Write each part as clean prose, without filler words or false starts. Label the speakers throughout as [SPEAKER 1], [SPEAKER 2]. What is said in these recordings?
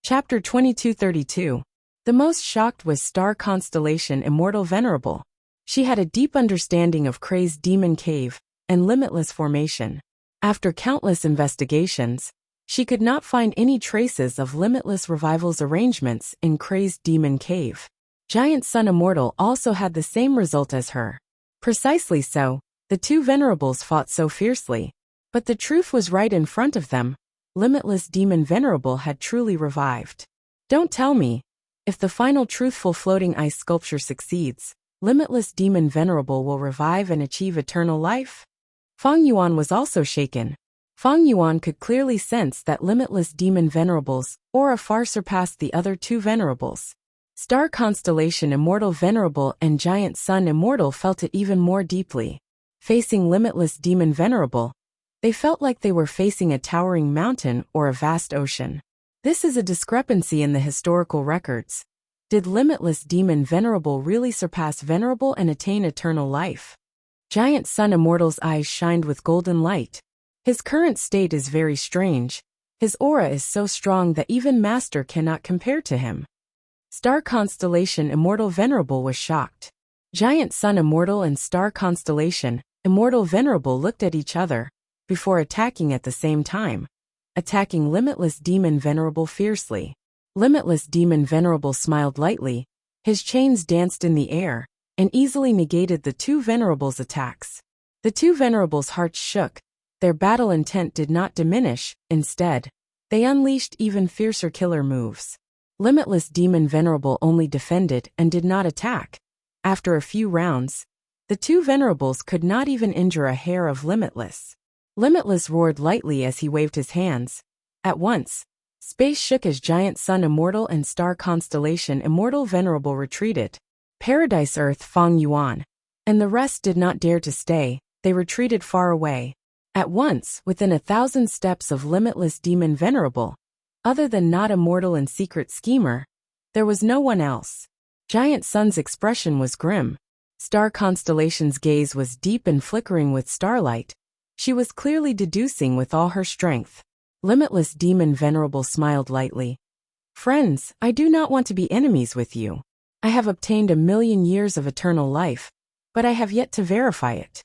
[SPEAKER 1] Chapter 2232. The most shocked was star constellation Immortal Venerable. She had a deep understanding of Crazed Demon Cave and Limitless Formation. After countless investigations, she could not find any traces of Limitless Revival's arrangements in Crazed Demon Cave. Giant Sun Immortal also had the same result as her. Precisely so, the two venerables fought so fiercely. But the truth was right in front of them. Limitless Demon Venerable had truly revived. Don't tell me. If the final truthful floating ice sculpture succeeds, Limitless Demon Venerable will revive and achieve eternal life? Fang Yuan was also shaken. Fang Yuan could clearly sense that Limitless Demon Venerable's aura far surpassed the other two venerables. Star Constellation Immortal Venerable and Giant Sun Immortal felt it even more deeply. Facing Limitless Demon Venerable, they felt like they were facing a towering mountain or a vast ocean. This is a discrepancy in the historical records. Did Limitless Demon Venerable really surpass Venerable and attain eternal life? Giant Sun Immortal's eyes shined with golden light. His current state is very strange. His aura is so strong that even Master cannot compare to him. Star Constellation Immortal Venerable was shocked. Giant Sun Immortal and Star Constellation Immortal Venerable looked at each other before attacking at the same time. Attacking Limitless Demon Venerable fiercely. Limitless Demon Venerable smiled lightly. His chains danced in the air and easily negated the two venerables' attacks. The two venerables' hearts shook. Their battle intent did not diminish. Instead, they unleashed even fiercer killer moves. Limitless Demon Venerable only defended and did not attack. After a few rounds, the two venerables could not even injure a hair of Limitless. Limitless roared lightly as he waved his hands. At once, space shook as Giant Sun Immortal and Star Constellation Immortal Venerable retreated. Paradise Earth Fang Yuan and the rest did not dare to stay. They retreated far away. At once, within 1,000 steps of Limitless Demon Venerable, other than not Immortal and Secret Schemer, there was no one else. Giant Sun's expression was grim. Star Constellation's gaze was deep and flickering with starlight. She was clearly deducing with all her strength. Limitless Demon Venerable smiled lightly. Friends, I do not want to be enemies with you. I have obtained 1,000,000 years of eternal life, but I have yet to verify it.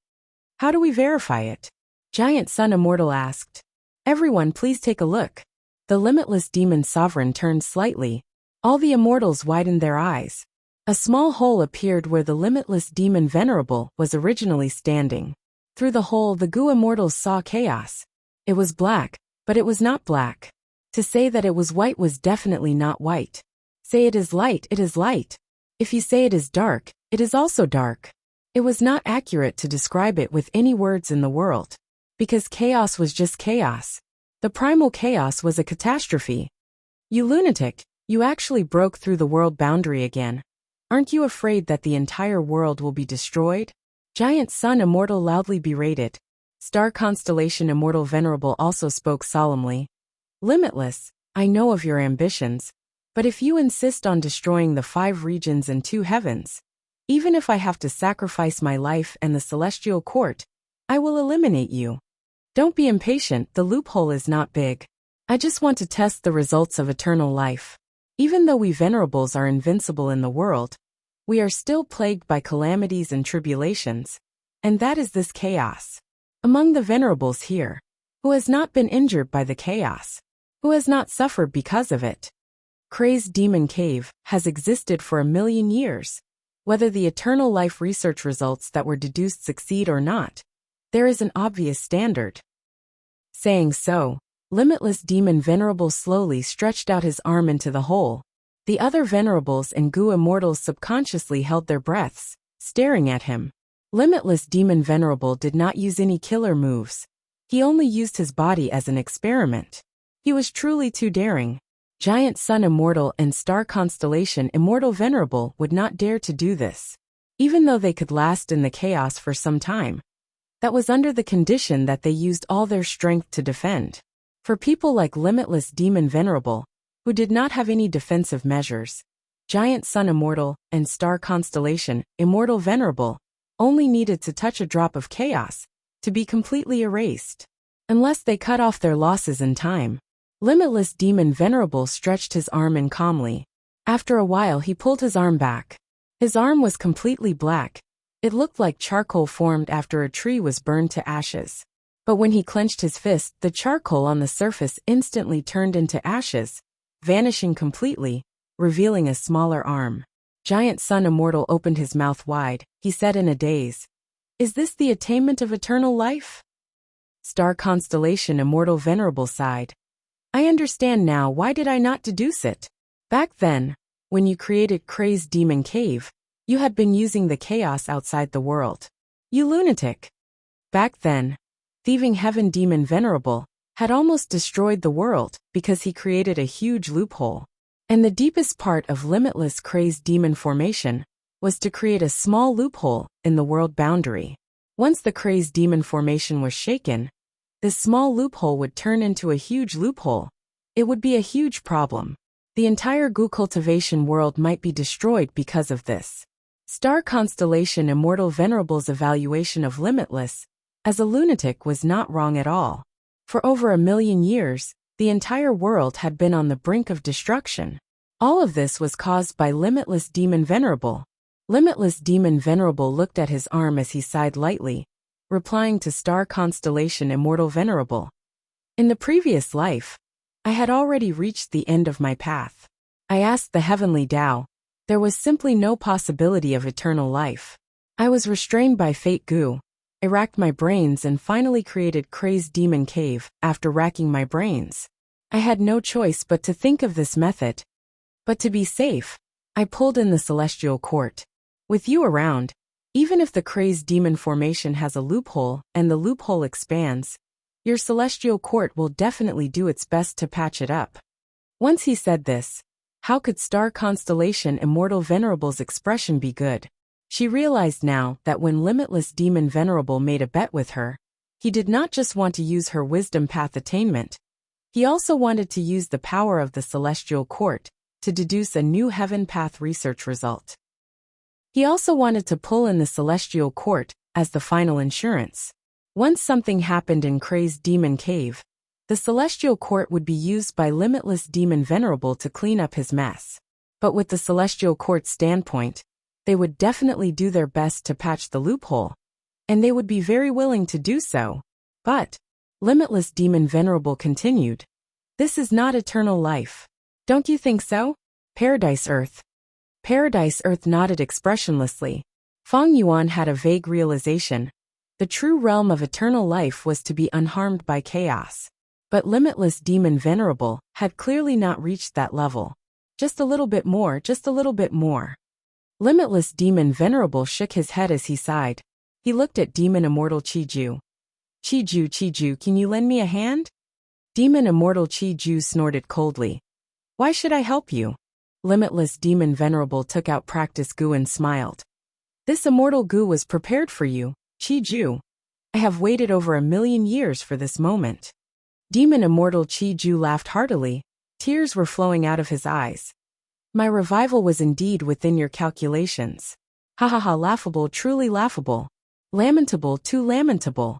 [SPEAKER 1] How do we verify it? Giant Sun Immortal asked. Everyone please take a look. The Limitless Demon Sovereign turned slightly. All the immortals widened their eyes. A small hole appeared where the Limitless Demon Venerable was originally standing. Through the hole the Gu immortals saw chaos. It was black, but it was not black. To say that it was white was definitely not white. Say it is light, it is light. If you say it is dark, it is also dark. It was not accurate to describe it with any words in the world. Because chaos was just chaos. The primal chaos was a catastrophe. You lunatic, you actually broke through the world boundary again. Aren't you afraid that the entire world will be destroyed? Giant Sun Immortal loudly berated. Star Constellation Immortal Venerable also spoke solemnly. Limitless, I know of your ambitions, but if you insist on destroying the 5 regions and 2 heavens, even if I have to sacrifice my life and the celestial court, I will eliminate you. Don't be impatient, the loophole is not big. I just want to test the results of eternal life. Even though we venerables are invincible in the world, we are still plagued by calamities and tribulations, and that is this chaos. Among the venerables here, who has not been injured by the chaos? Who has not suffered because of it? Crazed Demon Cave has existed for 1,000,000 years. Whether the eternal life research results that were deduced succeed or not, there is an obvious standard. Saying so, Limitless Demon Venerable slowly stretched out his arm into the hole. The other venerables and Gu immortals subconsciously held their breaths, staring at him. Limitless Demon Venerable did not use any killer moves. He only used his body as an experiment. He was truly too daring. Giant Sun Immortal and Star Constellation Immortal Venerable would not dare to do this. Even though they could last in the chaos for some time. That was under the condition that they used all their strength to defend. For people like Limitless Demon Venerable, who did not have any defensive measures, Giant Sun Immortal and Star Constellation Immortal Venerable only needed to touch a drop of chaos to be completely erased. Unless they cut off their losses in time. Limitless Demon Venerable stretched his arm in calmly. After a while he pulled his arm back. His arm was completely black. It looked like charcoal formed after a tree was burned to ashes. But when he clenched his fist, the charcoal on the surface instantly turned into ashes, vanishing completely, revealing a smaller arm. Giant Sun Immortal opened his mouth wide. He said in a daze, "Is this the attainment of eternal life?" Star Constellation Immortal Venerable sighed. "I understand now. Why did I not deduce it? Back then, when you created Crazed Demon Cave, you had been using the chaos outside the world. You lunatic. Back then, Thieving Heaven Demon Venerable had almost destroyed the world because he created a huge loophole. And the deepest part of Limitless Crazed Demon Formation was to create a small loophole in the world boundary. Once the Crazed Demon Formation was shaken, this small loophole would turn into a huge loophole. It would be a huge problem. The entire Gu cultivation world might be destroyed because of this." Star Constellation Immortal Venerable's evaluation of Limitless as a lunatic was not wrong at all. For over 1,000,000 years, the entire world had been on the brink of destruction. All of this was caused by Limitless Demon Venerable. Limitless Demon Venerable looked at his arm as he sighed lightly, replying to Star Constellation Immortal Venerable. "In the previous life, I had already reached the end of my path. I asked the Heavenly Tao. There was simply no possibility of eternal life. I was restrained by Fate Gu. I racked my brains and finally created Crazed Demon Cave. After racking my brains, I had no choice but to think of this method. But to be safe, I pulled in the Celestial Court. With you around, even if the Crazed Demon Formation has a loophole and the loophole expands, your Celestial Court will definitely do its best to patch it up." Once he said this, how could Star Constellation Immortal Venerable's expression be good? She realized now that when Limitless Demon Venerable made a bet with her, he did not just want to use her wisdom path attainment. He also wanted to use the power of the Celestial Court to deduce a new heaven path research result. He also wanted to pull in the Celestial Court as the final insurance. Once something happened in Crazed Demon Cave, the Celestial Court would be used by Limitless Demon Venerable to clean up his mess. But with the Celestial Court's standpoint, they would definitely do their best to patch the loophole, and they would be very willing to do so. But, Limitless Demon Venerable continued, "This is not eternal life. Don't you think so? Paradise Earth." Paradise Earth nodded expressionlessly. Feng Yuan had a vague realization. The true realm of eternal life was to be unharmed by chaos. But Limitless Demon Venerable had clearly not reached that level. Just a little bit more, just a little bit more. Limitless Demon Venerable shook his head as he sighed. He looked at Demon Immortal Qiju. Qiju, can you lend me a hand?" Demon Immortal Qiju snorted coldly. "Why should I help you?" Limitless Demon Venerable took out Practice Gu and smiled. "This Immortal Gu was prepared for you, Qiju. I have waited over 1,000,000 years for this moment." Demon Immortal Qiju laughed heartily. Tears were flowing out of his eyes. "My revival was indeed within your calculations. Ha ha ha, laughable, truly laughable. Lamentable, too lamentable."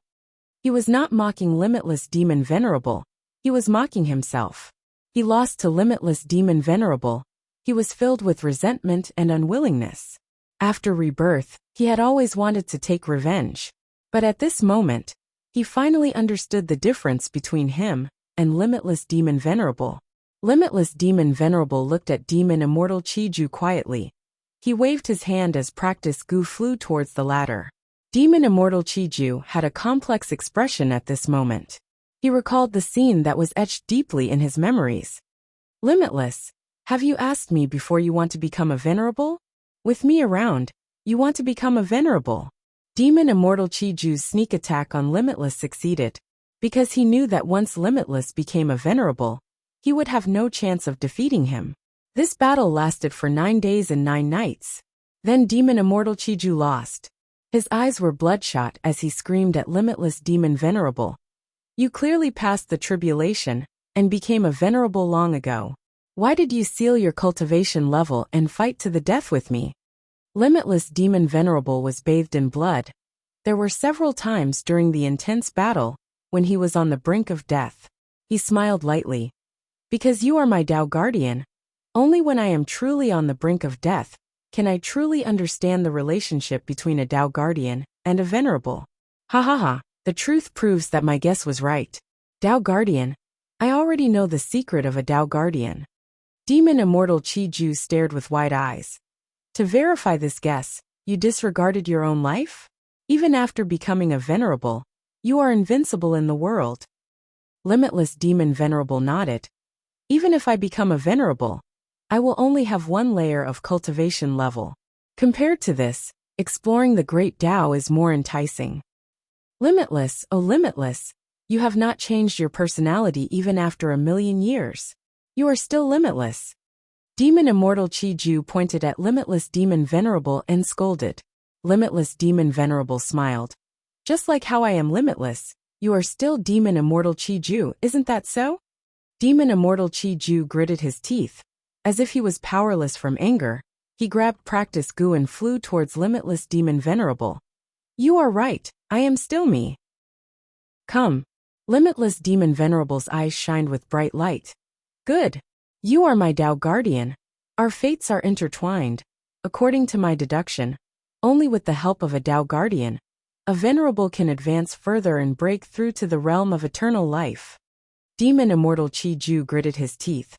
[SPEAKER 1] He was not mocking Limitless Demon Venerable. He was mocking himself. He lost to Limitless Demon Venerable. He was filled with resentment and unwillingness. After rebirth, he had always wanted to take revenge. But at this moment, he finally understood the difference between him and Limitless Demon Venerable. Limitless Demon Venerable looked at Demon Immortal Qiju quietly. He waved his hand as Practice Gu flew towards the ladder. Demon Immortal Qiju had a complex expression at this moment. He recalled the scene that was etched deeply in his memories. "Limitless, have you asked me before you want to become a venerable? With me around, you want to become a venerable." Demon Immortal Qiju's sneak attack on Limitless succeeded, because he knew that once Limitless became a venerable, he would have no chance of defeating him. This battle lasted for 9 days and 9 nights. Then Demon Immortal Qiju lost. His eyes were bloodshot as he screamed at Limitless Demon Venerable. "You clearly passed the tribulation and became a venerable long ago. Why did you seal your cultivation level and fight to the death with me?" Limitless Demon Venerable was bathed in blood. There were several times during the intense battle when he was on the brink of death. He smiled lightly. Because you are my Tao guardian. Only when I am truly on the brink of death can I truly understand the relationship between a Tao guardian and a venerable. Ha ha ha, the truth proves that my guess was right. Tao guardian. I already know the secret of a Tao guardian. Demon immortal Qi Ju stared with wide eyes. To verify this guess, you disregarded your own life? Even after becoming a venerable, you are invincible in the world. Limitless demon venerable nodded. Even if I become a venerable, I will only have one layer of cultivation level. Compared to this, exploring the great Tao is more enticing. Limitless, oh limitless, you have not changed your personality even after 1,000,000 years. You are still limitless. Demon immortal Qi Ju pointed at limitless demon venerable and scolded. Limitless demon venerable smiled. Just like how I am limitless, you are still demon immortal Qi Ju, isn't that so? Demon immortal Qi Ju gritted his teeth. As if he was powerless from anger, he grabbed practice goo and flew towards limitless demon venerable. You are right, I am still me. Come. Limitless demon venerable's eyes shined with bright light. Good. You are my Tao guardian. Our fates are intertwined. According to my deduction, only with the help of a Tao guardian, a venerable can advance further and break through to the realm of eternal life. Demon immortal Qi Ju gritted his teeth.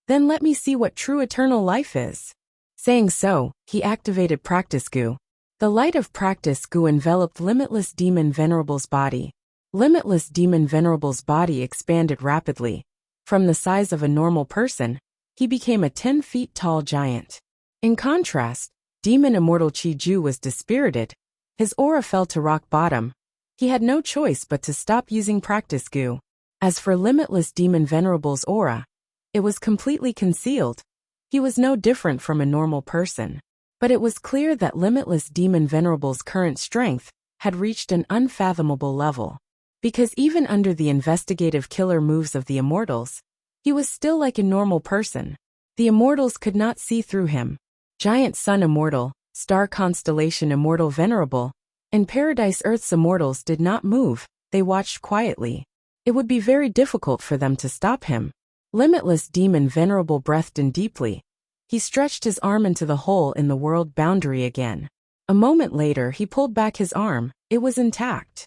[SPEAKER 1] Then let me see what true eternal life is. Saying so, he activated practice goo. The light of practice goo enveloped limitless demon venerable's body. Limitless demon venerable's body expanded rapidly. From the size of a normal person, he became a 10 feet tall giant. In contrast, demon immortal Qi Ju was dispirited. His aura fell to rock bottom. He had no choice but to stop using practice goo. As for limitless demon venerable's aura, it was completely concealed. He was no different from a normal person. But it was clear that limitless demon venerable's current strength had reached an unfathomable level. Because even under the investigative killer moves of the immortals, he was still like a normal person. The immortals could not see through him. Giant Sun Immortal, Star Constellation Immortal Venerable, and Paradise Earth's immortals did not move, they watched quietly. It would be very difficult for them to stop him. Limitless demon venerable breathed in deeply. He stretched his arm into the hole in the world boundary again. A moment later he pulled back his arm, it was intact.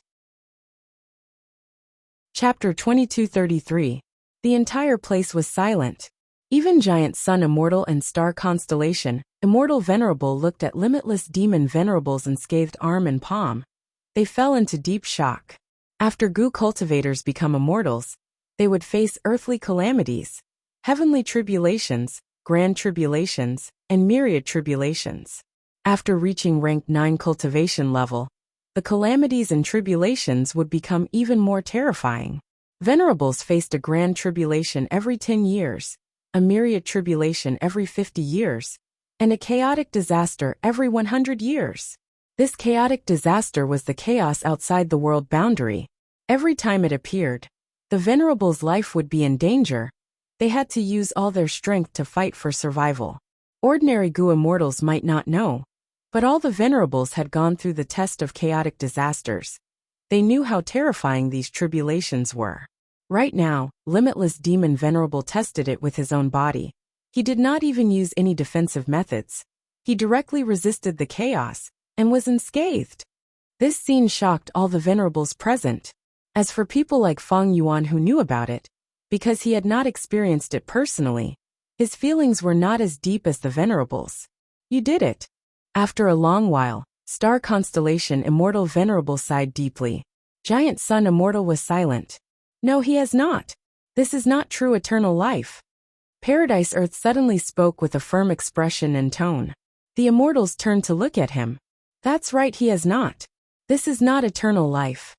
[SPEAKER 1] Chapter 2233. The entire place was silent. Even Giant Sun Immortal and Star Constellation, Immortal Venerable looked at limitless demon venerables unscathed arm and palm. They fell into deep shock. After goo cultivators become immortals, they would face earthly calamities, heavenly tribulations, grand tribulations, and myriad tribulations. After reaching rank 9 cultivation level, the calamities and tribulations would become even more terrifying. Venerables faced a grand tribulation every 10 years, a myriad tribulation every 50 years, and a chaotic disaster every 100 years. This chaotic disaster was the chaos outside the world boundary. Every time it appeared, the venerable's life would be in danger. They had to use all their strength to fight for survival. Ordinary goo immortals might not know, but all the venerables had gone through the test of chaotic disasters. They knew how terrifying these tribulations were. Right now, limitless demon venerable tested it with his own body. He did not even use any defensive methods. He directly resisted the chaos and was unscathed. This scene shocked all the venerables present. As for people like Feng Yuan who knew about it, because he had not experienced it personally, his feelings were not as deep as the venerables. You did it. After a long while, Star Constellation Immortal Venerable sighed deeply. Giant Sun Immortal was silent. No, he has not. This is not true eternal life. Paradise Earth suddenly spoke with a firm expression and tone. The immortals turned to look at him. That's right, he has not. This is not eternal life.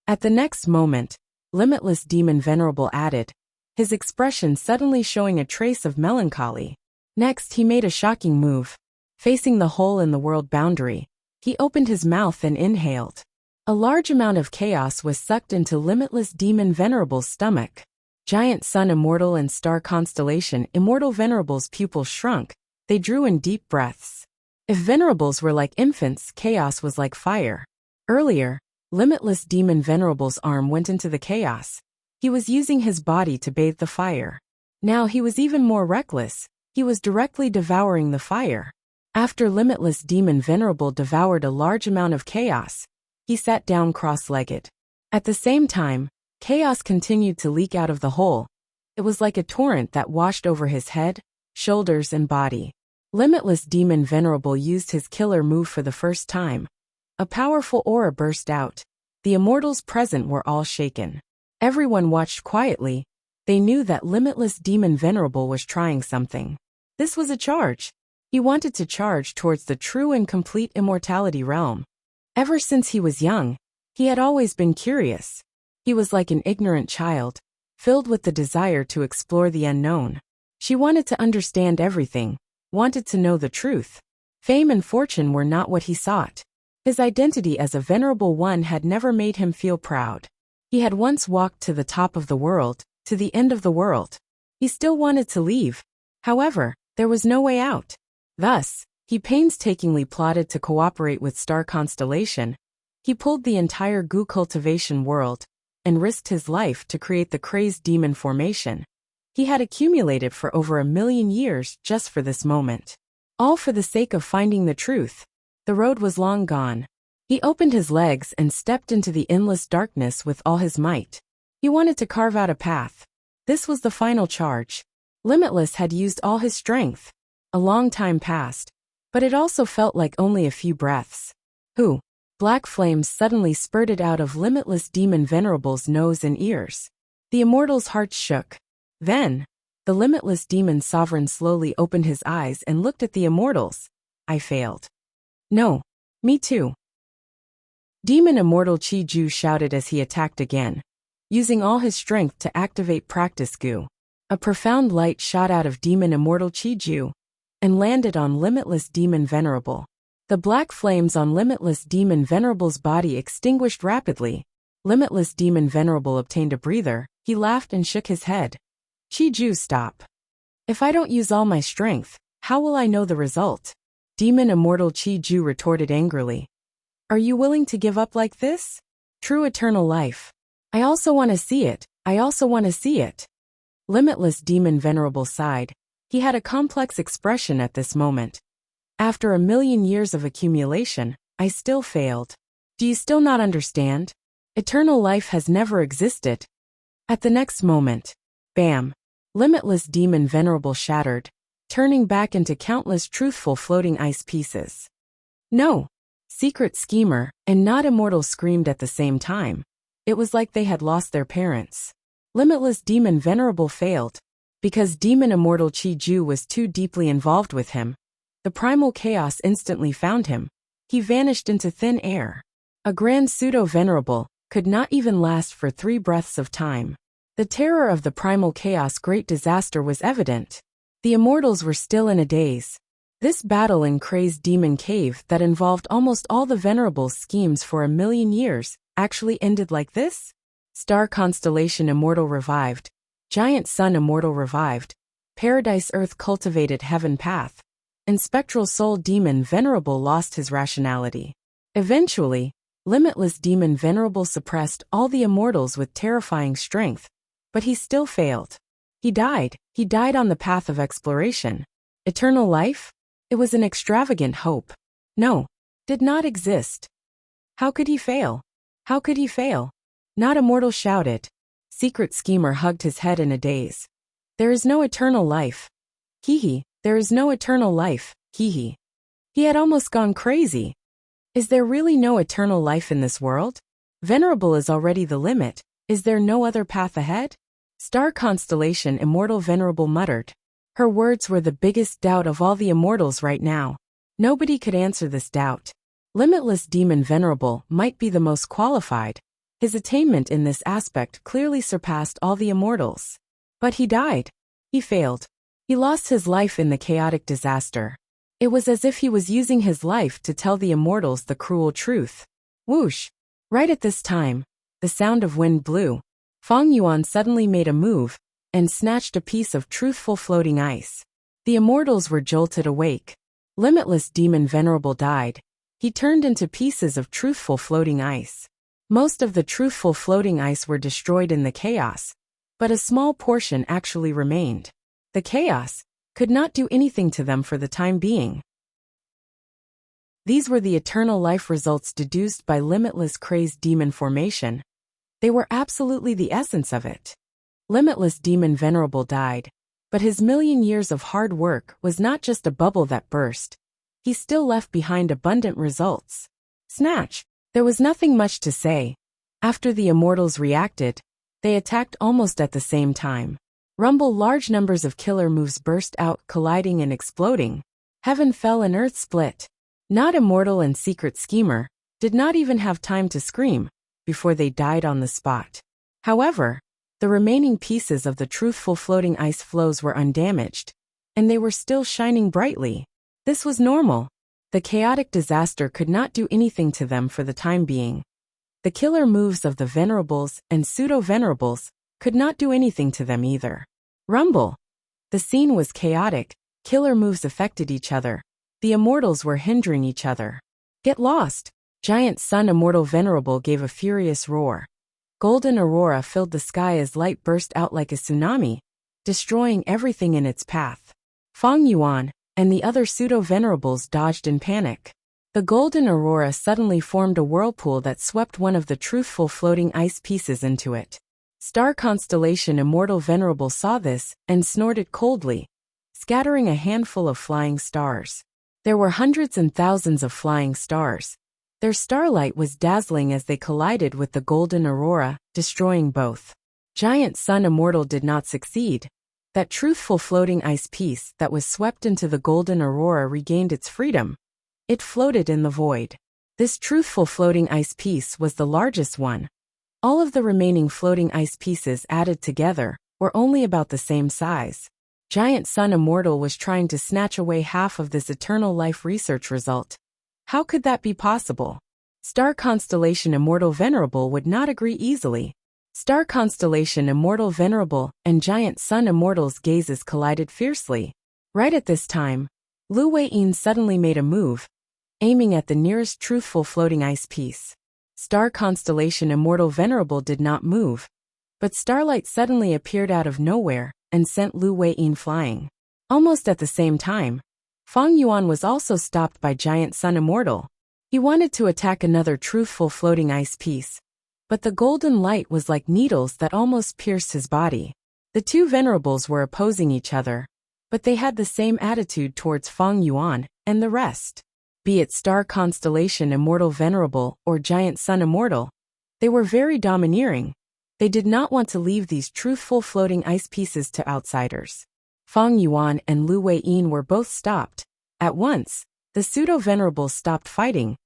[SPEAKER 1] At the next moment, Limitless Demon Venerable added, his expression suddenly showing a trace of melancholy. Next he made a shocking move. Facing the hole in the world boundary, he opened his mouth and inhaled. A large amount of chaos was sucked into Limitless Demon Venerable's stomach. Giant Sun Immortal and Star Constellation Immortal Venerable's pupils shrunk. They drew in deep breaths. If venerables were like infants, chaos was like fire. Earlier, Limitless Demon Venerable's arm went into the chaos. He was using his body to bathe the fire. Now he was even more reckless. He was directly devouring the fire. After Limitless Demon Venerable devoured a large amount of chaos, he sat down cross-legged. At the same time, chaos continued to leak out of the hole. It was like a torrent that washed over his head, shoulders, and body. Limitless Demon Venerable used his killer move for the first time. A powerful aura burst out. The immortals present were all shaken. Everyone watched quietly. They knew that Limitless Demon Venerable was trying something. This was a charge. He wanted to charge towards the true and complete immortality realm. Ever since he was young, he had always been curious. He was like an ignorant child, filled with the desire to explore the unknown. She wanted to understand everything, wanted to know the truth. Fame and fortune were not what he sought. His identity as a venerable one had never made him feel proud. He had once walked to the top of the world, to the end of the world. He still wanted to leave. However, there was no way out. Thus, he painstakingly plotted to cooperate with Star Constellation. He pulled the entire goo cultivation world and risked his life to create the crazed demon formation. He had accumulated for over 1,000,000 years just for this moment. All for the sake of finding the truth. The road was long gone. He opened his legs and stepped into the endless darkness with all his might. He wanted to carve out a path. This was the final charge. Limitless had used all his strength. A long time passed, but it also felt like only a few breaths. Black flames suddenly spurted out of Limitless Demon Venerable's nose and ears. The immortal's heart shook. Then, the Limitless Demon Sovereign slowly opened his eyes and looked at the immortals. I failed. No. Me too. Demon Immortal Chi Ju shouted as he attacked again, using all his strength to activate Practice Goo. A profound light shot out of Demon Immortal Chi Ju and landed on Limitless Demon Venerable. The black flames on Limitless Demon Venerable's body extinguished rapidly. Limitless Demon Venerable obtained a breather. He laughed and shook his head. Chi Ju, stop. If I don't use all my strength, how will I know the result? Demon Immortal Chi Ju retorted angrily. Are you willing to give up like this? True eternal life. I also want to see it. I also want to see it. Limitless Demon Venerable sighed. He had a complex expression at this moment. After 1,000,000 years of accumulation, I still failed. Do you still not understand? Eternal life has never existed. At the next moment, bam! Limitless Demon Venerable shattered, turning back into countless truthful floating ice pieces. No! Secret Schemer and Not Immortal screamed at the same time. It was like they had lost their parents. Limitless Demon Venerable failed. Because Demon Immortal Chi Ju was too deeply involved with him. The primal chaos instantly found him. He vanished into thin air. A grand pseudo-venerable could not even last for 3 breaths of time. The terror of the primal chaos great disaster was evident. The immortals were still in a daze. This battle in Crazed Demon Cave that involved almost all the venerables' schemes for 1,000,000 years actually ended like this? Star Constellation Immortal revived. Giant Sun Immortal revived. Paradise Earth cultivated Heaven Path. And Spectral Soul Demon Venerable lost his rationality. Eventually, Limitless Demon Venerable suppressed all the immortals with terrifying strength, but he still failed. He died on the path of exploration. Eternal life? It was an extravagant hope. No, did not exist. How could he fail? How could he fail? Not Immortal shouted. Secret Schemer hugged his head in a daze. There is no eternal life. Hee. There is no eternal life. Hee. He had almost gone crazy. Is there really no eternal life in this world? Venerable is already the limit. Is there no other path ahead? Star Constellation Immortal Venerable muttered. Her words were the biggest doubt of all the immortals right now. Nobody could answer this doubt. Limitless Demon Venerable might be the most qualified. His attainment in this aspect clearly surpassed all the immortals. But he died. He failed. He lost his life in the chaotic disaster. It was as if he was using his life to tell the immortals the cruel truth. Whoosh! Right at this time, the sound of wind blew. Feng Yuan suddenly made a move and snatched a piece of truthful floating ice. The immortals were jolted awake. Limitless Demon Venerable died. He turned into pieces of truthful floating ice. Most of the truthful floating ice were destroyed in the chaos. but a small portion actually remained. The chaos could not do anything to them for the time being. These were the eternal life results deduced by limitless crazed demon formation. They were absolutely the essence of it. Limitless demon venerable died, but his million years of hard work was not just a bubble that burst. He still left behind abundant results. Snatch! There was nothing much to say. After the immortals reacted, they attacked almost at the same time. Rumble! Large numbers of killer moves burst out, colliding and exploding. Heaven fell and earth split. Not Immortal and Secret Schemer did not even have time to scream before they died on the spot. However, the remaining pieces of the truthful floating ice floes were undamaged, and they were still shining brightly. This was normal. The chaotic disaster could not do anything to them for the time being. The killer moves of the Venerables and Pseudo-Venerables could not do anything to them either. Rumble! The scene was chaotic. Killer moves affected each other. The immortals were hindering each other. Get lost! Giant Sun Immortal Venerable gave a furious roar. Golden aurora filled the sky as light burst out like a tsunami, destroying everything in its path. Feng Yuan and the other Pseudo-Venerables dodged in panic. The golden aurora suddenly formed a whirlpool that swept one of the truthful floating ice pieces into it. Star Constellation Immortal Venerable saw this and snorted coldly, scattering a handful of flying stars. There were hundreds and thousands of flying stars. Their starlight was dazzling as they collided with the golden aurora, destroying both. Giant Sun Immortal did not succeed. That truthful floating ice piece that was swept into the golden aurora regained its freedom. It floated in the void. This truthful floating ice piece was the largest one. All of the remaining floating ice pieces added together were only about the same size. Giant Sun Immortal was trying to snatch away half of this eternal life research result. How could that be possible? Star Constellation Immortal Venerable would not agree easily. Star Constellation Immortal Venerable and Giant Sun Immortal's gazes collided fiercely. Right at this time, Lu Weiyin suddenly made a move, aiming at the nearest truthful floating ice piece. Star Constellation Immortal Venerable did not move, but starlight suddenly appeared out of nowhere and sent Lu Weiyin flying. Almost at the same time, Feng Yuan was also stopped by Giant Sun Immortal. He wanted to attack another truthful floating ice piece, but the golden light was like needles that almost pierced his body. The two venerables were opposing each other, but they had the same attitude towards Feng Yuan and the rest. Be it Star Constellation Immortal Venerable or Giant Sun Immortal, they were very domineering. They did not want to leave these truthful floating ice pieces to outsiders. Feng Yuan and Lu Weiyin were both stopped. At once, the Pseudo-Venerables stopped fighting.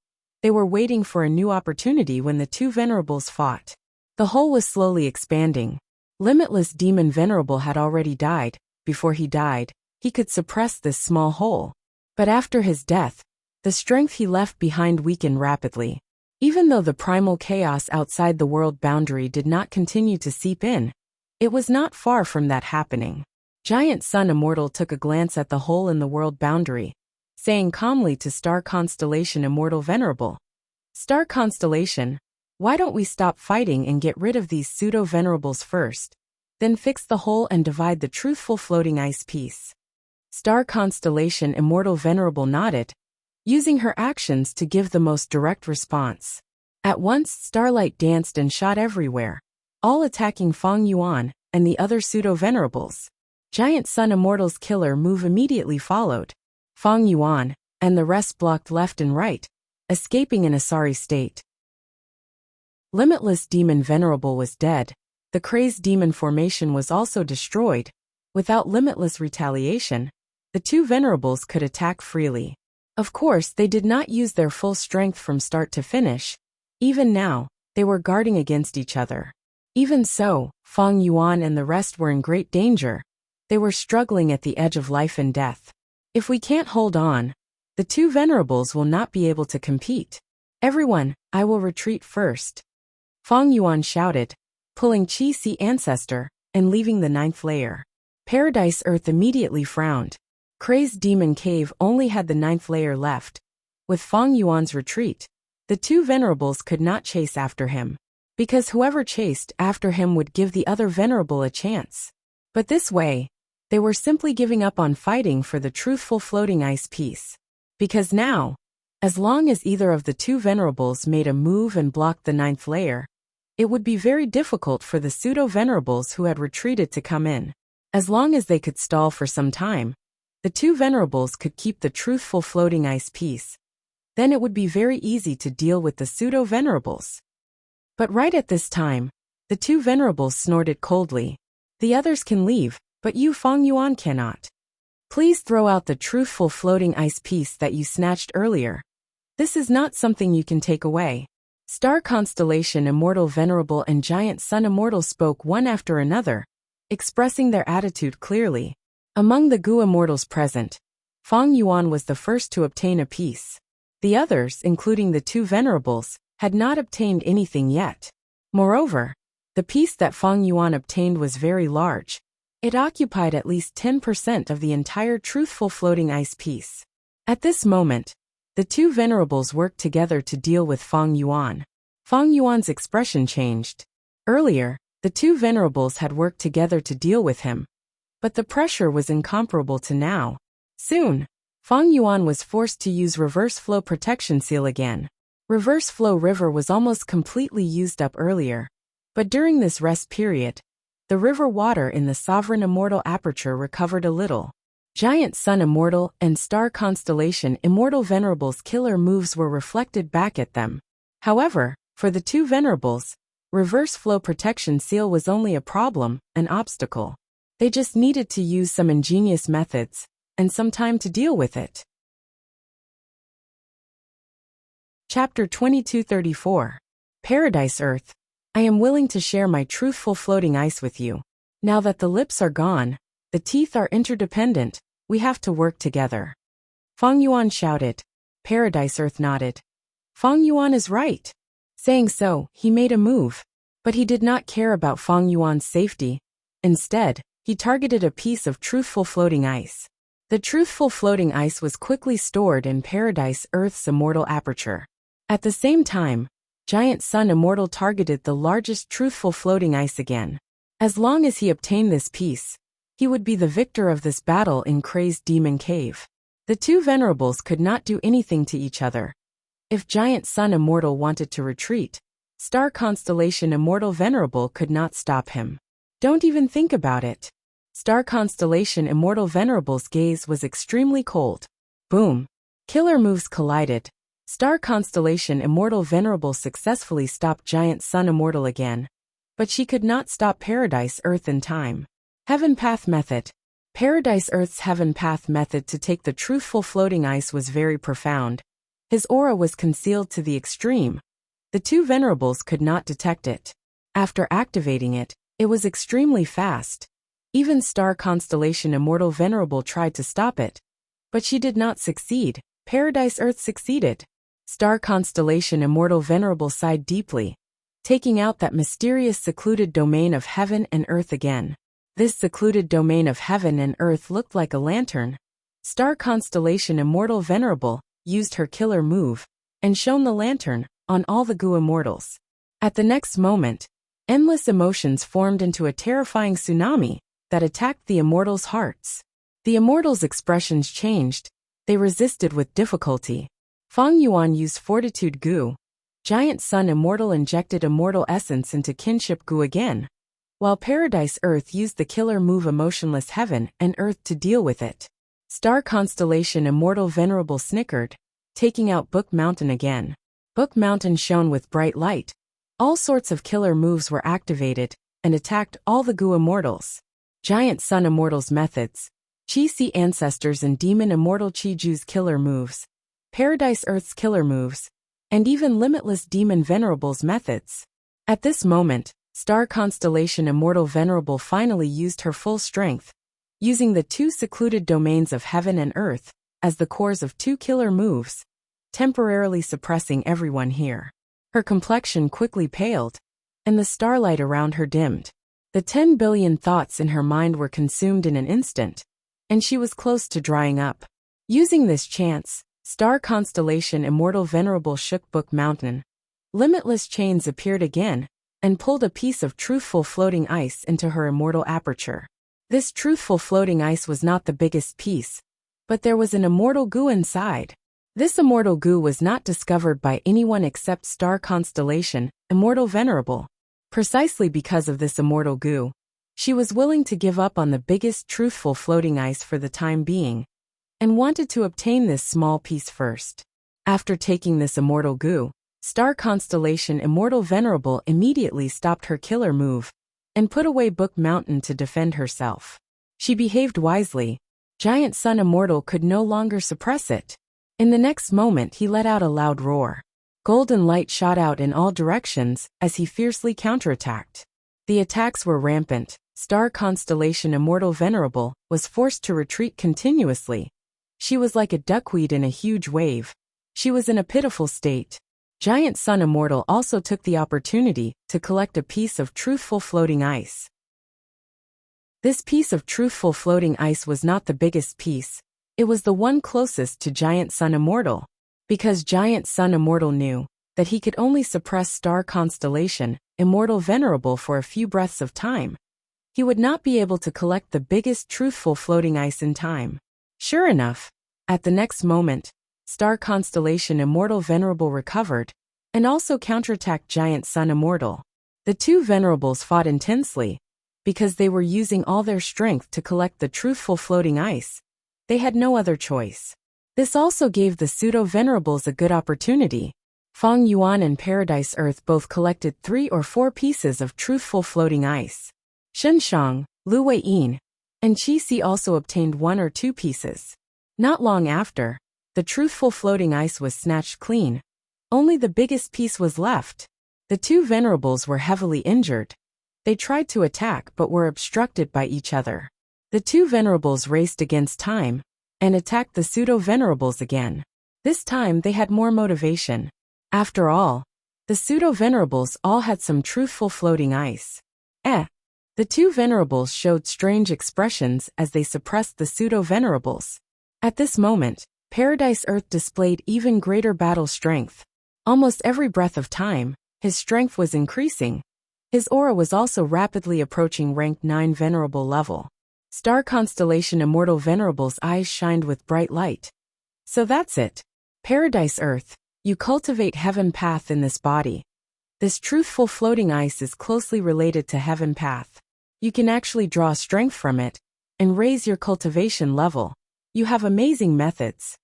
[SPEAKER 1] They were waiting for a new opportunity when the two Venerables fought. The hole was slowly expanding. Limitless Demon Venerable had already died. Before he died, he could suppress this small hole. But after his death, the strength he left behind weakened rapidly. Even though the primal chaos outside the world boundary did not continue to seep in, it was not far from that happening. Giant Sun Immortal took a glance at the hole in the world boundary, saying calmly to Star Constellation Immortal Venerable, "Star Constellation, why don't we stop fighting and get rid of these Pseudo-Venerables first, then fix the hole and divide the truthful floating ice piece?" Star Constellation Immortal Venerable nodded, using her actions to give the most direct response. At once, starlight danced and shot everywhere, all attacking Feng Yuan and the other Pseudo-Venerables. Giant Sun Immortal's killer move immediately followed. Feng Yuan and the rest blocked left and right, escaping in a sorry state. Limitless Demon Venerable was dead. The crazed demon formation was also destroyed. Without limitless retaliation, the two Venerables could attack freely. Of course, they did not use their full strength from start to finish. Even now, they were guarding against each other. Even so, Feng Yuan and the rest were in great danger. They were struggling at the edge of life and death. If we can't hold on, the two Venerables will not be able to compete. Everyone, I will retreat first. Feng Yuan shouted, pulling Qi-Si Ancestor and leaving the 9th layer. Paradise Earth immediately frowned. Crazed Demon Cave only had the 9th layer left. With Feng Yuan's retreat, the two Venerables could not chase after him. because whoever chased after him would give the other venerable a chance. But this way, they were simply giving up on fighting for the truthful floating ice piece. Because now, as long as either of the two venerables made a move and blocked the ninth layer, it would be very difficult for the pseudo-venerables who had retreated to come in. As long as they could stall for some time, the two venerables could keep the truthful floating ice piece. Then it would be very easy to deal with the pseudo-venerables. But right at this time, the two venerables snorted coldly. The others can leave, but you Fang Yuan cannot. Please throw out the truthful floating ice piece that you snatched earlier. This is not something you can take away. Star Constellation Immortal Venerable and Giant Sun Immortal spoke one after another, expressing their attitude clearly. Among the Gu Immortals present, Fang Yuan was the first to obtain a piece. The others, including the two venerables, had not obtained anything yet. Moreover, the piece that Fang Yuan obtained was very large. It occupied at least 10% of the entire truthful floating ice piece. At this moment, the two venerables worked together to deal with Fang Yuan. Fang Yuan's expression changed. Earlier, the two venerables had worked together to deal with him, but the pressure was incomparable to now. Soon, Fang Yuan was forced to use reverse flow protection seal again. Reverse flow river was almost completely used up earlier, but during this rest period, the river water in the Sovereign Immortal Aperture recovered a little. Giant Sun Immortal and Star Constellation Immortal Venerables' killer moves were reflected back at them. However, for the two venerables, reverse flow protection seal was only a problem, an obstacle. They just needed to use some ingenious methods, and some time to deal with it. Chapter 2234. Paradise Earth. I am willing to share my truthful floating ice with you. Now that the lips are gone, the teeth are interdependent, we have to work together. Fang Yuan shouted. Paradise Earth nodded. Fang Yuan is right. Saying so, he made a move. But he did not care about Fang Yuan's safety. Instead, he targeted a piece of truthful floating ice. The truthful floating ice was quickly stored in Paradise Earth's immortal aperture. At the same time, Giant Sun Immortal targeted the largest truthful floating ice again. As long as he obtained this piece, he would be the victor of this battle in Crazed Demon Cave. The two venerables could not do anything to each other. If Giant Sun Immortal wanted to retreat, Star Constellation Immortal Venerable could not stop him. Don't even think about it. Star Constellation Immortal Venerable's gaze was extremely cold. Boom. Killer moves collided. Star Constellation Immortal Venerable successfully stopped Giant Sun Immortal again. But she could not stop Paradise Earth in time. Heaven Path Method. Paradise Earth's Heaven Path method to take the truthful floating ice was very profound. His aura was concealed to the extreme. The two venerables could not detect it. After activating it, it was extremely fast. Even Star Constellation Immortal Venerable tried to stop it, but she did not succeed. Paradise Earth succeeded. Star Constellation Immortal Venerable sighed deeply, taking out that mysterious secluded domain of heaven and earth again. This secluded domain of heaven and earth looked like a lantern. Star Constellation Immortal Venerable used her killer move and shone the lantern on all the Gu Immortals. At the next moment, endless emotions formed into a terrifying tsunami that attacked the Immortals' hearts. The Immortals' expressions changed. They resisted with difficulty. Fang Yuan used Fortitude Gu. Giant Sun Immortal injected Immortal Essence into Kinship Gu again, while Paradise Earth used the killer move Emotionless Heaven and Earth to deal with it. Star Constellation Immortal Venerable snickered, taking out Book Mountain again. Book Mountain shone with bright light. All sorts of killer moves were activated and attacked all the Gu Immortals. Giant Sun Immortals methods. Chi-Si Ancestors and Demon Immortal Chi-Ju's killer moves. Paradise Earth's killer moves. And even Limitless Demon Venerable's methods. At this moment, Star Constellation Immortal Venerable finally used her full strength, using the two secluded domains of heaven and earth as the cores of two killer moves, temporarily suppressing everyone here. Her complexion quickly paled, and the starlight around her dimmed. The 10 billion thoughts in her mind were consumed in an instant, and she was close to drying up. Using this chance, Star Constellation Immortal Venerable shook Book Mountain. Limitless chains appeared again, and pulled a piece of truthful floating ice into her immortal aperture. This truthful floating ice was not the biggest piece, but there was an immortal goo inside. This immortal goo was not discovered by anyone except Star Constellation, Immortal Venerable. Precisely because of this immortal goo, she was willing to give up on the biggest truthful floating ice for the time being, and wanted to obtain this small piece first. After taking this immortal goo, Star Constellation Immortal Venerable immediately stopped her killer move and put away Book Mountain to defend herself. She behaved wisely. Giant Sun Immortal could no longer suppress it. In the next moment he let out a loud roar. Golden light shot out in all directions as he fiercely counterattacked. The attacks were rampant. Star Constellation Immortal Venerable was forced to retreat continuously. She was like a duckweed in a huge wave. She was in a pitiful state. Giant Sun Immortal also took the opportunity to collect a piece of truthful floating ice. This piece of truthful floating ice was not the biggest piece. It was the one closest to Giant Sun Immortal. Because Giant Sun Immortal knew that he could only suppress Star Constellation Immortal Venerable for a few breaths of time, he would not be able to collect the biggest truthful floating ice in time. Sure enough, at the next moment, Star Constellation Immortal Venerable recovered, and also counterattacked Giant Sun Immortal. The two Venerables fought intensely. Because they were using all their strength to collect the truthful floating ice, they had no other choice. This also gave the Pseudo-Venerables a good opportunity. Feng Yuan and Paradise Earth both collected 3 or 4 pieces of truthful floating ice. Shen Shang, Lu Weiyin, and Qi Si also obtained 1 or 2 pieces. Not long after, the truthful floating ice was snatched clean. Only the biggest piece was left. The two Venerables were heavily injured. They tried to attack but were obstructed by each other. The two Venerables raced against time and attacked the Pseudo-Venerables again. This time they had more motivation. After all, the Pseudo-Venerables all had some truthful floating ice. The two Venerables showed strange expressions as they suppressed the Pseudo-Venerables. At this moment, Paradise Earth displayed even greater battle strength. Almost every breath of time, his strength was increasing. His aura was also rapidly approaching rank 9 Venerable level. Star Constellation Immortal Venerable's eyes shined with bright light. So that's it. Paradise Earth, you cultivate Heaven Path in this body. This truthful floating ice is closely related to Heaven Path. You can actually draw strength from it and raise your cultivation level. You have amazing methods.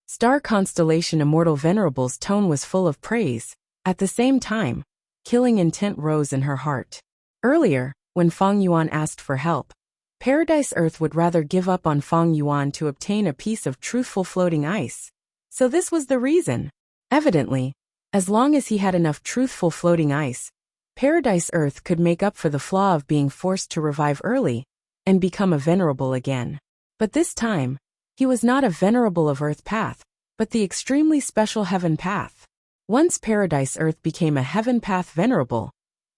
[SPEAKER 1] Star Constellation Immortal Venerable's tone was full of praise. At the same time, killing intent rose in her heart. Earlier, when Feng Yuan asked for help, Paradise Earth would rather give up on Feng Yuan to obtain a piece of truthful floating ice. So this was the reason. Evidently, as long as he had enough truthful floating ice, Paradise Earth could make up for the flaw of being forced to revive early and become a Venerable again. But this time, he was not a Venerable of Earth Path, but the extremely special Heaven Path. Once Paradise Earth became a Heaven Path Venerable,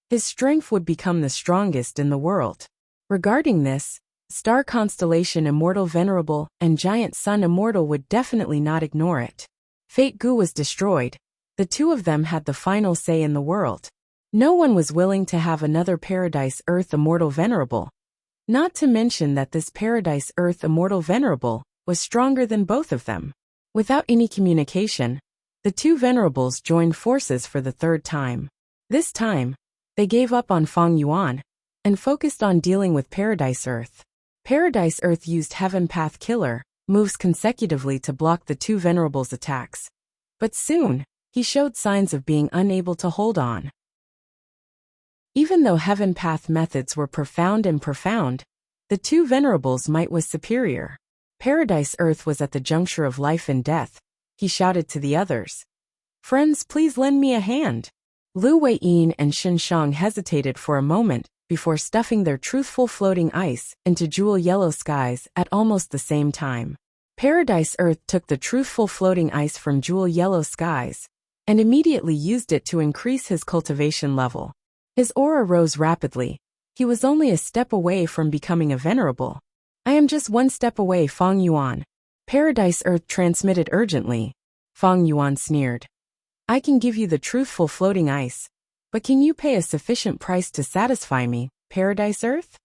[SPEAKER 1] his strength would become the strongest in the world. Regarding this, Star Constellation Immortal Venerable and Giant Sun Immortal would definitely not ignore it. Fate Gu was destroyed. The two of them had the final say in the world. No one was willing to have another Paradise Earth Immortal Venerable. Not to mention that this Paradise Earth Immortal Venerable was stronger than both of them. Without any communication, the two Venerables joined forces for the third time. This time, they gave up on Feng Yuan and focused on dealing with Paradise Earth. Paradise Earth used Heaven Path Killer moves consecutively to block the two Venerables' attacks. But soon, he showed signs of being unable to hold on. Even though Heaven Path methods were profound, the two Venerables' might was superior. Paradise Earth was at the juncture of life and death. He shouted to the others, "Friends, please lend me a hand." Lu Weiyin and Shen Shang hesitated for a moment before stuffing their truthful floating ice into jewel yellow skies at almost the same time. Paradise Earth took the truthful floating ice from jewel yellow skies and immediately used it to increase his cultivation level. His aura rose rapidly. He was only a step away from becoming a Venerable. "I am just one step away, Feng Yuan." Paradise Earth transmitted urgently. Feng Yuan sneered. "I can give you the truthful floating ice, But can you pay a sufficient price to satisfy me, Paradise Earth?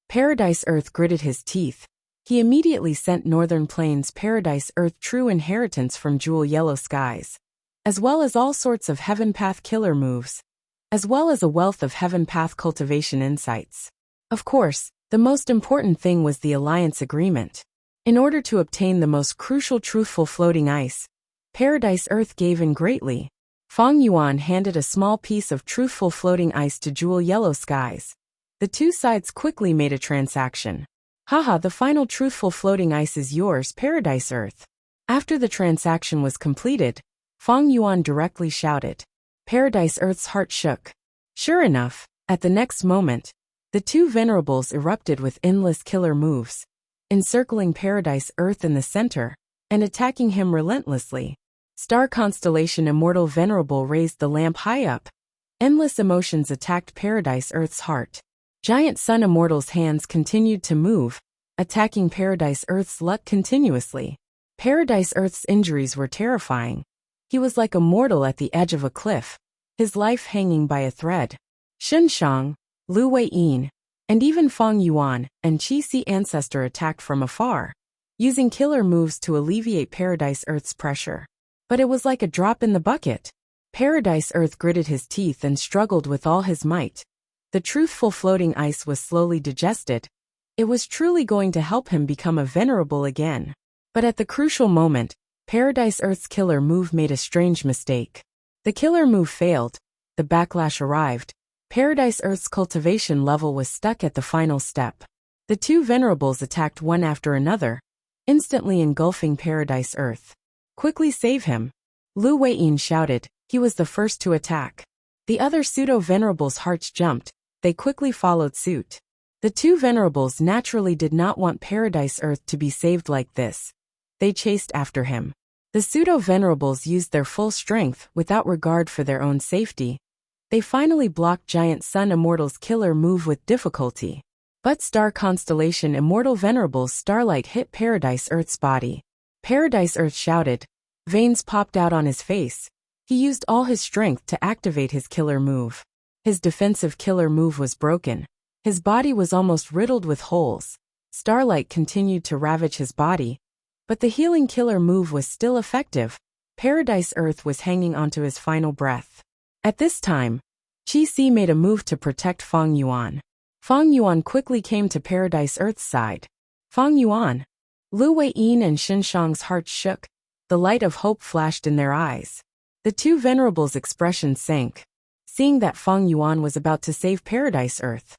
[SPEAKER 1] Paradise Earth gritted his teeth. He immediately sent Northern Plains Paradise Earth true inheritance from Jewel Yellow Skies, as well as all sorts of Heaven Path killer moves, as well as a wealth of Heaven Path cultivation insights. Of course, the most important thing was the alliance agreement. In order to obtain the most crucial truthful floating ice, Paradise Earth gave in greatly. Fang Yuan handed a small piece of truthful floating ice to Jewel Yellow Skies. The two sides quickly made a transaction. Haha, the final truthful floating ice is yours, Paradise Earth. After the transaction was completed, Fang Yuan directly shouted. Paradise Earth's heart shook. Sure enough, at the next moment, the two venerables erupted with endless killer moves, encircling Paradise Earth in the center, and attacking him relentlessly. Star Constellation Immortal Venerable raised the lamp high up. Endless emotions attacked Paradise Earth's heart. Giant Sun Immortal's hands continued to move, attacking Paradise Earth's luck continuously. Paradise Earth's injuries were terrifying. He was like a mortal at the edge of a cliff, his life hanging by a thread. Shunshang, Lu Weiyin, and even Fang Yuan and Qi Ancestor attacked from afar, using killer moves to alleviate Paradise Earth's pressure. But it was like a drop in the bucket. Paradise Earth gritted his teeth and struggled with all his might. The truthful floating ice was slowly digested. It was truly going to help him become a venerable again. But at the crucial moment, Paradise Earth's killer move made a strange mistake. The killer move failed. The backlash arrived. Paradise Earth's cultivation level was stuck at the final step. The two venerables attacked one after another, instantly engulfing Paradise Earth. Quickly save him. Lu Weiyin shouted. He was the first to attack. The other pseudo-venerables' hearts jumped. They quickly followed suit. The two venerables naturally did not want Paradise Earth to be saved like this. They chased after him. The pseudo-venerables used their full strength without regard for their own safety. They finally blocked Giant Sun Immortal's killer move with difficulty. But Star Constellation Immortal Venerable's starlight hit Paradise Earth's body. Paradise Earth shouted. Veins popped out on his face. He used all his strength to activate his killer move. His defensive killer move was broken. His body was almost riddled with holes. Starlight continued to ravage his body, but the healing killer move was still effective. Paradise Earth was hanging onto his final breath. At this time, Qi made a move to protect Fang Yuan. Fang Yuan quickly came to Paradise Earth's side. Fang Yuan. Lu Weiyin and Shunshang's hearts shook. The light of hope flashed in their eyes. The two venerables' expressions sank, seeing that Fang Yuan was about to save Paradise Earth.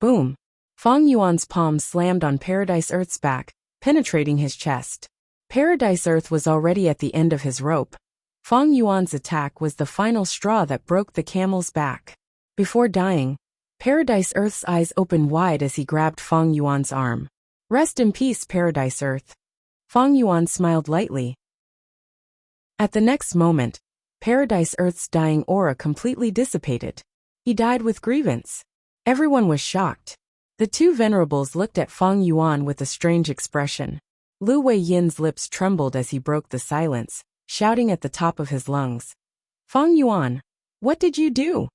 [SPEAKER 1] Boom! Fang Yuan's palm slammed on Paradise Earth's back, penetrating his chest. Paradise Earth was already at the end of his rope. Fang Yuan's attack was the final straw that broke the camel's back. Before dying, Paradise Earth's eyes opened wide as he grabbed Fang Yuan's arm. Rest in peace, Paradise Earth. Fang Yuan smiled lightly. At the next moment, Paradise Earth's dying aura completely dissipated. He died with grievance. Everyone was shocked. The two venerables looked at Fang Yuan with a strange expression. Lu Weiyin's lips trembled as he broke the silence, shouting at the top of his lungs. Fang Yuan, what did you do?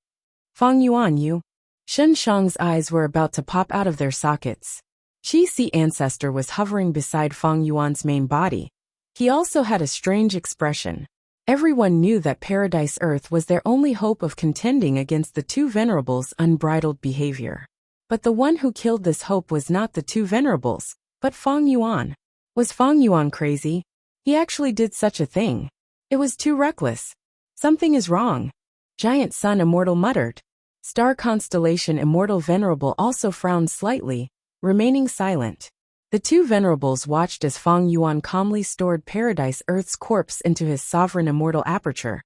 [SPEAKER 1] Fang Yuan, you. Shunshang's eyes were about to pop out of their sockets. Qi Ancestor was hovering beside Fang Yuan's main body. He also had a strange expression. Everyone knew that Paradise Earth was their only hope of contending against the two venerables' unbridled behavior. But the one who killed this hope was not the two venerables, but Fang Yuan. Was Fang Yuan crazy? He actually did such a thing. It was too reckless. Something is wrong. Giant Sun Immortal muttered. Star Constellation Immortal Venerable also frowned slightly, remaining silent. The two venerables watched as Fang Yuan calmly stored Paradise Earth's corpse into his sovereign immortal aperture.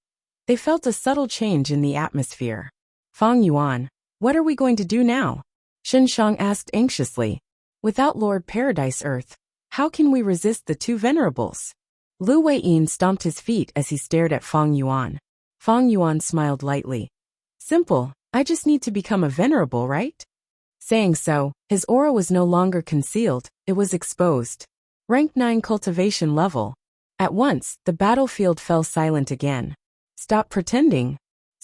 [SPEAKER 1] They felt a subtle change in the atmosphere. Fang Yuan, what are we going to do now? Shunshang asked anxiously. Without Lord Paradise Earth, how can we resist the two venerables? Lu Weiyin stomped his feet as he stared at Fang Yuan. Fang Yuan smiled lightly. Simple, I just need to become a venerable, right? Saying so, his aura was no longer concealed, it was exposed. Rank 9 cultivation level. At once, the battlefield fell silent again. Stop pretending.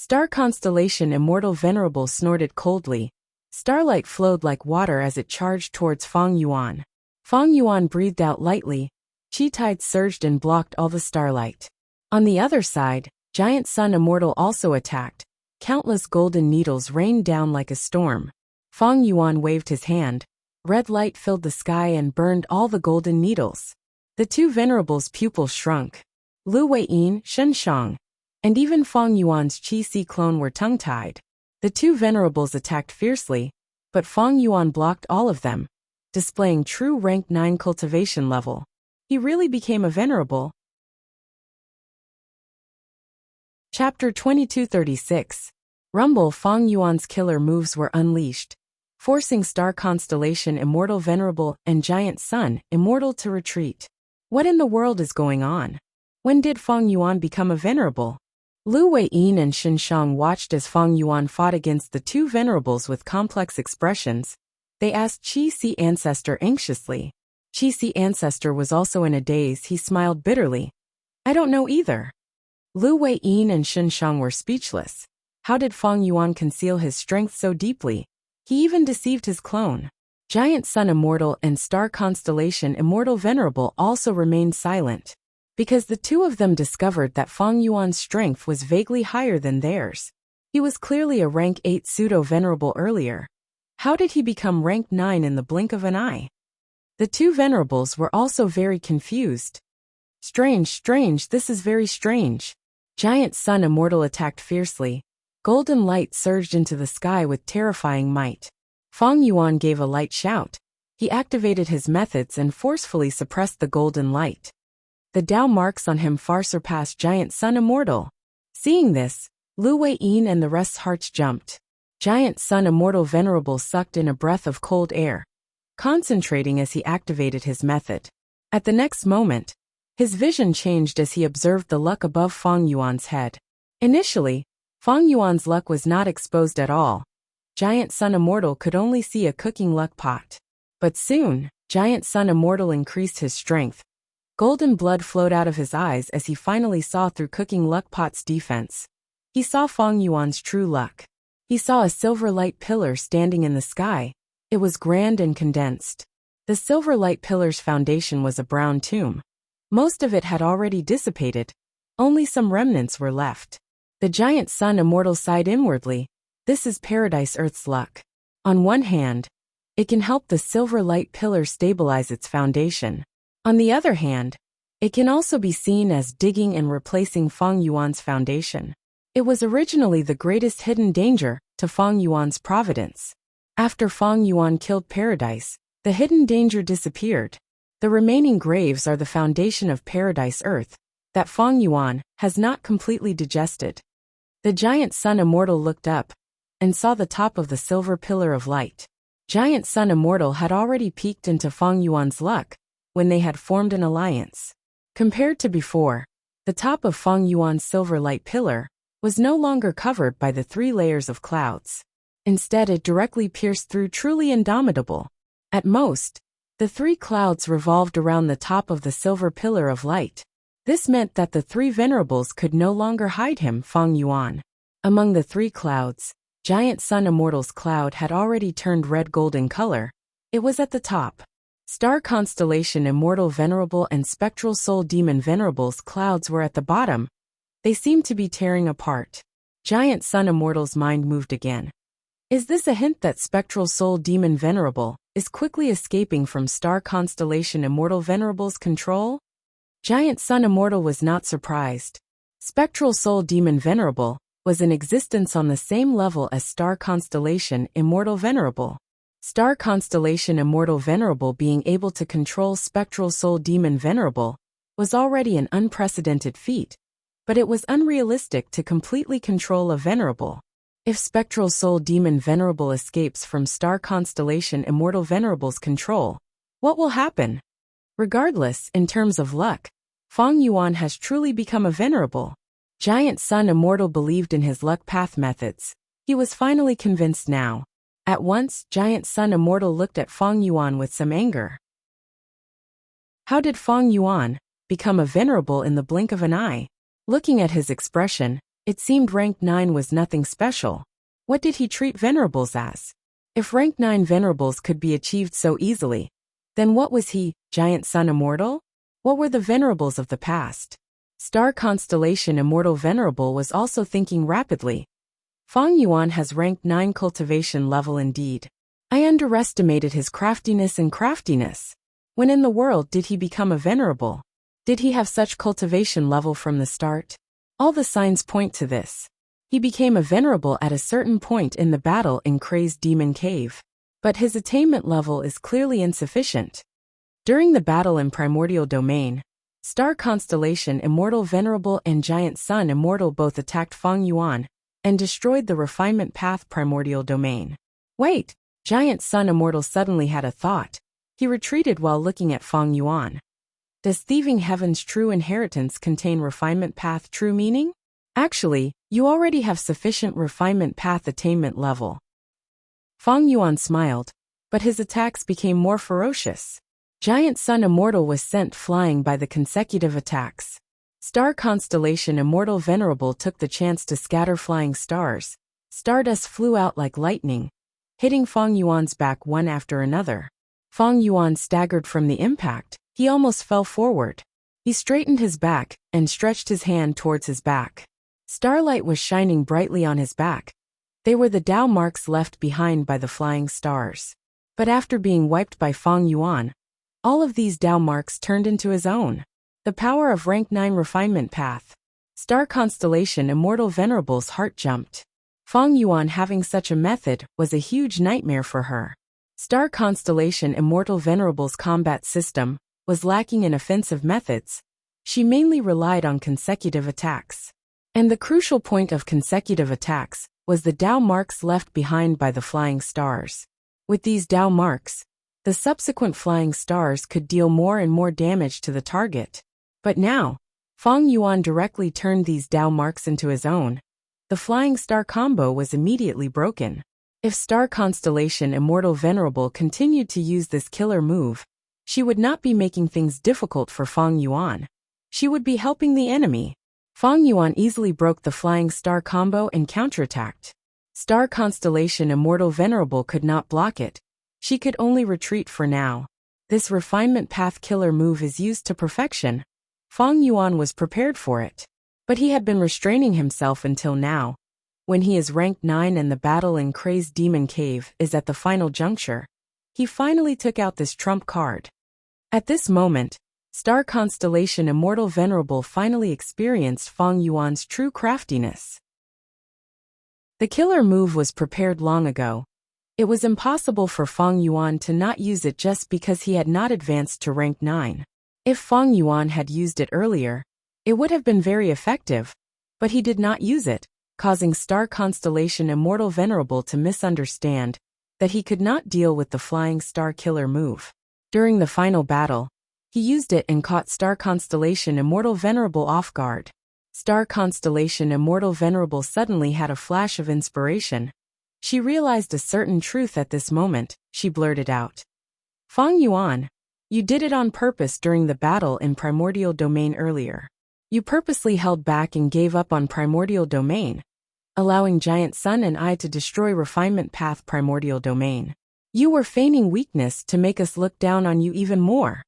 [SPEAKER 1] Star constellation Immortal Venerable snorted coldly. Starlight flowed like water as it charged towards Feng Yuan. Feng Yuan breathed out lightly. Qi tide surged and blocked all the starlight. On the other side, Giant Sun Immortal also attacked. Countless golden needles rained down like a storm. Feng Yuan waved his hand. Red light filled the sky and burned all the golden needles. The two venerables' pupils shrunk. Lu Weiyin, Shen Shang, and even Feng Yuan's Qi Si clone were tongue-tied. The two venerables attacked fiercely, but Feng Yuan blocked all of them, displaying true rank 9 cultivation level. He really became a venerable. Chapter 2236. Rumble. Feng Yuan's killer moves were unleashed, forcing Star Constellation Immortal Venerable and Giant Sun Immortal to retreat. What in the world is going on? When did Feng Yuan become a venerable? Lu Weiyin and Shen Shang watched as Feng Yuan fought against the two venerables with complex expressions. They asked Qi Si Ancestor anxiously. Qi Si Ancestor was also in a daze. He smiled bitterly. I don't know either. Lu Weiyin and Shen Shang were speechless. How did Feng Yuan conceal his strength so deeply? He even deceived his clone. Giant Sun Immortal and Star Constellation Immortal Venerable also remained silent, because the two of them discovered that Feng Yuan's strength was vaguely higher than theirs. He was clearly a rank 8 pseudo-venerable earlier. How did he become rank 9 in the blink of an eye? The two venerables were also very confused. Strange, this is very strange. Giant Sun Immortal attacked fiercely. Golden light surged into the sky with terrifying might. Feng Yuan gave a light shout. He activated his methods and forcefully suppressed the golden light. The Dao marks on him far surpassed Giant Sun Immortal. Seeing this, Lu Weiyin and the rest's hearts jumped. Giant Sun Immortal Venerable sucked in a breath of cold air, concentrating as he activated his method. At the next moment, his vision changed as he observed the luck above Feng Yuan's head. Initially, Feng Yuan's luck was not exposed at all. Giant Sun Immortal could only see a cooking luck pot. But soon, Giant Sun Immortal increased his strength. Golden blood flowed out of his eyes as he finally saw through cooking luck pot's defense. He saw Feng Yuan's true luck. He saw a silver light pillar standing in the sky. It was grand and condensed. The silver light pillar's foundation was a brown tomb. Most of it had already dissipated. Only some remnants were left. The Giant Sun Immortal sighed inwardly. This is Paradise Earth's luck. On one hand, it can help the silver light pillar stabilize its foundation. On the other hand, it can also be seen as digging and replacing Feng Yuan's foundation. It was originally the greatest hidden danger to Feng Yuan's providence. After Feng Yuan killed Paradise, the hidden danger disappeared. The remaining graves are the foundation of Paradise Earth that Feng Yuan has not completely digested. The Giant Sun Immortal looked up and saw the top of the silver pillar of light. Giant Sun Immortal had already peeked into Feng Yuan's luck when they had formed an alliance. Compared to before, the top of Feng Yuan's silver light pillar was no longer covered by the 3 layers of clouds. Instead, it directly pierced through, truly indomitable. At most, the 3 clouds revolved around the top of the silver pillar of light. This meant that the 3 venerables could no longer hide him, Feng Yuan. Among the 3 clouds, Giant Sun Immortal's cloud had already turned red-golden color. It was at the top. Star Constellation Immortal Venerable and Spectral Soul Demon Venerable's clouds were at the bottom. They seemed to be tearing apart. Giant Sun Immortal's mind moved again. Is this a hint that Spectral Soul Demon Venerable is quickly escaping from Star Constellation Immortal Venerable's control? Giant Sun Immortal was not surprised. Spectral Soul Demon Venerable was in existence on the same level as Star Constellation Immortal Venerable. Star Constellation Immortal Venerable being able to control Spectral Soul Demon Venerable was already an unprecedented feat, but it was unrealistic to completely control a Venerable. If Spectral Soul Demon Venerable escapes from Star Constellation Immortal Venerable's control, what will happen? Regardless, in terms of luck, Feng Yuan has truly become a venerable. Giant Sun Immortal believed in his luck path methods. He was finally convinced now. At once, Giant Sun Immortal looked at Feng Yuan with some anger. How did Feng Yuan become a venerable in the blink of an eye? Looking at his expression, It seemed rank 9 was nothing special. What did he treat venerables as? If rank 9 venerables could be achieved so easily, then what was he, Giant Sun Immortal? What were the venerables of the past? Star Constellation Immortal Venerable was also thinking rapidly. Fang Yuan has rank 9 cultivation level indeed. I underestimated his craftiness and craftiness. When in the world did he become a venerable? Did he have such cultivation level from the start? All the signs point to this. He became a venerable at a certain point in the battle in Crazed Demon Cave. But his attainment level is clearly insufficient. During the battle in Primordial Domain, Star Constellation Immortal Venerable and Giant Sun Immortal both attacked Fang Yuan and destroyed the Refinement Path Primordial Domain. Wait! Giant Sun Immortal suddenly had a thought. He retreated while looking at Fang Yuan. Does Thieving Heaven's True Inheritance contain Refinement Path true meaning? Actually, you already have sufficient Refinement Path attainment level. Fang Yuan smiled, but his attacks became more ferocious. Giant Sun Immortal was sent flying by the consecutive attacks. Star Constellation Immortal Venerable took the chance to scatter flying stars. Stardust flew out like lightning, hitting Fang Yuan's back one after another. Fang Yuan staggered from the impact. He almost fell forward. He straightened his back and stretched his hand towards his back. Starlight was shining brightly on his back. They were the Tao marks left behind by the flying stars. But after being wiped by Fang Yuan, all of these Tao marks turned into his own. The power of rank 9 refinement path. Star Constellation Immortal Venerable's heart jumped. Fang Yuan having such a method was a huge nightmare for her. Star Constellation Immortal Venerable's combat system was lacking in offensive methods. She mainly relied on consecutive attacks. And the crucial point of consecutive attacks was the Tao marks left behind by the flying stars. With these Tao marks, the subsequent flying stars could deal more and more damage to the target. But now, Fang Yuan directly turned these Tao marks into his own. The flying star combo was immediately broken. If Star Constellation Immortal Venerable continued to use this killer move, she would not be making things difficult for Fang Yuan. She would be helping the enemy. Fang Yuan easily broke the flying star combo and counterattacked. Star Constellation Immortal Venerable could not block it. She could only retreat for now. This refinement path killer move is used to perfection. Fang Yuan was prepared for it. But he had been restraining himself until now. When he is rank 9 and the battle in Crazed Demon Cave is at the final juncture, he finally took out this trump card. At this moment, Star Constellation Immortal Venerable finally experienced Fang Yuan's true craftiness. The killer move was prepared long ago. It was impossible for Fang Yuan to not use it just because he had not advanced to rank 9. If Fang Yuan had used it earlier, it would have been very effective, but he did not use it, causing Star Constellation Immortal Venerable to misunderstand that he could not deal with the flying star killer move. During the final battle, he used it and caught Star Constellation Immortal Venerable off guard. Star Constellation Immortal Venerable suddenly had a flash of inspiration. She realized a certain truth at this moment. She blurted out, "Fang Yuan, you did it on purpose during the battle in Primordial Domain earlier. You purposely held back and gave up on Primordial Domain, allowing Giant Sun and I to destroy Refinement Path Primordial Domain. You were feigning weakness to make us look down on you even more."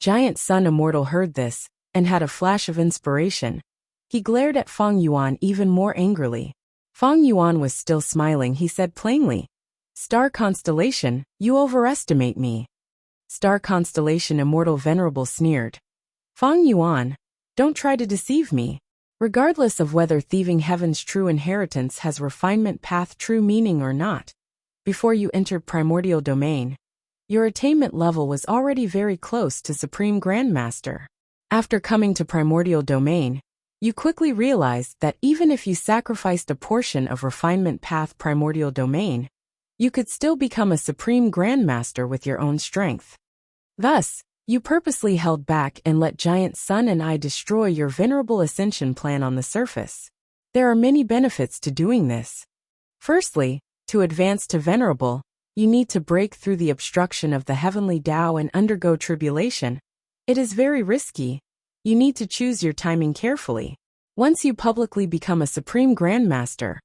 [SPEAKER 1] Giant Sun Immortal heard this and had a flash of inspiration. He glared at Fang Yuan even more angrily. Fang Yuan was still smiling. He said plainly, "Star Constellation, you overestimate me." Star Constellation Immortal Venerable sneered, "Fang Yuan, don't try to deceive me. Regardless of whether Thieving Heaven's True Inheritance has Refinement Path true meaning or not, before you entered Primordial Domain, your attainment level was already very close to Supreme Grandmaster. After coming to Primordial Domain, you quickly realized that even if you sacrificed a portion of Refinement Path Primordial Domain, you could still become a Supreme Grandmaster with your own strength. Thus, you purposely held back and let Giant Sun and I destroy your venerable ascension plan on the surface. There are many benefits to doing this. Firstly, to advance to venerable, you need to break through the obstruction of the heavenly Tao and undergo tribulation. It is very risky. You need to choose your timing carefully. Once you publicly become a Supreme Grandmaster,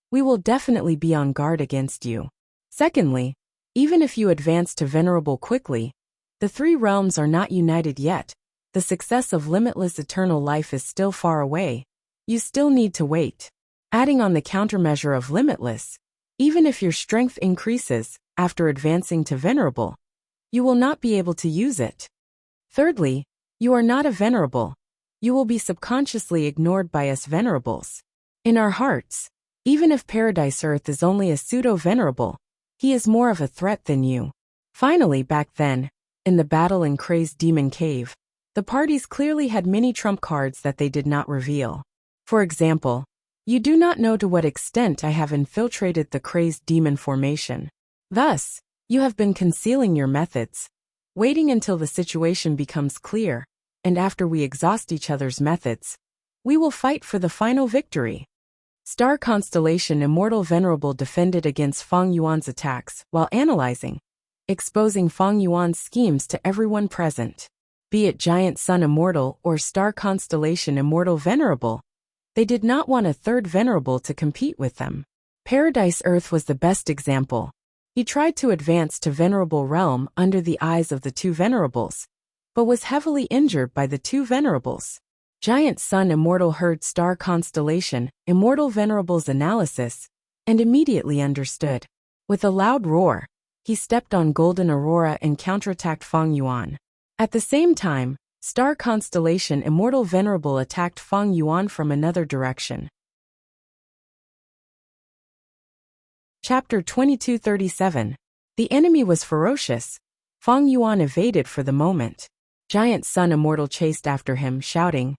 [SPEAKER 1] we will definitely be on guard against you. Secondly, even if you advance to Venerable quickly, the three realms are not united yet. The success of limitless eternal life is still far away. You still need to wait. Adding on the countermeasure of limitless, even if your strength increases after advancing to Venerable, you will not be able to use it. Thirdly, you are not a Venerable. You will be subconsciously ignored by us Venerables. In our hearts, even if Paradise Earth is only a pseudo-Venerable, he is more of a threat than you. Finally, back then, in the battle in Crazed Demon Cave, the parties clearly had many trump cards that they did not reveal. For example, you do not know to what extent I have infiltrated the Crazed Demon formation. Thus, you have been concealing your methods, waiting until the situation becomes clear, and after we exhaust each other's methods, we will fight for the final victory. Star Constellation Immortal Venerable defended against Feng Yuan's attacks while analyzing, exposing Feng Yuan's schemes to everyone present. Be it Giant Sun Immortal or Star Constellation Immortal Venerable, they did not want a third Venerable to compete with them. Paradise Earth was the best example. He tried to advance to Venerable Realm under the eyes of the two Venerables, but was heavily injured by the two Venerables. Giant Sun Immortal heard Star Constellation Immortal Venerable's analysis and immediately understood. With a loud roar, he stepped on Golden Aurora and counterattacked Feng Yuan. At the same time, Star Constellation Immortal Venerable attacked Feng Yuan from another direction. Chapter 2237. The enemy was ferocious. Feng Yuan evaded for the moment. Giant Sun Immortal chased after him, shouting,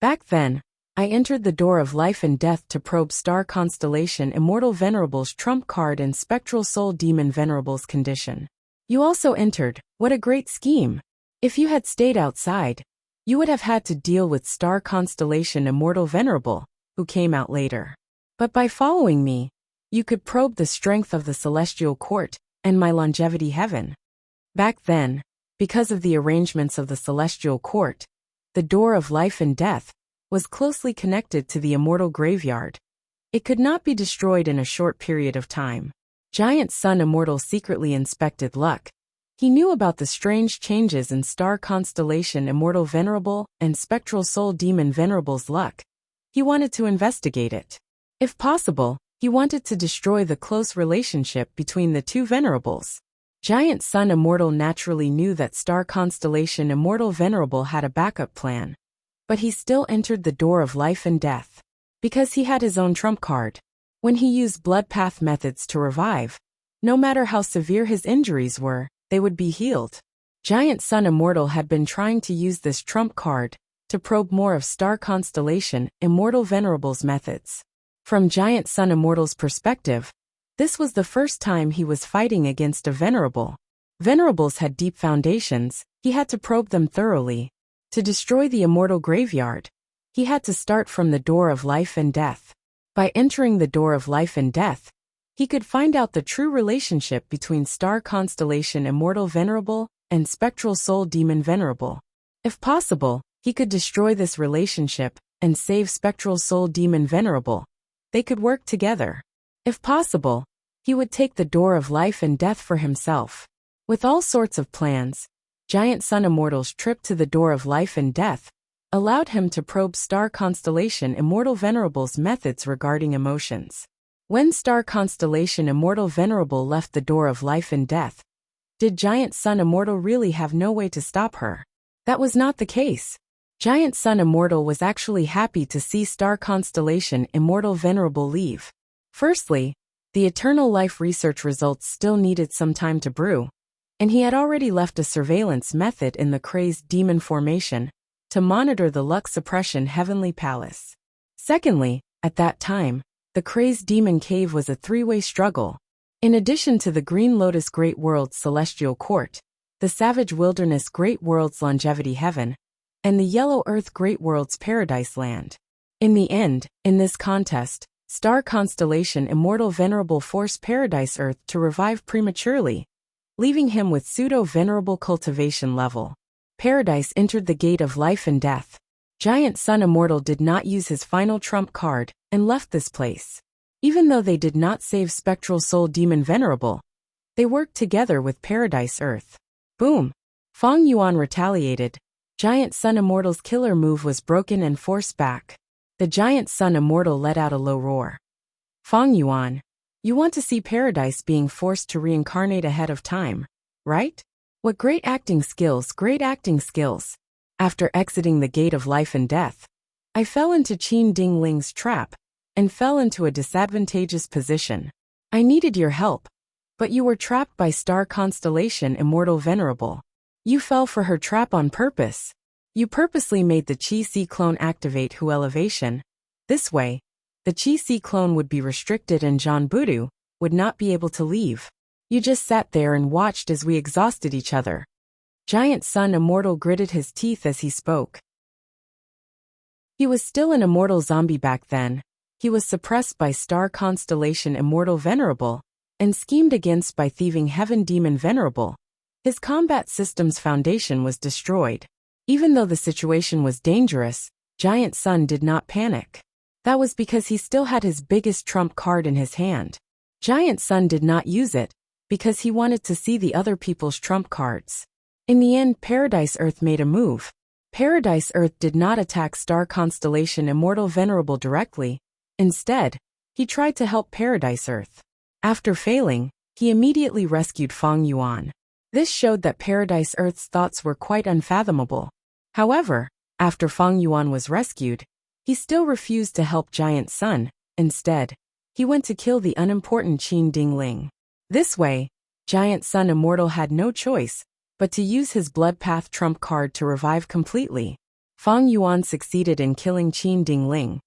[SPEAKER 1] "Back then, I entered the door of life and death to probe Star Constellation Immortal Venerable's trump card and Spectral Soul Demon Venerable's condition. You also entered. What a great scheme! If you had stayed outside, you would have had to deal with Star Constellation Immortal Venerable, who came out later. But by following me, you could probe the strength of the Celestial Court and my longevity heaven." Back then, because of the arrangements of the Celestial Court, the door of life and death was closely connected to the immortal graveyard. It could not be destroyed in a short period of time. Giant Sun Immortal secretly inspected luck. He knew about the strange changes in Star Constellation Immortal Venerable and Spectral Soul Demon Venerable's luck. He wanted to investigate it. If possible, he wanted to destroy the close relationship between the two Venerables. Giant Sun Immortal naturally knew that Star Constellation Immortal Venerable had a backup plan. But he still entered the door of life and death. Because he had his own trump card. When he used blood path methods to revive, no matter how severe his injuries were, they would be healed. Giant Sun Immortal had been trying to use this trump card to probe more of Star Constellation Immortal Venerable's methods. From Giant Sun Immortal's perspective, this was the first time he was fighting against a Venerable. Venerables had deep foundations, he had to probe them thoroughly. To destroy the immortal graveyard, he had to start from the door of life and death. By entering the door of life and death, he could find out the true relationship between Star Constellation Immortal Venerable and Spectral Soul Demon Venerable. If possible, he could destroy this relationship and save Spectral Soul Demon Venerable. They could work together. If possible, he would take the door of life and death for himself. With all sorts of plans, Giant Sun Immortal's trip to the door of life and death allowed him to probe Star Constellation Immortal Venerable's methods regarding emotions. When Star Constellation Immortal Venerable left the door of life and death, did Giant Sun Immortal really have no way to stop her? That was not the case. Giant Sun Immortal was actually happy to see Star Constellation Immortal Venerable leave. Firstly, the Eternal Life research results still needed some time to brew, and he had already left a surveillance method in the Crazed Demon formation to monitor the Luck Suppression Heavenly Palace. Secondly, at that time, the Crazed Demon Cave was a three-way struggle. In addition to the Green Lotus Great World's Celestial Court, the Savage Wilderness Great World's Longevity Heaven, and the Yellow Earth Great World's Paradise Land. In the end, in this contest, Star Constellation Immortal Venerable forced Paradise Earth to revive prematurely, leaving him with pseudo-venerable cultivation level. Paradise entered the gate of life and death. Giant Sun Immortal did not use his final trump card and left this place. Even though they did not save Spectral Soul Demon Venerable, they worked together with Paradise Earth. Boom! Fang Yuan retaliated. Giant Sun Immortal's killer move was broken and forced back. The Giant Sun Immortal let out a low roar. Fang Yuan, you want to see Paradise being forced to reincarnate ahead of time, right? What great acting skills, great acting skills. After exiting the gate of life and death, I fell into Qin Ding Ling's trap and fell into a disadvantageous position. I needed your help, but you were trapped by star constellation Immortal Venerable. You fell for her trap on purpose. You purposely made the Qi Si clone activate Hu elevation. This way, the Qi Si clone would be restricted and John Budu would not be able to leave. You just sat there and watched as we exhausted each other. Giant Sun Immortal gritted his teeth as he spoke. He was still an immortal zombie back then. He was suppressed by star constellation Immortal Venerable and schemed against by thieving Heaven Demon Venerable. His combat system's foundation was destroyed. Even though the situation was dangerous, Giant Sun did not panic. That was because he still had his biggest trump card in his hand. Giant Sun did not use it because he wanted to see the other people's trump cards. In the end, Paradise Earth made a move. Paradise Earth did not attack star constellation Immortal Venerable directly. Instead, he tried to help Paradise Earth. After failing, he immediately rescued Fang Yuan. This showed that Paradise Earth's thoughts were quite unfathomable. However, after Fang Yuan was rescued, he still refused to help Giant Sun. Instead, he went to kill the unimportant Qin Ding Ling. This way, Giant Sun Immortal had no choice but to use his Blood Path trump card to revive completely. Fang Yuan succeeded in killing Qin Ding Ling.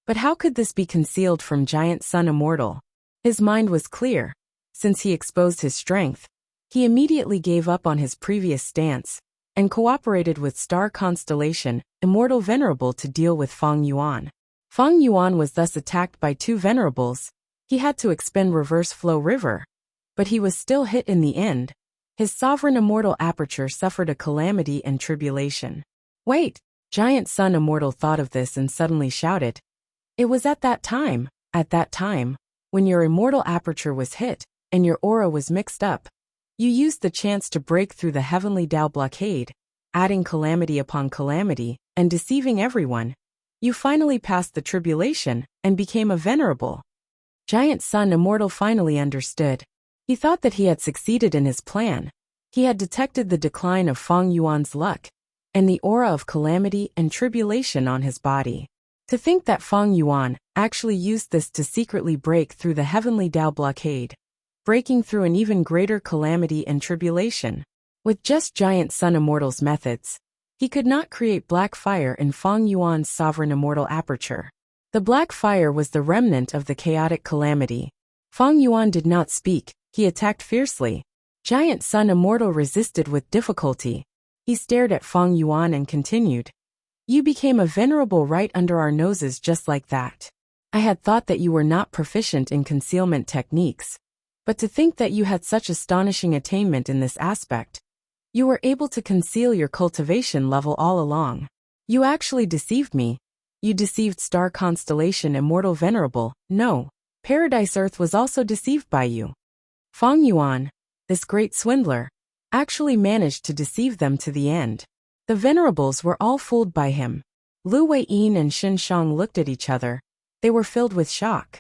[SPEAKER 1] But how could this be concealed from Giant Sun Immortal? His mind was clear. Since he exposed his strength, he immediately gave up on his previous stance and cooperated with Star Constellation Immortal Venerable to deal with Fang Yuan. Fang Yuan was thus attacked by two Venerables. He had to expend Reverse Flow River, but he was still hit in the end. His Sovereign Immortal Aperture suffered a calamity and tribulation. Wait! Giant Sun Immortal thought of this and suddenly shouted. It was at that time, when your Immortal Aperture was hit and your aura was mixed up. You used the chance to break through the Heavenly Tao blockade, adding calamity upon calamity and deceiving everyone. You finally passed the tribulation and became a Venerable. Giant Sun Immortal finally understood. He thought that he had succeeded in his plan. He had detected the decline of Fang Yuan's luck and the aura of calamity and tribulation on his body. To think that Fang Yuan actually used this to secretly break through the Heavenly Tao blockade, breaking through an even greater calamity and tribulation. With just Giant Sun Immortal's methods, he could not create black fire in Fang Yuan's Sovereign Immortal Aperture. The black fire was the remnant of the chaotic calamity. Fang Yuan did not speak. He attacked fiercely. Giant Sun Immortal resisted with difficulty. He stared at Fang Yuan and continued. You became a Venerable right under our noses just like that. I had thought that you were not proficient in concealment techniques. But to think that you had such astonishing attainment in this aspect. You were able to conceal your cultivation level all along. You actually deceived me. You deceived Star Constellation Immortal Venerable. No, Paradise Earth was also deceived by you. Fang Yuan, this great swindler, actually managed to deceive them to the end. The Venerables were all fooled by him. Lu Weiyin and Xin Shang looked at each other. They were filled with shock.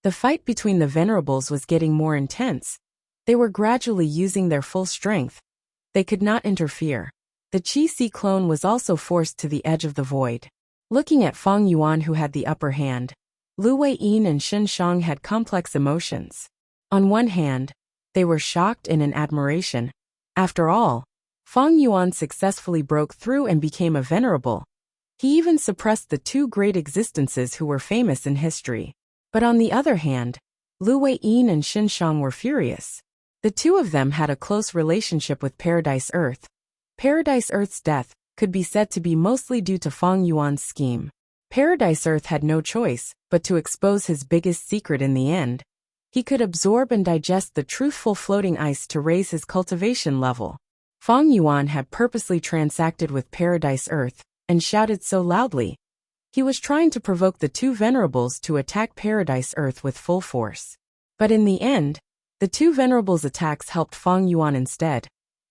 [SPEAKER 1] The fight between the Venerables was getting more intense. They were gradually using their full strength. They could not interfere. The Qi Si clone was also forced to the edge of the void. Looking at Fang Yuan, who had the upper hand, Lu Weiyin and Xin Shang had complex emotions. On one hand, they were shocked and in admiration. After all, Fang Yuan successfully broke through and became a Venerable. He even suppressed the two great existences who were famous in history. But on the other hand, Lu Weiyin and Xin Shang were furious. The two of them had a close relationship with Paradise Earth. Paradise Earth's death could be said to be mostly due to Fang Yuan's scheme. Paradise Earth had no choice but to expose his biggest secret in the end. He could absorb and digest the truthful floating ice to raise his cultivation level. Fang Yuan had purposely transacted with Paradise Earth and shouted so loudly. He was trying to provoke the two venerables to attack Paradise Earth with full force. But in the end, the two venerables' attacks helped Fang Yuan instead,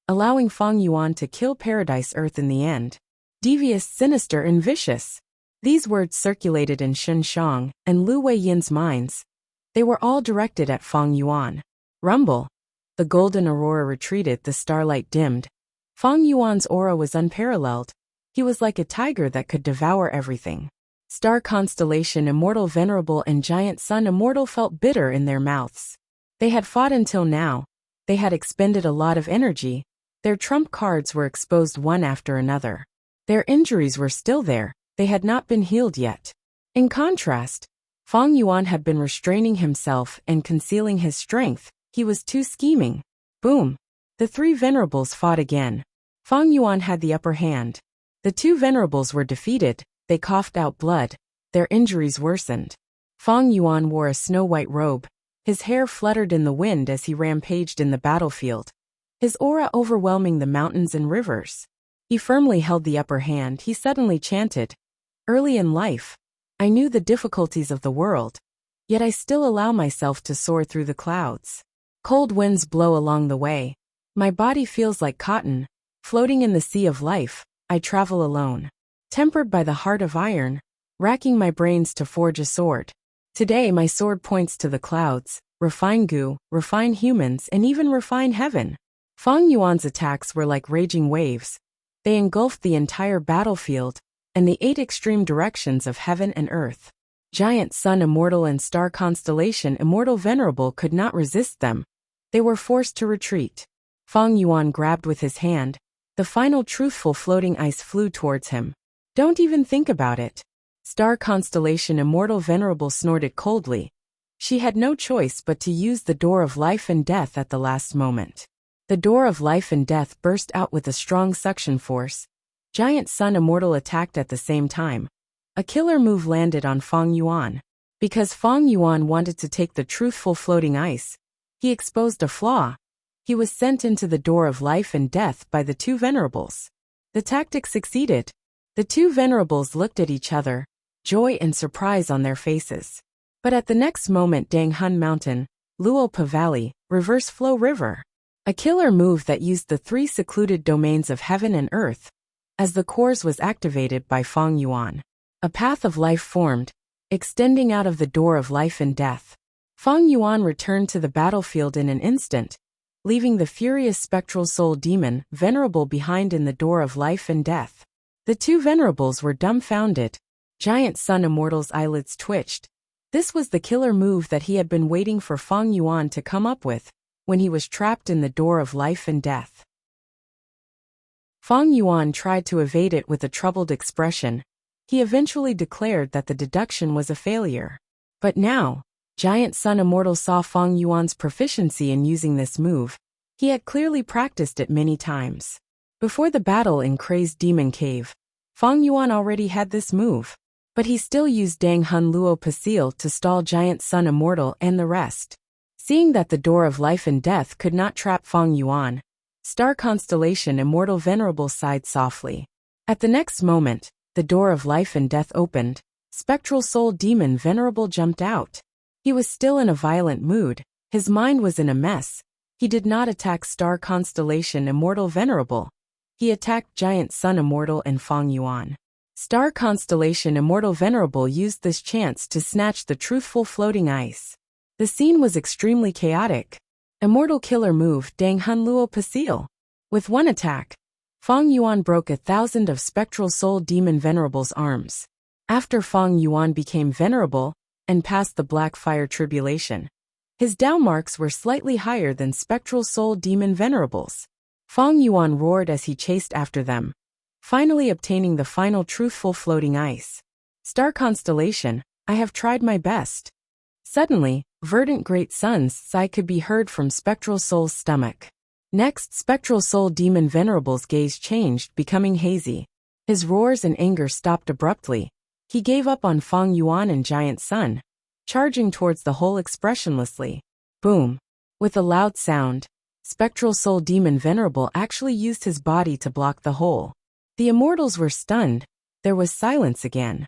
[SPEAKER 1] allowing Fang Yuan to kill Paradise Earth in the end. Devious, sinister, and vicious. These words circulated in Shen Shang and Lu Weiyin's minds. They were all directed at Fang Yuan. Rumble. The golden aurora retreated, the starlight dimmed. Fang Yuan's aura was unparalleled. He was like a tiger that could devour everything. Star Constellation Immortal Venerable and Giant Sun Immortal felt bitter in their mouths. They had fought until now. They had expended a lot of energy. Their trump cards were exposed one after another. Their injuries were still there. They had not been healed yet. In contrast, Fang Yuan had been restraining himself and concealing his strength. He was too scheming. Boom. The three venerables fought again. Fang Yuan had the upper hand. The two venerables were defeated. They coughed out blood. Their injuries worsened. Fang Yuan wore a snow-white robe. His hair fluttered in the wind as he rampaged in the battlefield, his aura overwhelming the mountains and rivers. He firmly held the upper hand. He suddenly chanted, "Early in life, I knew the difficulties of the world, yet I still allow myself to soar through the clouds. Cold winds blow along the way. My body feels like cotton, floating in the sea of life. I travel alone, tempered by the heart of iron, racking my brains to forge a sword. Today my sword points to the clouds, refine Gu, refine humans, and even refine heaven." Fang Yuan's attacks were like raging waves. They engulfed the entire battlefield and the 8 extreme directions of heaven and earth. Giant Sun Immortal and Star Constellation Immortal Venerable could not resist them. They were forced to retreat. Fang Yuan grabbed with his hand. The final truthful floating ice flew towards him. "Don't even think about it." Star Constellation Immortal Venerable snorted coldly. She had no choice but to use the door of life and death at the last moment. The door of life and death burst out with a strong suction force. Giant Sun Immortal attacked at the same time. A killer move landed on Fang Yuan. Because Fang Yuan wanted to take the truthful floating ice, he exposed a flaw. He was sent into the door of life and death by the two venerables. The tactic succeeded. The two venerables looked at each other, joy and surprise on their faces. But at the next moment, Danghun Mountain, Luopa Valley, Reverse Flow River. A killer move that used the 3 secluded domains of heaven and earth. As the cores was activated by Fang Yuan, a path of life formed, extending out of the door of life and death. Fang Yuan returned to the battlefield in an instant, leaving the furious spectral soul demon venerable behind in the door of life and death. The two venerables were dumbfounded. Giant Sun Immortal's eyelids twitched. This was the killer move that he had been waiting for Fang Yuan to come up with, when he was trapped in the door of life and death. Fang Yuan tried to evade it with a troubled expression. He eventually declared that the deduction was a failure. But now, Giant Sun Immortal saw Fang Yuan's proficiency in using this move. He had clearly practiced it many times. Before the battle in Crazed Demon Cave, Fang Yuan already had this move. But he still used Danghun Luo Pasil to stall Giant Sun Immortal and the rest. Seeing that the door of life and death could not trap Fang Yuan, Star Constellation Immortal Venerable sighed softly. At the next moment, the door of life and death opened. Spectral Soul Demon Venerable jumped out. He was still in a violent mood. His mind was in a mess. He did not attack Star Constellation Immortal Venerable. He attacked Giant Sun Immortal and Fang Yuan. Star Constellation Immortal Venerable used this chance to snatch the truthful floating ice. The scene was extremely chaotic. Immortal killer move Danghun Luo Pasil. With one attack, Fang Yuan broke 1,000 of Spectral Soul Demon Venerable's arms. After Fang Yuan became venerable and passed the Black Fire Tribulation, his Dao marks were slightly higher than Spectral Soul Demon Venerable's. Fang Yuan roared as he chased after them, finally obtaining the final truthful floating ice. Star Constellation, I have tried my best. Suddenly, verdant great sun's sigh could be heard from Spectral Soul's stomach. Next, Spectral Soul Demon Venerable's gaze changed, becoming hazy. His roars and anger stopped abruptly. He gave up on Fang Yuan and Giant Sun, charging towards the hole expressionlessly. Boom! With a loud sound, Spectral Soul Demon Venerable actually used his body to block the hole. The immortals were stunned. There was silence again.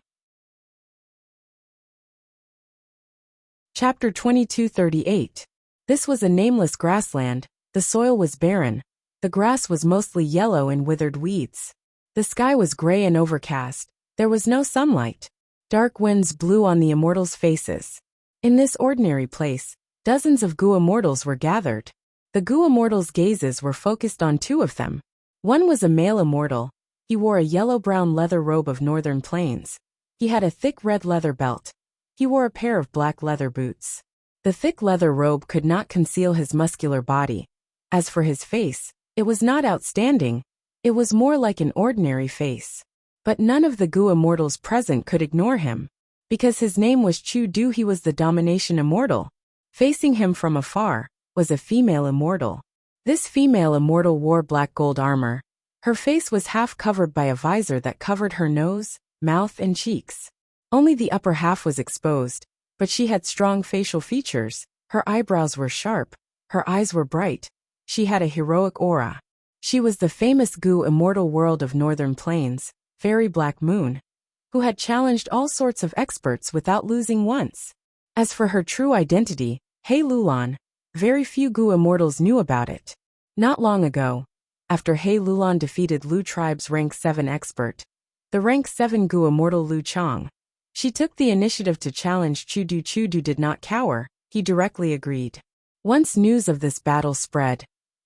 [SPEAKER 1] Chapter 2238. This was a nameless grassland. The soil was barren. The grass was mostly yellow and withered weeds. The sky was gray and overcast. There was no sunlight. Dark winds blew on the immortals' faces. In this ordinary place, dozens of Gu immortals were gathered. The Gu immortals' gazes were focused on two of them. One was a male immortal. He wore a yellow-brown leather robe of northern plains. He had a thick red leather belt. He wore a pair of black leather boots. The thick leather robe could not conceal his muscular body. As for his face, it was not outstanding. It was more like an ordinary face. But none of the Gu immortals present could ignore him. Because his name was Chu Du, he was the domination immortal. Facing him from afar was a female immortal. This female immortal wore black gold armor. Her face was half covered by a visor that covered her nose, mouth, and cheeks. Only the upper half was exposed, but she had strong facial features. Her eyebrows were sharp. Her eyes were bright. She had a heroic aura. She was the famous Gu immortal world of Northern Plains, Fairy Black Moon, who had challenged all sorts of experts without losing once. As for her true identity, He Lulan, very few Gu immortals knew about it. Not long ago, after He Lulan defeated Lu tribe's rank 7 expert, the rank 7 Gu immortal Lu Chang, she took the initiative to challenge Chu Du. Chu Du did not cower, he directly agreed. Once news of this battle spread,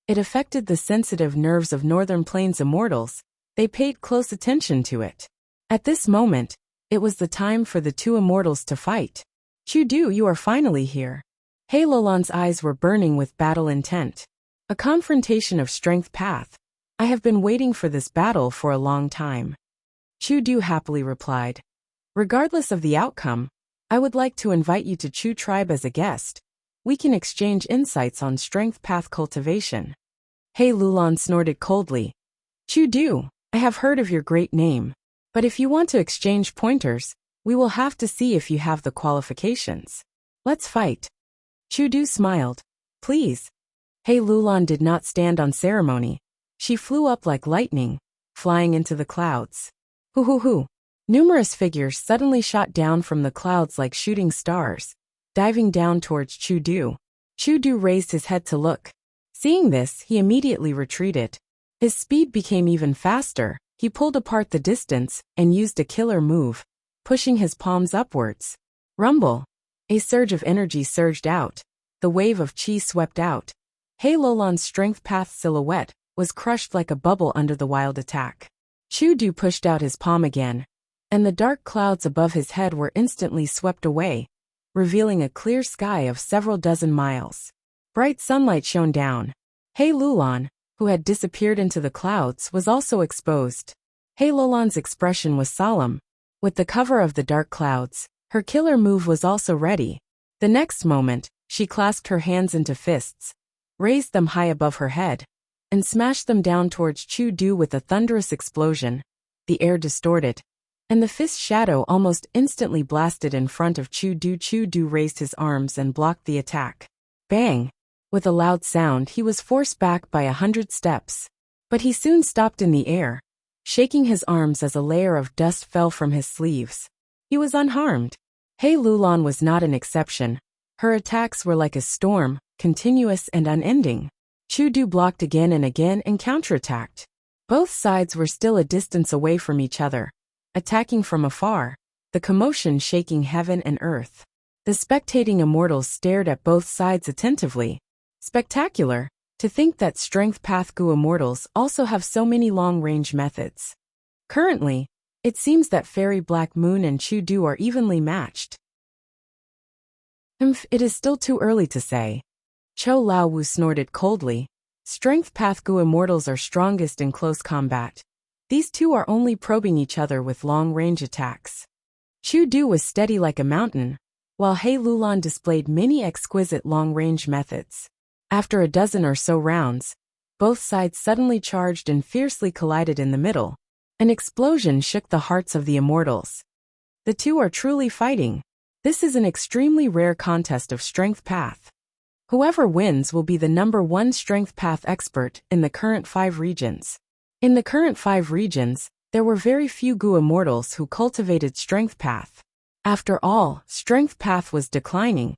[SPEAKER 1] it affected the sensitive nerves of Northern Plains immortals. They paid close attention to it. At this moment, it was the time for the two immortals to fight. Chu Du, you are finally here. He Lulan's eyes were burning with battle intent. A confrontation of strength path. I have been waiting for this battle for a long time. Chu Du happily replied. Regardless of the outcome, I would like to invite you to Chu tribe as a guest. We can exchange insights on strength path cultivation. He Lulan snorted coldly. Chu Du, I have heard of your great name, but if you want to exchange pointers, we will have to see if you have the qualifications. Let's fight. Chu Du smiled. Please. He Lulan did not stand on ceremony. She flew up like lightning, flying into the clouds. Hoo hoo hoo. Numerous figures suddenly shot down from the clouds like shooting stars, diving down towards Chu Du. Chu Du raised his head to look. Seeing this, he immediately retreated. His speed became even faster. He pulled apart the distance and used a killer move, pushing his palms upwards. Rumble. A surge of energy surged out. The wave of chi swept out. He Lulan's strength path silhouette was crushed like a bubble under the wild attack. Chu Du pushed out his palm again, and the dark clouds above his head were instantly swept away, revealing a clear sky of several dozen miles. Bright sunlight shone down. He Lulan, who had disappeared into the clouds, was also exposed. He Lulan's expression was solemn. With the cover of the dark clouds, her killer move was also ready. The next moment, she clasped her hands into fists, raised them high above her head, and smashed them down towards Chu Du with a thunderous explosion. The air distorted, and the fist shadow almost instantly blasted in front of Chu Du. Chu Du raised his arms and blocked the attack. Bang! With a loud sound, he was forced back by 100 steps. But he soon stopped in the air, shaking his arms as a layer of dust fell from his sleeves. He was unharmed. He Lulan was not an exception. Her attacks were like a storm, continuous and unending. Chu Du blocked again and counterattacked. Both sides were still a distance away from each other, attacking from afar, the commotion shaking heaven and earth. The spectating immortals stared at both sides attentively. Spectacular, to think that Strength Path Gu immortals also have so many long-range methods. Currently, it seems that Fairy Black Moon and Chu Du are evenly matched. It is still too early to say. Cho Lao Wu snorted coldly. Strength Path Gu immortals are strongest in close combat. These two are only probing each other with long-range attacks. Chu Du was steady like a mountain, while He Lulan displayed many exquisite long-range methods. After a dozen or so rounds, both sides suddenly charged and fiercely collided in the middle. An explosion shook the hearts of the immortals. The two are truly fighting. This is an extremely rare contest of Strength Path. Whoever wins will be the #1 Strength Path expert in the current 5 regions. In the current 5 regions, There were very few Gu immortals who cultivated Strength Path. After all, Strength Path was declining.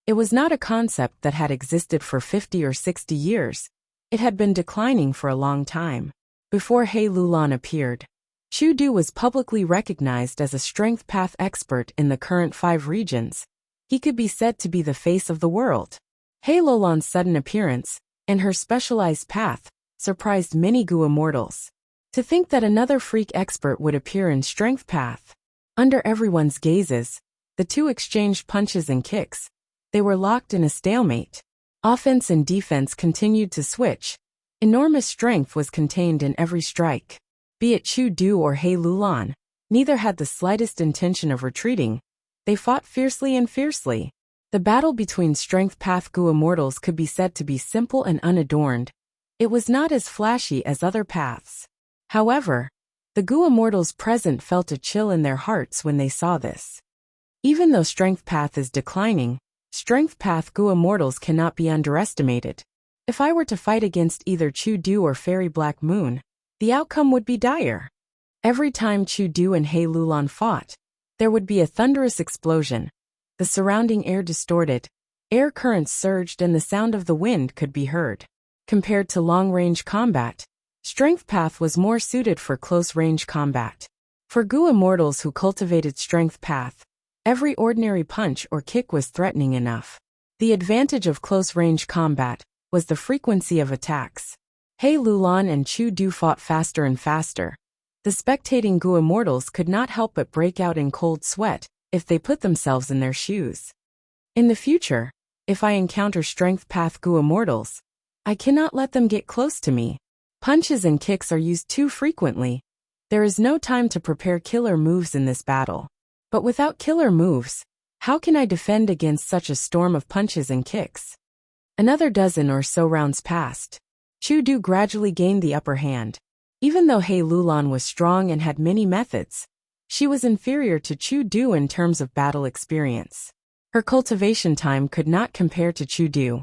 [SPEAKER 1] It was not a concept that had existed for 50 or 60 years. It had been declining for a long time. Before He Lulan appeared, Chu Du was publicly recognized as a Strength Path expert in the current 5 regions. He could be said to be the face of the world. He Lulan's sudden appearance, and her specialized path, surprised many Gu immortals. To think that another freak expert would appear in Strength Path. Under everyone's gazes, the two exchanged punches and kicks. They were locked in a stalemate. Offense and defense continued to switch. Enormous strength was contained in every strike. Be it Chu Du or He Lulan, neither had the slightest intention of retreating. They fought fiercely and fiercely. The battle between Strength Path Gu immortals could be said to be simple and unadorned. It was not as flashy as other paths. However, the Gu immortals present felt a chill in their hearts when they saw this. Even though Strength Path is declining, Strength Path Gu immortals cannot be underestimated. If I were to fight against either Chu Du or Fairy Black Moon, the outcome would be dire. Every time Chu Du and He Lulan fought, there would be a thunderous explosion. The surrounding air distorted, air currents surged and the sound of the wind could be heard. Compared to long-range combat, Strength Path was more suited for close-range combat. For Gu immortals who cultivated Strength Path, every ordinary punch or kick was threatening enough. The advantage of close-range combat was the frequency of attacks. He Lulan and Chu Du fought faster and faster. The spectating Gu immortals could not help but break out in cold sweat if they put themselves in their shoes. In the future, if I encounter Strength Path Gu immortals, I cannot let them get close to me. Punches and kicks are used too frequently. There is no time to prepare killer moves in this battle. But without killer moves, how can I defend against such a storm of punches and kicks? Another dozen or so rounds passed. Chu Du gradually gained the upper hand. Even though He Lulan was strong and had many methods, she was inferior to Chu Du in terms of battle experience. Her cultivation time could not compare to Chu Du.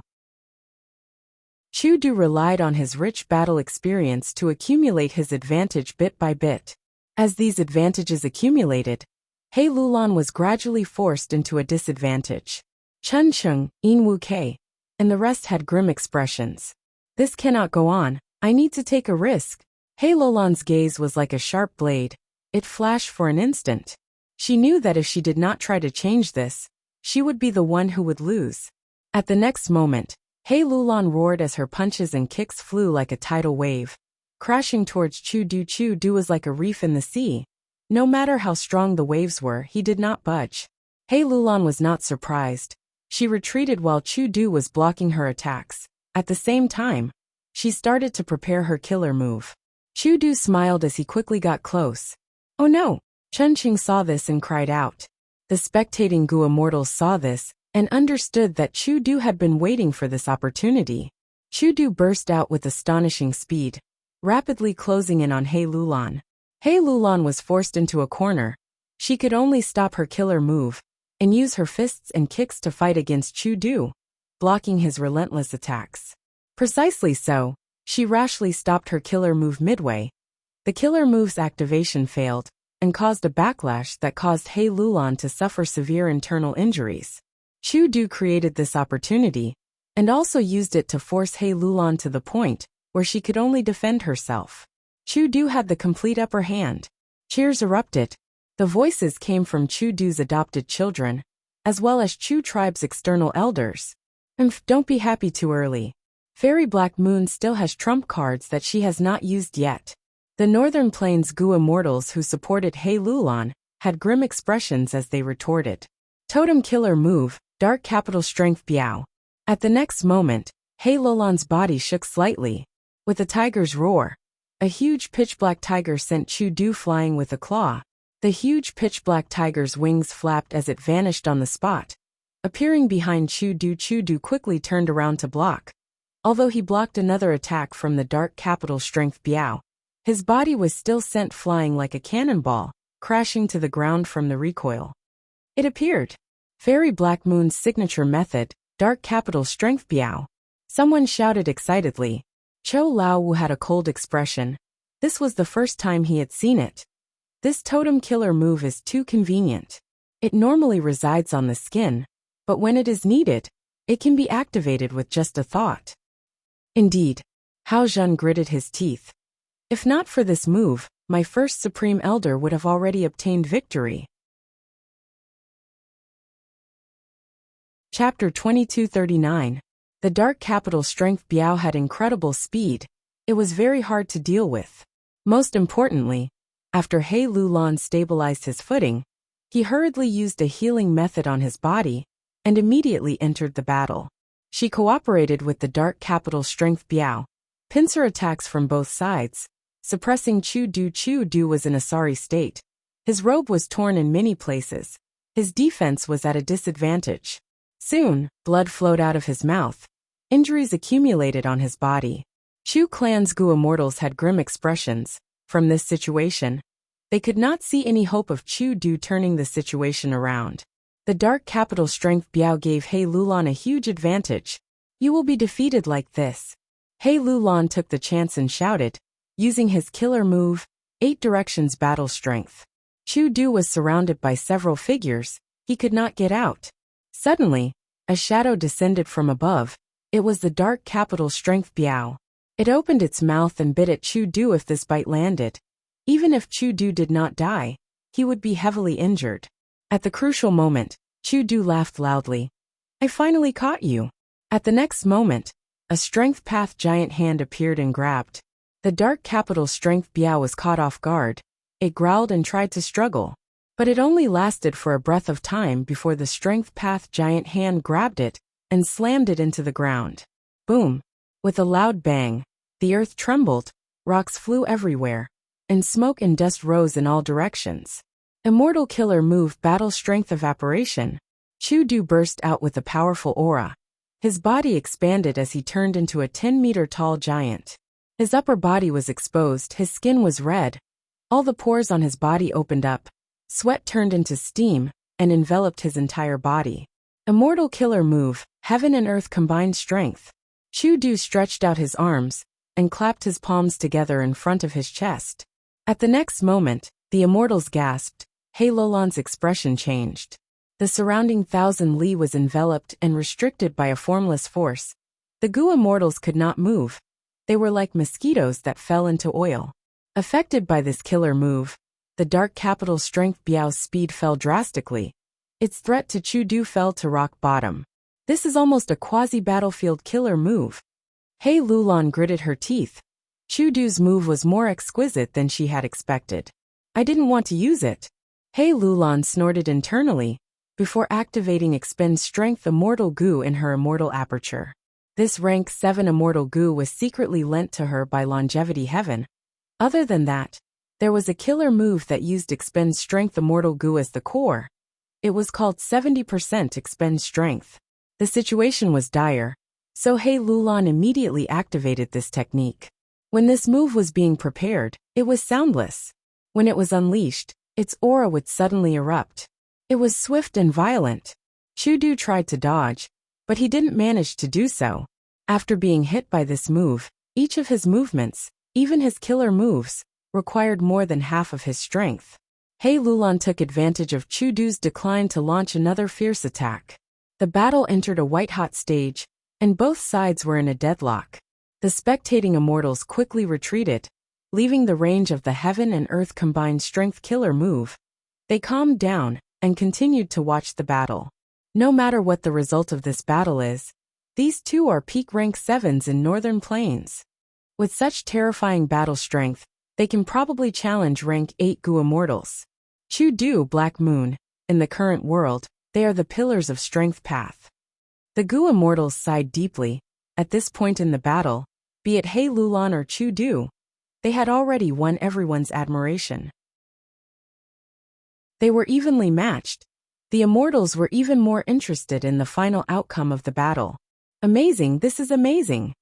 [SPEAKER 1] Chu Du relied on his rich battle experience to accumulate his advantage bit by bit. As these advantages accumulated, He Lulan was gradually forced into a disadvantage. Chun Chung, In Wu Kei, and the rest had grim expressions. This cannot go on, I need to take a risk. He Lulan's gaze was like a sharp blade. It flashed for an instant. She knew that if she did not try to change this, she would be the one who would lose. At the next moment, He Lulan roared as her punches and kicks flew like a tidal wave. Crashing towards Chu Du. Chu Du was like a reef in the sea. No matter how strong the waves were, he did not budge. He Lulan was not surprised. She retreated while Chu Du was blocking her attacks. At the same time, she started to prepare her killer move. Chu Du smiled as he quickly got close. Oh no! Chun Qing saw this and cried out. The spectating Gu immortals saw this and understood that Chu Du had been waiting for this opportunity. Chu Du burst out with astonishing speed, rapidly closing in on He Lulan. He Lulan was forced into a corner. She could only stop her killer move and use her fists and kicks to fight against Chu Du, blocking his relentless attacks. Precisely so, she rashly stopped her killer move midway. The killer move's activation failed and caused a backlash that caused He Lulan to suffer severe internal injuries. Chu Du created this opportunity and also used it to force He Lulan to the point where she could only defend herself. Chu Du had the complete upper hand. Cheers erupted. The voices came from Chu Du's adopted children, as well as Chu tribe's external elders. Don't be happy too early. Fairy Black Moon still has trump cards that she has not used yet. The Northern Plains Gu immortals who supported He Lulan had grim expressions as they retorted. Totem killer move, Dark Capital Strength Biao. At the next moment, He Lulan's body shook slightly. With a tiger's roar, a huge pitch-black tiger sent Chu Du flying with a claw. The huge pitch-black tiger's wings flapped as it vanished on the spot. Appearing behind Chu Du quickly turned around to block. Although he blocked another attack from the Dark Capital Strength Biao, his body was still sent flying like a cannonball, crashing to the ground from the recoil. It appeared. Fairy Black Moon's signature method, Dark Capital Strength Biao. Someone shouted excitedly. Cho Lao Wu had a cold expression. This was the first time he had seen it. This totem killer move is too convenient. It normally resides on the skin, but when it is needed, it can be activated with just a thought. Indeed, Hao Jun gritted his teeth. If not for this move, my first Supreme Elder would have already obtained victory. Chapter 2239. The Dark Capital Strength Biao had incredible speed. It was very hard to deal with. Most importantly, after He Lulan stabilized his footing, he hurriedly used a healing method on his body and immediately entered the battle. She cooperated with the Dark Capital Strength Biao. Pincer attacks from both sides, suppressing Chu Du. Chu Du was in a sorry state. His robe was torn in many places. His defense was at a disadvantage. Soon, blood flowed out of his mouth. Injuries accumulated on his body. Chu Clan's Gu immortals had grim expressions. From this situation, they could not see any hope of Chu Du turning the situation around. The Dark Capital Strength Biao gave He Lulan a huge advantage. You will be defeated like this. He Lulan took the chance and shouted, using his killer move, 8 Directions Battle Strength. Chu Du was surrounded by several figures. He could not get out. Suddenly, a shadow descended from above. It was the Dark Capital Strength Biao. It opened its mouth and bit at Chu Du. If this bite landed, even if Chu Du did not die, he would be heavily injured. At the crucial moment, Chu Du laughed loudly. I finally caught you. At the next moment, a Strength Path giant hand appeared and grabbed. The Dark Capital Strength Biao was caught off guard. It growled and tried to struggle, but it only lasted for a breath of time before the Strength Path giant hand grabbed it and slammed it into the ground. Boom! With a loud bang, the earth trembled, rocks flew everywhere, and smoke and dust rose in all directions. Immortal Killer Move Battle Strength Evaporation. Chu Du burst out with a powerful aura. His body expanded as he turned into a 10-meter tall giant. His upper body was exposed, his skin was red. All the pores on his body opened up. Sweat turned into steam and enveloped his entire body. Immortal Killer Move, Heaven and Earth Combined Strength. Chu Du stretched out his arms and clapped his palms together in front of his chest. At the next moment, the immortals gasped. He Lulan's expression changed. The surrounding 1,000 li was enveloped and restricted by a formless force. The Gu immortals could not move. They were like mosquitoes that fell into oil. Affected by this killer move, the Dark Capital Strength Biao's speed fell drastically. Its threat to Chu Du fell to rock bottom. This is almost a quasi-battlefield killer move. He Lulan gritted her teeth. Chu Du's move was more exquisite than she had expected. I didn't want to use it. He Lulan snorted internally, before activating Expend Strength Immortal Gu in her immortal aperture. This rank 7 immortal Gu was secretly lent to her by Longevity Heaven. Other than that, there was a killer move that used Expend Strength Immortal Gu as the core. It was called 70% Expend Strength. The situation was dire, so He Lulan immediately activated this technique. When this move was being prepared, it was soundless. When it was unleashed, its aura would suddenly erupt. It was swift and violent. Chu Du tried to dodge, but he didn't manage to do so. After being hit by this move, each of his movements, even his killer moves, required more than half of his strength. He Lulan took advantage of Chu Du's decline to launch another fierce attack. The battle entered a white-hot stage, and both sides were in a deadlock. The spectating immortals quickly retreated, leaving the range of the Heaven and Earth Combined Strength killer move. They calmed down and continued to watch the battle. No matter what the result of this battle is, these two are peak rank 7s in Northern Plains. With such terrifying battle strength, they can probably challenge rank 8 Gu immortals. Chu Du, Black Moon. In the current world, they are the pillars of strength path. The Gu immortals sighed deeply. At this point in the battle, be it He Lulan or Chu Du, they had already won everyone's admiration. They were evenly matched. The immortals were even more interested in the final outcome of the battle. Amazing, this is amazing.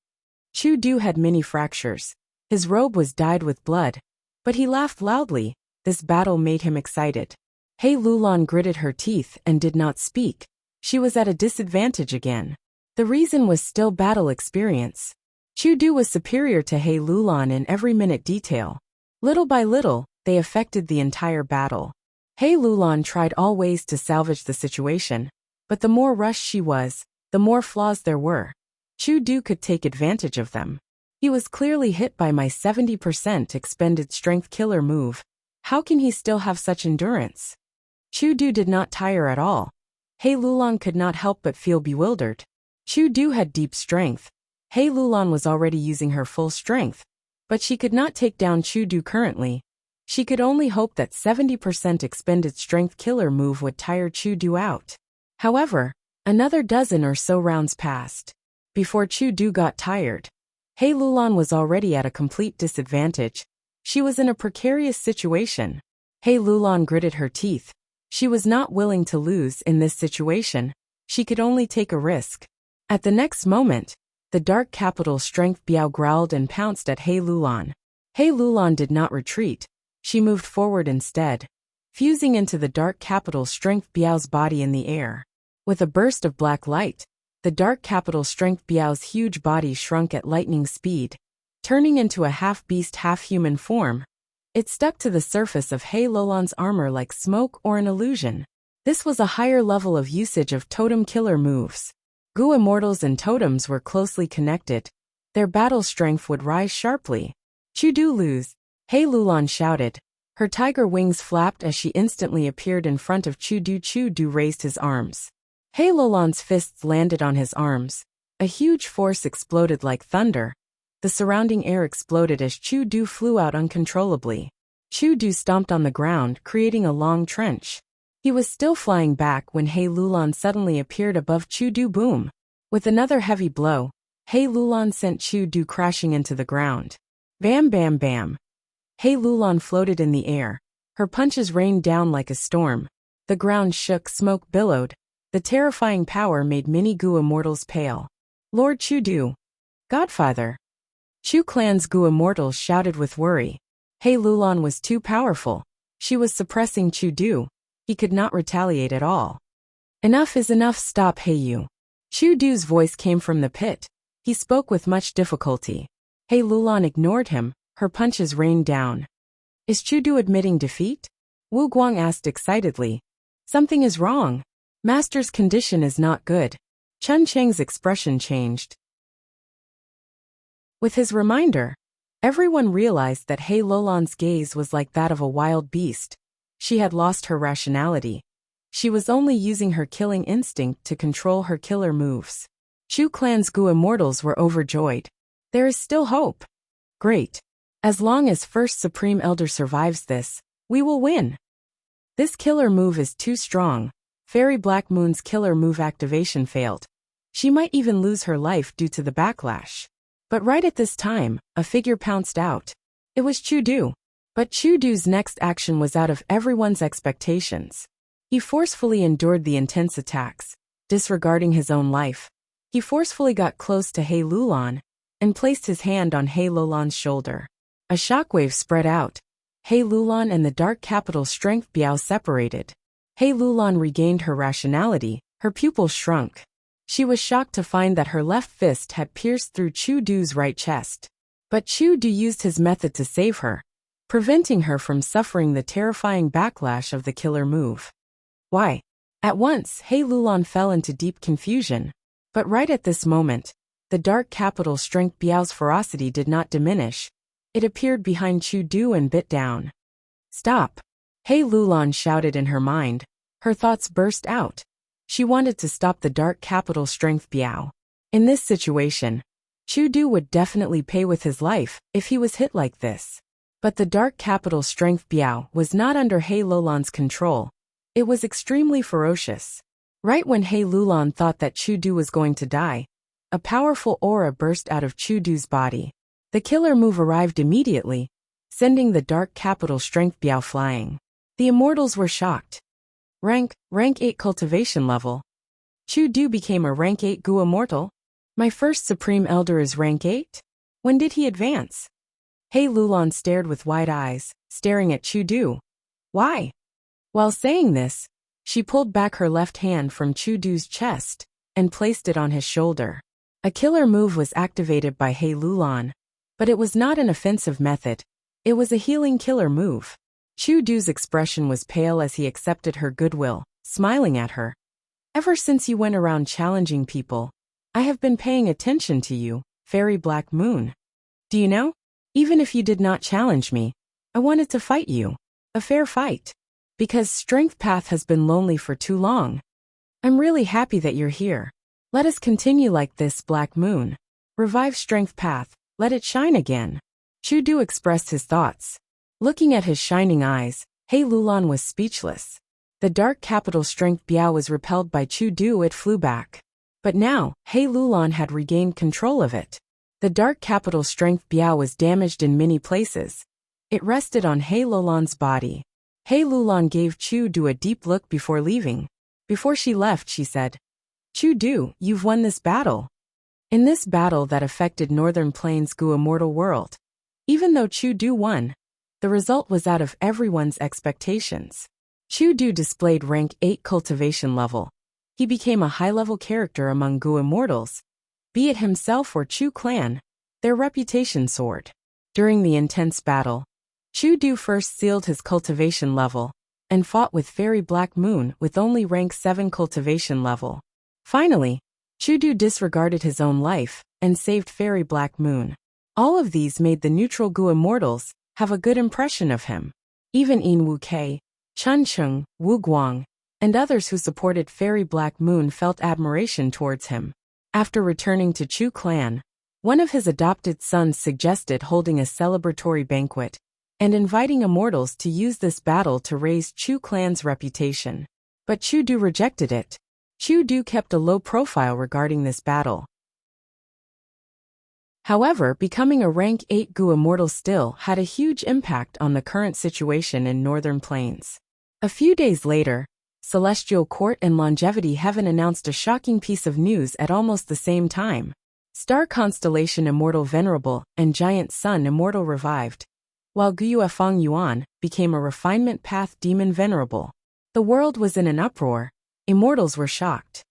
[SPEAKER 1] Chu Du had many fractures. His robe was dyed with blood, but he laughed loudly. This battle made him excited. He Lulan gritted her teeth and did not speak. She was at a disadvantage again. The reason was still battle experience. Chu Du was superior to He Lulan in every minute detail. Little by little, they affected the entire battle. He Lulan tried all ways to salvage the situation, but the more rushed she was, the more flaws there were. Chu Du could take advantage of them. He was clearly hit by my 70% expended strength killer move. How can he still have such endurance? Chu Du did not tire at all. He Lulan could not help but feel bewildered. Chu Du had deep strength. He Lulan was already using her full strength, but she could not take down Chu Du currently. She could only hope that 70% expended strength killer move would tire Chu Du out. However, another dozen or so rounds passed. Before Chu Du got tired, He Lulan was already at a complete disadvantage. She was in a precarious situation. He Lulan gritted her teeth. She was not willing to lose in this situation. She could only take a risk. At the next moment, the Dark Capital Strength Biao growled and pounced at He Lulan. He Lulan did not retreat. She moved forward instead, fusing into the Dark Capital Strength Biao's body in the air. With a burst of black light, the Dark Capital Strength Biao's huge body shrunk at lightning speed, turning into a half-beast half-human form. It stuck to the surface of He Lulan's armor like smoke or an illusion. This was a higher level of usage of totem killer moves. Gu immortals and totems were closely connected. Their battle strength would rise sharply. Chu Du lose, He Lulan shouted. Her tiger wings flapped as she instantly appeared in front of Chu Du. Chu Du raised his arms. He Lulan's fists landed on his arms. A huge force exploded like thunder. The surrounding air exploded as Chu Du flew out uncontrollably. Chu Du stomped on the ground, creating a long trench. He was still flying back when He Lulan suddenly appeared above Chu Du. Boom! With another heavy blow, He Lulan sent Chu Du crashing into the ground. Bam bam bam! He Lulan floated in the air. Her punches rained down like a storm. The ground shook, smoke billowed. The terrifying power made many Gu immortals pale. Lord Chu Du! Godfather! Chu Clan's Gu immortals shouted with worry. He Lulan was too powerful. She was suppressing Chu Du. He could not retaliate at all. Enough is enough, stop He Yu. Chu Du's voice came from the pit. He spoke with much difficulty. He Lulan ignored him. Her punches rained down. Is Chu Du admitting defeat? Wu Guang asked excitedly. Something is wrong. Master's condition is not good. Chun Cheng's expression changed. With his reminder, everyone realized that He Lulan's gaze was like that of a wild beast. She had lost her rationality. She was only using her killing instinct to control her killer moves. Chu Clan's Gu immortals were overjoyed. There is still hope. Great. As long as First Supreme Elder survives this, we will win. This killer move is too strong. Fairy Black Moon's killer move activation failed. She might even lose her life due to the backlash. But right at this time, a figure pounced out. It was Chu Du. But Chu Du's next action was out of everyone's expectations. He forcefully endured the intense attacks, disregarding his own life. He forcefully got close to He Lulan and placed his hand on He Lulan's shoulder. A shockwave spread out. He Lulan and the Dark Capital Strength Biao separated. He Lulan regained her rationality. Her pupils shrunk. She was shocked to find that her left fist had pierced through Chu Du's right chest. But Chu Du used his method to save her, preventing her from suffering the terrifying backlash of the killer move. Why? At once, He Lulan fell into deep confusion. But right at this moment, the Dark Capital Strength Biao's ferocity did not diminish. It appeared behind Chu Du and bit down. Stop! He Lulan shouted in her mind. Her thoughts burst out. She wanted to stop the Dark Capital Strength Biao. In this situation, Chu Du would definitely pay with his life if he was hit like this. But the Dark Capital Strength Biao was not under He Lulan's control. It was extremely ferocious. Right when He Lulan thought that Chu Du was going to die, a powerful aura burst out of Chu Du's body. The killer move arrived immediately, sending the Dark Capital Strength Biao flying. The immortals were shocked. Rank 8 cultivation level. Chu Du became a rank 8 Gu immortal? My first Supreme Elder is rank 8? When did he advance? He Lulan stared with wide eyes, staring at Chu Du. Why? While saying this, she pulled back her left hand from Chu Du's chest and placed it on his shoulder. A killer move was activated by He Lulan, but it was not an offensive method. It was a healing killer move. Chu Du's expression was pale as he accepted her goodwill, smiling at her. Ever since you went around challenging people, I have been paying attention to you, Fairy Black Moon. Do you know? Even if you did not challenge me, I wanted to fight you. A fair fight. Because Strength Path has been lonely for too long. I'm really happy that you're here. Let us continue like this, Black Moon. Revive Strength Path, let it shine again. Chu Du expressed his thoughts. Looking at his shining eyes, He Lulan was speechless. The dark capital Strength Biao was repelled by Chu Du. It flew back. But now, He Lulan had regained control of it. The dark capital Strength Biao was damaged in many places. It rested on He Lulan's body. He Lulan gave Chu Du a deep look before leaving. Before she left, she said, Chu Du, you've won this battle. In this battle that affected Northern Plains' Gu immortal world. Even though Chu Du won, the result was out of everyone's expectations. Chu Du displayed rank 8 cultivation level. He became a high-level character among Gu immortals. Be it himself or Chu clan, their reputation soared. During the intense battle, Chu Du first sealed his cultivation level and fought with Fairy Black Moon with only rank 7 cultivation level. Finally, Chu Du disregarded his own life and saved Fairy Black Moon. All of these made the neutral Gu immortals have a good impression of him. Even In Wu Kei, Chun Chung, Wu Guang, and others who supported Fairy Black Moon felt admiration towards him. After returning to Chu clan, one of his adopted sons suggested holding a celebratory banquet and inviting immortals to use this battle to raise Chu clan's reputation. But Chu Du rejected it. Chu Du kept a low profile regarding this battle. However, becoming a rank 8 Gu immortal still had a huge impact on the current situation in Northern Plains. A few days later, Celestial Court and Longevity Heaven announced a shocking piece of news at almost the same time. Star Constellation Immortal Venerable and Giant Sun Immortal revived, while Guyue Feng Yuan became a Refinement Path Demon Venerable. The world was in an uproar. Immortals were shocked.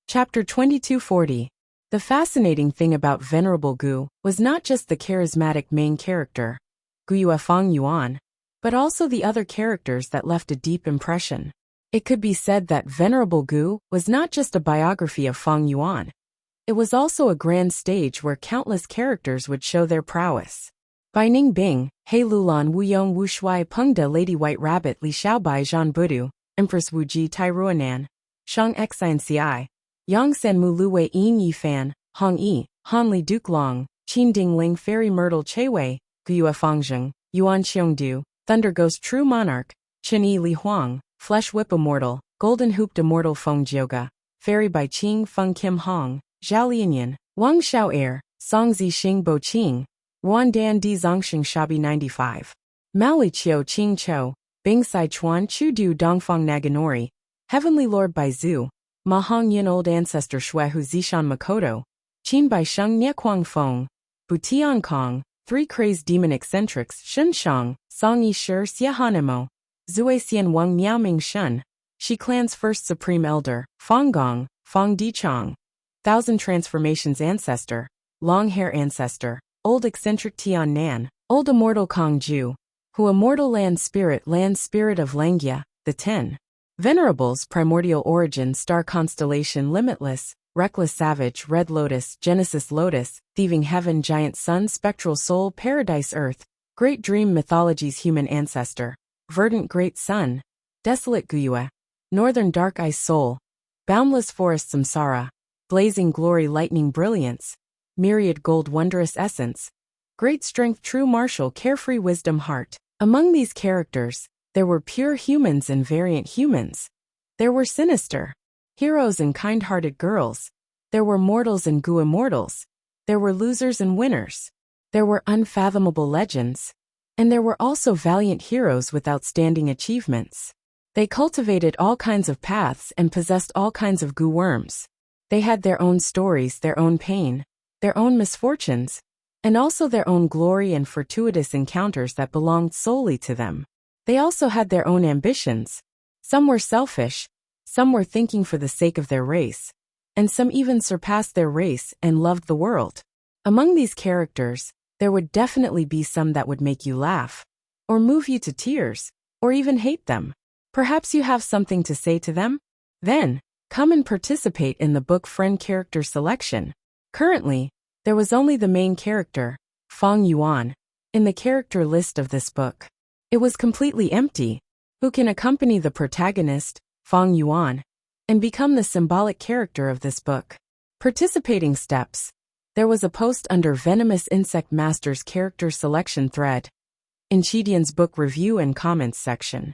[SPEAKER 1] Chapter 2240. The fascinating thing about Venerable Gu was not just the charismatic main character, Guyue Feng Yuan, but also the other characters that left a deep impression. It could be said that Venerable Gu was not just a biography of Feng Yuan. It was also a grand stage where countless characters would show their prowess. Bai Ning Bing, He Lulan Wu Yong Wu Shui Peng De Lady White Rabbit Li Xiaobai Zhan Budu, Empress Wu Ji Tai Ruanan, Shang Xin Ci, Yang San Mu Luwei Yin Yifan, Hong Yi, Han Li Duke Long, Qin Ding Ling Fairy Myrtle Chewei, Guyue Fengzheng, Yuan Xiongdu, Thunder Ghost True Monarch, Chen Yi Li Huang, Flesh Whip Immortal, Golden Hooped Immortal Feng Jioga, Fairy Bai Qing Feng Kim Hong, Zhao Lianyan, Wang Xiao Air, Song Zi Xing Bo Qing, Wan Dan Di Zongxing Shabi 95, Maoli Qiu Qing Chou, Bing Sai Chuan Chu Du Dongfang Naganori, Heavenly Lord Bai Zhu, Ma Hong Yin Old Ancestor Shuehu Zishan Makoto, Qin Bai Sheng Niequang Feng, Butian Kong, 3 Crazed Demon Eccentrics Shen Shang, Song Yi Shi Xiehanemo, Zui Xian Wang Miaoming Shen, Shi Clan's first Supreme Elder, Fong Gong, Fong Dichong, Thousand Transformations Ancestor, Long Hair Ancestor, Old Eccentric Tian Nan, Old Immortal Kong Ju, Who Immortal Land Spirit of Langia, the 10. Venerables Primordial Origin Star Constellation Limitless, Reckless Savage Red Lotus Genesis Lotus, Thieving Heaven Giant Sun Spectral Soul Paradise Earth, Great Dream Mythologies Human Ancestor, Verdant Great Sun, Desolate Guyue, Northern Dark Ice Soul, Boundless Forest Samsara, Blazing Glory Lightning Brilliance, Myriad Gold Wondrous Essence, Great Strength True Martial Carefree Wisdom Heart. Among these characters, there were pure humans and variant humans. There were sinister heroes and kind-hearted girls. There were mortals and Gu immortals. There were losers and winners. There were unfathomable legends. And there were also valiant heroes with outstanding achievements. They cultivated all kinds of paths and possessed all kinds of Gu worms. They had their own stories, their own pain, their own misfortunes, and also their own glory and fortuitous encounters that belonged solely to them. They also had their own ambitions. Some were selfish, some were thinking for the sake of their race, and some even surpassed their race and loved the world. Among these characters, there would definitely be some that would make you laugh, or move you to tears, or even hate them. Perhaps you have something to say to them? Then, come and participate in the book friend character selection. Currently, there was only the main character, Feng Yuan, in the character list of this book. It was completely empty. Who can accompany the protagonist, Feng Yuan, and become the symbolic character of this book? Participating steps. There was a post under Venomous Insect Master's character selection thread in Chidian's book review and comments section.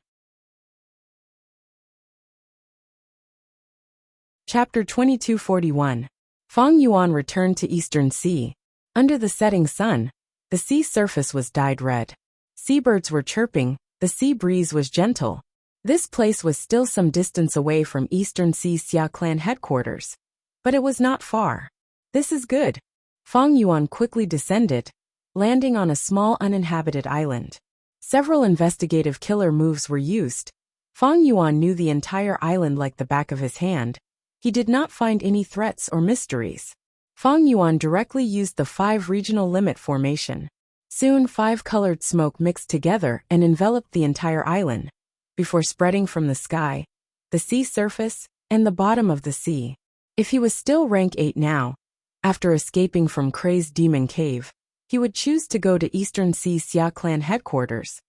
[SPEAKER 1] Chapter 2241. Feng Yuan returned to Eastern Sea. Under the setting sun, the sea surface was dyed red. Seabirds were chirping, the sea breeze was gentle. This place was still some distance away from Eastern Sea Xia clan headquarters, but it was not far. This is good. Feng Yuan quickly descended, landing on a small uninhabited island. Several investigative killer moves were used. Feng Yuan knew the entire island like the back of his hand. He did not find any threats or mysteries. Feng Yuan directly used the 5 regional limit formation. Soon 5 colored smoke mixed together and enveloped the entire island, before spreading from the sky, the sea surface, and the bottom of the sea. If he was still rank 8 now, after escaping from Crazed Demon Cave, he would choose to go to Eastern Sea Xia clan headquarters,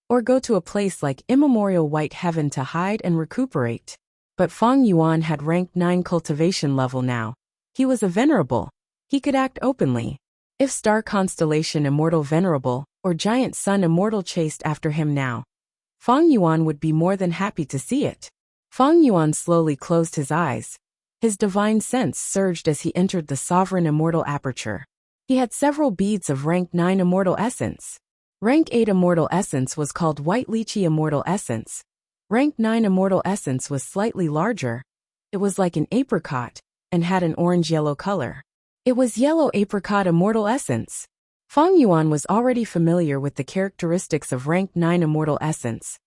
[SPEAKER 1] or go to a place like Immemorial White Heaven to hide and recuperate. But Feng Yuan had rank 9 cultivation level now. He was a venerable. He could act openly. If Star Constellation Immortal Venerable or Giant Sun Immortal chased after him now, Feng Yuan would be more than happy to see it. Feng Yuan slowly closed his eyes. His divine sense surged as he entered the Sovereign Immortal Aperture. He had several beads of rank 9 Immortal Essence. Rank 8 Immortal Essence was called White Lychee Immortal Essence. Rank 9 Immortal Essence was slightly larger. It was like an apricot, and had an orange-yellow color. It was Yellow Apricot Immortal Essence. Feng Yuan was already familiar with the characteristics of rank 9 Immortal Essence.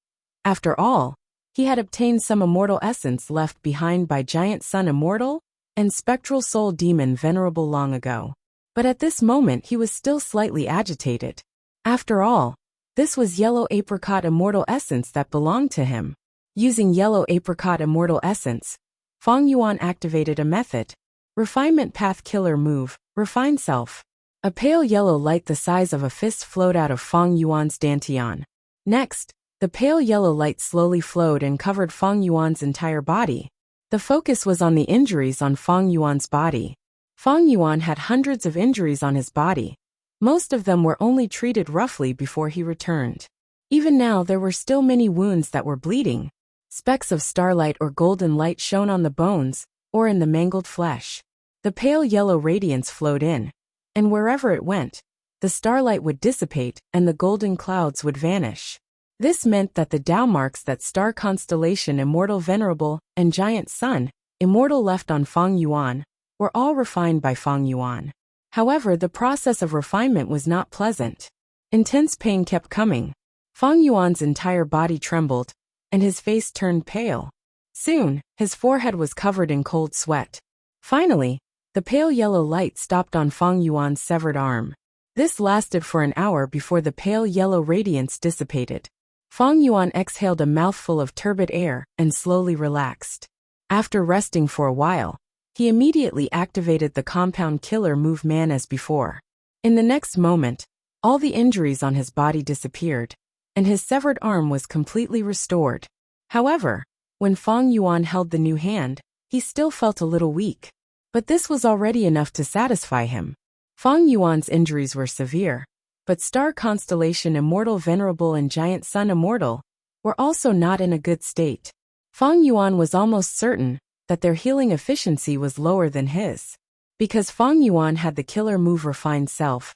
[SPEAKER 1] After all, he had obtained some Immortal Essence left behind by Giant Sun Immortal and Spectral Soul Demon Venerable long ago. But at this moment he was still slightly agitated. After all, this was Yellow Apricot Immortal Essence that belonged to him. Using Yellow Apricot Immortal Essence, Feng Yuan activated a method. Refinement Path Killer Move, Refine Self. A pale yellow light the size of a fist flowed out of Feng Yuan's dantian. Next, the pale yellow light slowly flowed and covered Feng Yuan's entire body. The focus was on the injuries on Feng Yuan's body. Feng Yuan had hundreds of injuries on his body. Most of them were only treated roughly before he returned. Even now there were still many wounds that were bleeding. Specks of starlight or golden light shone on the bones, or in the mangled flesh. The pale yellow radiance flowed in, and wherever it went, the starlight would dissipate and the golden clouds would vanish. This meant that the Tao marks that Star Constellation Immortal Venerable and Giant Sun Immortal left on Feng Yuan were all refined by Feng Yuan. However, the process of refinement was not pleasant. Intense pain kept coming. Feng Yuan's entire body trembled, and his face turned pale. Soon, his forehead was covered in cold sweat. Finally, the pale yellow light stopped on Feng Yuan's severed arm. This lasted for an hour before the pale yellow radiance dissipated. Feng Yuan exhaled a mouthful of turbid air and slowly relaxed. After resting for a while, he immediately activated the compound killer move man as before. In the next moment, all the injuries on his body disappeared, and his severed arm was completely restored. However, when Feng Yuan held the new hand, he still felt a little weak. But this was already enough to satisfy him. Feng Yuan's injuries were severe, but Star Constellation Immortal Venerable and Giant Sun Immortal were also not in a good state. Feng Yuan was almost certain that their healing efficiency was lower than his. Because Feng Yuan had the killer move Refined Self,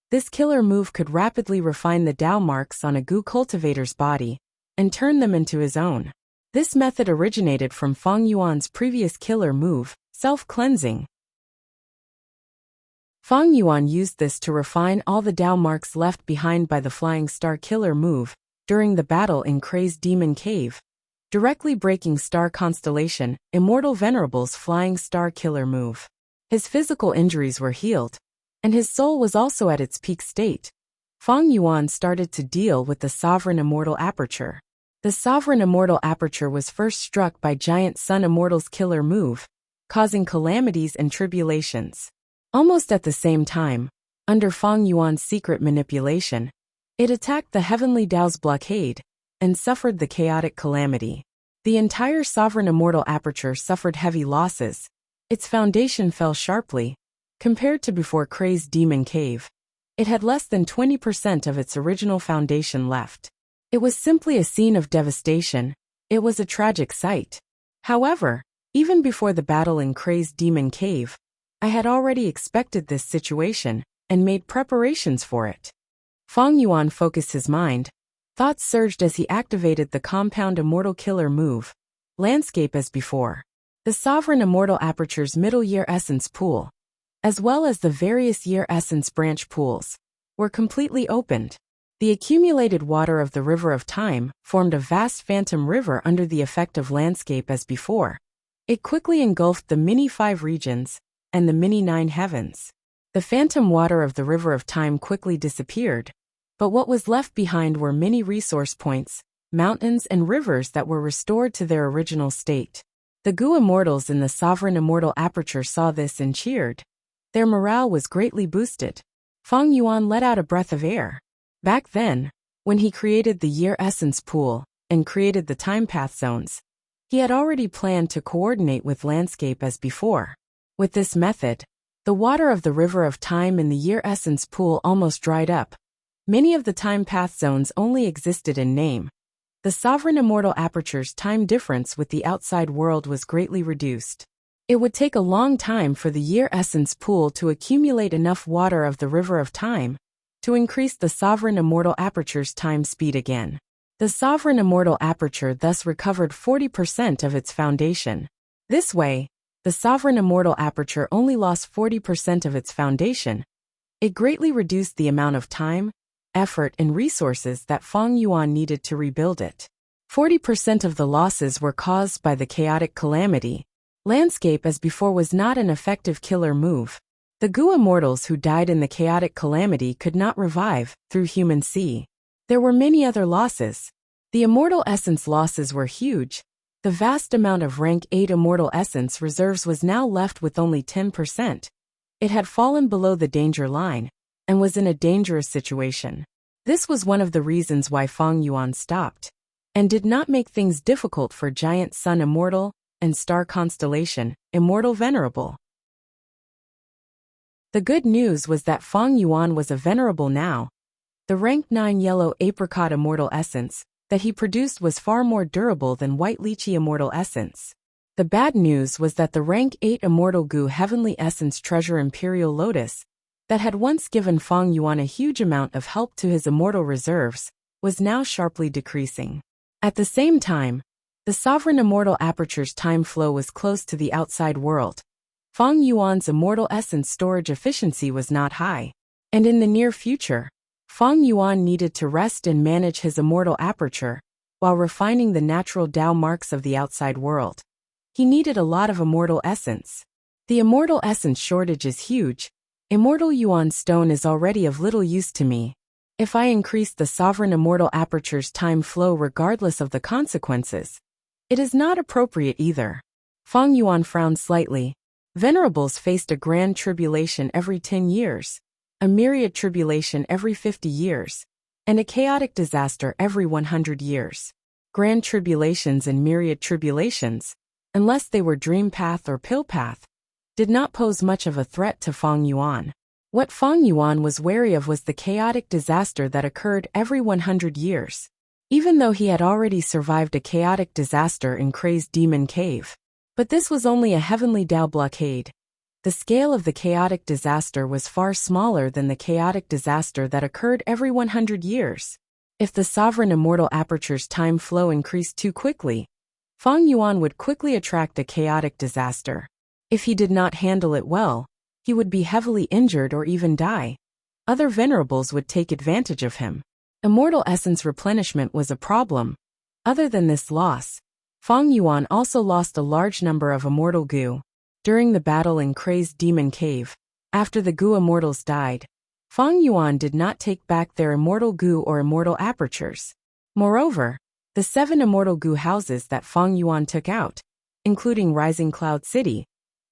[SPEAKER 1] this killer move could rapidly refine the Tao marks on a Gu cultivator's body and turn them into his own. This method originated from Feng Yuan's previous killer move, Self-Cleansing. Feng Yuan used this to refine all the Tao marks left behind by the Flying Star killer move during the battle in Crazed Demon Cave, directly breaking Star Constellation Immortal Venerable's Flying Star killer move. His physical injuries were healed, and his soul was also at its peak state. Feng Yuan started to deal with the Sovereign Immortal Aperture. The Sovereign Immortal Aperture was first struck by Giant Sun Immortal's killer move, causing calamities and tribulations. Almost at the same time, under Feng Yuan's secret manipulation, it attacked the Heavenly Dao's blockade and suffered the chaotic calamity. The entire Sovereign Immortal Aperture suffered heavy losses. Its foundation fell sharply. Compared to before Crazed Demon Cave, it had less than 20% of its original foundation left. It was simply a scene of devastation. It was a tragic sight. However, even before the battle in Crazed Demon Cave, I had already expected this situation and made preparations for it. Feng Yuan focused his mind. Thoughts surged as he activated the Compound Immortal Killer move. Landscape as before. The Sovereign Immortal Aperture's Middle Year Essence Pool, as well as the various Year Essence branch pools, were completely opened. The accumulated water of the River of Time formed a vast phantom river under the effect of landscape as before. It quickly engulfed the Mini-5 regions and the Mini-9 heavens. The phantom water of the River of Time quickly disappeared, but what was left behind were many resource points, mountains and rivers that were restored to their original state. The Gu Immortals in the Sovereign Immortal Aperture saw this and cheered. Their morale was greatly boosted. Feng Yuan let out a breath of air. Back then, when he created the Year Essence Pool and created the Time Path Zones, he had already planned to coordinate with landscape as before. With this method, the water of the River of Time in the Year Essence Pool almost dried up. Many of the Time Path Zones only existed in name. The Sovereign Immortal Aperture's time difference with the outside world was greatly reduced. It would take a long time for the Year Essence Pool to accumulate enough water of the River of Time to increase the Sovereign Immortal Aperture's time speed again. The Sovereign Immortal Aperture thus recovered 40% of its foundation. This way, the Sovereign Immortal Aperture only lost 40% of its foundation. It greatly reduced the amount of time, effort and resources that Feng Yuan needed to rebuild it. 40% of the losses were caused by the chaotic calamity. Landscape as before was not an effective killer move. The Gu Immortals who died in the chaotic calamity could not revive through human sea. There were many other losses. The Immortal Essence losses were huge. The vast amount of rank 8 Immortal Essence reserves was now left with only 10%. It had fallen below the danger line and was in a dangerous situation. This was one of the reasons why Feng Yuan stopped and did not make things difficult for Giant Sun Immortal and Star Constellation Immortal Venerable. The good news was that Feng Yuan was a venerable now. The rank 9 Yellow Apricot Immortal Essence that he produced was far more durable than White Lychee Immortal Essence. The bad news was that the rank 8 Immortal Gu Heavenly Essence Treasure Imperial Lotus, that had once given Feng Yuan a huge amount of help to his immortal reserves, was now sharply decreasing. At the same time, the Sovereign Immortal Aperture's time flow was close to the outside world. Feng Yuan's Immortal Essence storage efficiency was not high, and in the near future, Feng Yuan needed to rest and manage his Immortal Aperture, while refining the natural Dao marks of the outside world. He needed a lot of Immortal Essence. The Immortal Essence shortage is huge. Immortal Yuan Stone is already of little use to me. If I increase the Sovereign Immortal Aperture's time flow regardless of the consequences, it is not appropriate either. Feng Yuan frowned slightly. Venerables faced a grand tribulation every 10 years, a myriad tribulation every 50 years, and a chaotic disaster every 100 years. Grand tribulations and myriad tribulations, unless they were Dream Path or Pill Path, did not pose much of a threat to Feng Yuan. What Feng Yuan was wary of was the chaotic disaster that occurred every 100 years. Even though he had already survived a chaotic disaster in Crazed Demon Cave. But this was only a Heavenly Dao blockade. The scale of the chaotic disaster was far smaller than the chaotic disaster that occurred every 100 years. If the Sovereign Immortal Aperture's time flow increased too quickly, Feng Yuan would quickly attract a chaotic disaster. If he did not handle it well, he would be heavily injured or even die. Other venerables would take advantage of him. Immortal Essence replenishment was a problem. Other than this loss, Feng Yuan also lost a large number of Immortal Gu. During the battle in Crazed Demon Cave, After the Gu immortals died, Feng Yuan did not take back their immortal Gu or immortal apertures. Moreover, the 7 immortal Gu houses that Feng Yuan took out, including Rising Cloud City,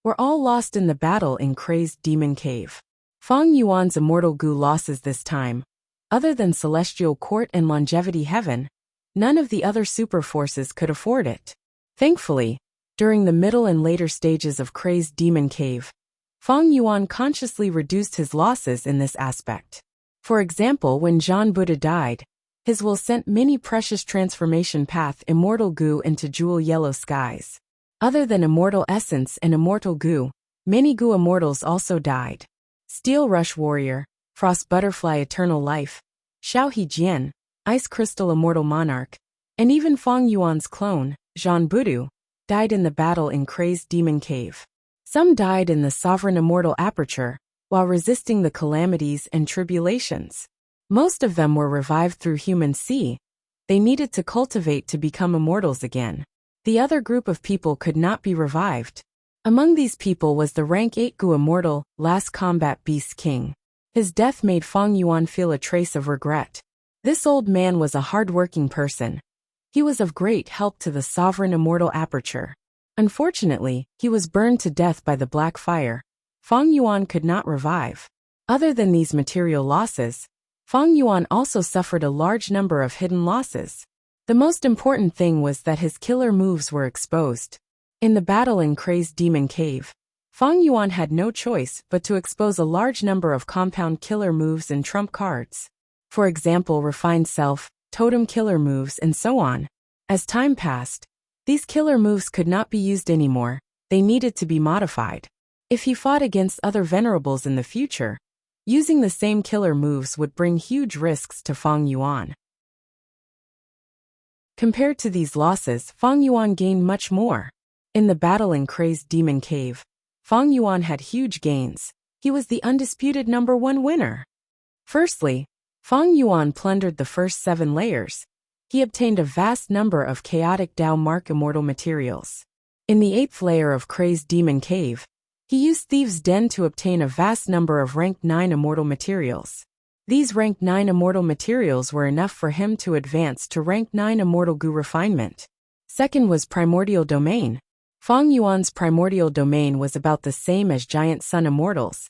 [SPEAKER 1] were all lost in the battle in Crazed Demon Cave. Feng Yuan's immortal Gu losses this time, other than Celestial Court and Longevity Heaven, none of the other super forces could afford it. Thankfully, during the middle and later stages of Crazed Demon Cave, Feng Yuan consciously reduced his losses in this aspect. For example, when Zhan Buddha died, his will sent many precious transformation path immortal Gu into jewel yellow skies. Other than Immortal Essence and Immortal Gu, many Gu immortals also died. Steel Rush Warrior, Frost Butterfly Eternal Life, Xiao He Jian, Ice Crystal Immortal Monarch, and even Feng Yuan's clone, Zhan Budu, died in the battle in Crazed Demon Cave. Some died in the Sovereign Immortal Aperture, while resisting the calamities and tribulations. Most of them were revived through human sea. They needed to cultivate to become immortals again. The other group of people could not be revived. Among these people was the rank 8 Gu immortal, Last Combat Beast King. His death made Feng Yuan feel a trace of regret. This old man was a hard-working person. He was of great help to the Sovereign Immortal Aperture. Unfortunately, he was burned to death by the black fire. Feng Yuan could not revive. Other than these material losses, Feng Yuan also suffered a large number of hidden losses. The most important thing was that his killer moves were exposed. In the battle in Crazed Demon Cave, Feng Yuan had no choice but to expose a large number of compound killer moves and trump cards. For example, Refined Self, Totem killer moves, and so on. As time passed, these killer moves could not be used anymore, they needed to be modified. If he fought against other venerables in the future, using the same killer moves would bring huge risks to Feng Yuan. Compared to these losses, Feng Yuan gained much more. In the battle in Crazed Demon Cave, Feng Yuan had huge gains. He was the undisputed #1 winner. Firstly, Feng Yuan plundered the first 7 layers. He obtained a vast number of chaotic Dao Mark immortal materials. In the 8th layer of Crazed Demon Cave, he used Thieves' Den to obtain a vast number of rank 9 immortal materials. These rank 9 immortal materials were enough for him to advance to rank 9 immortal Gu refinement. Second was Primordial Domain. Feng Yuan's Primordial Domain was about the same as Giant Sun Immortals.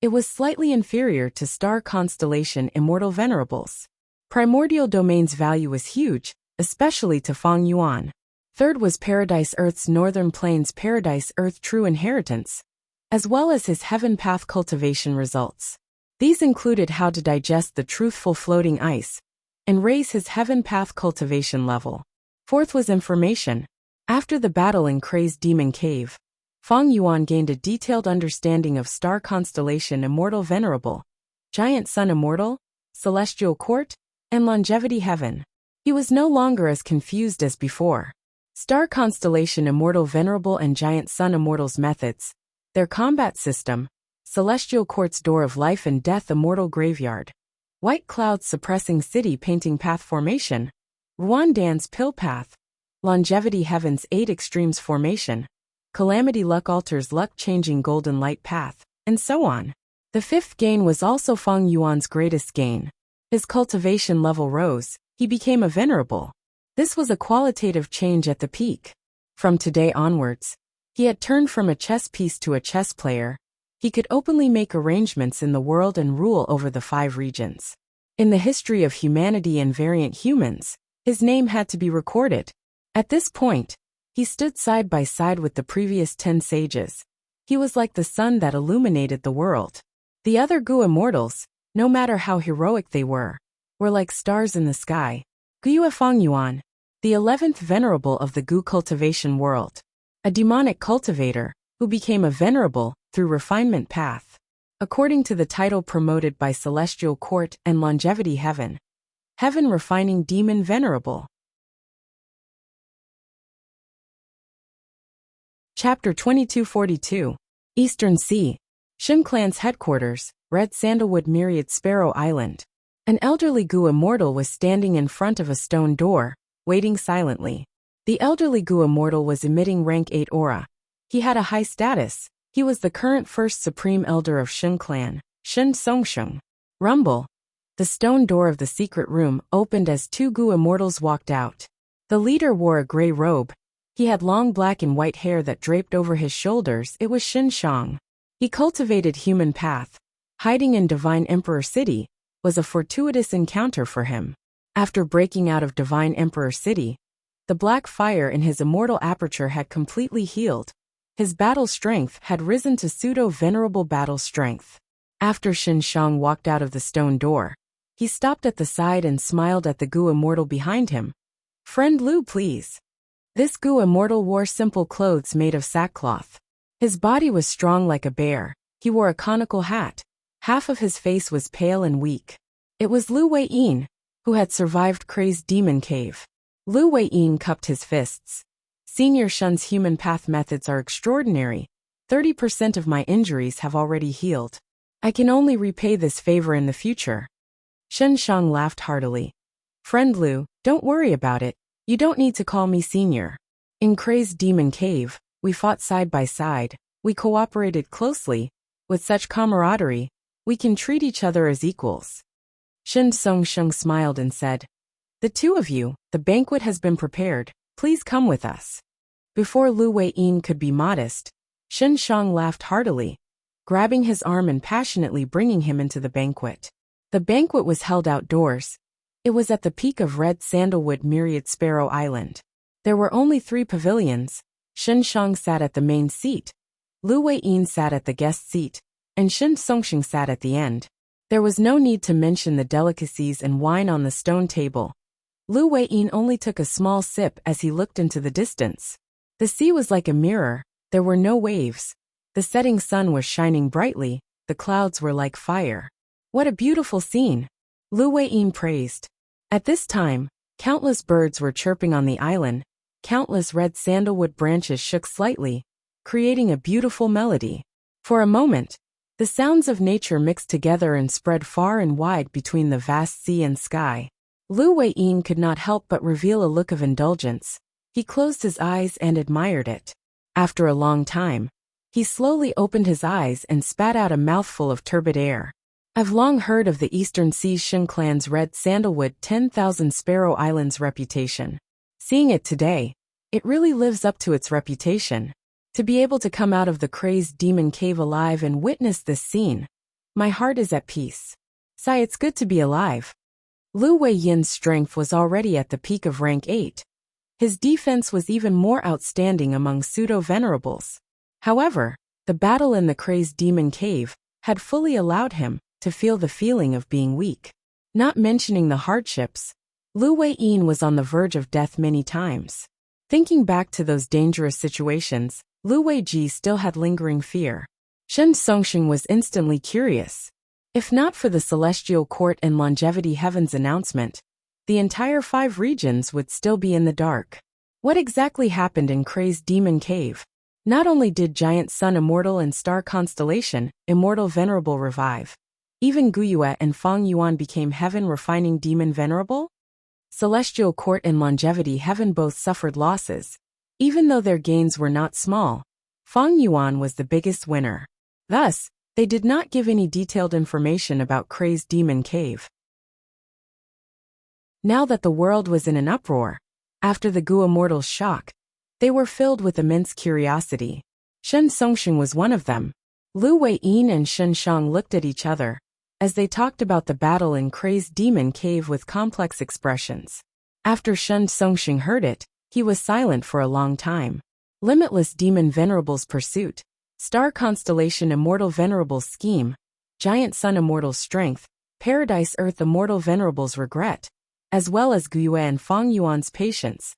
[SPEAKER 1] It was slightly inferior to Star Constellation Immortal Venerables. Primordial Domain's value was huge, especially to Feng Yuan. Third was Paradise Earth's Northern Plains Paradise Earth True Inheritance, as well as his Heaven Path cultivation results. These included how to digest the truthful floating ice and raise his Heaven Path cultivation level. Fourth was Information. After the battle in Crazed Demon Cave, Feng Yuan gained a detailed understanding of Star Constellation Immortal Venerable, Giant Sun Immortal, Celestial Court, and Longevity Heaven. He was no longer as confused as before. Star Constellation Immortal Venerable and Giant Sun Immortals methods, their combat system, Celestial Court's Door of Life and Death Immortal Graveyard, White Clouds Suppressing City Painting Path Formation, Ruandan's Pill Path, Longevity Heaven's 8 Extremes Formation, Calamity Luck Altars Luck Changing Golden Light Path, and so on. The 5th gain was also Feng Yuan's greatest gain. His cultivation level rose, he became a venerable. This was a qualitative change at the peak. From today onwards, he had turned from a chess piece to a chess player. He could openly make arrangements in the world and rule over the 5 regions. In the history of humanity and variant humans, his name had to be recorded. At this point, he stood side by side with the previous 10 sages. He was like the sun that illuminated the world. The other Gu immortals, no matter how heroic they were like stars in the sky. Guyue Feng Yuan, the 11th venerable of the Gu cultivation world. A demonic cultivator, who became a venerable through refinement path. According to the title promoted by Celestial Court and Longevity Heaven, Heaven Refining Demon Venerable. Chapter 2242. Eastern Sea. Shin Clan's headquarters, Red Sandalwood Myriad Sparrow Island. An elderly Gu immortal was standing in front of a stone door, waiting silently. The elderly Gu immortal was emitting rank 8 aura. He had a high status, He was the current first supreme elder of Shen clan, Shen Songsheng. Rumble. The stone door of the secret room opened as two Gu immortals walked out. The leader wore a gray robe. He had long black and white hair that draped over his shoulders. It was Shen Shang. He cultivated human path. Hiding in Divine Emperor City was a fortuitous encounter for him. After breaking out of Divine Emperor City, the black fire in his immortal aperture had completely healed. His battle strength had risen to pseudo-venerable battle strength. After Shen Shang walked out of the stone door, he stopped at the side and smiled at the Gu immortal behind him. "Friend Lu, please." This Gu immortal wore simple clothes made of sackcloth. His body was strong like a bear. He wore a conical hat. Half of his face was pale and weak. It was Lu Weiyin, who had survived Crazed Demon Cave. Lu Weiyin cupped his fists. "Senior Shun's human path methods are extraordinary. 30% of my injuries have already healed. I can only repay this favor in the future." Shen Shang laughed heartily. "Friend Lu, don't worry about it. You don't need to call me senior. In Crazed Demon Cave, we fought side by side. We cooperated closely. With such camaraderie, we can treat each other as equals." Shen Songsheng smiled and said, "The two of you, the banquet has been prepared. Please come with us." Before Lu Weiyin could be modest, Shen Shang laughed heartily, grabbing his arm and passionately bringing him into the banquet. The banquet was held outdoors. It was at the peak of Red Sandalwood Myriad Sparrow Island. There were only 3 pavilions. Shen Shang sat at the main seat, Lu Weiyin sat at the guest seat, and Shen Songsheng sat at the end. There was no need to mention the delicacies and wine on the stone table. Lu Weiyin only took a small sip as he looked into the distance. The sea was like a mirror. There were no waves. The setting sun was shining brightly. The clouds were like fire. "What a beautiful scene," Lu Weiyin praised. At this time, countless birds were chirping on the island. Countless red sandalwood branches shook slightly, creating a beautiful melody. For a moment, the sounds of nature mixed together and spread far and wide between the vast sea and sky. Lu Weiyin could not help but reveal a look of indulgence. He closed his eyes and admired it. After a long time, he slowly opened his eyes and spat out a mouthful of turbid air. "I've long heard of the Eastern Seas Shen clan's Red Sandalwood 10,000 Sparrow Islands reputation. Seeing it today, it really lives up to its reputation. To be able to come out of the Crazed Demon Cave alive and witness this scene, my heart is at peace. Sigh, it's good to be alive." Lu Weiyin's strength was already at the peak of rank 8. His defense was even more outstanding among pseudo-venerables. However, the battle in the Crazed Demon Cave had fully allowed him to feel the feeling of being weak. Not mentioning the hardships, Lu Weiyin was on the verge of death many times. Thinking back to those dangerous situations, Lu Weiji still had lingering fear. Shen Songsheng was instantly curious. If not for the Celestial Court and Longevity Heaven's announcement, the entire 5 regions would still be in the dark. What exactly happened in Crazed Demon Cave? Not only did Giant Sun Immortal and Star Constellation Immortal Venerable revive, even Guyue and Fang Yuan became Heaven Refining Demon Venerable. Celestial Court and Longevity Heaven both suffered losses. Even though their gains were not small, Fang Yuan was the biggest winner. Thus, they did not give any detailed information about Crazed Demon Cave. Now that the world was in an uproar, after the Gu Immortals' shock, they were filled with immense curiosity. Shen Songsheng was one of them. Lu Weiyin and Shen Shang looked at each other as they talked about the battle in Crazed Demon Cave with complex expressions. After Shen Songsheng heard it, he was silent for a long time. Limitless Demon Venerable's Pursuit, Star Constellation Immortal Venerable's Scheme, Giant Sun Immortal's Strength, Paradise Earth Immortal Venerable's Regret, as well as Guyue and Fang Yuan's Patience.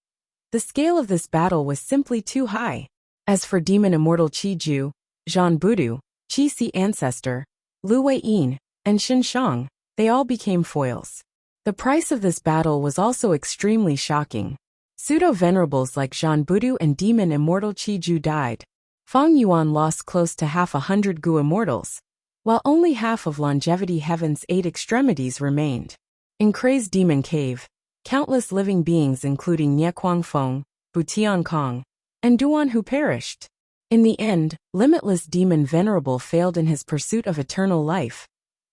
[SPEAKER 1] The scale of this battle was simply too high. As for Demon Immortal Qi Ju, Zhan Budu, Qi Si Ancestor, Lu Weiyin, and Shen Shang, they all became foils. The price of this battle was also extremely shocking. Pseudo-venerables like Zhan Budu and Demon Immortal Qi Ju died. Fang Yuan lost close to 100 Gu Immortals, while only half of Longevity Heaven's 8 extremities remained. In Crazed Demon Cave, countless living beings including Nie Kuang Feng, Bu Tian Kong, and Duan Hu perished. In the end, limitless demon Venerable failed in his pursuit of eternal life.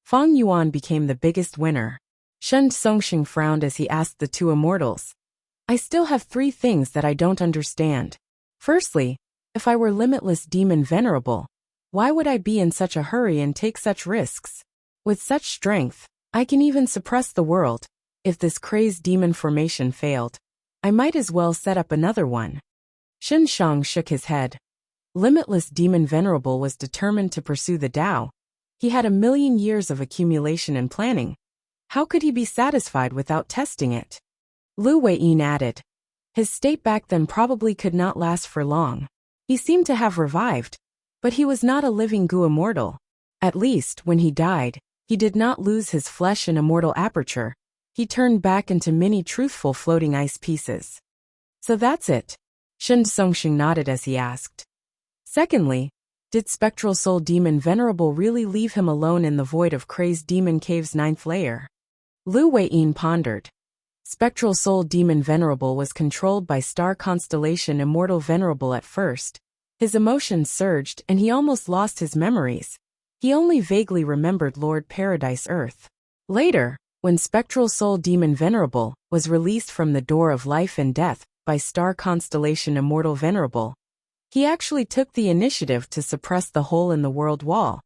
[SPEAKER 1] Fang Yuan became the biggest winner. Shen Songxing frowned as he asked the two immortals. I still have three things that I don't understand. Firstly, if I were limitless demon Venerable, why would I be in such a hurry and take such risks? With such strength, I can even suppress the world. If this crazed demon formation failed, I might as well set up another one. Shen Shang shook his head. Limitless demon Venerable was determined to pursue the Tao. He had 1,000,000 years of accumulation and planning. How could he be satisfied without testing it? Lu Weiyin added. His state back then probably could not last for long. He seemed to have revived, but he was not a living Gu immortal. At least, when he died, he did not lose his flesh and immortal aperture. He turned back into many truthful floating ice pieces. So that's it. Shen Songxing nodded as he asked. Secondly, did Spectral Soul Demon Venerable really leave him alone in the void of Crazed Demon Cave's 9th layer? Lu Weiyin pondered. Spectral Soul Demon Venerable was controlled by star constellation Immortal Venerable at first. His emotions surged and he almost lost his memories. He only vaguely remembered Lord Paradise Earth. Later, when Spectral Soul Demon Venerable was released from the door of life and death by star constellation Immortal Venerable, he actually took the initiative to suppress the hole in the world wall.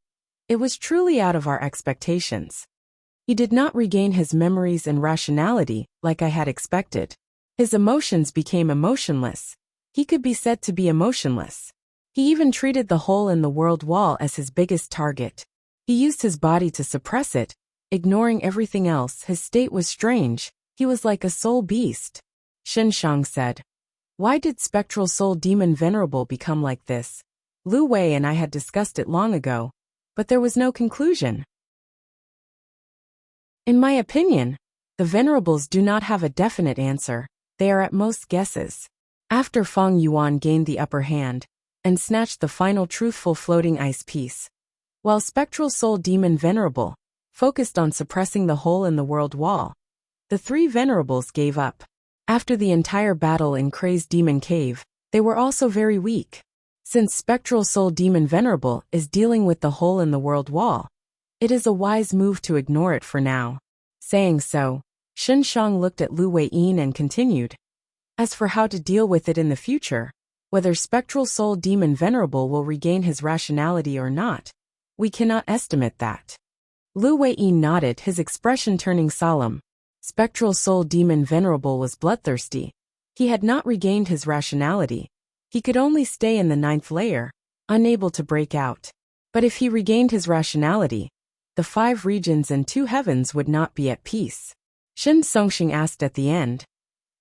[SPEAKER 1] It was truly out of our expectations. He did not regain his memories and rationality like I had expected. His emotions became emotionless. He could be said to be emotionless. He even treated the hole in the world wall as his biggest target. He used his body to suppress it, ignoring everything else. His state was strange. He was like a soul beast. Shen Shang said. Why did Spectral Soul Demon Venerable become like this? Lu Wei and I had discussed it long ago, but there was no conclusion. In my opinion, the Venerables do not have a definite answer. They are at most guesses. After Fang Yuan gained the upper hand and snatched the final truthful floating ice piece, while Spectral Soul Demon Venerable focused on suppressing the hole in the world wall, the three Venerables gave up. After the entire battle in Crazed Demon Cave, they were also very weak. Since Spectral Soul Demon Venerable is dealing with the hole in the world wall, it is a wise move to ignore it for now. Saying so, Shen Shang looked at Lu Weiyin and continued. As for how to deal with it in the future, whether Spectral Soul Demon Venerable will regain his rationality or not, we cannot estimate that. Lu Weiyin nodded, his expression turning solemn. Spectral Soul Demon Venerable was bloodthirsty. He had not regained his rationality. He could only stay in the 9th layer, unable to break out. But if he regained his rationality, the 5 regions and 2 heavens would not be at peace. Shen Songxing asked at the end.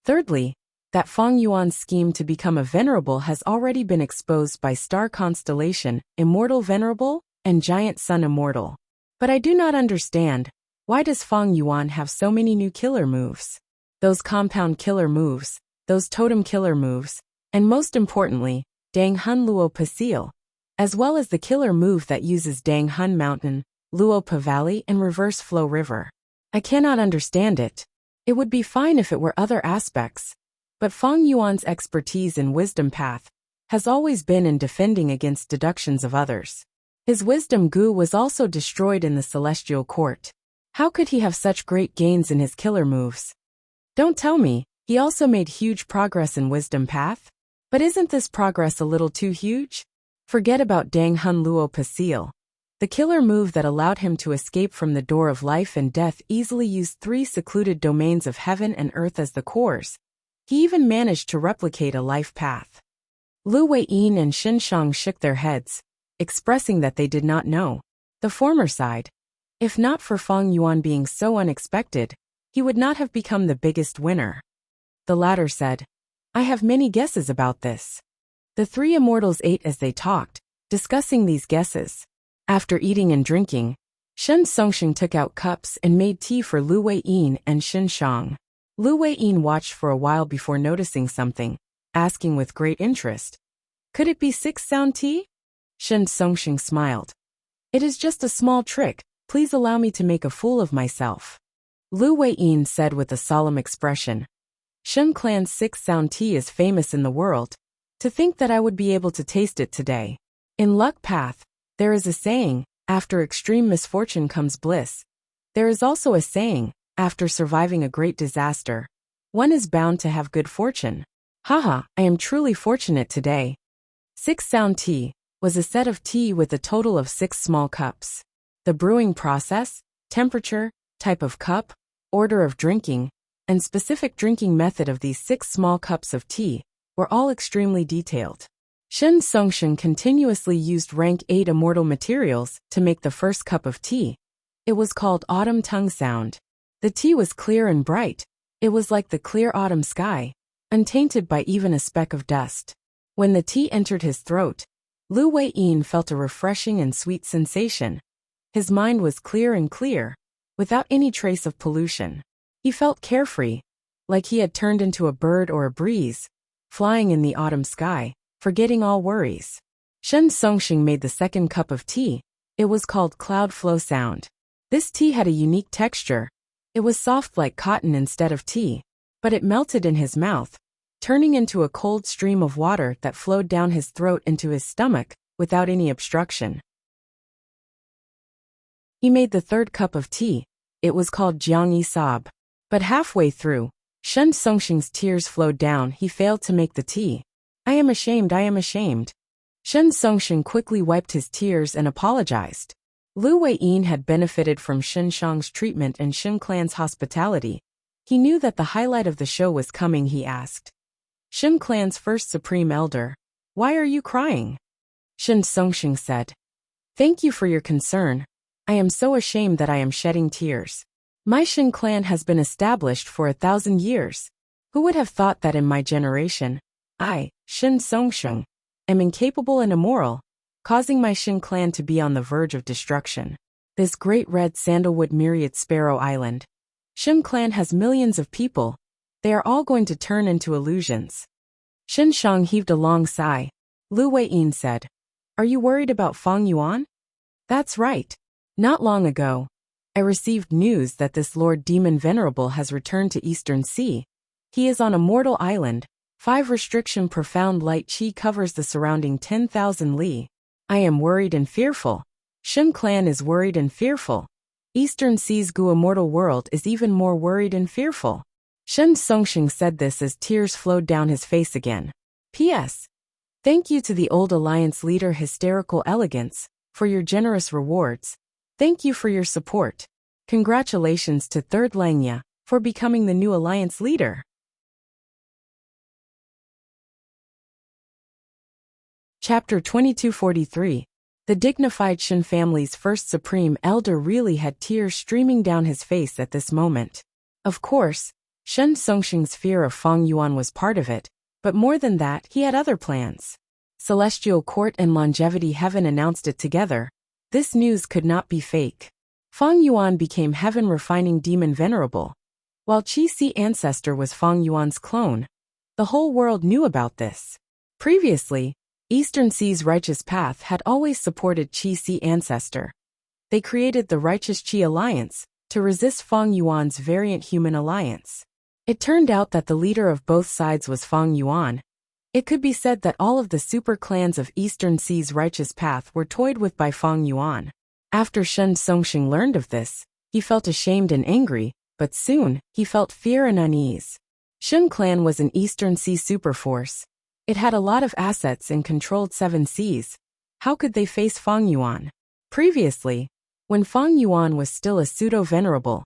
[SPEAKER 1] Thirdly, that Fang Yuan's scheme to become a venerable has already been exposed by star constellation, Immortal Venerable, and Giant Sun Immortal. But I do not understand. Why does Fang Yuan have so many new killer moves? Those compound killer moves, those totem killer moves, and most importantly, Dang Hun Luo Pa Seal, as well as the killer move that uses Dang Hun Mountain, Luo Pa Valley and Reverse Flow River. I cannot understand it. It would be fine if it were other aspects, but Fang Yuan's expertise in wisdom path has always been in defending against deductions of others. His wisdom gu was also destroyed in the celestial court. How could he have such great gains in his killer moves? Don't tell me, he also made huge progress in wisdom path? But isn't this progress a little too huge? Forget about Dang Hun Luo Pa Seal. The killer move that allowed him to escape from the door of life and death easily used 3 secluded domains of heaven and earth as the cores. He even managed to replicate a life path. Lu Weiyin and Shen Shang shook their heads, expressing that they did not know. The former side. If not for Fang Yuan being so unexpected, he would not have become the biggest winner. The latter said, I have many guesses about this. The 3 immortals ate as they talked, discussing these guesses. After eating and drinking, Shen Songxing took out cups and made tea for Lu Weiyin and Shen Shang. Lu Weiyin watched for a while before noticing something, asking with great interest, Could it be 6 sound tea? Shen Songxing smiled. It is just a small trick. Please allow me to make a fool of myself. Lu Weiyin said with a solemn expression. Shen Clan's 6 sound tea is famous in the world. To think that I would be able to taste it today. In Luck Path, there is a saying, after extreme misfortune comes bliss. There is also a saying, after surviving a great disaster, one is bound to have good fortune. Haha, I am truly fortunate today. 6 sound tea was a set of tea with a total of 6 small cups. The brewing process, temperature, type of cup, order of drinking, and specific drinking method of these 6 small cups of tea were all extremely detailed. Shen Songshen continuously used rank 8 immortal materials to make the first cup of tea. It was called Autumn Tongue Sound. The tea was clear and bright. It was like the clear autumn sky, untainted by even a speck of dust. When the tea entered his throat, Lu Wei-yin felt a refreshing and sweet sensation. His mind was clear and clear, without any trace of pollution. He felt carefree, like he had turned into a bird or a breeze, flying in the autumn sky, forgetting all worries. Shen Songshen made the second cup of tea. It was called Cloud Flow Sound. This tea had a unique texture. It was soft like cotton instead of tea, but it melted in his mouth, turning into a cold stream of water that flowed down his throat into his stomach, without any obstruction. He made the third cup of tea. It was called Jiangyi Sob. But halfway through, Shen Songshen's tears flowed down. He failed to make the tea. I am ashamed, I am ashamed. Shen Songshen quickly wiped his tears and apologized. Lu Wei-yin had benefited from Shen Shang's treatment and Shen clan's hospitality. He knew that the highlight of the show was coming. He asked Shen clan's first supreme elder, "Why are you crying?" Shen Songshen said, "Thank you for your concern. I am so ashamed that I am shedding tears. My Shen clan has been established for 1,000 years. Who would have thought that in my generation, I, Shen Songshen, am incapable and immoral, causing my Shen clan to be on the verge of destruction. This great red sandalwood myriad sparrow island. Shen clan has millions of people. They are all going to turn into illusions." Shen Shang heaved a long sigh. Lu Wei-yin said, "Are you worried about Fang Yuan?" "That's right. Not long ago, I received news that this Lord Demon Venerable has returned to Eastern Sea. He is on a mortal island. 5 restriction profound light chi covers the surrounding 10,000 li. I am worried and fearful. Shen clan is worried and fearful. Eastern Sea's Gu immortal world is even more worried and fearful." Shen Songshen said this as tears flowed down his face again. P.S. Thank you to the old alliance leader Hysterical Elegance for your generous rewards. Thank you for your support. Congratulations to Third Langya for becoming the new alliance leader. Chapter 2243. The dignified Shen family's first supreme elder really had tears streaming down his face at this moment. Of course, Shen Songshen's fear of Fang Yuan was part of it, but more than that, he had other plans. Celestial Court and Longevity Heaven announced it together. This news could not be fake. Fang Yuan became Heaven Refining Demon Venerable, while Qi Si Ancestor was Fang Yuan's clone. The whole world knew about this. Previously, Eastern Sea's Righteous Path had always supported Qi Si Ancestor. They created the Righteous Qi Alliance to resist Fang Yuan's variant human alliance. It turned out that the leader of both sides was Fang Yuan. It could be said that all of the super clans of Eastern Sea's Righteous Path were toyed with by Fang Yuan. After Shen Songshen learned of this, he felt ashamed and angry, but soon, he felt fear and unease. Shen clan was an Eastern Sea superforce. It had a lot of assets and controlled 7 seas. How could they face Fang Yuan? Previously, when Fang Yuan was still a pseudo-venerable,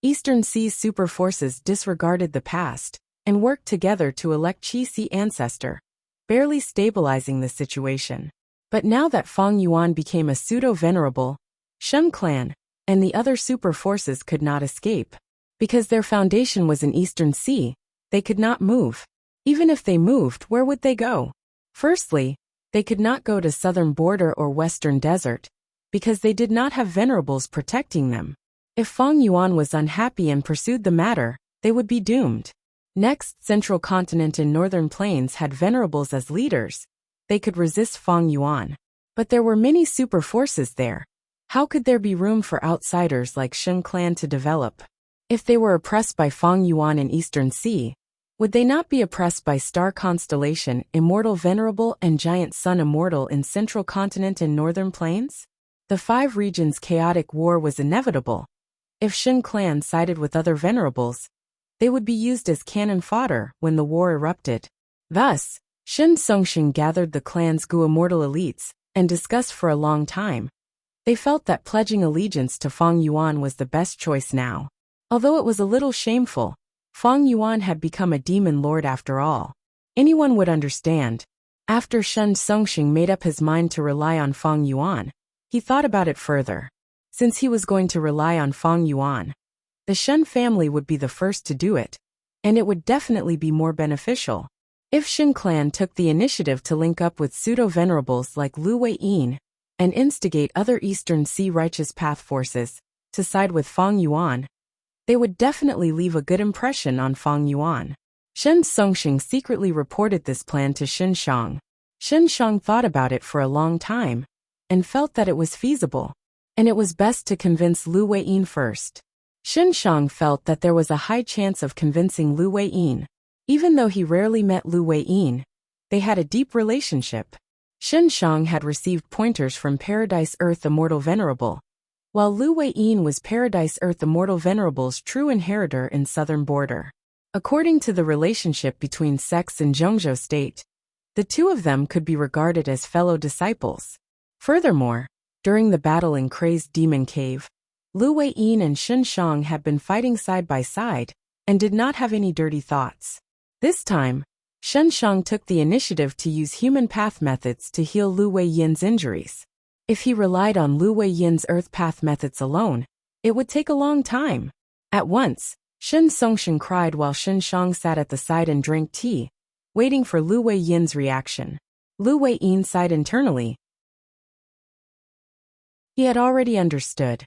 [SPEAKER 1] Eastern Sea's super forces disregarded the past and worked together to elect Qi Si Ancestor, barely stabilizing the situation. But now that Fang Yuan became a pseudo-venerable, Shen clan and the other super forces could not escape. Because their foundation was in Eastern Sea, they could not move. Even if they moved, where would they go? Firstly, they could not go to southern border or western desert, because they did not have venerables protecting them. If Fang Yuan was unhappy and pursued the matter, they would be doomed. Next, Central Continent and Northern Plains had venerables as leaders. They could resist Fang Yuan. But there were many super forces there. How could there be room for outsiders like Shen clan to develop? If they were oppressed by Fang Yuan in Eastern Sea, Would they not be oppressed by star constellation, immortal venerable and giant sun immortal in central continent and northern plains? The 5 regions' chaotic war was inevitable. If Shin clan sided with other venerables, they would be used as cannon fodder when the war erupted. Thus, Shin Songsheng gathered the clan's Gu immortal elites and discussed for a long time. They felt that pledging allegiance to Fang Yuan was the best choice now. Although it was a little shameful, Fang Yuan had become a demon lord after all. Anyone would understand. After Shin Songsheng made up his mind to rely on Fang Yuan, he thought about it further. Since he was going to rely on Fang Yuan, the Shen family would be the first to do it, and it would definitely be more beneficial. If Shin clan took the initiative to link up with pseudo-venerables like Lu Wei-yin and instigate other Eastern Sea Righteous Path forces to side with Fang Yuan, they would definitely leave a good impression on Fang Yuan. Shen Songsheng secretly reported this plan to Shin Shang. Shin Shang thought about it for a long time and felt that it was feasible, and it was best to convince Lu Wei-yin first. Shin Shang felt that there was a high chance of convincing Lu Wei-yin. Even though he rarely met Lu Wei-yin, they had a deep relationship. Shin Shang had received pointers from Paradise Earth Immortal Venerable, while Lu Wei-yin was Paradise Earth Immortal Venerable's true inheritor in southern border. According to the relationship between sects in Zhongzhou State, the two of them could be regarded as fellow disciples. Furthermore, during the battle in Crazed Demon Cave, Lu Wei-yin and Shin Shang had been fighting side by side and did not have any dirty thoughts. This time, Shin Shang took the initiative to use human path methods to heal Lu Wei-yin's injuries. If he relied on Lu Wei-yin's earth path methods alone, it would take a long time. At once, Shin Songsheng cried while Shin Shang sat at the side and drank tea, waiting for Lu Wei-yin's reaction. Lu Wei-yin sighed internally. He had already understood.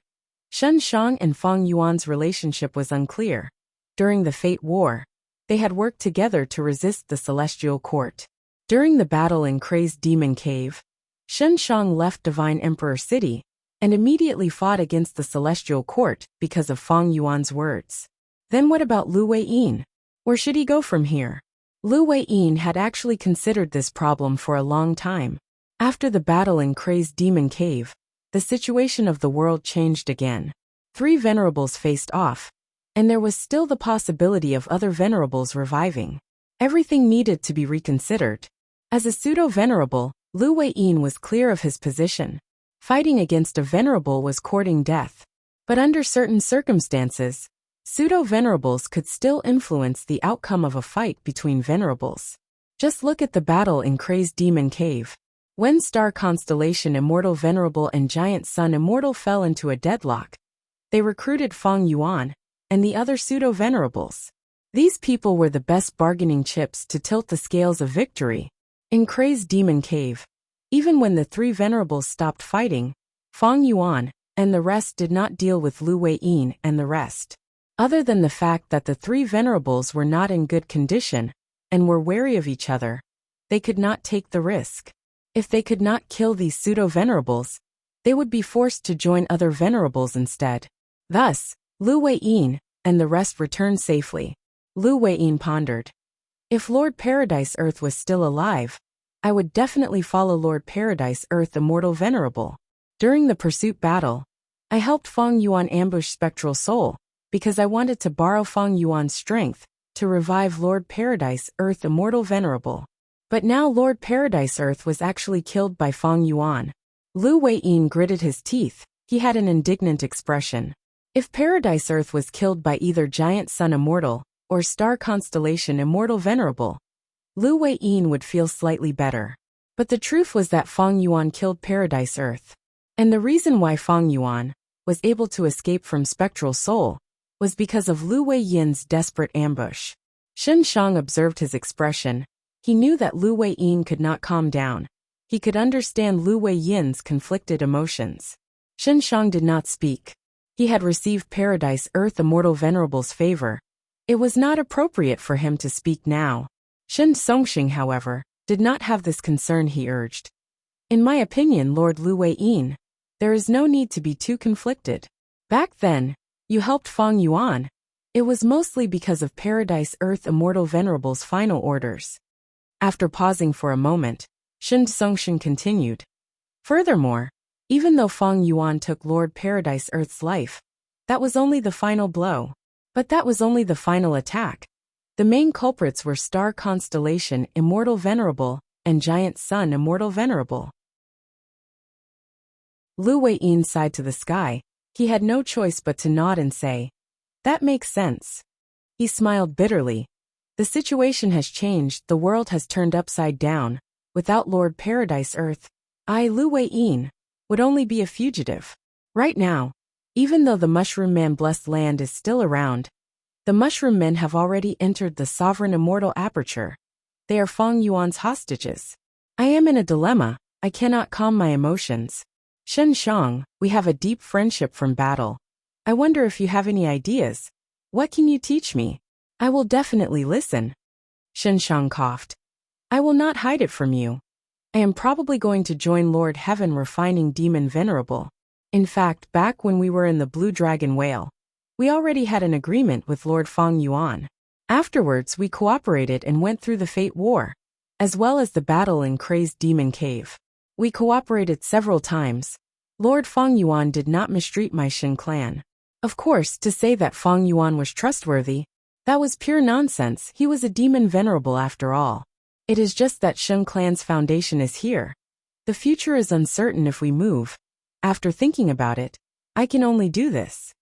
[SPEAKER 1] Shin Shang and Fang Yuan's relationship was unclear. During the Fate War, they had worked together to resist the Celestial Court. During the battle in Crazed Demon Cave, Shin Shang left Divine Emperor City and immediately fought against the Celestial Court because of Fang Yuan's words. Then what about Lu Wei-yin? Where should he go from here? Lu Wei-yin had actually considered this problem for a long time. After the battle in Crazed Demon Cave, the situation of the world changed again. 3 venerables faced off, and there was still the possibility of other venerables reviving. Everything needed to be reconsidered. As a pseudo-venerable, Lu Wei-yin was clear of his position. Fighting against a venerable was courting death. But under certain circumstances, pseudo-venerables could still influence the outcome of a fight between venerables. Just look at the battle in Crazed Demon Cave. When Star Constellation Immortal Venerable and Giant Sun Immortal fell into a deadlock, they recruited Fang Yuan and the other pseudo-venerables. These people were the best bargaining chips to tilt the scales of victory. In Crazed Demon Cave, even when the 3 venerables stopped fighting, Fang Yuan and the rest did not deal with Lu Wei-yin and the rest. Other than the fact that the 3 venerables were not in good condition and were wary of each other, they could not take the risk. If they could not kill these pseudo-venerables, they would be forced to join other venerables instead. Thus, Lu Wei-yin and the rest returned safely. Lu Wei-yin pondered. If Lord Paradise Earth was still alive, I would definitely follow Lord Paradise Earth Immortal Venerable. During the pursuit battle, I helped Fang Yuan ambush Spectral Soul because I wanted to borrow Fang Yuan's strength to revive Lord Paradise Earth Immortal Venerable. But now Lord Paradise Earth was actually killed by Fang Yuan. Lu Wei-yin gritted his teeth. He had an indignant expression. If Paradise Earth was killed by either Giant Sun Immortal or Star Constellation Immortal Venerable, Lu Wei-yin would feel slightly better. But the truth was that Fang Yuan killed Paradise Earth. And the reason why Fang Yuan was able to escape from Spectral Soul was because of Lu Wei-yin's desperate ambush. Shin Shang observed his expression. He knew that Lu Wei-yin could not calm down. He could understand Lu Wei-yin's conflicted emotions. Shin Shang did not speak. He had received Paradise Earth Immortal Venerable's favor. It was not appropriate for him to speak now. Shin Songsheng, however, did not have this concern. He urged. In my opinion, Lord Lu Wei-yin, there is no need to be too conflicted. Back then, you helped Fang Yuan, It was mostly because of Paradise Earth Immortal Venerable's final orders. After pausing for a moment, Shen Songshen continued. Furthermore, even though Feng Yuan took Lord Paradise Earth's life, that was only the final blow. But that was only the final attack. The main culprits were Star Constellation Immortal Venerable and Giant Sun Immortal Venerable. Lu Weiyin sighed to the sky. He had no choice but to nod and say, "That makes sense." He smiled bitterly. The situation has changed, the world has turned upside down. Without Lord Paradise Earth, I, Lu Weiyin, would only be a fugitive. Right now, even though the Mushroom Man blessed land is still around, the Mushroom Men have already entered the sovereign immortal aperture. They are Feng Yuan's hostages. I am in a dilemma, I cannot calm my emotions. Shen Shang, we have a deep friendship from battle. I wonder if you have any ideas. What can you teach me? I will definitely listen. Shen Shang coughed. I will not hide it from you. I am probably going to join Lord Heaven Refining Demon Venerable. In fact, back when we were in the Blue Dragon Whale, we already had an agreement with Lord Feng Yuan. Afterwards, we cooperated and went through the Fate War, as well as the battle in Crazed Demon Cave. We cooperated several times. Lord Feng Yuan did not mistreat my Shen clan. Of course, to say that Feng Yuan was trustworthy, that was pure nonsense. He was a demon venerable after all. It is just that Shen clan's foundation is here. The future is uncertain if we move. After thinking about it, I can only do this.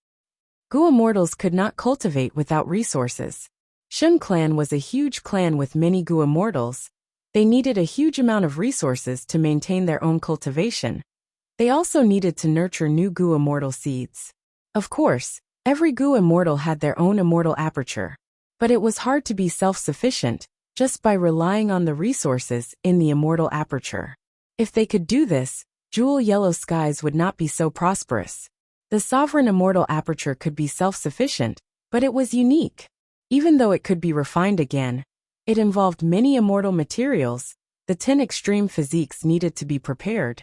[SPEAKER 1] Gu Immortals could not cultivate without resources. Shen clan was a huge clan with many Gu Immortals. They needed a huge amount of resources to maintain their own cultivation. They also needed to nurture new Gu Immortal seeds. Of course, every Gu Immortal had their own immortal aperture. But it was hard to be self-sufficient, just by relying on the resources in the immortal aperture. If they could do this, Jewel Yellow Skies would not be so prosperous. The sovereign immortal aperture could be self-sufficient, but it was unique. Even though it could be refined again, it involved many immortal materials, the 10 extreme physiques needed to be prepared.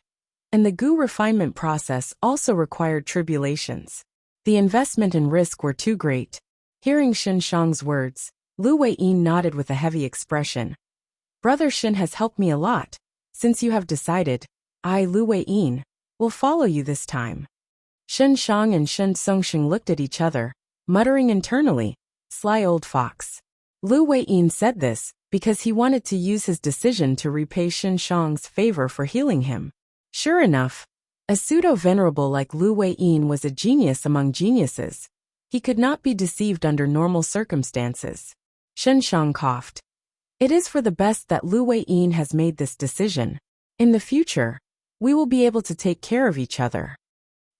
[SPEAKER 1] And the Gu refinement process also required tribulations. The investment and risk were too great. Hearing Shen Shang's words, Lu Weiyin nodded with a heavy expression. Brother Shen has helped me a lot. Since you have decided, I, Lu Weiyin, will follow you this time. Shen Shang and Shen Songshen looked at each other, muttering internally, sly old fox. Lu Weiyin said this because he wanted to use his decision to repay Shen Shang's favor for healing him. Sure enough, a pseudo-venerable like Lu Weiyin was a genius among geniuses. He could not be deceived under normal circumstances. Shen Shang coughed. It is for the best that Lu Weiyin has made this decision. In the future, we will be able to take care of each other.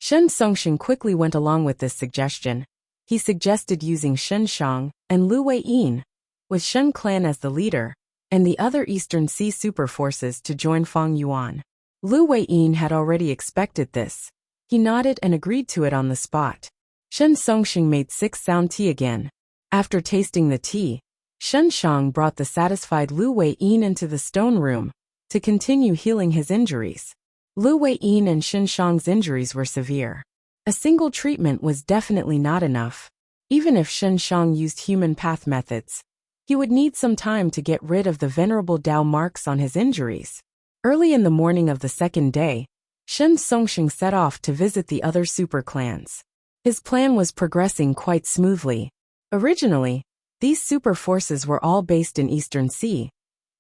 [SPEAKER 1] Shen Songshen quickly went along with this suggestion. He suggested using Shen Shang and Lu Weiyin, with Shen clan as the leader, and the other Eastern Sea super forces to join Feng Yuan. Lu Weiyin had already expected this. He nodded and agreed to it on the spot. Shen Songshen made 6 sound tea again. After tasting the tea, Shen Shang brought the satisfied Lu Weiyin into the stone room to continue healing his injuries. Lu Weiyin and Shen Shang's injuries were severe. A single treatment was definitely not enough. Even if Shen Shang used human path methods, he would need some time to get rid of the venerable Dao marks on his injuries. Early in the morning of the second day, Shen Songshen set off to visit the other super clans. His plan was progressing quite smoothly. Originally, these super forces were all based in Eastern Sea,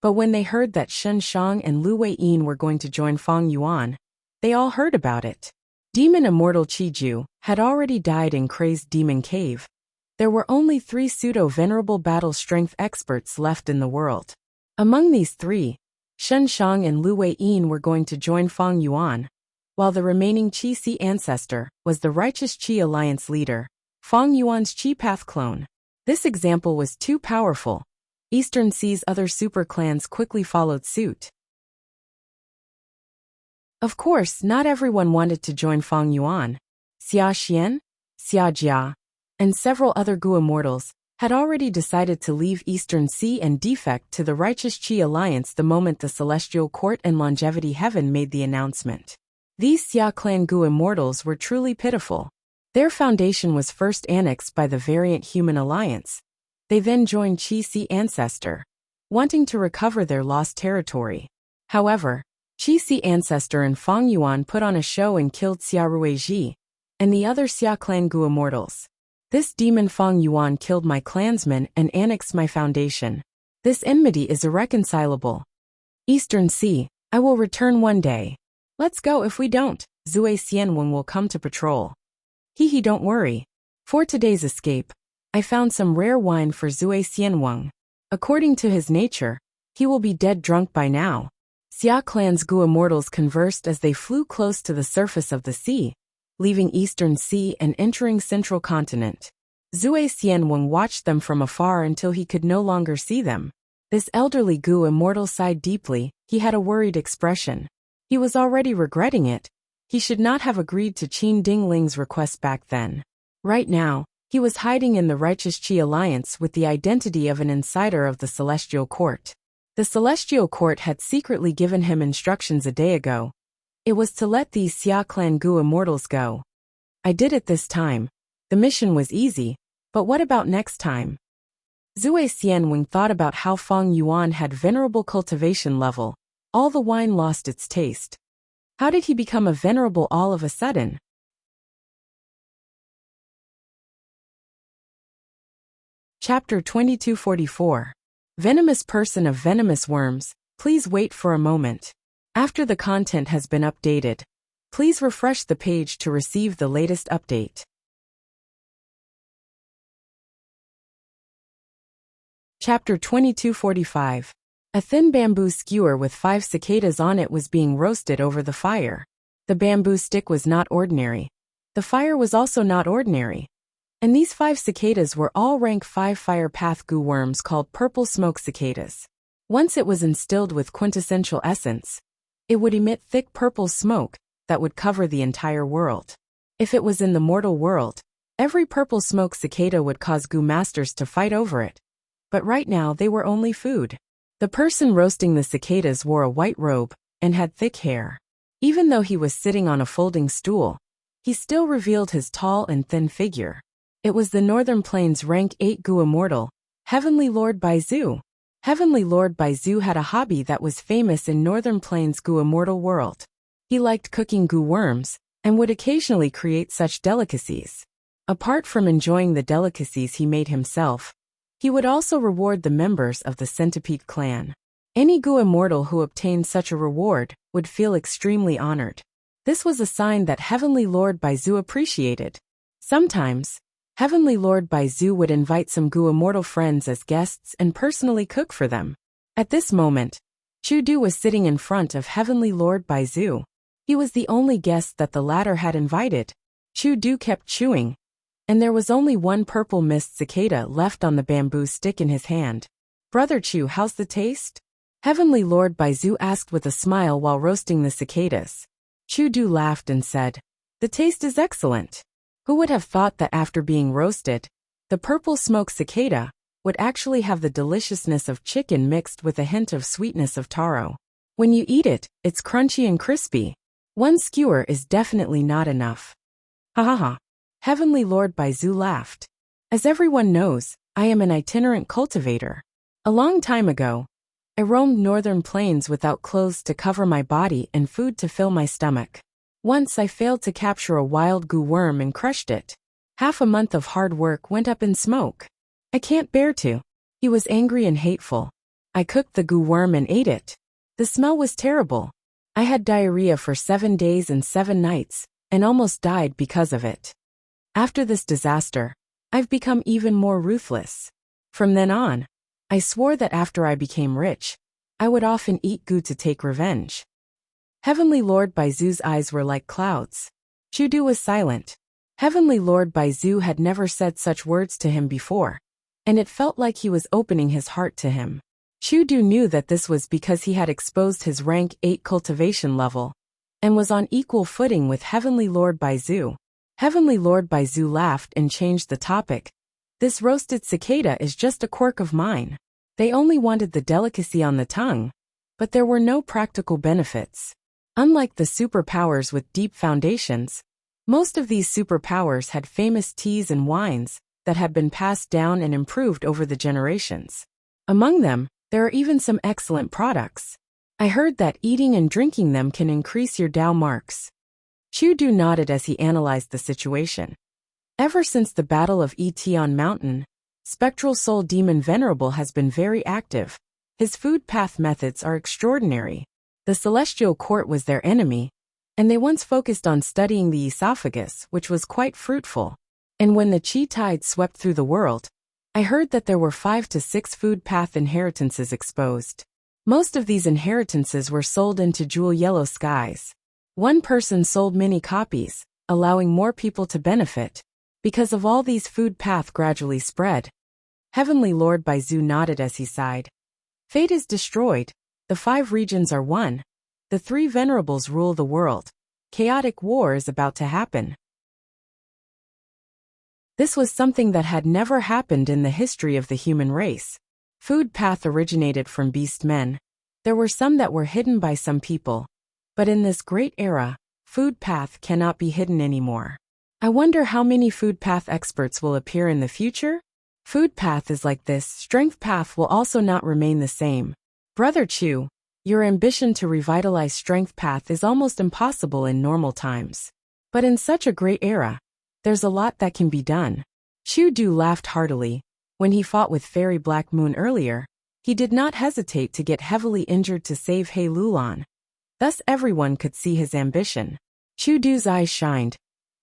[SPEAKER 1] but when they heard that Shen Shang and Lu Weiyin were going to join Feng Yuan, they all heard about it. Demon Immortal Qiju had already died in Crazed Demon Cave. There were only 3 pseudo-venerable battle strength experts left in the world. Among these 3, Shen Shang and Lu Weiyin were going to join Feng Yuan, while the remaining Qi Si ancestor was the righteous Qi Alliance leader, Feng Yuan's Qi Path clone. This example was too powerful. Eastern Sea's other super clans quickly followed suit. Of course, not everyone wanted to join Feng Yuan. Xia Xian, Xia Jia, and several other Gu Immortals had already decided to leave Eastern Sea and defect to the righteous Qi Alliance the moment the Celestial Court and Longevity Heaven made the announcement. These Xia clan Gu Immortals were truly pitiful. Their foundation was first annexed by the variant human alliance. They then joined Qi Ancestor, wanting to recover their lost territory. However, Qi Ancestor and Fang Yuan put on a show and killed Xia Ruiji and the other Xia clan Gu immortals. This demon Fang Yuan killed my clansmen and annexed my foundation. This enmity is irreconcilable. Eastern Sea, I will return one day. Let's go. If we don't, Zui Xianwen will come to patrol. He don't worry. For today's escape, I found some rare wine for Zui Xianwen. According to his nature, he will be dead drunk by now. Xia clan's Gu immortals conversed as they flew close to the surface of the sea, leaving Eastern Sea and entering Central Continent. Zui Xianwen watched them from afar until he could no longer see them. This elderly Gu immortal sighed deeply. He had a worried expression. He was already regretting it. He should not have agreed to Qin Dingling's request back then. Right now, he was hiding in the Righteous Qi Alliance with the identity of an insider of the Celestial Court. The Celestial Court had secretly given him instructions a day ago. It was to let these Xia clan Gu immortals go. I did it this time. The mission was easy, but what about next time? Zui Xianwen thought about how Fang Yuan had venerable cultivation level. All the wine lost its taste. How did he become a venerable all of a sudden? Chapter 2244. Venomous person of venomous worms, please wait for a moment. After the content has been updated, please refresh the page to receive the latest update. Chapter 2245. A thin bamboo skewer with 5 cicadas on it was being roasted over the fire. The bamboo stick was not ordinary. The fire was also not ordinary. And these 5 cicadas were all rank 5 fire path Gu worms called purple smoke cicadas. Once it was instilled with quintessential essence, it would emit thick purple smoke that would cover the entire world. If it was in the mortal world, every purple smoke cicada would cause Gu masters to fight over it. But right now they were only food. The person roasting the cicadas wore a white robe and had thick hair. Even though he was sitting on a folding stool, he still revealed his tall and thin figure. It was the Northern Plains rank 8 Gu immortal, Heavenly Lord Baizu. Heavenly Lord Baizu had a hobby that was famous in Northern Plains Gu immortal world. He liked cooking Gu worms and would occasionally create such delicacies. Apart from enjoying the delicacies he made himself, he would also reward the members of the Centipede clan. Any Gu immortal who obtained such a reward would feel extremely honored. This was a sign that Heavenly Lord Baizu appreciated. Sometimes, Heavenly Lord Baizu would invite some Gu immortal friends as guests and personally cook for them. At this moment, Chu Du was sitting in front of Heavenly Lord Baizu. He was the only guest that the latter had invited. Chu Du kept chewing, and there was only one purple mist cicada left on the bamboo stick in his hand. Brother Chu, how's the taste? Heavenly Lord Baizu asked with a smile while roasting the cicadas. Chu Du laughed and said, "The taste is excellent." Who would have thought that after being roasted, the purple smoke cicada would actually have the deliciousness of chicken mixed with a hint of sweetness of taro. When you eat it, it's crunchy and crispy. One skewer is definitely not enough. Ha ha ha. Heavenly Lord Baizu laughed. As everyone knows, I am an itinerant cultivator. A long time ago, I roamed Northern Plains without clothes to cover my body and food to fill my stomach. Once I failed to capture a wild Gu worm and crushed it. Half a month of hard work went up in smoke. I can't bear to. He was angry and hateful. I cooked the Gu worm and ate it. The smell was terrible. I had diarrhea for 7 days and 7 nights, and almost died because of it. After this disaster, I've become even more ruthless. From then on, I swore that after I became rich, I would often eat Gu to take revenge. Heavenly Lord Baizu's eyes were like clouds. Chu Du was silent. Heavenly Lord Baizu had never said such words to him before, and it felt like he was opening his heart to him. Chu Du knew that this was because he had exposed his rank 8 cultivation level, and was on equal footing with Heavenly Lord Baizu. Heavenly Lord Baizu laughed and changed the topic. This roasted cicada is just a quirk of mine. They only wanted the delicacy on the tongue, but there were no practical benefits. Unlike the superpowers with deep foundations, Most of these superpowers had famous teas and wines that had been passed down and improved over the generations. Among them, there are even some excellent products. I heard that eating and drinking them can increase your Dao marks. Chu-Du nodded as he analyzed the situation. Ever since the Battle of Etion Mountain, Spectral Soul Demon Venerable has been very active. His food path methods are extraordinary. The Celestial Court was their enemy, and they once focused on studying the esophagus, which was quite fruitful. And when the Qi tide swept through the world, I heard that there were 5 to 6 food path inheritances exposed. Most of these inheritances were sold into Jewel Yellow Skies. One person sold many copies, allowing more people to benefit. Because of all these food path gradually spread. Heavenly Lord Baizu nodded as he sighed. Fate is destroyed. The 5 regions are one. The 3 venerables rule the world. Chaotic war is about to happen. This was something that had never happened in the history of the human race. Food path originated from beast men. There were some that were hidden by some people. But in this great era, food path cannot be hidden anymore. I wonder how many food path experts will appear in the future? Food path is like this, strength path will also not remain the same. Brother Chu, your ambition to revitalize strength path is almost impossible in normal times. But in such a great era, there's a lot that can be done. Chu-Du laughed heartily. When he fought with Fairy Black Moon earlier, he did not hesitate to get heavily injured to save He Lulan. Thus everyone could see his ambition. Chu-Du's eyes shined.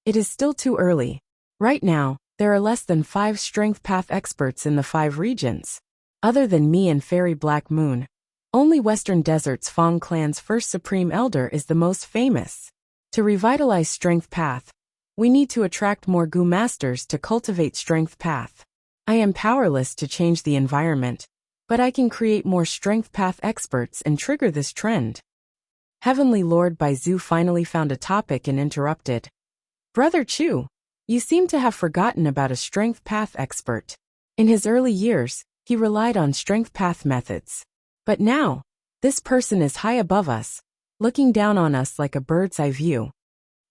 [SPEAKER 1] It is still too early. Right now, there are less than 5 strength path experts in the 5 regions. Other than me and Fairy Black Moon, only Western Desert's Fong clan's first Supreme Elder is the most famous. To revitalize strength path, we need to attract more Gu Masters to cultivate strength path. I am powerless to change the environment, but I can create more strength path experts and trigger this trend. Heavenly Lord Baizu finally found a topic and interrupted. Brother Chu, you seem to have forgotten about a strength path expert. In his early years, he relied on strength path methods. But now, this person is high above us, looking down on us like a bird's eye view.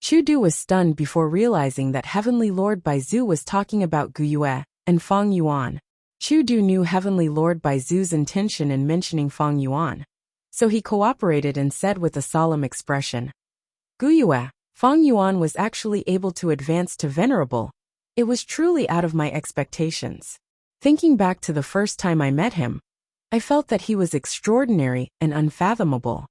[SPEAKER 1] Chu-Du was stunned before realizing that Heavenly Lord Baizu was talking about Gu Yue and Fong Yuan. Chu-Du knew Heavenly Lord Baizu's intention in mentioning Fong Yuan, so he cooperated and said with a solemn expression, Gu Yue, Fong Yuan was actually able to advance to Venerable. It was truly out of my expectations. Thinking back to the first time I met him, I felt that he was extraordinary and unfathomable.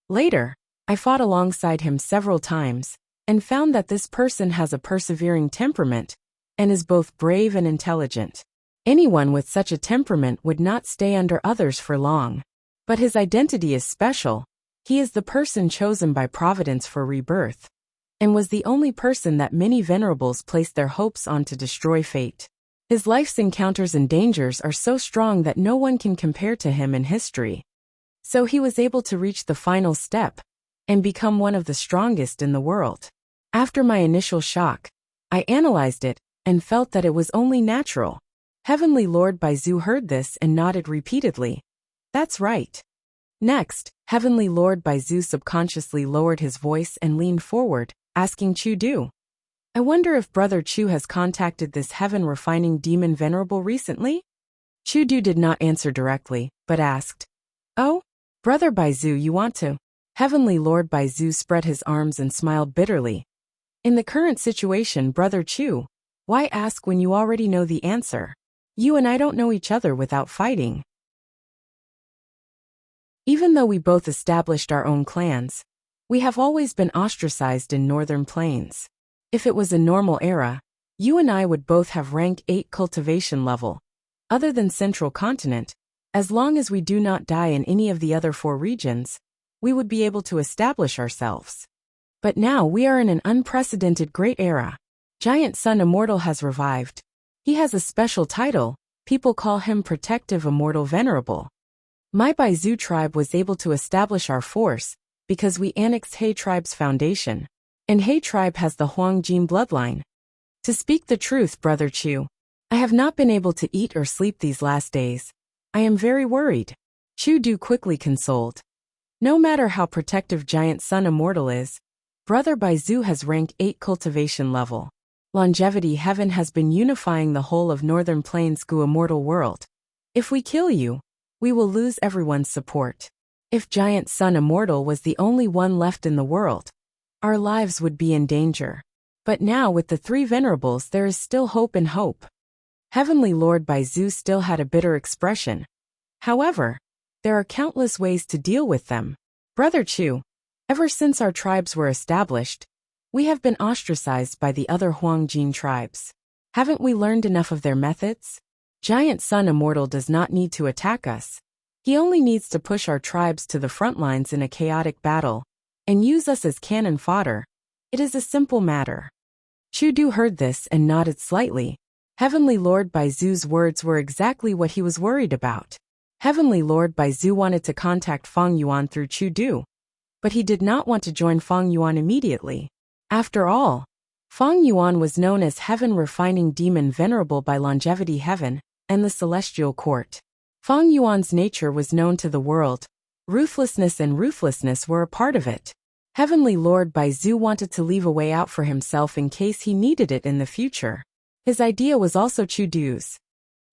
[SPEAKER 1] Later, I fought alongside him several times, and found that this person has a persevering temperament, and is both brave and intelligent. Anyone with such a temperament would not stay under others for long. But his identity is special. He is the person chosen by Providence for rebirth, and was the only person that many venerables placed their hopes on to destroy fate. His life's encounters and dangers are so strong that no one can compare to him in history. So he was able to reach the final step, and become one of the strongest in the world. After my initial shock, I analyzed it, and felt that it was only natural. Heavenly Lord Baizu heard this and nodded repeatedly. That's right. Next, Heavenly Lord Baizu subconsciously lowered his voice and leaned forward, asking Chu-Du. I wonder if Brother Chu has contacted this heaven-refining demon venerable recently? Chu-Du did not answer directly, but asked, Oh, Brother Baizu, you want to? Heavenly Lord Baizu spread his arms and smiled bitterly. In the current situation, Brother Chu, why ask when you already know the answer? You and I don't know each other without fighting. Even though we both established our own clans, we have always been ostracized in Northern Plains. If it was a normal era, you and I would both have rank 8 cultivation level. Other than Central Continent, as long as we do not die in any of the other 4 regions, we would be able to establish ourselves. But now we are in an unprecedented great era. Giant Sun Immortal has revived. He has a special title. People call him Protective Immortal Venerable. My Baizu tribe was able to establish our force because we annexed He tribe's foundation, and He tribe has the Huangjin bloodline. To speak the truth, Brother Chu, I have not been able to eat or sleep these last days. I am very worried. Chu-Du quickly consoled. No matter how protective Giant Sun Immortal is, Brother Baizu has rank 8 cultivation level. Longevity Heaven has been unifying the whole of Northern Plains Gu immortal world. If we kill you, we will lose everyone's support. If Giant Sun Immortal was the only one left in the world, our lives would be in danger. But now with the 3 venerables there is still hope and hope. Heavenly Lord Baizu still had a bitter expression. However, there are countless ways to deal with them. Brother Chu, ever since our tribes were established, we have been ostracized by the other Huangjin tribes. Haven't we learned enough of their methods? Giant Sun Immortal does not need to attack us. He only needs to push our tribes to the front lines in a chaotic battle and use us as cannon fodder. It is a simple matter. Chu Du heard this and nodded slightly. Heavenly Lord Baizu's words were exactly what he was worried about. Heavenly Lord Baizu wanted to contact Feng Yuan through Chu Du, but he did not want to join Feng Yuan immediately. After all, Feng Yuan was known as Heaven Refining Demon Venerable by Longevity Heaven and the Celestial Court. Feng Yuan's nature was known to the world. Ruthlessness and ruthlessness were a part of it. Heavenly Lord Baizu wanted to leave a way out for himself in case he needed it in the future. His idea was also Chu Du's.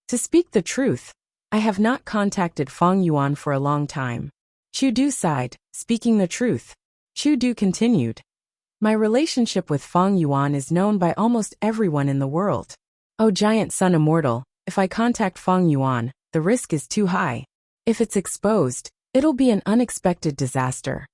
[SPEAKER 1] To speak the truth, I have not contacted Feng Yuan for a long time. Chu Du sighed, speaking the truth. Chu Du continued. My relationship with Feng Yuan is known by almost everyone in the world. Oh Giant Sun Immortal, if I contact Feng Yuan, the risk is too high. If it's exposed, it'll be an unexpected disaster.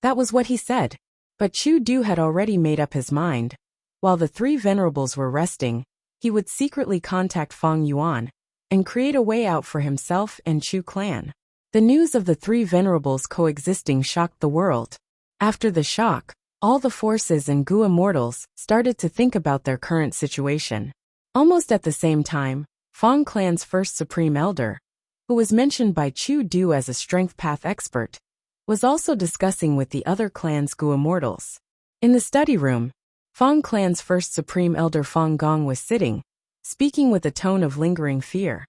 [SPEAKER 1] That was what he said. But Chu Du had already made up his mind. While the 3 venerables were resting, he would secretly contact Feng Yuan and create a way out for himself and Chu clan. The news of the 3 venerables coexisting shocked the world. After the shock, all the forces and Gu immortals started to think about their current situation. Almost at the same time, Feng clan's first supreme elder, who was mentioned by Chu Du as a strength path expert, was also discussing with the other clan's Gu immortals. In the study room, Feng clan's first supreme elder Feng Gong was sitting, speaking with a tone of lingering fear.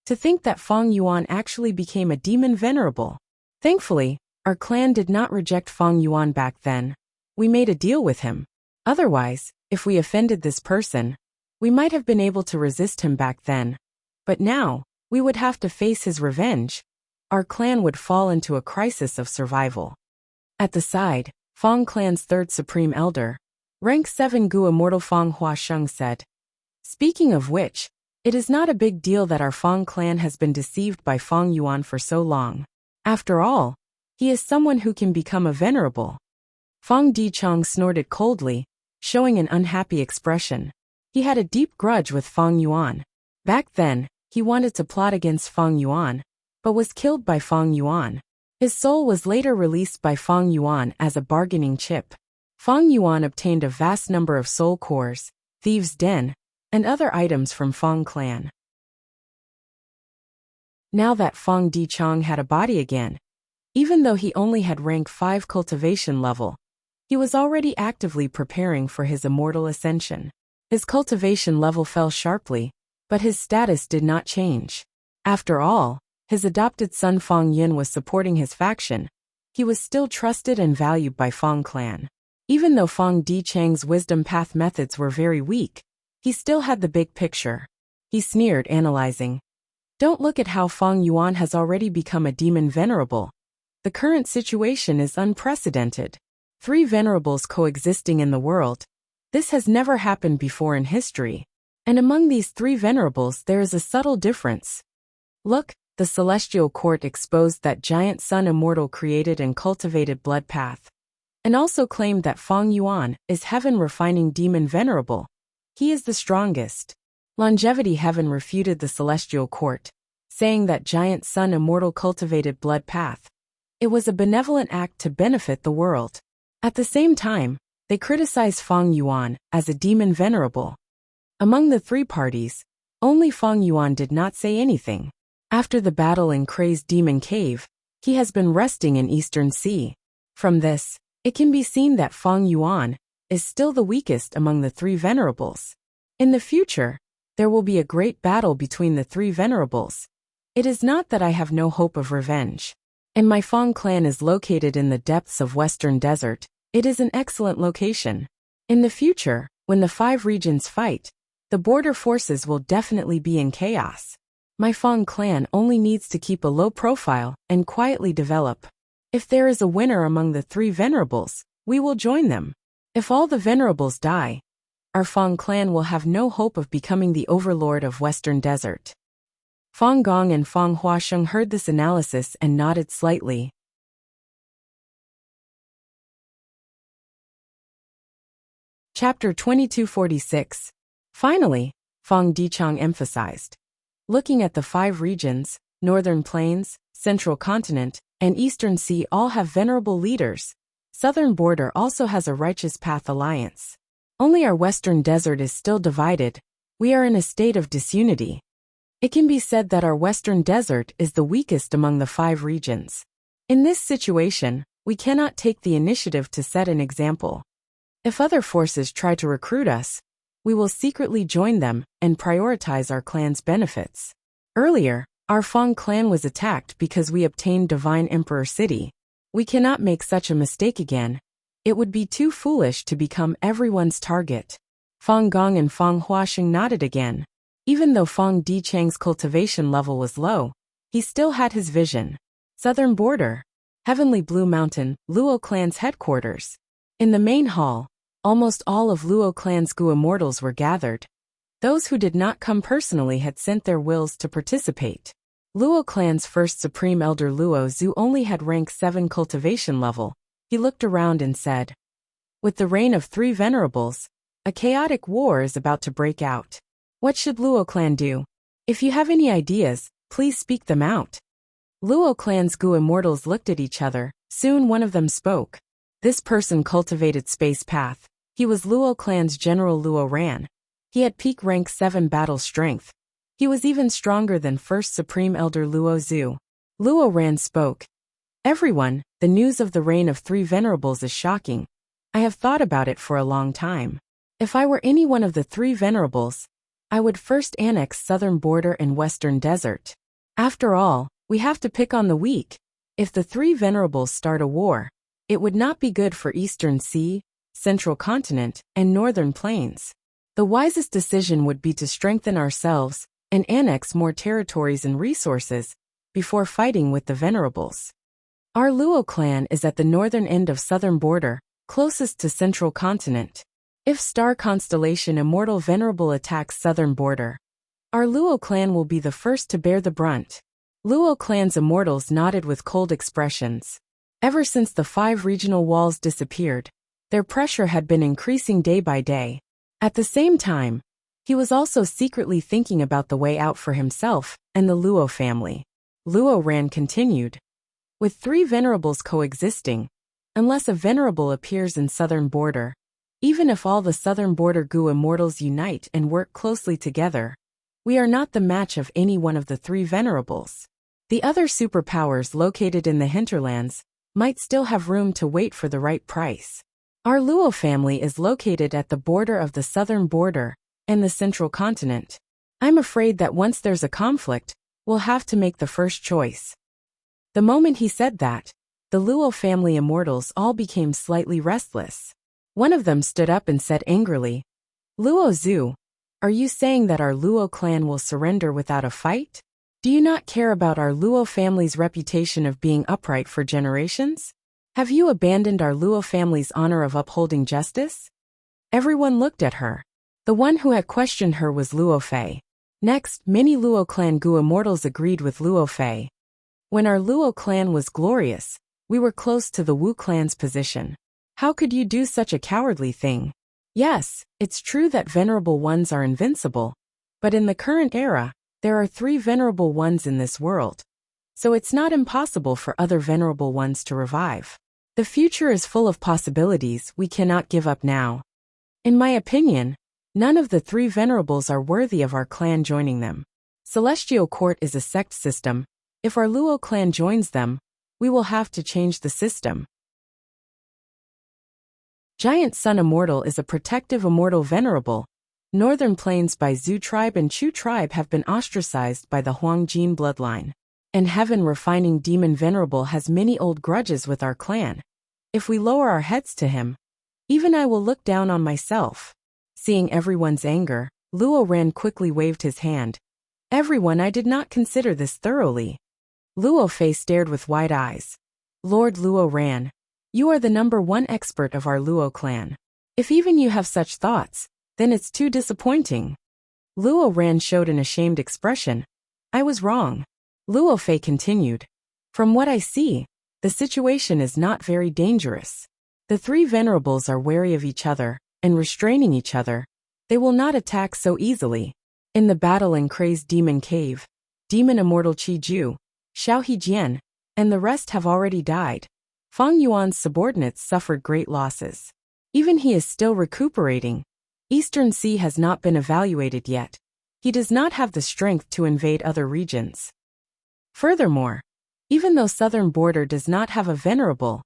[SPEAKER 1] To think that Feng Yuan actually became a demon venerable. Thankfully, our clan did not reject Feng Yuan back then. We made a deal with him. Otherwise, if we offended this person, we might have been able to resist him back then. But now, we would have to face his revenge. Our clan would fall into a crisis of survival. At the side, Feng clan's 3rd supreme elder, rank 7 Gu immortal Feng Huasheng said. Speaking of which, it is not a big deal that our Feng clan has been deceived by Feng Yuan for so long. After all, he is someone who can become a venerable. Feng Dichong snorted coldly, showing an unhappy expression. He had a deep grudge with Feng Yuan. Back then, he wanted to plot against Feng Yuan, but was killed by Feng Yuan. His soul was later released by Feng Yuan as a bargaining chip. Feng Yuan obtained a vast number of soul cores, thieves' den, and other items from Feng clan. Now that Feng Dichong had a body again, even though he only had rank 5 cultivation level, he was already actively preparing for his immortal ascension. His cultivation level fell sharply, but his status did not change. After all, his adopted son Feng Yin was supporting his faction. He was still trusted and valued by Feng clan. Even though Feng Dichang's wisdom path methods were very weak, he still had the big picture. He sneered, analyzing. Don't look at how Feng Yuan has already become a demon venerable. The current situation is unprecedented. 3 venerables coexisting in the world. This has never happened before in history. And among these 3 venerables there is a subtle difference. Look, the Celestial Court exposed that Giant Sun Immortal created and cultivated blood path, and also claimed that Feng Yuan is Heaven Refining Demon Venerable. He is the strongest. Longevity Heaven refuted the Celestial Court, saying that Giant Sun Immortal cultivated blood path. It was a benevolent act to benefit the world. At the same time, they criticized Feng Yuan as a demon venerable. Among the 3 parties, only Feng Yuan did not say anything. After the battle in Kray's Demon Cave, he has been resting in Eastern Sea. From this, it can be seen that Feng Yuan is still the weakest among the 3 venerables. In the future, there will be a great battle between the 3 venerables. It is not that I have no hope of revenge. And my Feng clan is located in the depths of Western Desert, It is an excellent location. In the future, when the 5 regions fight, the border forces will definitely be in chaos. My Fang clan only needs to keep a low profile and quietly develop. If there is a winner among the 3 venerables, we will join them. If all the venerables die, our Fang clan will have no hope of becoming the overlord of Western Desert. Fang Gong and Fang Huasheng heard this analysis and nodded slightly. Chapter 2246. Finally, Fang Dichang emphasized. Looking at the 5 regions, Northern Plains, Central Continent, and Eastern Sea all have venerable leaders. Southern Border also has a Righteous Path alliance. Only our Western Desert is still divided. We are in a state of disunity. It can be said that our Western Desert is the weakest among the 5 regions. In this situation, we cannot take the initiative to set an example. If other forces try to recruit us, we will secretly join them and prioritize our clan's benefits. Earlier, our Fang clan was attacked because we obtained Divine Emperor City. We cannot make such a mistake again. It would be too foolish to become everyone's target. Fang Gong and Fang Huasheng nodded again. Even though Fang Dichang's cultivation level was low, he still had his vision. Southern Border, Heavenly Blue Mountain, Luo clan's headquarters. In the main hall, almost all of Luo clan's Gu immortals were gathered. Those who did not come personally had sent their wills to participate. Luo clan's first supreme elder Luo Zhu only had rank 7 cultivation level. He looked around and said, "With the reign of 3 venerables, a chaotic war is about to break out. What should Luo clan do? If you have any ideas, please speak them out." Luo clan's Gu immortals looked at each other. Soon one of them spoke. This person cultivated Space Path. He was Luo clan's General Luo Ran. He had peak rank 7 battle strength. He was even stronger than first Supreme Elder Luo Zhu. Luo Ran spoke. "Everyone, the news of the reign of 3 venerables is shocking. I have thought about it for a long time. If I were any one of the 3 venerables, I would first annex Southern Border and Western Desert. After all, we have to pick on the weak. If the 3 venerables start a war, it would not be good for Eastern Sea, Central Continent, and Northern Plains. The wisest decision would be to strengthen ourselves and annex more territories and resources before fighting with the venerables. Our Luo clan is at the northern end of Southern Border, closest to Central Continent. If Star Constellation Immortal Venerable attacks Southern Border, our Luo clan will be the first to bear the brunt." Luo clan's immortals nodded with cold expressions. Ever since the 5 regional walls disappeared, their pressure had been increasing day by day. At the same time, he was also secretly thinking about the way out for himself and the Luo family. Luo Ran continued. "With 3 venerables coexisting, unless a venerable appears in Southern Border, even if all the Southern Border Gu immortals unite and work closely together, we are not the match of any one of the 3 venerables. The other superpowers located in the hinterlands might still have room to wait for the right price. Our Luo family is located at the border of the Southern Border and the Central Continent. I'm afraid that once there's a conflict, we'll have to make the first choice." The moment he said that, the Luo family immortals all became slightly restless. One of them stood up and said angrily, "Luo Zhu, are you saying that our Luo clan will surrender without a fight? Do you not care about our Luo family's reputation of being upright for generations? Have you abandoned our Luo family's honor of upholding justice?" Everyone looked at her. The one who had questioned her was Luo Fei. Next, many Luo clan Gu immortals agreed with Luo Fei. "When our Luo clan was glorious, we were close to the Wu clan's position. How could you do such a cowardly thing? Yes, it's true that venerable ones are invincible, but in the current era, there are 3 venerable ones in this world. So it's not impossible for other venerable ones to revive. The future is full of possibilities we cannot give up now. In my opinion, none of the 3 venerables are worthy of our clan joining them. Celestial Court is a sect system. If our Luo clan joins them, we will have to change the system. Giant Sun Immortal is a protective immortal venerable. Northern Plains by Zhu tribe and Chu tribe have been ostracized by the Huangjin bloodline. And Heaven Refining Demon Venerable has many old grudges with our clan. If we lower our heads to him, even I will look down on myself. Seeing everyone's anger, Luo Ran quickly waved his hand. Everyone, I did not consider this thoroughly. Luo Fei stared with wide eyes. Lord Luo Ran, you are the #1 expert of our Luo clan. If even you have such thoughts, then it's too disappointing. Luo Ran showed an ashamed expression. I was wrong. Luo Fei continued. From what I see, the situation is not very dangerous. The 3 venerables are wary of each other and restraining each other. They will not attack so easily. In the battle in Craze Demon Cave, Demon Immortal Qi Ju, Xiao Hejian, and the rest have already died. Fang Yuan's subordinates suffered great losses. Even he is still recuperating. Eastern Sea has not been evaluated yet. He does not have the strength to invade other regions. Furthermore, even though Southern Border does not have a venerable,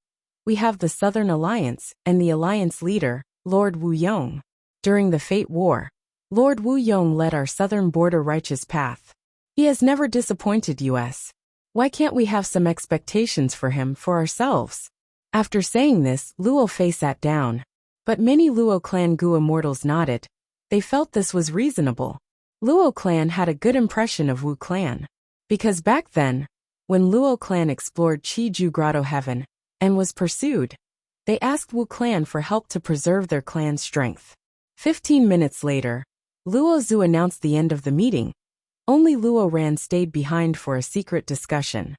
[SPEAKER 1] we have the Southern Alliance and the alliance leader, Lord Wu Yong. During the Fate War, Lord Wu Yong led our Southern Border righteous path. He has never disappointed us. Why can't we have some expectations for him for ourselves? After saying this, Luo Fei sat down. But many Luo clan Gu immortals nodded. They felt this was reasonable. Luo clan had a good impression of Wu clan. Because back then, when Luo clan explored Qi Ju Grotto Heaven and was pursued, they asked Wu clan for help to preserve their clan's strength. 15 minutes later, Luo Zhu announced the end of the meeting. Only Luo Ran stayed behind for a secret discussion.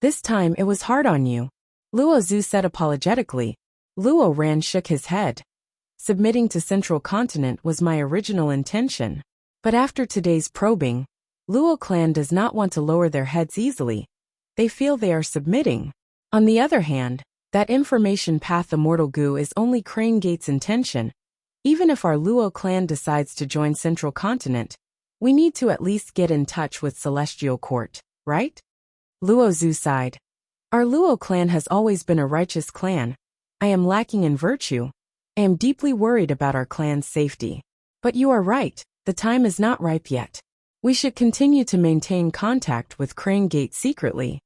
[SPEAKER 1] This time it was hard on you, Luo Zhu said apologetically. Luo Ran shook his head. Submitting to Central Continent was my original intention. But after today's probing, Luo clan does not want to lower their heads easily. They feel they are submitting. On the other hand, that information path Immortal Gu is only Crane Gate's intention. Even if our Luo clan decides to join Central Continent, we need to at least get in touch with Celestial Court, right? Luo Zhu sighed. Our Luo clan has always been a righteous clan. I am lacking in virtue. I am deeply worried about our clan's safety. But you are right, the time is not ripe yet. We should continue to maintain contact with Crane Gate secretly.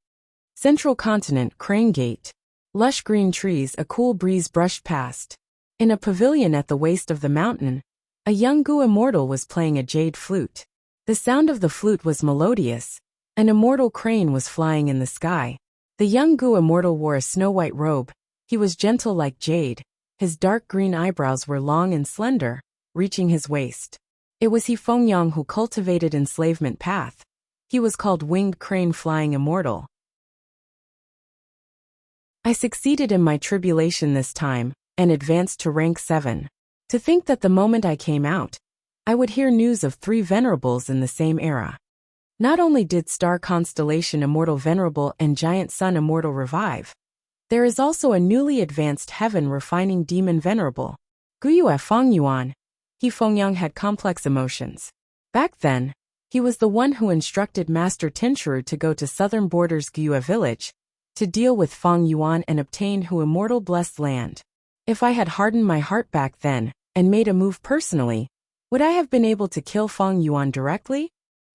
[SPEAKER 1] Central Continent, Crane Gate. Lush green trees, a cool breeze brushed past. In a pavilion at the waist of the mountain, a young Gu immortal was playing a jade flute. The sound of the flute was melodious. An immortal crane was flying in the sky. The young Gu immortal wore a snow-white robe. He was gentle like jade. His dark green eyebrows were long and slender, reaching his waist. It was He Fengyang who cultivated enslavement path. He was called Winged Crane Flying Immortal. I succeeded in my tribulation this time, and advanced to rank 7. To think that the moment I came out, I would hear news of 3 venerables in the same era. Not only did Star Constellation Immortal Venerable and Giant Sun Immortal revive, there is also a newly advanced Heaven Refining Demon Venerable. Guyue Fengyuan. He Fengyang had complex emotions. Back then, he was the one who instructed Master Tenshuru to go to Southern Border's Guyue village, to deal with Feng Yuan and obtain Hu Immortal Blessed Land. If I had hardened my heart back then, and made a move personally, would I have been able to kill Feng Yuan directly?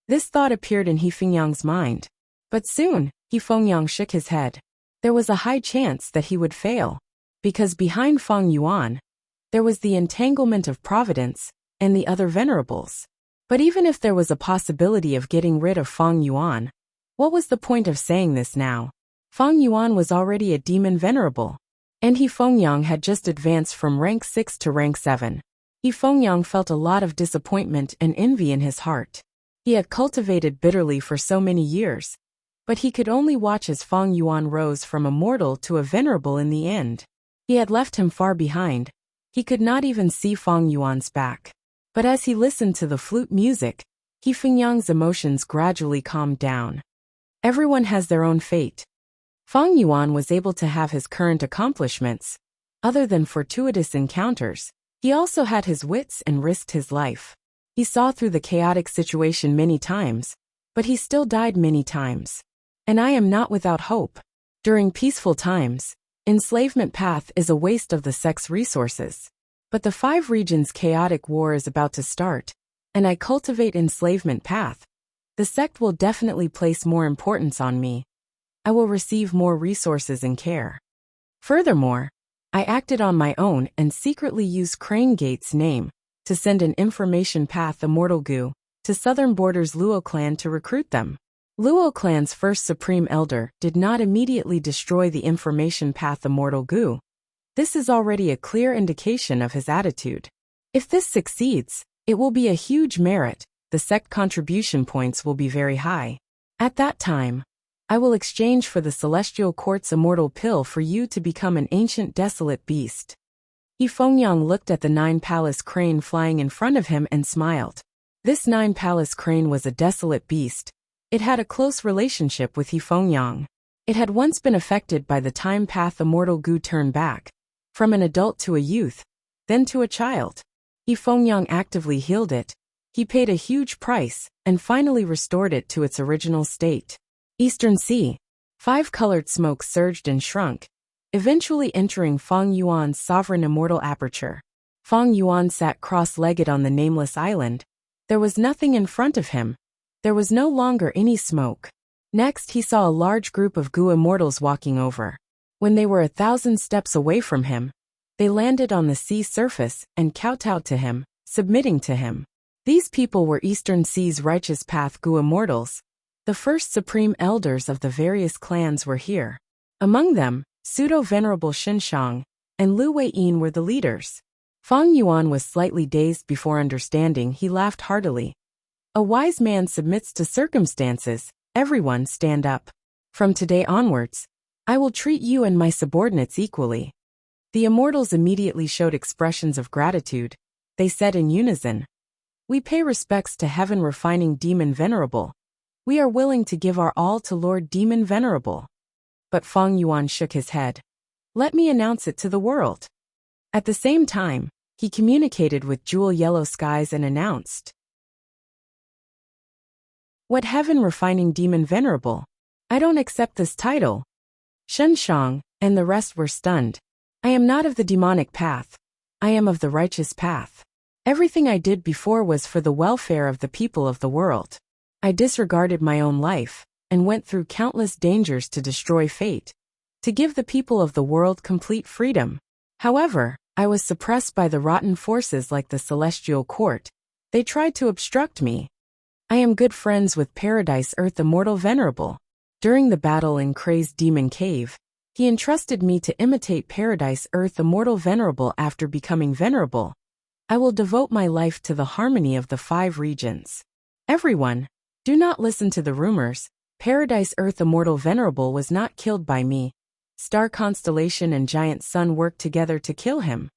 [SPEAKER 1] This thought appeared in He Fengyang's mind. But soon, He Fengyang shook his head. There was a high chance that he would fail. Because behind Feng Yuan, there was the entanglement of Providence, and the other venerables. But even if there was a possibility of getting rid of Feng Yuan, what was the point of saying this now? Feng Yuan was already a demon venerable. And He Fengyang had just advanced from rank 6 to rank 7. He Fengyang felt a lot of disappointment and envy in his heart. He had cultivated bitterly for so many years, but he could only watch as Feng Yuan rose from a mortal to a venerable in the end. He had left him far behind. He could not even see Feng Yuan's back. But as he listened to the flute music, He Fengyang's emotions gradually calmed down. Everyone has their own fate. Feng Yuan was able to have his current accomplishments. Other than fortuitous encounters, he also had his wits and risked his life. He saw through the chaotic situation many times, but he still died many times. And I am not without hope. During peaceful times, enslavement path is a waste of the sect's resources. But the 5 regions' chaotic war is about to start, and I cultivate enslavement path. The sect will definitely place more importance on me. I will receive more resources and care. Furthermore, I acted on my own and secretly used Crane Gate's name to send an information path immortal goo to southern borders Luo clan to recruit them. Luo clan's first supreme elder did not immediately destroy the information path immortal goo. This is already a clear indication of his attitude. If this succeeds, it will be a huge merit. The sect contribution points will be very high. At that time, I will exchange for the Celestial Quartz Immortal Pill for you to become an ancient desolate beast. Yifengyang looked at the 9-palace crane flying in front of him and smiled. This 9-palace crane was a desolate beast. It had a close relationship with Yifengyang. It had once been affected by the time path immortal goo turn back, from an adult to a youth, then to a child. Yifengyang actively healed it. He paid a huge price, and finally restored it to its original state. Eastern Sea. 5-colored smoke surged and shrunk, eventually entering Feng Yuan's sovereign immortal aperture. Feng Yuan sat cross-legged on the nameless island. There was nothing in front of him. There was no longer any smoke. Next he saw a large group of goo immortals walking over. When they were 1,000 steps away from him, they landed on the sea surface and kowtowed to him, submitting to him. These people were Eastern Sea's righteous path goo immortals. The first supreme elders of the various clans were here. Among them, pseudo-venerable Shenshang and Lu Weiyin were the leaders. Feng Yuan was slightly dazed before understanding. He laughed heartily. A wise man submits to circumstances. Everyone stand up. From today onwards, I will treat you and my subordinates equally. The immortals immediately showed expressions of gratitude. They said in unison, "We pay respects to Heaven Refining Demon Venerable. We are willing to give our all to Lord Demon Venerable." But Feng Yuan shook his head. "Let me announce it to the world." At the same time, he communicated with Jewel Yellow Skies and announced, "What Heaven Refining Demon Venerable? I don't accept this title." Shenshang and the rest were stunned. "I am not of the demonic path. I am of the righteous path. Everything I did before was for the welfare of the people of the world. I disregarded my own life and went through countless dangers to destroy fate, to give the people of the world complete freedom. However, I was suppressed by the rotten forces like the Celestial Court. They tried to obstruct me. I am good friends with Paradise Earth Immortal Venerable. During the battle in Kray's Demon Cave, he entrusted me to imitate Paradise Earth Immortal Venerable. After becoming venerable, I will devote my life to the harmony of the 5 regions. Everyone, do not listen to the rumors. Paradise Earth Immortal Venerable was not killed by me. Star Constellation and Giant Sun worked together to kill him."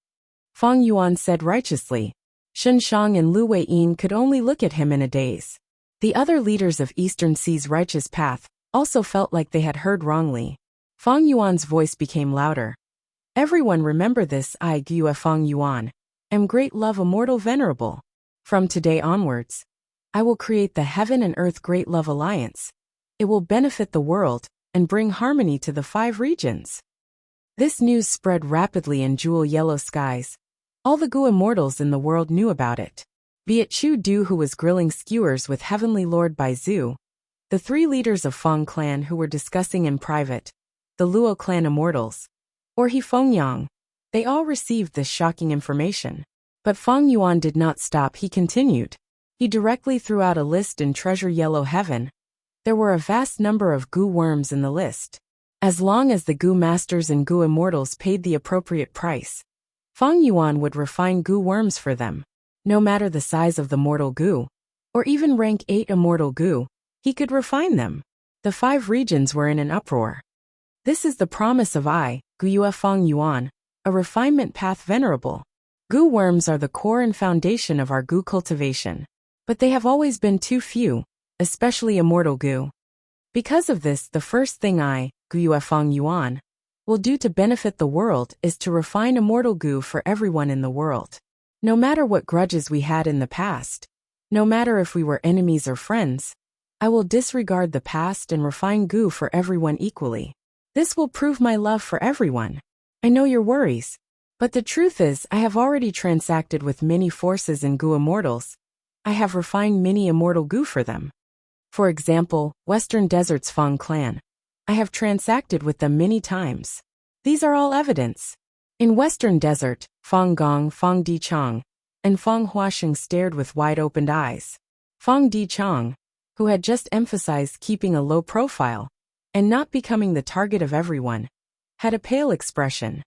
[SPEAKER 1] Feng Yuan said righteously. Shenshang and Lu Weiyin could only look at him in a daze. The other leaders of Eastern Sea's righteous path also felt like they had heard wrongly. Feng Yuan's voice became louder. "Everyone remember this. I, Gu Feng Yuan, am Great Love Immortal Venerable. From today onwards, I will create the Heaven and Earth Great Love Alliance. It will benefit the world and bring harmony to the 5 regions." This news spread rapidly in Jewel Yellow Skies. All the Gu immortals in the world knew about it. Be it Chu Du, who was grilling skewers with Heavenly Lord Baizu, the 3 leaders of Feng clan who were discussing in private, the Luo clan immortals, or Yifengyang, they all received this shocking information. But Feng Yuan did not stop. He continued. He directly threw out a list in Treasure Yellow Heaven. There were a vast number of Gu worms in the list. As long as the Gu masters and Gu immortals paid the appropriate price, Feng Yuan would refine Gu worms for them. No matter the size of the mortal Gu, or even rank 8 immortal Gu, he could refine them. The 5 regions were in an uproar. This is the promise of I, Gu Feng Yuan, a refinement path venerable. Gu worms are the core and foundation of our Gu cultivation. But they have always been too few, especially immortal Gu. Because of this, the first thing I, Gu Feng Yuan, will do to benefit the world is to refine immortal Gu for everyone in the world. No matter what grudges we had in the past, no matter if we were enemies or friends, I will disregard the past and refine Gu for everyone equally. This will prove my love for everyone. I know your worries, but the truth is I have already transacted with many forces in Gu immortals. I have refined many immortal Gu for them. For example, Western Desert's Feng clan. I have transacted with them many times. These are all evidence. In Western Desert, Fong Gong, Fong Di Chong, and Fong Huasheng stared with wide-opened eyes. Fong Di Chong, who had just emphasized keeping a low profile and not becoming the target of everyone, had a pale expression.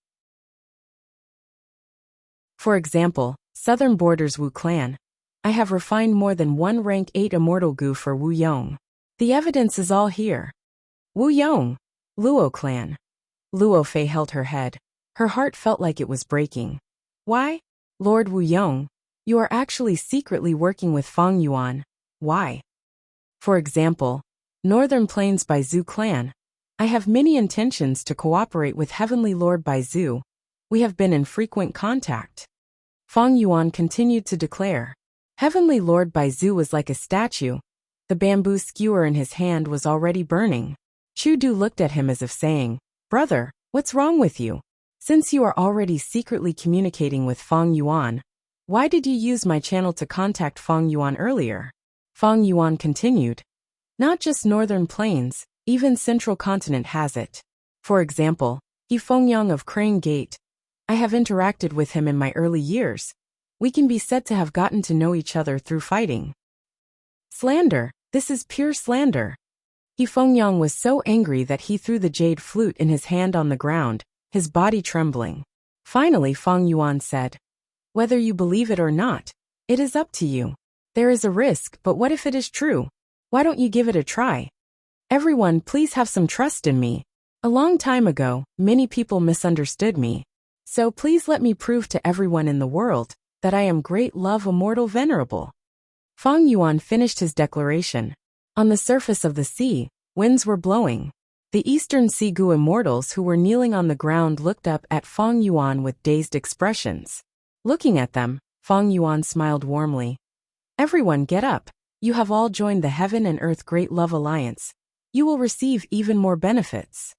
[SPEAKER 1] For example, Southern Borders Wu clan. I have refined more than one rank 8 immortal gu for Wu Yong. The evidence is all here. Wu Yong. Luo clan. Luo Fei held her head. Her heart felt like it was breaking. Why? Lord Wu Yong, you are actually secretly working with Fong Yuan. Why? For example, Northern Plains by Zhu clan. I have many intentions to cooperate with Heavenly Lord by Zhu. We have been in frequent contact. Fong Yuan continued to declare. Heavenly Lord Baizu was like a statue. The bamboo skewer in his hand was already burning. Chu Du looked at him as if saying, Brother, what's wrong with you? Since you are already secretly communicating with Fong Yuan, why did you use my channel to contact Fong Yuan earlier? Fong Yuan continued. Not just Northern Plains, even Central Continent has it. For example, He Fengyang of Crane Gate. I have interacted with him in my early years. We can be said to have gotten to know each other through fighting. Slander, this is pure slander. He Fengyang was so angry that he threw the jade flute in his hand on the ground, his body trembling. Finally Fong Yuan said, Whether you believe it or not, it is up to you. There is a risk, but what if it is true? Why don't you give it a try? Everyone, please have some trust in me. A long time ago, many people misunderstood me. So please let me prove to everyone in the world that I am great love immortal venerable. Fong Yuan finished his declaration. On the surface of the sea, winds were blowing. The Eastern Sea Gu immortals who were kneeling on the ground looked up at Fong Yuan with dazed expressions. Looking at them, Fong Yuan smiled warmly. Everyone get up. You have all joined the Heaven and Earth Great Love Alliance. You will receive even more benefits.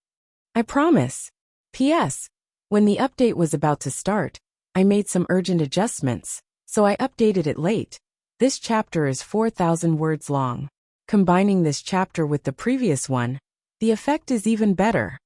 [SPEAKER 1] I promise. P.S. When the update was about to start, I made some urgent adjustments, so I updated it late. This chapter is 4,000 words long. Combining this chapter with the previous one, the effect is even better.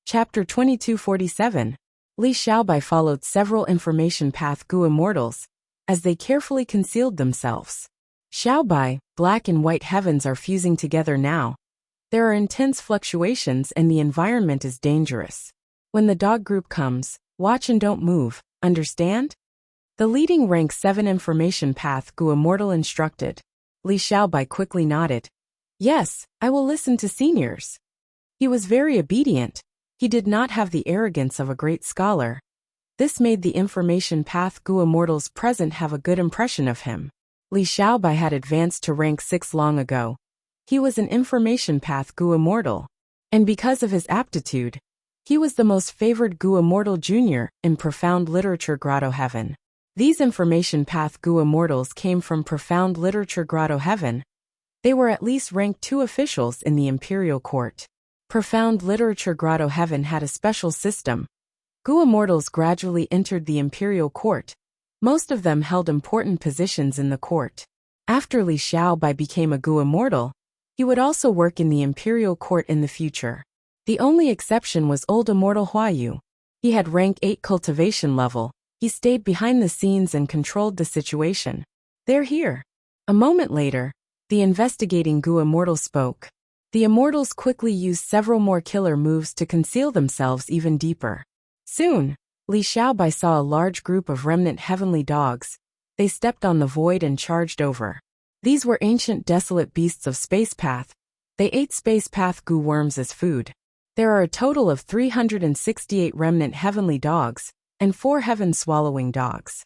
[SPEAKER 1] Chapter 2247. Li Xiaobai followed several information path Gu immortals, as they carefully concealed themselves. Xiaobai, black and white heavens are fusing together now. There are intense fluctuations and the environment is dangerous. When the dog group comes, watch and don't move, understand? The leading rank 7 information path Gu immortal instructed. Li Xiaobai quickly nodded. Yes, I will listen to seniors. He was very obedient. He did not have the arrogance of a great scholar. This made the information path Gu immortals present have a good impression of him. Li Xiaobai had advanced to rank 6 long ago. He was an information path Gu immortal. And because of his aptitude, he was the most favored Gu immortal junior in Profound Literature Grotto Heaven. These information path Gu immortals came from Profound Literature Grotto Heaven. They were at least rank 2 officials in the Imperial Court. Profound Literature Grotto Heaven had a special system. Gu immortals gradually entered the Imperial Court. Most of them held important positions in the court. After Li Xiaobai became a Gu immortal, he would also work in the Imperial Court in the future. The only exception was old immortal Huayu. He had rank 8 cultivation level. He stayed behind the scenes and controlled the situation. They're here. A moment later, the investigating Gu immortal spoke. The immortals quickly used several more killer moves to conceal themselves even deeper. Soon, Li Xiaobai saw a large group of remnant heavenly dogs. They stepped on the void and charged over. These were ancient desolate beasts of space path. They ate space path Gu worms as food. There are a total of 368 remnant heavenly dogs, and 4 heaven-swallowing dogs.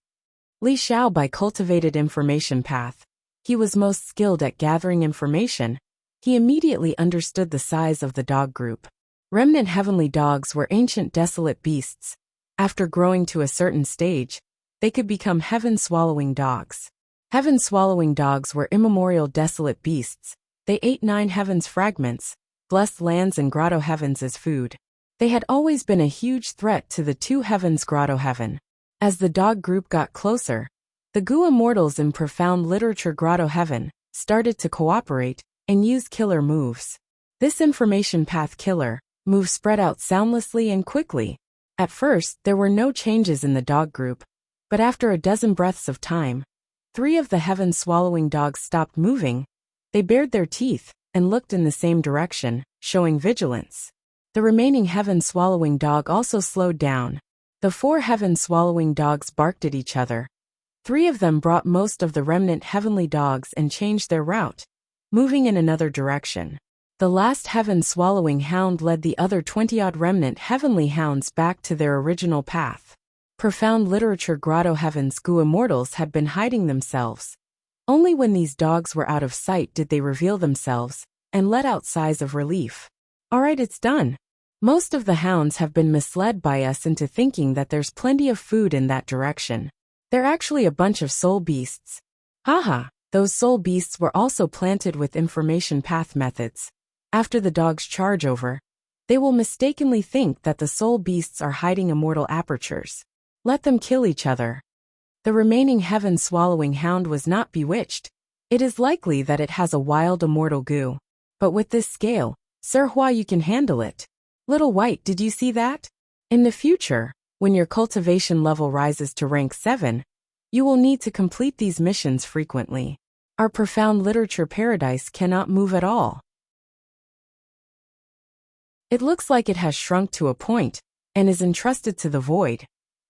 [SPEAKER 1] Li Xiaobai cultivated information path. He was most skilled at gathering information. He immediately understood the size of the dog group. Remnant heavenly dogs were ancient desolate beasts. After growing to a certain stage, they could become heaven-swallowing dogs. Heaven-swallowing dogs were immemorial desolate beasts. They ate 9 heavens fragments, blessed lands and grotto heavens as food. They had always been a huge threat to the 2 heavens grotto heaven. As the dog group got closer, the Gu immortals in Profound Literature Grotto Heaven started to cooperate and use killer moves. This information path killer move spread out soundlessly and quickly. At first, there were no changes in the dog group, but after a dozen breaths of time, 3 of the heaven-swallowing dogs stopped moving. They bared their teeth and looked in the same direction, showing vigilance. The remaining heaven-swallowing dog also slowed down. The 4 heaven-swallowing dogs barked at each other. 3 of them brought most of the remnant heavenly dogs and changed their route, moving in another direction. The last heaven-swallowing hound led the other 20-odd remnant heavenly hounds back to their original path. Profound literature grotto heaven's Gu immortals had been hiding themselves. Only when these dogs were out of sight did they reveal themselves and let out sighs of relief. Alright, it's done. Most of the hounds have been misled by us into thinking that there's plenty of food in that direction. They're actually a bunch of soul beasts. Haha, those soul beasts were also planted with information path methods. After the dogs charge over, they will mistakenly think that the soul beasts are hiding immortal apertures. Let them kill each other. The remaining heaven-swallowing hound was not bewitched. It is likely that it has a wild immortal Gu. But with this scale, Sir Hua, you can handle it. Little White, did you see that? In the future, when your cultivation level rises to rank 7, you will need to complete these missions frequently. Our profound literature paradise cannot move at all. It looks like it has shrunk to a point and is entrusted to the void.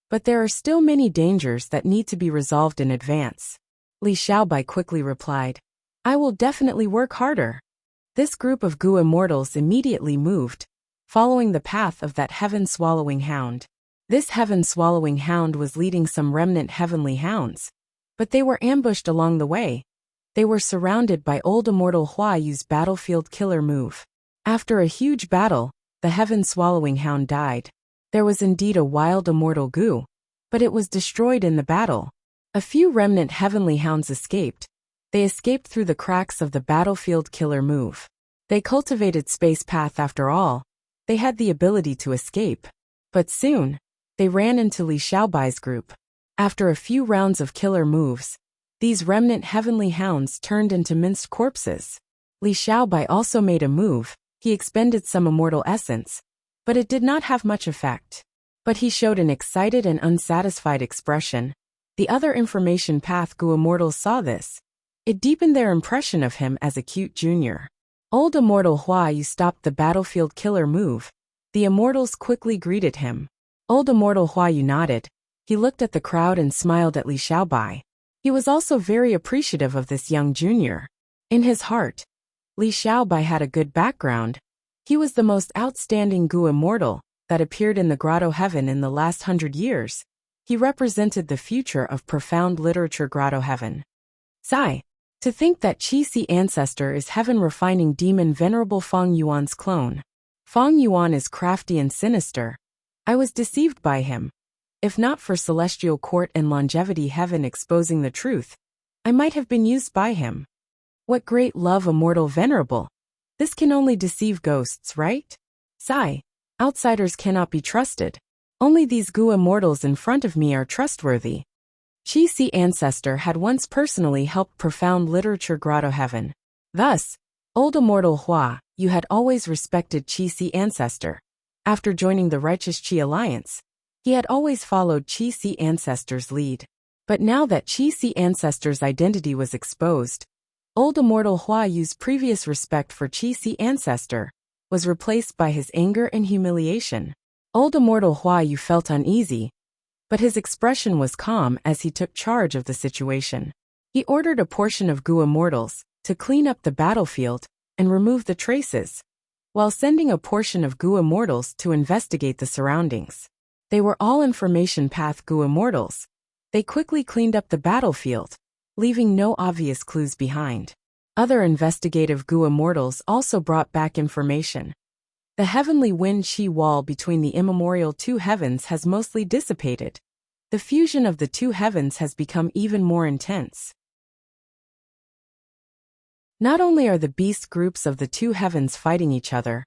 [SPEAKER 1] But there are still many dangers that need to be resolved in advance. Li Xiaobai quickly replied, I will definitely work harder. This group of Gu immortals immediately moved, following the path of that heaven-swallowing hound. This heaven-swallowing hound was leading some remnant heavenly hounds, but they were ambushed along the way. They were surrounded by old immortal Hua Yu's battlefield killer move. After a huge battle, the heaven-swallowing hound died. There was indeed a wild immortal Gu, but it was destroyed in the battle. A few remnant heavenly hounds escaped. They escaped through the cracks of the battlefield killer move. They cultivated space path after all. They had the ability to escape. But soon, they ran into Li Xiaobai's group. After a few rounds of killer moves, these remnant heavenly hounds turned into minced corpses. Li Xiaobai also made a move. He expended some immortal essence, but it did not have much effect. But he showed an excited and unsatisfied expression. The other information path Gu immortals saw this. It deepened their impression of him as a cute junior. Old immortal Hua Yu stopped the battlefield killer move. The immortals quickly greeted him. Old immortal Hua Yu nodded. He looked at the crowd and smiled at Li Xiaobai. He was also very appreciative of this young junior. In his heart, Li Xiaobai had a good background. He was the most outstanding Gu immortal that appeared in the grotto heaven in the last 100 years. He represented the future of profound literature grotto heaven. Sigh. To think that Qi ancestor is heaven refining demon venerable Feng Yuan's clone. Feng Yuan is crafty and sinister. I was deceived by him. If not for celestial court and longevity heaven exposing the truth, I might have been used by him. What great love immortal venerable. This can only deceive ghosts, right? Sigh. Outsiders cannot be trusted. Only these Gu immortals in front of me are trustworthy. Qi ancestor had once personally helped profound literature grotto heaven. Thus, old immortal Hua Yu had always respected Qi ancestor. After joining the righteous Qi alliance, he had always followed Qi ancestor's lead. But now that Qi ancestor's identity was exposed, old immortal Hua Yu's previous respect for Qi ancestor was replaced by his anger and humiliation. Old immortal Hua Yu felt uneasy, but his expression was calm as he took charge of the situation. He ordered a portion of Gu immortals to clean up the battlefield and remove the traces, while sending a portion of Gu immortals to investigate the surroundings. They were all information path Gu immortals. They quickly cleaned up the battlefield, leaving no obvious clues behind. Other investigative Gu immortals also brought back information. The heavenly wind Qi wall between the immemorial two heavens has mostly dissipated. The fusion of the two heavens has become even more intense. Not only are the beast groups of the two heavens fighting each other,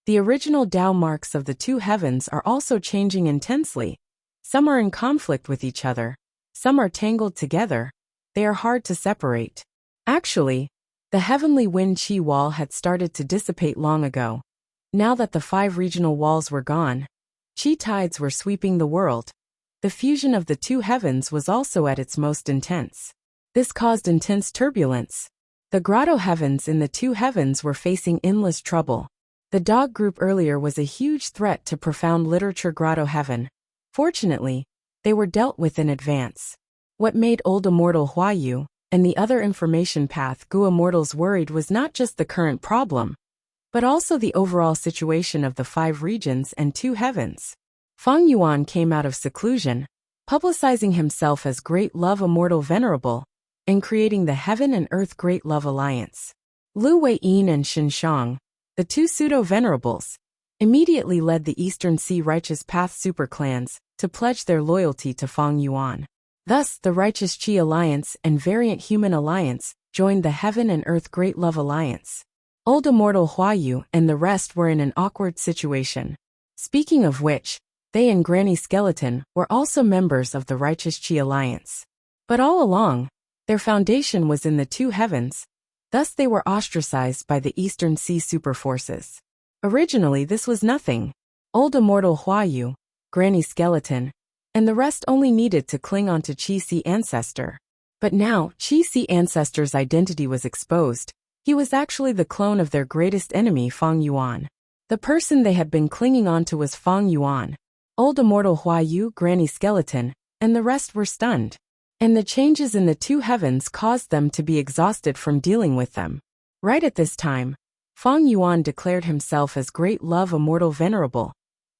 [SPEAKER 1] the original Tao marks of the two heavens are also changing intensely. Some are in conflict with each other. Some are tangled together. They are hard to separate. Actually, The heavenly wind qi wall had started to dissipate long ago. Now that the 5 regional walls were gone, qi tides were sweeping the world. The fusion of the 2 heavens was also at its most intense. This caused intense turbulence. The grotto heavens in the 2 heavens were facing endless trouble. The dog group earlier was a huge threat to profound literature grotto heaven. Fortunately, they were dealt with in advance. What made old immortal Huayu and the other information path Gu immortals worried was not just the current problem, but also the overall situation of the 5 regions and 2 heavens. Feng Yuan came out of seclusion, publicizing himself as Great Love Immortal Venerable, and creating the Heaven and Earth Great Love Alliance. Lu Weiyin and Xin Shang, the 2 pseudo-venerables, immediately led the Eastern Sea Righteous Path superclans to pledge their loyalty to Feng Yuan. Thus, the Righteous Qi Alliance and Variant Human Alliance joined the Heaven and Earth Great Love Alliance. Old Immortal Huayu and the rest were in an awkward situation. Speaking of which, they and Granny Skeleton were also members of the Righteous Qi Alliance. But all along, their foundation was in the 2 heavens, thus they were ostracized by the Eastern Sea superforces. Originally this was nothing. Old Immortal Huayu, Granny Skeleton, and the rest only needed to cling onto Qi Si Ancestor. But now, Qi Si Ancestor's identity was exposed. He was actually the clone of their greatest enemy Feng Yuan. The person they had been clinging onto was Feng Yuan. Old Immortal Huayu, Granny Skeleton, and the rest were stunned. And the changes in the 2 heavens caused them to be exhausted from dealing with them. Right at this time, Feng Yuan declared himself as Great Love Immortal Venerable.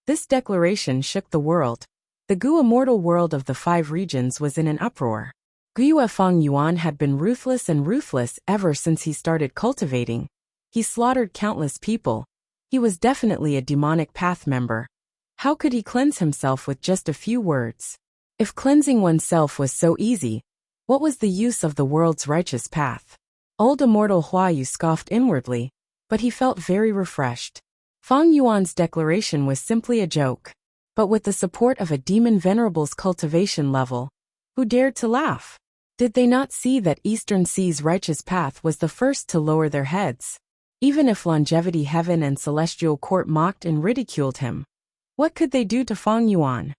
[SPEAKER 1] This declaration shook the world. The Gu immortal world of the 5 regions was in an uproar. Guyue Feng Yuan had been ruthless and ruthless ever since he started cultivating. He slaughtered countless people. He was definitely a demonic path member. How could he cleanse himself with just a few words? If cleansing oneself was so easy, what was the use of the world's righteous path? Old Immortal Huayu scoffed inwardly, but he felt very refreshed. Feng Yuan's declaration was simply a joke. But with the support of a demon venerable's cultivation level, who dared to laugh? Did they not see that Eastern Sea's righteous path was the first to lower their heads? Even if Longevity Heaven and Celestial Court mocked and ridiculed him, what could they do to Feng Yuan?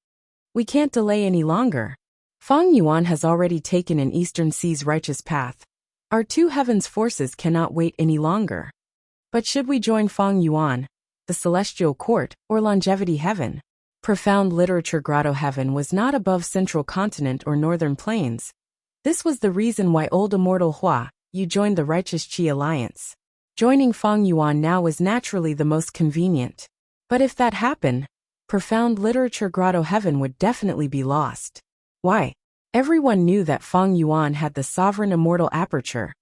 [SPEAKER 1] We can't delay any longer. Feng Yuan has already taken an Eastern Sea's righteous path. Our 2 heavens forces cannot wait any longer. But should we join Feng Yuan, the Celestial Court, or Longevity Heaven? Profound Literature Grotto Heaven was not above Central Continent or Northern Plains. This was the reason why Old Immortal Huayu joined the Righteous Qi Alliance. Joining Feng Yuan now was naturally the most convenient. But if that happened, Profound Literature Grotto Heaven would definitely be lost. Why? Everyone knew that Feng Yuan had the sovereign immortal aperture.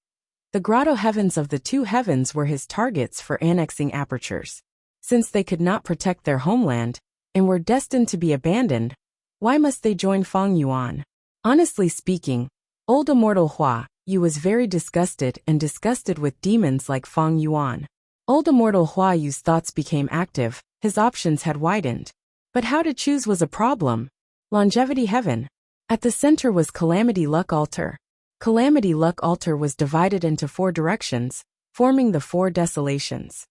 [SPEAKER 1] The grotto heavens of the 2 heavens were his targets for annexing apertures. Since they could not protect their homeland, and were destined to be abandoned, why must they join Feng Yuan? Honestly speaking, Old Immortal Huayu was very disgusted with demons like Feng Yuan. Old Immortal Huayu's thoughts became active, his options had widened. But how to choose was a problem. Longevity Heaven. At the center was Calamity Luck Altar. Calamity Luck Altar was divided into 4 directions, forming the 4 desolations.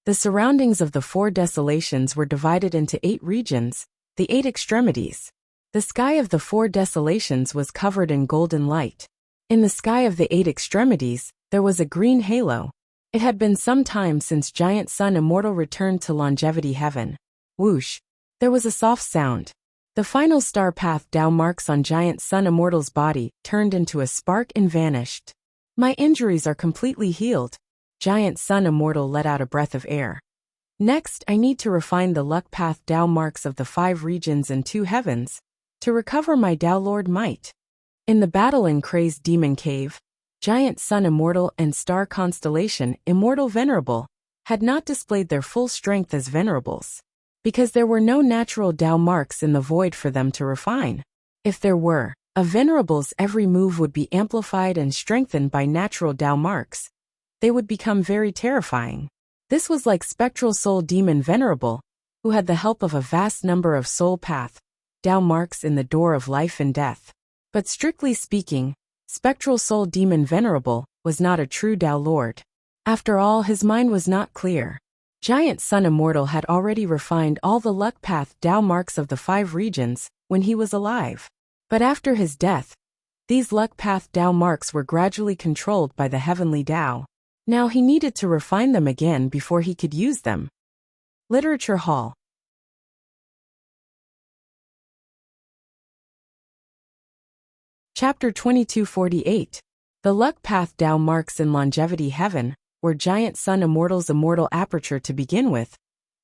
[SPEAKER 1] The surroundings of the 4 desolations were divided into 8 regions, the 8 extremities. The sky of the 4 desolations was covered in golden light. In the sky of the 8 extremities, there was a green halo. It had been some time since Giant Sun Immortal returned to Longevity Heaven. Whoosh! There was a soft sound. The final star path Tao marks on Giant Sun Immortal's body turned into a spark and vanished. My injuries are completely healed. Giant Sun Immortal let out a breath of air. Next, I need to refine the luck path Tao marks of the 5 regions and 2 heavens, to recover my Tao Lord might. In the battle in Crazed Demon Cave, Giant Sun Immortal and Star Constellation Immortal Venerable had not displayed their full strength as venerables, because there were no natural Tao marks in the void for them to refine. If there were, a venerable's every move would be amplified and strengthened by natural Tao marks. They would become very terrifying. This was like Spectral Soul Demon Venerable, who had the help of a vast number of soul path Tao marks in the door of life and death. But strictly speaking, spectral soul demon venerable, was not a true Tao Lord. After all, his mind was not clear. Giant Sun Immortal had already refined all the luck path Tao marks of the 5 regions when he was alive. But after his death, these luck path Tao marks were gradually controlled by the heavenly Tao. Now he needed to refine them again before he could use them. Literature Hall. Chapter 2248. The luck path Tao marks in longevity heaven were Giant Sun Immortal's immortal aperture to begin with.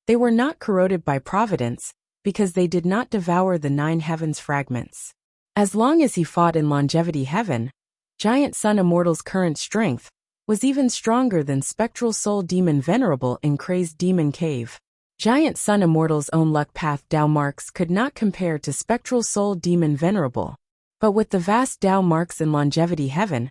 [SPEAKER 1] They were not corroded by providence, because they did not devour the 9 heavens fragments. As long as he fought in longevity heaven, Giant Sun Immortal's current strength was even stronger than spectral soul demon venerable in crazed demon cave. Giant Sun Immortal's own luck path Tao marks could not compare to spectral soul demon venerable. But with the vast Tao marks in longevity heaven,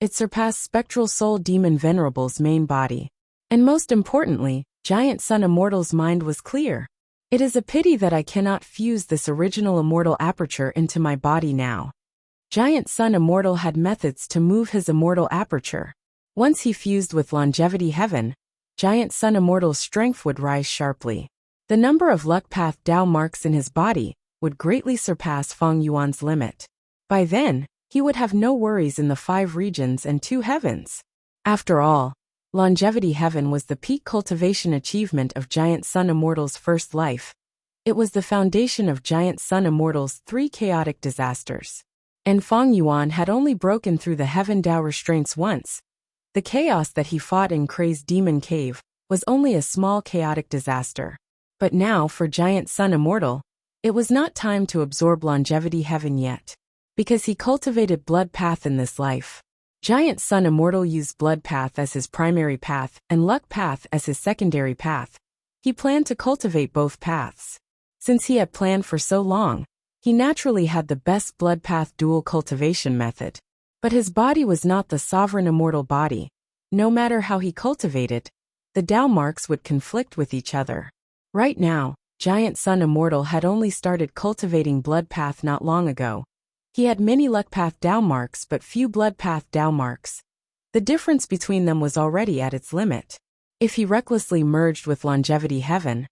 [SPEAKER 1] it surpassed spectral soul demon venerable's main body. And most importantly, Giant Sun Immortal's mind was clear. It is a pity that I cannot fuse this original immortal aperture into my body now. Giant Sun Immortal had methods to move his immortal aperture. Once he fused with longevity heaven, Giant Sun Immortal's strength would rise sharply. The number of luck path Tao marks in his body would greatly surpass Feng Yuan's limit. By then, he would have no worries in the 5 regions and 2 heavens. After all, longevity heaven was the peak cultivation achievement of Giant Sun Immortal's first life. It was the foundation of Giant Sun Immortal's 3 chaotic disasters. And Feng Yuan had only broken through the heaven Tao restraints once. The chaos that he fought in crazed demon cave was only a small chaotic disaster. But now for Giant Sun Immortal, it was not time to absorb longevity heaven yet. Because he cultivated blood path in this life. Giant Sun Immortal used blood path as his primary path and luck path as his secondary path. He planned to cultivate both paths. Since he had planned for so long, he naturally had the best blood path dual cultivation method. But his body was not the sovereign immortal body. No matter how he cultivated, the Tao marks would conflict with each other. Right now, Giant Sun Immortal had only started cultivating blood path not long ago. He had many luck path Tao marks but few blood path Tao marks. The difference between them was already at its limit. If he recklessly merged with longevity heaven,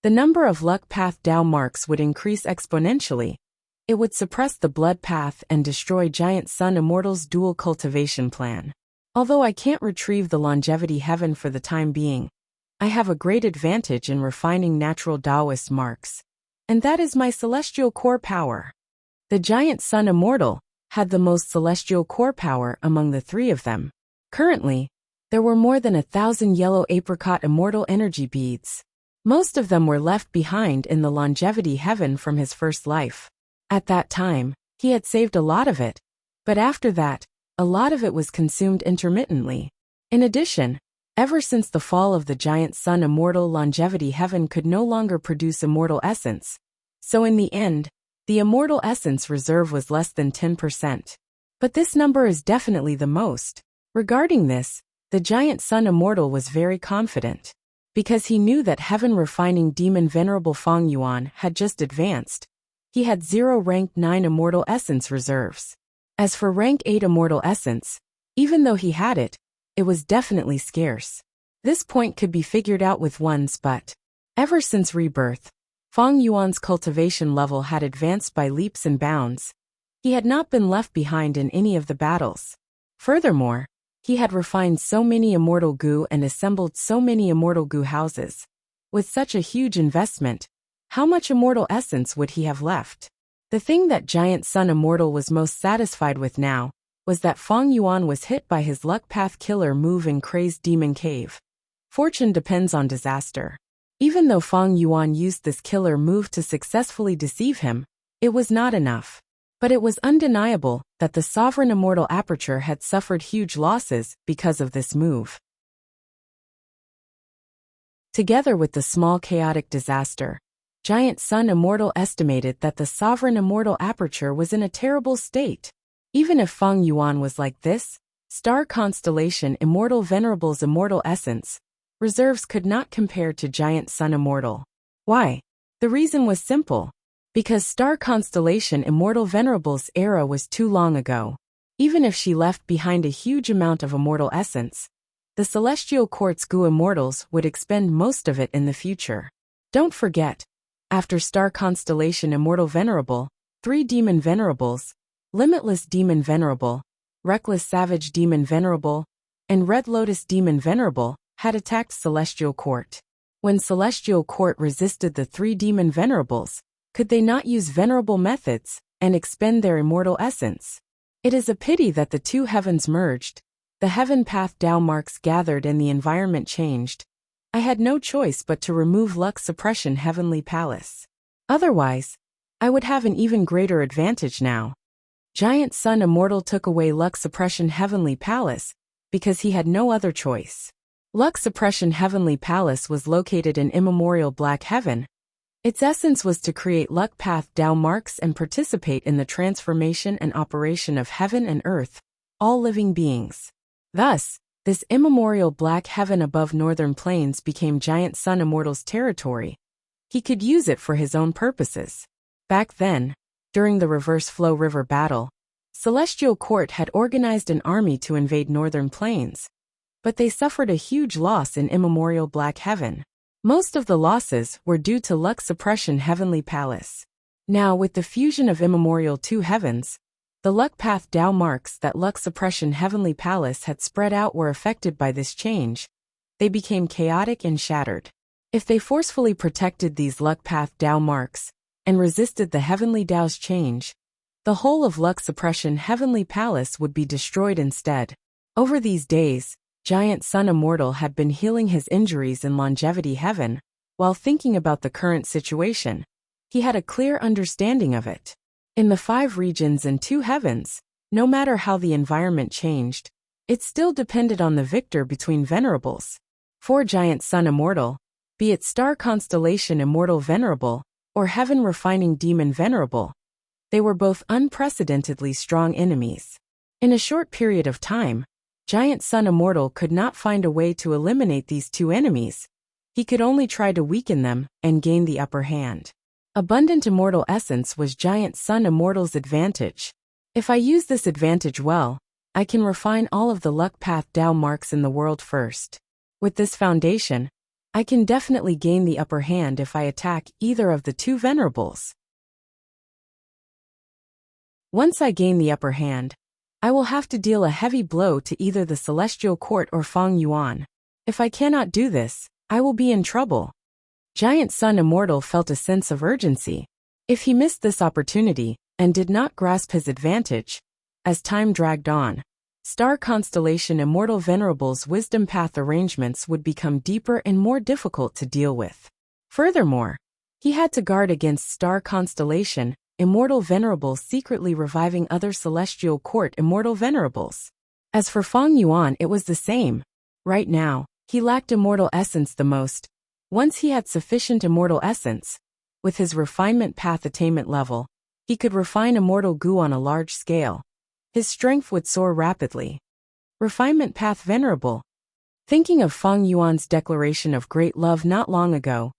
[SPEAKER 1] the number of luck path Tao marks would increase exponentially. It would suppress the blood path and destroy Giant Sun Immortal's dual cultivation plan. Although I can't retrieve the longevity heaven for the time being, I have a great advantage in refining natural Taoist marks. And that is my celestial core power. The Giant Sun Immortal had the most celestial core power among the 3 of them. Currently, there were more than 1,000 yellow apricot immortal energy beads. Most of them were left behind in the longevity heaven from his first life. At that time, he had saved a lot of it, but after that, a lot of it was consumed intermittently. In addition, ever since the fall of the Giant Sun Immortal, longevity heaven could no longer produce immortal essence. So in the end, the immortal essence reserve was less than 10%. But this number is definitely the most. Regarding this, the Giant Sun Immortal was very confident. Because he knew that heaven refining demon venerable Feng Yuan had just advanced. He had 0 rank 9 immortal essence reserves. As for rank 8 immortal essence, even though he had it, it was definitely scarce. This point could be figured out with ones, but ever since rebirth, Feng Yuan's cultivation level had advanced by leaps and bounds. He had not been left behind in any of the battles. Furthermore, he had refined so many immortal goo and assembled so many immortal goo houses. With such a huge investment, how much immortal essence would he have left? The thing that Giant Sun Immortal was most satisfied with now was that Feng Yuan was hit by his luck path killer move in crazed demon cave. Fortune depends on disaster. Even though Feng Yuan used this killer move to successfully deceive him, it was not enough. But it was undeniable that the sovereign immortal aperture had suffered huge losses because of this move. Together with the small chaotic disaster, Giant Sun Immortal estimated that the sovereign immortal aperture was in a terrible state. Even if Feng Yuan was like this, star constellation immortal venerable's immortal essence reserves could not compare to Giant Sun Immortal. Why? The reason was simple. Because star constellation immortal venerable's era was too long ago. Even if she left behind a huge amount of immortal essence, the celestial court's Gu immortals would expend most of it in the future. Don't forget, after Star Constellation Immortal Venerable, 3 Demon Venerables, Limitless Demon Venerable, Reckless Savage Demon Venerable, and Red Lotus Demon Venerable had attacked Celestial Court. When Celestial Court resisted the 3 Demon Venerables, could they not use venerable methods and expend their immortal essence? It is a pity that the 2 heavens merged, the heaven path Tao marks gathered and the environment changed. I had no choice but to remove luck suppression Heavenly Palace. Otherwise, I would have an even greater advantage now. Giant Sun Immortal took away luck suppression Heavenly Palace because he had no other choice. Luck suppression Heavenly Palace was located in immemorial Black Heaven. Its essence was to create luck path Tao marks and participate in the transformation and operation of heaven and earth, all living beings. Thus, this immemorial Black Heaven above Northern Plains became Giant Sun Immortal's territory. He could use it for his own purposes. Back then, during the Reverse Flow River battle, Celestial Court had organized an army to invade Northern Plains, but they suffered a huge loss in immemorial Black Heaven. Most of the losses were due to luck suppression Heavenly Palace. Now, with the fusion of immemorial 2 heavens, the luck path Tao marks that luck suppression Heavenly Palace had spread out were affected by this change. They became chaotic and shattered. If they forcefully protected these luck path Tao marks and resisted the Heavenly Tao's change, the whole of luck suppression Heavenly Palace would be destroyed instead. Over these days, Giant Sun Immortal had been healing his injuries in Longevity Heaven. While thinking about the current situation, he had a clear understanding of it. In the 5 regions and 2 heavens, no matter how the environment changed, it still depended on the victor between venerables. For Giant Sun Immortal, be it Star Constellation Immortal Venerable or Heaven Refining Demon Venerable, they were both unprecedentedly strong enemies. In a short period of time, Giant Sun Immortal could not find a way to eliminate these 2 enemies. He could only try to weaken them and gain the upper hand. Abundant immortal essence was Giant Sun Immortal's advantage. If I use this advantage well, I can refine all of the luck path Tao marks in the world first. With this foundation, I can definitely gain the upper hand if I attack either of the 2 venerables. Once I gain the upper hand, I will have to deal a heavy blow to either the Celestial Court or Feng Yuan. If I cannot do this, I will be in trouble. Giant Sun Immortal felt a sense of urgency. If he missed this opportunity and did not grasp his advantage, as time dragged on, Star Constellation Immortal Venerable's wisdom path arrangements would become deeper and more difficult to deal with. Furthermore, he had to guard against Star Constellation Immortal Venerables secretly reviving other Celestial Court Immortal Venerables. As for Feng Yuan, it was the same. Right now, he lacked immortal essence the most. Once he had sufficient immortal essence, with his refinement path attainment level, he could refine immortal Gu on a large scale. His strength would soar rapidly. Refinement path Venerable. Thinking of Feng Yuan's declaration of great love not long ago,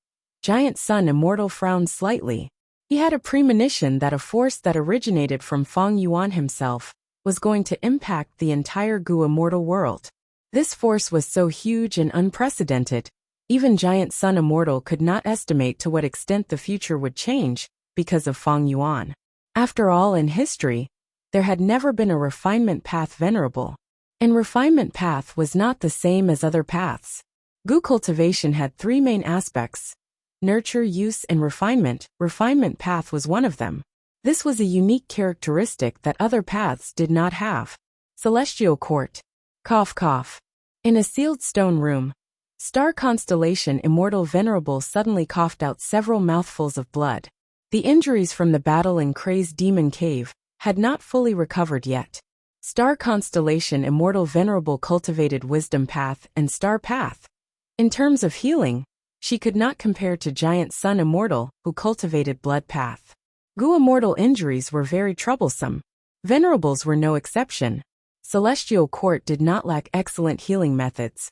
[SPEAKER 1] Giant Sun Immortal frowned slightly. He had a premonition that a force that originated from Feng Yuan himself was going to impact the entire Gu immortal world. This force was so huge and unprecedented, even Giant Sun Immortal could not estimate to what extent the future would change because of Feng Yuan. After all, in history, there had never been a refinement path venerable. And refinement path was not the same as other paths. Gu cultivation had 3 main aspects: nurture, use, and refinement. Refinement path was one of them. This was a unique characteristic that other paths did not have. Celestial Court. Cough cough. In a sealed stone room, Star Constellation Immortal Venerable suddenly coughed out several mouthfuls of blood. The injuries from the battle in Kray's Demon Cave had not fully recovered yet. Star Constellation Immortal Venerable cultivated Wisdom Path and Star Path. In terms of healing, she could not compare to Giant Sun Immortal, who cultivated Blood Path. Gu Immortal injuries were very troublesome. Venerables were no exception. Celestial Court did not lack excellent healing methods.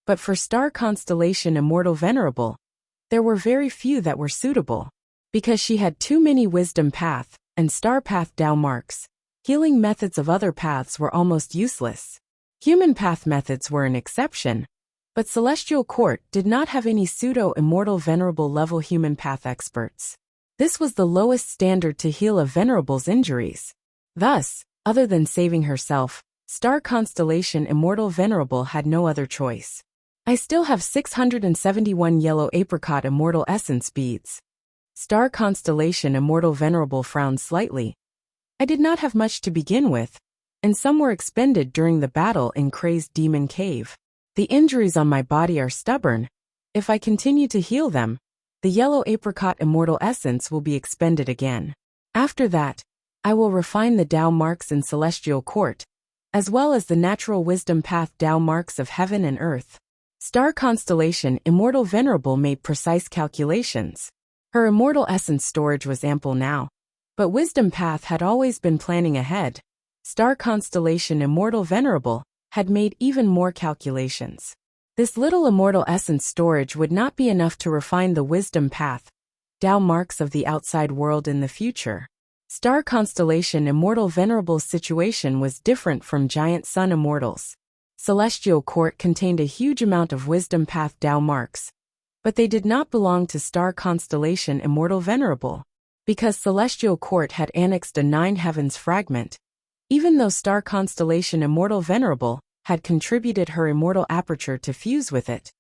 [SPEAKER 1] But for Star Constellation Immortal Venerable, there were very few that were suitable. Because she had too many Wisdom Path and Star Path Tao marks, Healing methods of other paths were almost useless. Human path methods were an exception, but Celestial Court did not have any pseudo-immortal venerable level human path experts. This was the lowest standard to heal a venerable's injuries. Thus, other than saving herself, Star Constellation Immortal Venerable had no other choice. I still have 671 yellow apricot immortal essence beads. Star Constellation Immortal Venerable frowned slightly. I did not have much to begin with, and some were expended during the battle in Crazed Demon Cave. The injuries on my body are stubborn. If I continue to heal them, the yellow apricot immortal essence will be expended again. After that, I will refine the Tao marks in Celestial Court, as well as the natural wisdom path Tao marks of heaven and earth. Star Constellation Immortal Venerable made precise calculations. Her immortal essence storage was ample now. But Wisdom Path had always been planning ahead. Star Constellation Immortal Venerable had made even more calculations. This little immortal essence storage would not be enough to refine the Wisdom Path, Tao marks of the outside world in the future. Star Constellation Immortal Venerable's situation was different from Giant Sun Immortals. Celestial Court contained a huge amount of Wisdom Path Tao marks, but they did not belong to Star Constellation Immortal Venerable. Because Celestial Court had annexed a 9 Heavens fragment, even though Star Constellation Immortal Venerable had contributed her immortal aperture to fuse with it,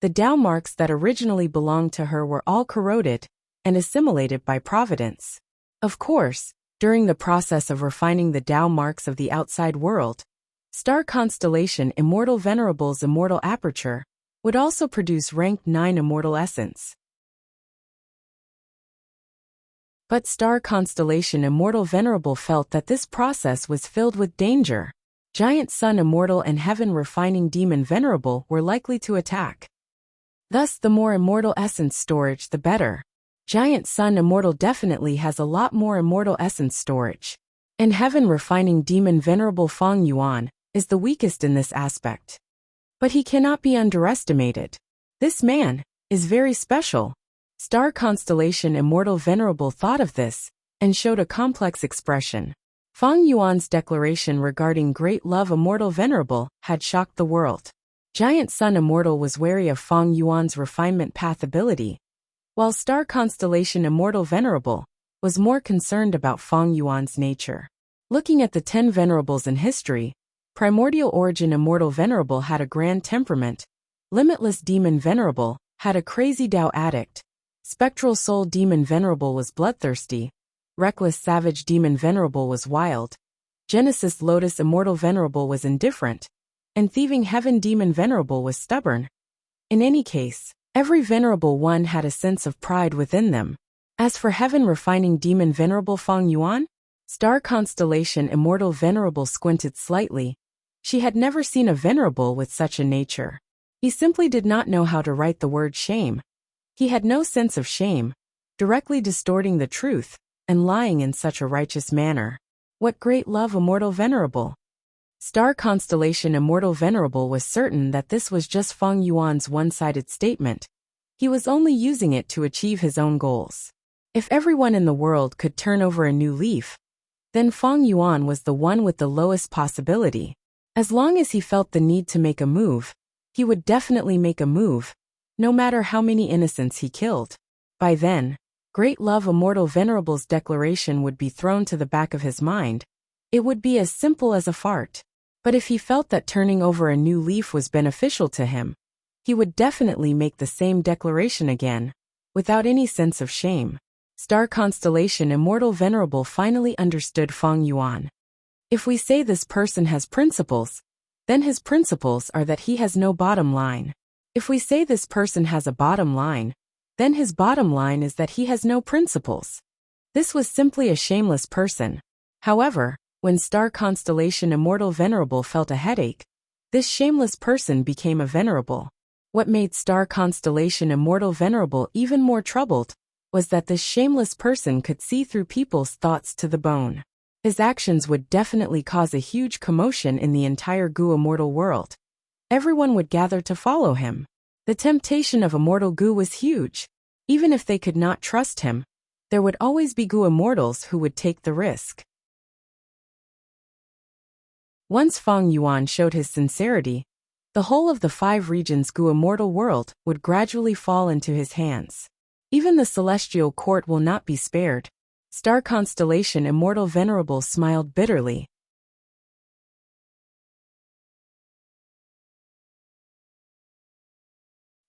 [SPEAKER 1] the Tao marks that originally belonged to her were all corroded and assimilated by Providence. Of course, during the process of refining the Tao marks of the outside world, Star Constellation Immortal Venerable's immortal aperture would also produce rank 9 immortal essence. But Star Constellation Immortal Venerable felt that this process was filled with danger. Giant Sun Immortal and Heaven Refining Demon Venerable were likely to attack. Thus, the more immortal essence storage the better. Giant Sun Immortal definitely has a lot more immortal essence storage. And Heaven Refining Demon Venerable Feng Yuan is the weakest in this aspect. But he cannot be underestimated. This man is very special. Star Constellation Immortal Venerable thought of this and showed a complex expression. Feng Yuan's declaration regarding Great Love Immortal Venerable had shocked the world. Giant Sun Immortal was wary of Feng Yuan's refinement path ability, while Star Constellation Immortal Venerable was more concerned about Feng Yuan's nature. Looking at the 10 Venerables in history, Primordial Origin Immortal Venerable had a grand temperament, Limitless Demon Venerable had a crazy Tao addict, Spectral Soul Demon Venerable was bloodthirsty, Reckless Savage Demon Venerable was wild, Genesis Lotus Immortal Venerable was indifferent, and Thieving Heaven Demon Venerable was stubborn. In any case, every Venerable one had a sense of pride within them. As for Heaven Refining Demon Venerable Feng Yuan, Star Constellation Immortal Venerable squinted slightly. She had never seen a Venerable with such a nature. He simply did not know how to write the word shame. He had no sense of shame, directly distorting the truth, and lying in such a righteous manner. What great love Immortal Venerable! Star Constellation Immortal Venerable was certain that this was just Feng Yuan's one-sided statement. He was only using it to achieve his own goals. If everyone in the world could turn over a new leaf, then Feng Yuan was the one with the lowest possibility. As long as he felt the need to make a move, he would definitely make a move, no matter how many innocents he killed. By then, Great Love Immortal Venerable's declaration would be thrown to the back of his mind. It would be as simple as a fart. But if he felt that turning over a new leaf was beneficial to him, he would definitely make the same declaration again, without any sense of shame. Star Constellation Immortal Venerable finally understood Feng Yuan. If we say this person has principles, then his principles are that he has no bottom line. If we say this person has a bottom line, then his bottom line is that he has no principles. This was simply a shameless person. However, when Star Constellation Immortal Venerable felt a headache, this shameless person became a venerable. What made Star Constellation Immortal Venerable even more troubled was that this shameless person could see through people's thoughts to the bone. His actions would definitely cause a huge commotion in the entire Gu Immortal world. Everyone would gather to follow him. The temptation of Immortal Gu was huge. Even if they could not trust him, there would always be Gu Immortals who would take the risk. Once Feng Yuan showed his sincerity, the whole of the 5 regions' Gu immortal world would gradually fall into his hands. Even the celestial court will not be spared. Star constellation Immortal Venerable smiled bitterly.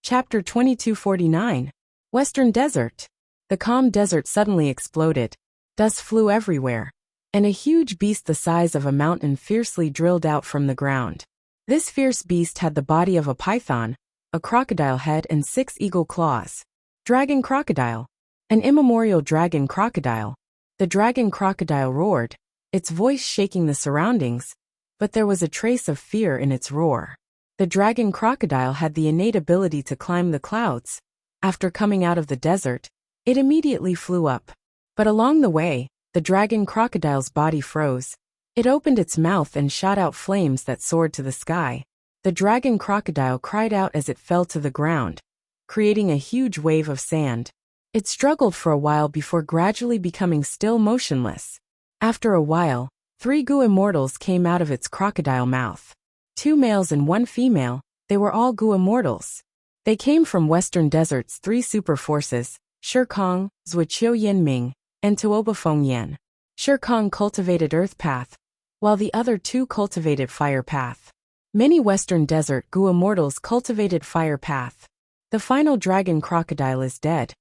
[SPEAKER 1] Chapter 2249. Western Desert. The calm desert suddenly exploded. Dust flew everywhere, and a huge beast the size of a mountain fiercely drilled out from the ground. This fierce beast had the body of a python, a crocodile head and 6 eagle claws. Dragon crocodile. An immemorial dragon crocodile. The dragon crocodile roared, its voice shaking the surroundings, but there was a trace of fear in its roar. The dragon crocodile had the innate ability to climb the clouds. After coming out of the desert, it immediately flew up. But along the way, the dragon crocodile's body froze. It opened its mouth and shot out flames that soared to the sky. The dragon crocodile cried out as it fell to the ground, creating a huge wave of sand. It struggled for a while before gradually becoming still motionless. After a while, 3 Gu immortals came out of its crocodile mouth. 2 males and 1 female, they were all Gu immortals. They came from Western Desert's 3 super forces, Shikang, Zhuqiu Yinming, and Tuoba Fengyan. Shikang cultivated Earth Path, while the other 2 cultivated Fire Path. Many Western Desert Gu immortals cultivated Fire Path. The final dragon crocodile is dead.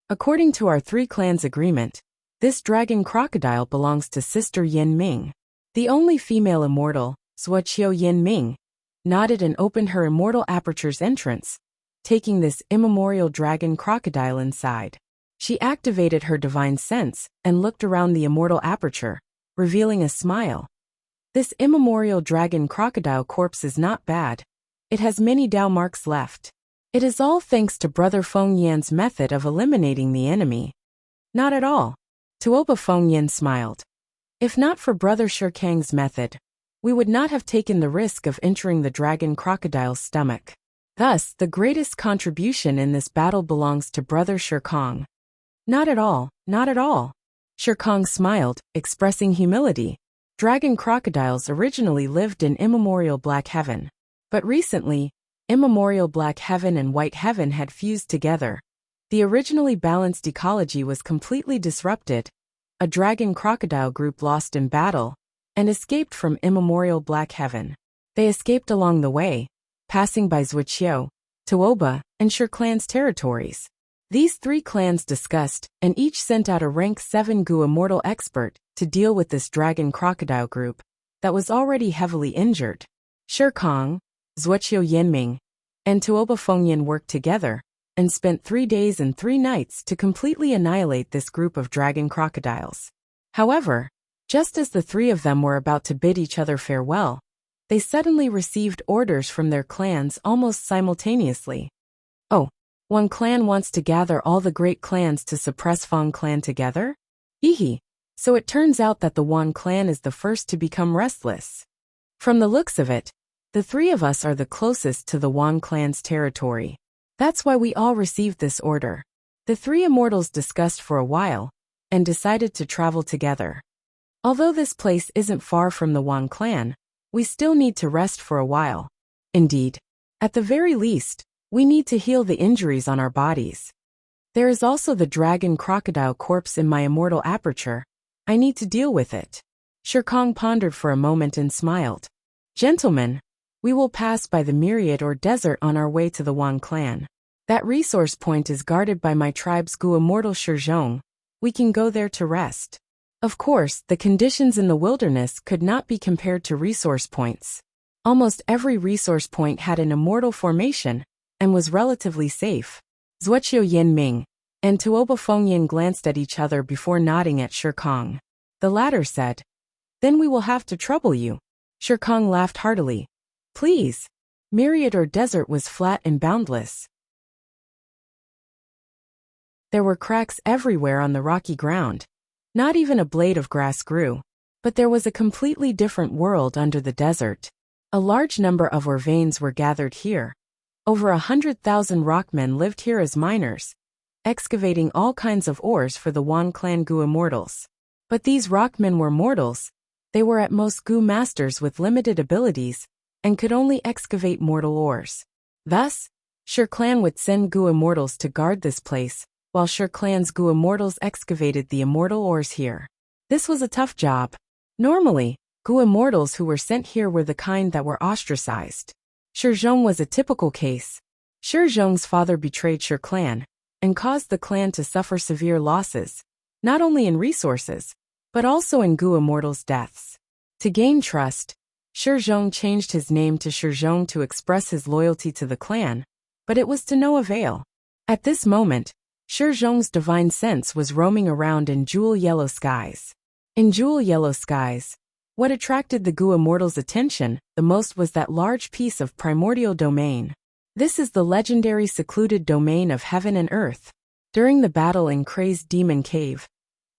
[SPEAKER 1] According to our 3 clans agreement, this dragon crocodile belongs to Sister Yin Ming. The only female immortal, Zhuqiu Yin Ming, nodded and opened her immortal aperture's entrance, taking this immemorial dragon crocodile inside. She activated her divine sense and looked around the immortal aperture, revealing a smile. This immemorial dragon crocodile corpse is not bad. It has many Dao marks left. It is all thanks to Brother Feng Yan's method of eliminating the enemy. Not at all. Tuoba Feng Yan smiled. If not for Brother Shikang's method, we would not have taken the risk of entering the dragon crocodile's stomach. Thus, the greatest contribution in this battle belongs to Brother Shikang. Not at all, not at all. Shikang smiled, expressing humility. Dragon crocodiles originally lived in immemorial Black Heaven. But recently, immemorial Black Heaven and White Heaven had fused together. The originally balanced ecology was completely disrupted. A dragon crocodile group lost in battle and escaped from immemorial Black Heaven. They escaped along the way, passing by Zhuqiu, Tuoba, and Shur clans' territories. These 3 clans discussed, and each sent out a rank 7 Gu immortal expert to deal with this dragon crocodile group that was already heavily injured. Shikang, Zhuqiu Yinming, and Tuoba Fengyan worked together and spent 3 days and 3 nights to completely annihilate this group of dragon crocodiles. However, just as the 3 of them were about to bid each other farewell, they suddenly received orders from their clans almost simultaneously. Oh, one clan wants to gather all the great clans to suppress Feng clan together? Ehe. So it turns out that the Wan clan is the first to become restless. From the looks of it, the 3 of us are the closest to the Wan clan's territory. That's why we all received this order. The 3 immortals discussed for a while and decided to travel together. Although this place isn't far from the Wan clan, we still need to rest for a while. Indeed, at the very least, we need to heal the injuries on our bodies. There is also the dragon crocodile corpse in my immortal aperture. I need to deal with it. Shikang pondered for a moment and smiled. Gentlemen, we will pass by the myriad or desert on our way to the Wan clan. That resource point is guarded by my tribe's Gu immortal Shizhong. We can go there to rest. Of course, the conditions in the wilderness could not be compared to resource points. Almost every resource point had an immortal formation and was relatively safe. Zhuqiu Yinming and Tuoba Fengyan glanced at each other before nodding at Shikang. The latter said, "Then we will have to trouble you." Shikang laughed heartily. "Please." Myriad or desert was flat and boundless. There were cracks everywhere on the rocky ground. Not even a blade of grass grew. But there was a completely different world under the desert. A large number of ore veins were gathered here. Over 100,000 rockmen lived here as miners, excavating all kinds of ores for the Wan clan Gu immortals. But these rockmen were mortals, They were at most Gu masters with limited abilities, and could only excavate mortal ores. Thus, Sher Clan would send Gu immortals to guard this place, while Sher Clan's Gu immortals excavated the immortal ores here. This was a tough job. Normally, Gu immortals who were sent here were the kind that were ostracized. Sher Zhong was a typical case. Sher Zhong's father betrayed Sher Clan, and caused the clan to suffer severe losses, not only in resources, but also in Gu immortals' deaths. To gain trust, Sher Zhong changed his name to Sher Zhong to express his loyalty to the clan, but it was to no avail. At this moment, Sher Zhong's divine sense was roaming around in jewel yellow skies. In jewel yellow skies, what attracted the Gu immortals' attention the most was that large piece of primordial domain. This is the legendary secluded domain of heaven and earth. During the battle in Kray's demon cave,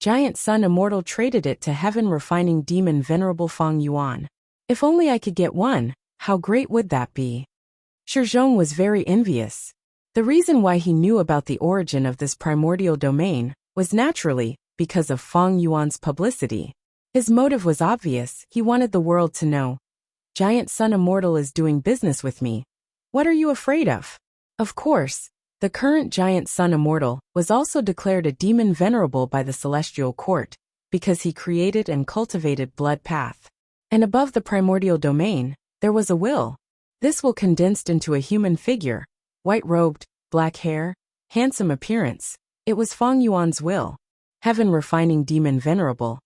[SPEAKER 1] Giant Sun Immortal traded it to heaven refining demon Venerable Feng Yuan. If only I could get one, how great would that be? Sher Zhong was very envious. The reason why he knew about the origin of this primordial domain was naturally because of Feng Yuan's publicity. His motive was obvious. He wanted the world to know. Giant Sun Immortal is doing business with me. What are you afraid of? Of course, the current Giant Sun Immortal was also declared a demon venerable by the Celestial Court, because he created and cultivated Blood Path. And above the primordial domain, there was a will. This will condensed into a human figure, white-robed, black hair, handsome appearance. It was Feng Yuan's will. Heaven refining demon venerable.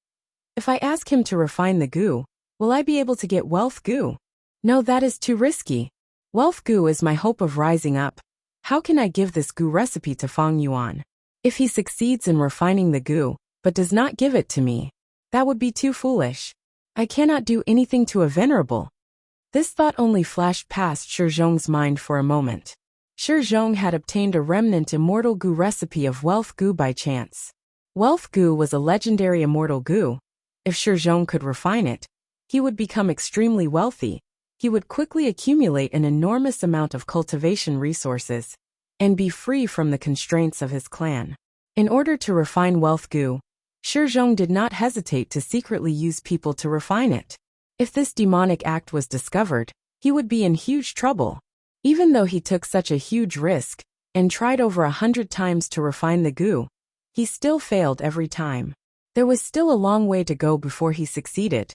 [SPEAKER 1] If I ask him to refine the Gu, will I be able to get wealth Gu? No, that is too risky. Wealth Gu is my hope of rising up. How can I give this Gu recipe to Feng Yuan? If he succeeds in refining the Gu, but does not give it to me, that would be too foolish. I cannot do anything to a venerable. This thought only flashed past Sher Zhong's mind for a moment. Sher Zhong had obtained a remnant immortal Gu recipe of Wealth Gu by chance. Wealth Gu was a legendary immortal Gu. If Sher Zhong could refine it, he would become extremely wealthy. He would quickly accumulate an enormous amount of cultivation resources and be free from the constraints of his clan. In order to refine Wealth Gu, Sher Zhong did not hesitate to secretly use people to refine it. If this demonic act was discovered, he would be in huge trouble. Even though he took such a huge risk and tried over 100 times to refine the Gu, he still failed every time. There was still a long way to go before he succeeded.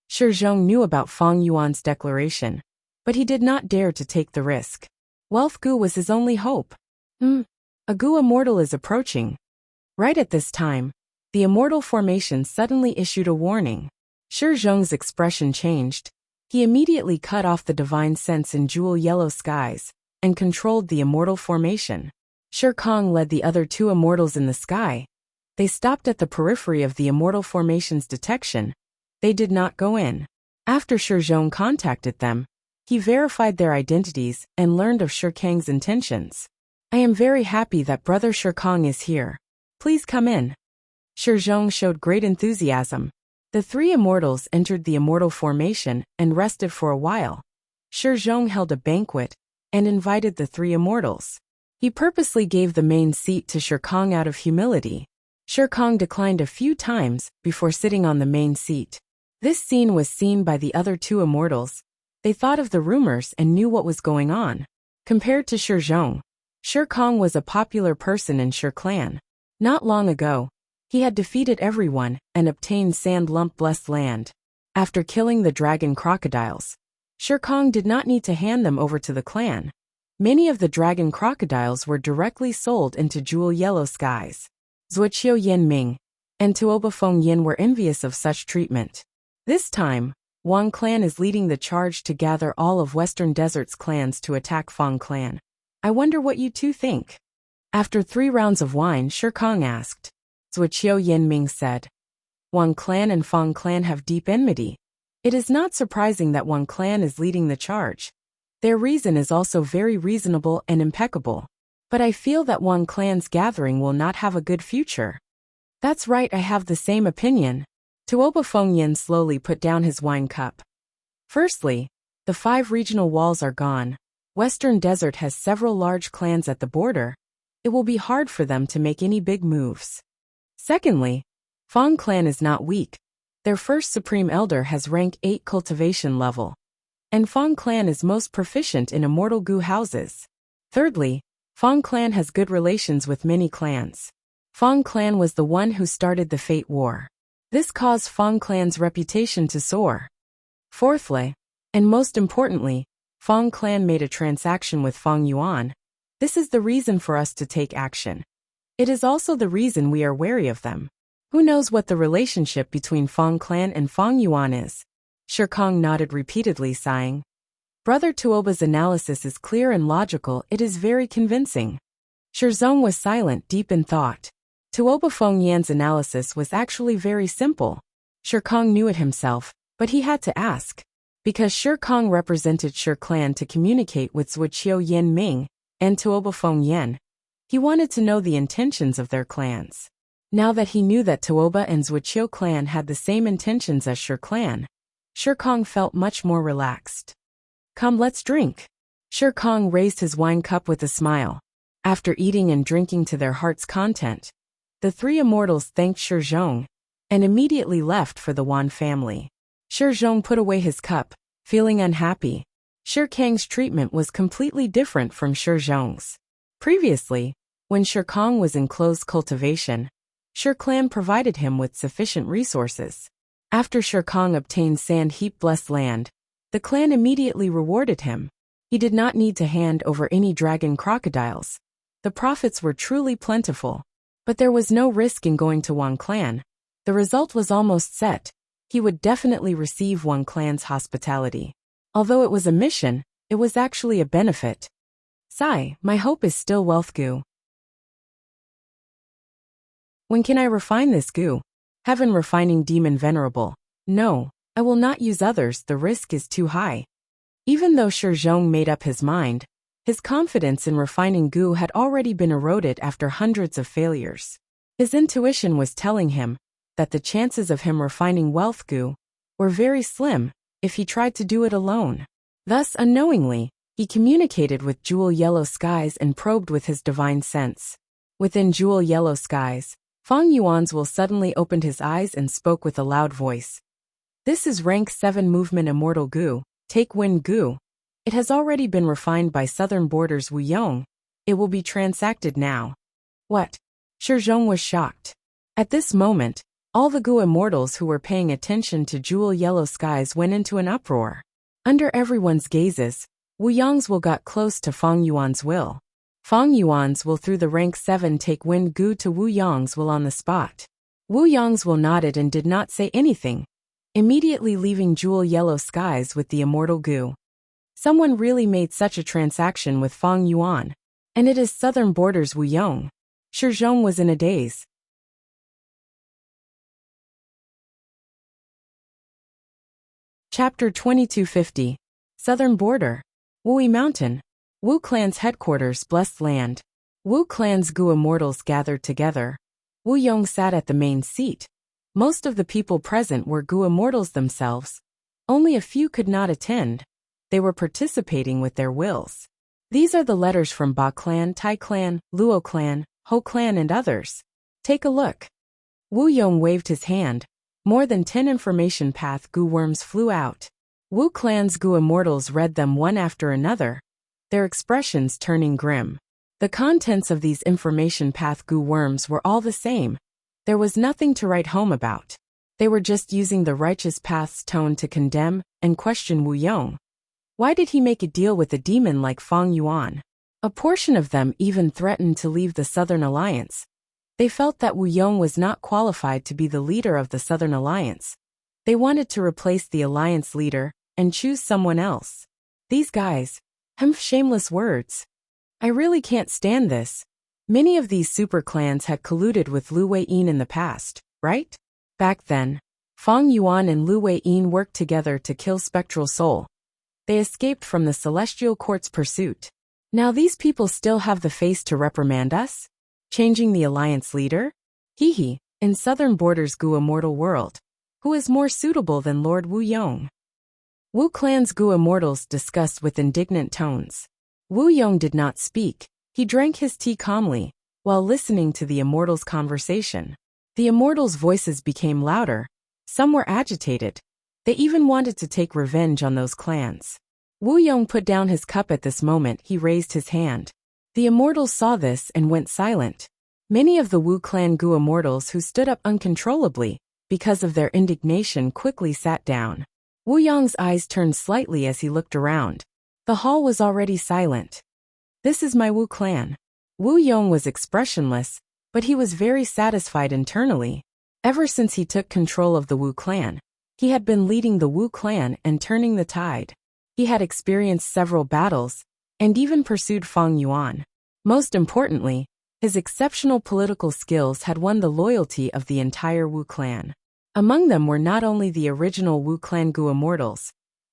[SPEAKER 1] Sher Zhong knew about Feng Yuan's declaration, but he did not dare to take the risk. Wealth Gu was his only hope. A Gu immortal is approaching. Right at this time, the immortal formation suddenly issued a warning. Sher Zhong's expression changed. He immediately cut off the divine sense in jewel yellow skies and controlled the immortal formation. Sher Kong led the other two immortals in the sky. They stopped at the periphery of the immortal formation's detection. They did not go in. After Sher Zhong contacted them, he verified their identities and learned of Sher Kang's intentions. I am very happy that brother Sher Kong is here. Please come in. Sher Zhong showed great enthusiasm. The three immortals entered the immortal formation and rested for a while. Sher Zhong held a banquet and invited the three immortals. He purposely gave the main seat to Sher Kong out of humility. Sher Kong declined a few times before sitting on the main seat. This scene was seen by the other two immortals. They thought of the rumors and knew what was going on. Compared to Sher Zhong, Sher Kong was a popular person in Sher Clan. Not long ago, he had defeated everyone and obtained Sand Lump Blessed Land. After killing the dragon crocodiles, Sher Kong did not need to hand them over to the clan. Many of the dragon crocodiles were directly sold into jewel yellow skies. Zuoqiu Yanming and Tuoba Feng Yin were envious of such treatment. This time, Wang clan is leading the charge to gather all of Western Desert's clans to attack Feng clan. I wonder what you two think. After 3 rounds of wine, Sher Kong asked. Zuoqiu Yanming said, Wang clan and Feng clan have deep enmity. It is not surprising that Wang clan is leading the charge. Their reason is also very reasonable and impeccable. But I feel that Wang clan's gathering will not have a good future. That's right, I have the same opinion. Tuoba Feng Yin slowly put down his wine cup. Firstly, the 5 regional walls are gone. Western Desert has several large clans at the border. It will be hard for them to make any big moves. Secondly, Fang clan is not weak. Their first supreme elder has rank 8 cultivation level. And Fang clan is most proficient in immortal Gu houses. Thirdly, Fang clan has good relations with many clans. Fang clan was the one who started the Fate War. This caused Fang clan's reputation to soar. Fourthly, and most importantly, Fang clan made a transaction with Fang Yuan. This is the reason for us to take action. It is also the reason we are wary of them. Who knows what the relationship between Fang clan and Fang Yuan is? Shirkong nodded repeatedly, sighing. Brother Tuoba's analysis is clear and logical. It is very convincing. Shirzong was silent, deep in thought. Tuoba Feng Yan's analysis was actually very simple. Shirkong knew it himself, but he had to ask. Because Shirkong represented Shir clan to communicate with Zuoqiu Yan Ming and Tuoba Feng Yan, he wanted to know the intentions of their clans. Now that he knew that Tuoba and Zuoqiu clan had the same intentions as Shir clan, Shirkong felt much more relaxed. Come, let's drink. Shirkong raised his wine cup with a smile. After eating and drinking to their heart's content, the three immortals thanked Shirzong and immediately left for the Wan family. Shirzong put away his cup, feeling unhappy. Shirkang's treatment was completely different from Shirzong's. Previously, when Shirkong was in close cultivation, Shir clan provided him with sufficient resources. After Shirkong obtained Sand Heap Blessed Land, the clan immediately rewarded him. He did not need to hand over any dragon crocodiles. The profits were truly plentiful. But there was no risk in going to Wan clan. The result was almost set. He would definitely receive Wan clan's hospitality. Although it was a mission, it was actually a benefit. Sigh, my hope is still wealth Gu. When can I refine this Gu? Heaven refining demon venerable. No, I will not use others, the risk is too high. Even though Shirzong made up his mind, his confidence in refining Gu had already been eroded after hundreds of failures. His intuition was telling him that the chances of him refining wealth Gu were very slim if he tried to do it alone. Thus, unknowingly, he communicated with Jewel Yellow Skies and probed with his divine sense. Within Jewel Yellow Skies, Fang Yuan's will suddenly opened his eyes and spoke with a loud voice. This is rank 7 movement immortal Gu, take wind Gu. It has already been refined by Southern Borders Wu Yong. It will be transacted now. What? Shirzong was shocked. At this moment, all the Gu immortals who were paying attention to Jewel Yellow Skies went into an uproar. Under everyone's gazes, Wu Yong's will got close to Fang Yuan's will. Fang Yuan's will through the rank 7 take wind Gu to Wu Yong's will on the spot. Wu Yong's will nodded and did not say anything, immediately leaving Jewel Yellow Skies with the immortal Gu. Someone really made such a transaction with Fang Yuan, and it is Southern Borders Wu Yong. Shirzong was in a daze. Chapter 2250. Southern Border. Wui Mountain. Wu Clan's headquarters, Blessed Land. Wu Clan's Gu immortals gathered together. Wu Yong sat at the main seat. Most of the people present were Gu immortals themselves. Only a few could not attend. They were participating with their wills. These are the letters from Ba Clan, Tai Clan, Luo Clan, Ho Clan and others. Take a look. Wu Yong waved his hand. More than 10 information path Gu worms flew out. Wu Clan's Gu immortals read them one after another, their expressions turning grim. The contents of these information path Gu worms were all the same. There was nothing to write home about. They were just using the righteous path's tone to condemn and question Wu Yong. Why did he make a deal with a demon like Fang Yuan? A portion of them even threatened to leave the Southern Alliance. They felt that Wu Yong was not qualified to be the leader of the Southern Alliance. They wanted to replace the alliance leader and choose someone else. These guys, shameless words. I really can't stand this. Many of these super clans had colluded with Lu Weiyin in the past, right? Back then, Fang Yuan and Lu Weiyin worked together to kill Spectral Soul. They escaped from the Celestial Court's pursuit. Now these people still have the face to reprimand us? Changing the alliance leader? Hee, in Southern Borders Gu immortal world. Who is more suitable than Lord Wu Yong? Wu Clan's Gu immortals discussed with indignant tones. Wu Yong did not speak. He drank his tea calmly, while listening to the immortals' conversation. The immortals' voices became louder. Some were agitated. They even wanted to take revenge on those clans. Wu Yong put down his cup at this moment. He raised his hand. The immortals saw this and went silent. Many of the Wu clan Gu immortals who stood up uncontrollably because of their indignation quickly sat down. Wu Yong's eyes turned slightly as he looked around. The hall was already silent. This is my Wu clan. Wu Yong was expressionless, but he was very satisfied internally. Ever since he took control of the Wu clan, he had been leading the Wu clan and turning the tide. He had experienced several battles, and even pursued Fang Yuan. Most importantly, his exceptional political skills had won the loyalty of the entire Wu clan. Among them were not only the original Wu clan Gu immortals,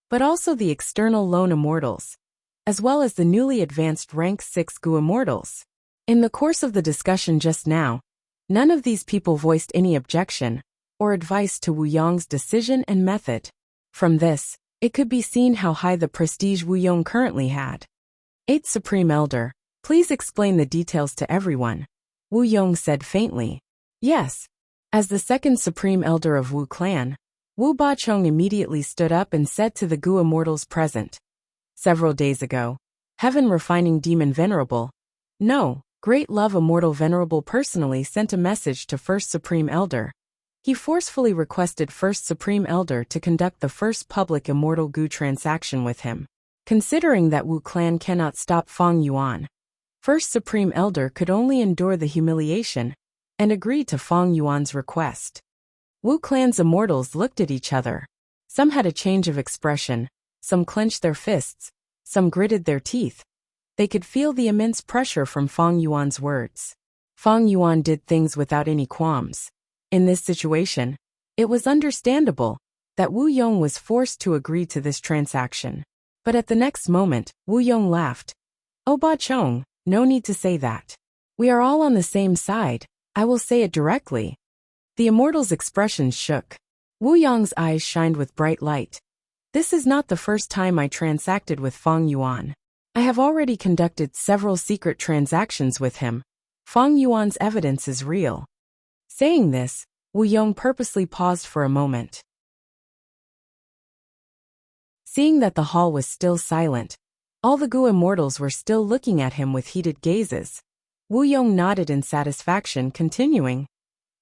[SPEAKER 1] but also the external lone immortals, as well as the newly advanced rank 6 Gu immortals. In the course of the discussion just now, none of these people voiced any objection or advice to Wu Yong's decision and method. From this, it could be seen how high the prestige Wu Yong currently had. 8th Supreme Elder, please explain the details to everyone, Wu Yong said faintly. Yes. As the 2nd Supreme Elder of Wu clan, Wu Bachong immediately stood up and said to the Gu immortals present. Several days ago, Heaven Refining Demon Venerable, no, Great Love Immortal Venerable personally sent a message to 1st Supreme Elder. He forcefully requested 1st Supreme Elder to conduct the first public Immortal Gu transaction with him. Considering that Wu clan cannot stop Fang Yuan, 1st Supreme Elder could only endure the humiliation and agreed to Fang Yuan's request. Wu clan's immortals looked at each other. Some had a change of expression, some clenched their fists, some gritted their teeth. They could feel the immense pressure from Fang Yuan's words. Fang Yuan did things without any qualms. In this situation, it was understandable that Wu Yong was forced to agree to this transaction. But at the next moment, Wu Yong laughed. Oh Ba Chong, no need to say that. We are all on the same side. I will say it directly. The immortal's expressions shook. Wu Yong's eyes shined with bright light. This is not the first time I transacted with Fang Yuan. I have already conducted several secret transactions with him. Fang Yuan's evidence is real. Saying this, Wu Yong purposely paused for a moment. Seeing that the hall was still silent, all the Gu immortals were still looking at him with heated gazes. Wu Yong nodded in satisfaction, continuing.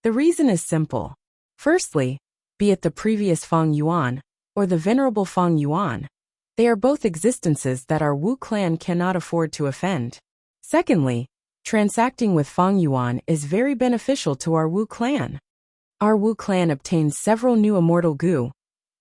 [SPEAKER 1] The reason is simple. Firstly, be it the previous Fang Yuan or the venerable Fang Yuan, they are both existences that our Wu clan cannot afford to offend. Secondly, transacting with Fang Yuan is very beneficial to our Wu clan. Our Wu clan obtained several new immortal Gu.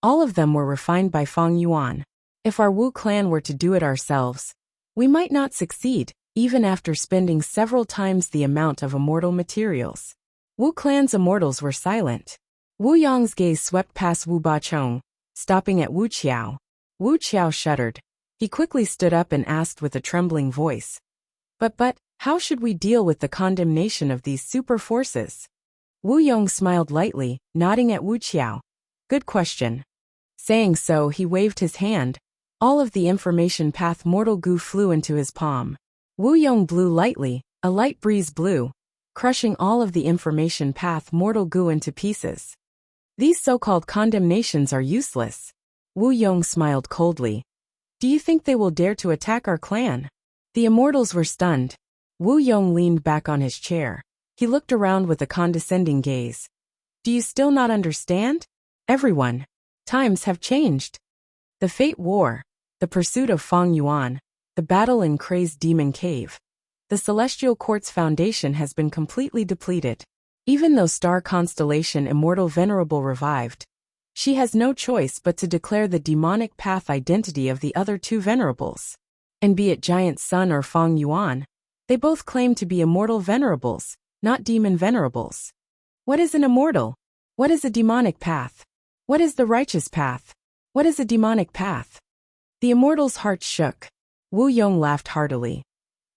[SPEAKER 1] All of them were refined by Fang Yuan. If our Wu clan were to do it ourselves, we might not succeed, even after spending several times the amount of immortal materials. Wu clan's immortals were silent. Wu Yong's gaze swept past Wu Bachong, stopping at Wu Qiao. Wu Qiao shuddered. He quickly stood up and asked with a trembling voice. But, how should we deal with the condemnation of these super forces? Wu Yong smiled lightly, nodding at Wu Qiao. Good question. Saying so, he waved his hand. All of the information path mortal Gu flew into his palm. Wu Yong blew lightly, a light breeze blew, crushing all of the information path mortal Gu into pieces. These so-called condemnations are useless. Wu Yong smiled coldly. Do you think they will dare to attack our clan? The immortals were stunned. Wu Yong leaned back on his chair. He looked around with a condescending gaze. Do you still not understand? Everyone. Times have changed. The Fate War, the pursuit of Fang Yuan, the battle in Crazed Demon Cave. The Celestial Quartz Foundation has been completely depleted. Even though Star Constellation Immortal Venerable revived, she has no choice but to declare the demonic path identity of the other two venerables. And be it Giant Sun or Fang Yuan, they both claim to be immortal venerables, not demon venerables. What is an immortal? What is a demonic path? What is the righteous path? What is a demonic path? The immortal's heart shook. Wu Yong laughed heartily.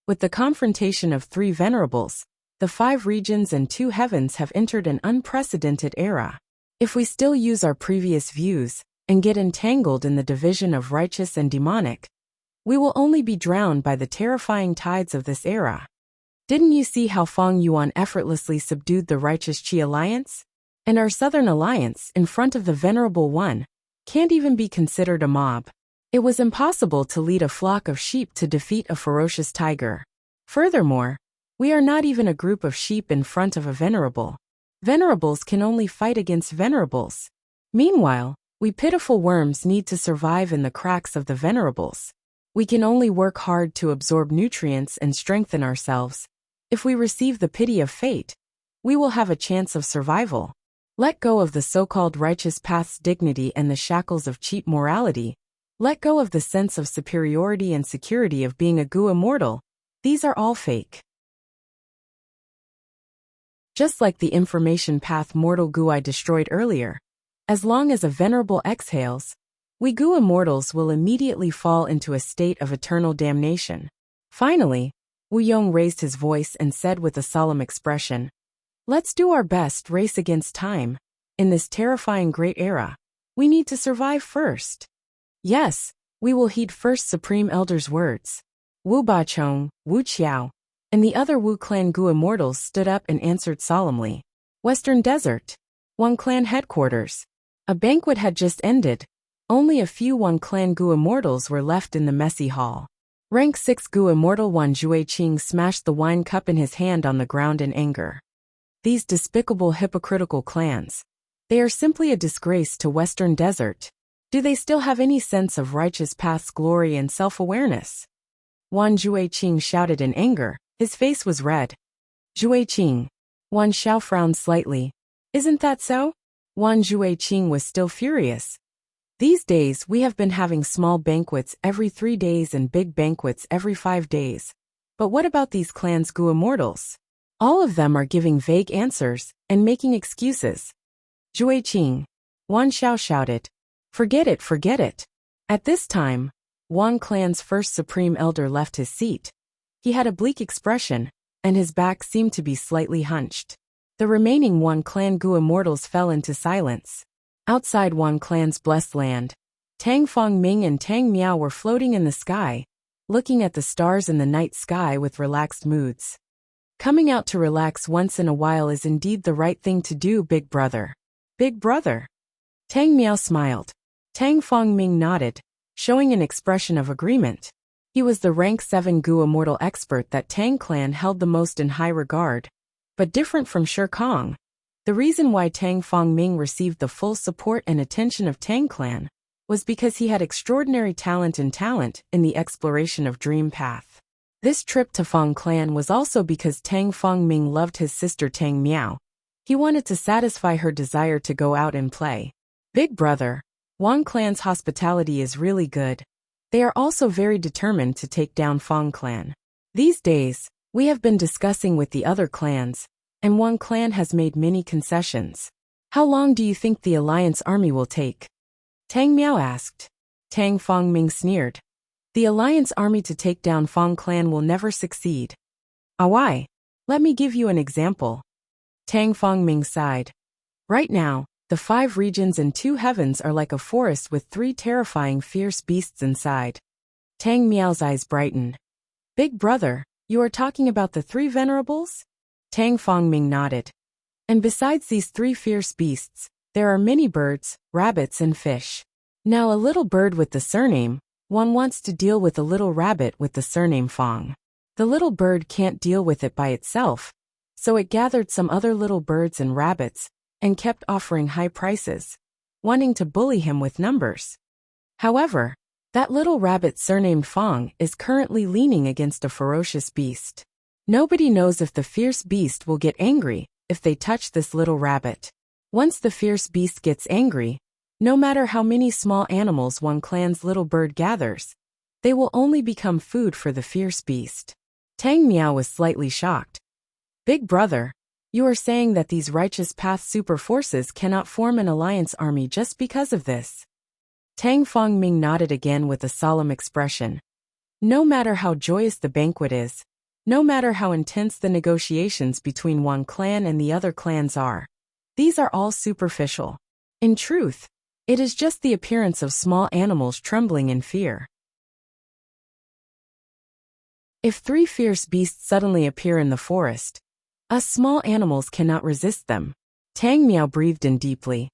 [SPEAKER 1] With the confrontation of 3 venerables, the 5 regions and 2 heavens have entered an unprecedented era. If we still use our previous views and get entangled in the division of righteous and demonic, we will only be drowned by the terrifying tides of this era. Didn't you see how Feng Yuan effortlessly subdued the righteous Qi alliance? And our southern alliance, in front of the venerable one, can't even be considered a mob. It was impossible to lead a flock of sheep to defeat a ferocious tiger. Furthermore, we are not even a group of sheep in front of a venerable. Venerables can only fight against venerables. Meanwhile, we pitiful worms need to survive in the cracks of the venerables. We can only work hard to absorb nutrients and strengthen ourselves. If we receive the pity of fate, we will have a chance of survival. Let go of the so-called righteous path's dignity and the shackles of cheap morality. Let go of the sense of superiority and security of being a Gu immortal. These are all fake. Just like the information path mortal Gu I destroyed earlier, as long as a venerable exhales, we Gu immortals will immediately fall into a state of eternal damnation. Finally, Wu Yong raised his voice and said with a solemn expression, "Let's do our best race against time. In this terrifying great era, we need to survive first. Yes, we will heed First Supreme Elder's words." Wu Bachong, Wu Qiao, and the other Wu clan Gu immortals stood up and answered solemnly. Western Desert. One clan headquarters. A banquet had just ended. Only a few One clan Gu immortals were left in the messy hall. Rank 6 Gu immortal Wan Jueqing smashed the wine cup in his hand on the ground in anger. These despicable hypocritical clans. They are simply a disgrace to Western Desert. Do they still have any sense of righteous path's glory and self-awareness? Wan Jueqing shouted in anger. His face was red. Jueqing. Wan Xiao frowned slightly. Isn't that so? Wan Jueqing was still furious. These days we have been having small banquets every 3 days and big banquets every 5 days. But what about these clans Gu immortals? All of them are giving vague answers and making excuses. Jueqing. Wan Xiao shouted. Forget it, forget it. At this time, Wan clan's first supreme elder left his seat. He had a bleak expression, and his back seemed to be slightly hunched. The remaining Wan clan Gu immortals fell into silence. Outside Wan clan's blessed land, Tang Fongming and Tang Miao were floating in the sky, looking at the stars in the night sky with relaxed moods. Coming out to relax once in a while is indeed the right thing to do, big brother. Big brother. Tang Miao smiled. Tang Fongming nodded, showing an expression of agreement. He was the rank 7 Gu immortal expert that Tang clan held the most in high regard. But different from Shi Kong, the reason why Tang Fongming received the full support and attention of Tang clan was because he had extraordinary talent in the exploration of Dream Path. This trip to Fong clan was also because Tang Fongming loved his sister Tang Miao. He wanted to satisfy her desire to go out and play. Big brother, Wang clan's hospitality is really good. They are also very determined to take down Fong clan. These days, we have been discussing with the other clans, and Wang clan has made many concessions. How long do you think the alliance army will take? Tang Miao asked. Tang Fongming sneered. The alliance army to take down Fong clan will never succeed. Why? Let me give you an example. Tang Fongming sighed. Right now, the 5 regions and 2 heavens are like a forest with 3 terrifying fierce beasts inside. Tang Miao's eyes brightened. Big brother, you are talking about the 3 venerables? Tang Fongming nodded. And besides these 3 fierce beasts, there are many birds, rabbits and fish. Now a little bird with the surname, one wants to deal with a little rabbit with the surname Fong. The little bird can't deal with it by itself, so it gathered some other little birds and rabbits, and kept offering high prices, wanting to bully him with numbers. However, that little rabbit surnamed Fong is currently leaning against a ferocious beast. Nobody knows if the fierce beast will get angry if they touch this little rabbit. Once the fierce beast gets angry, no matter how many small animals one clan's little bird gathers, they will only become food for the fierce beast. Tang Miao was slightly shocked. Big brother, you are saying that these righteous path super forces cannot form an alliance army just because of this? Tang Fongming nodded again with a solemn expression. No matter how joyous the banquet is, no matter how intense the negotiations between one clan and the other clans are, these are all superficial. In truth, it is just the appearance of small animals trembling in fear. If three fierce beasts suddenly appear in the forest, us small animals cannot resist them. Tang Miao breathed in deeply.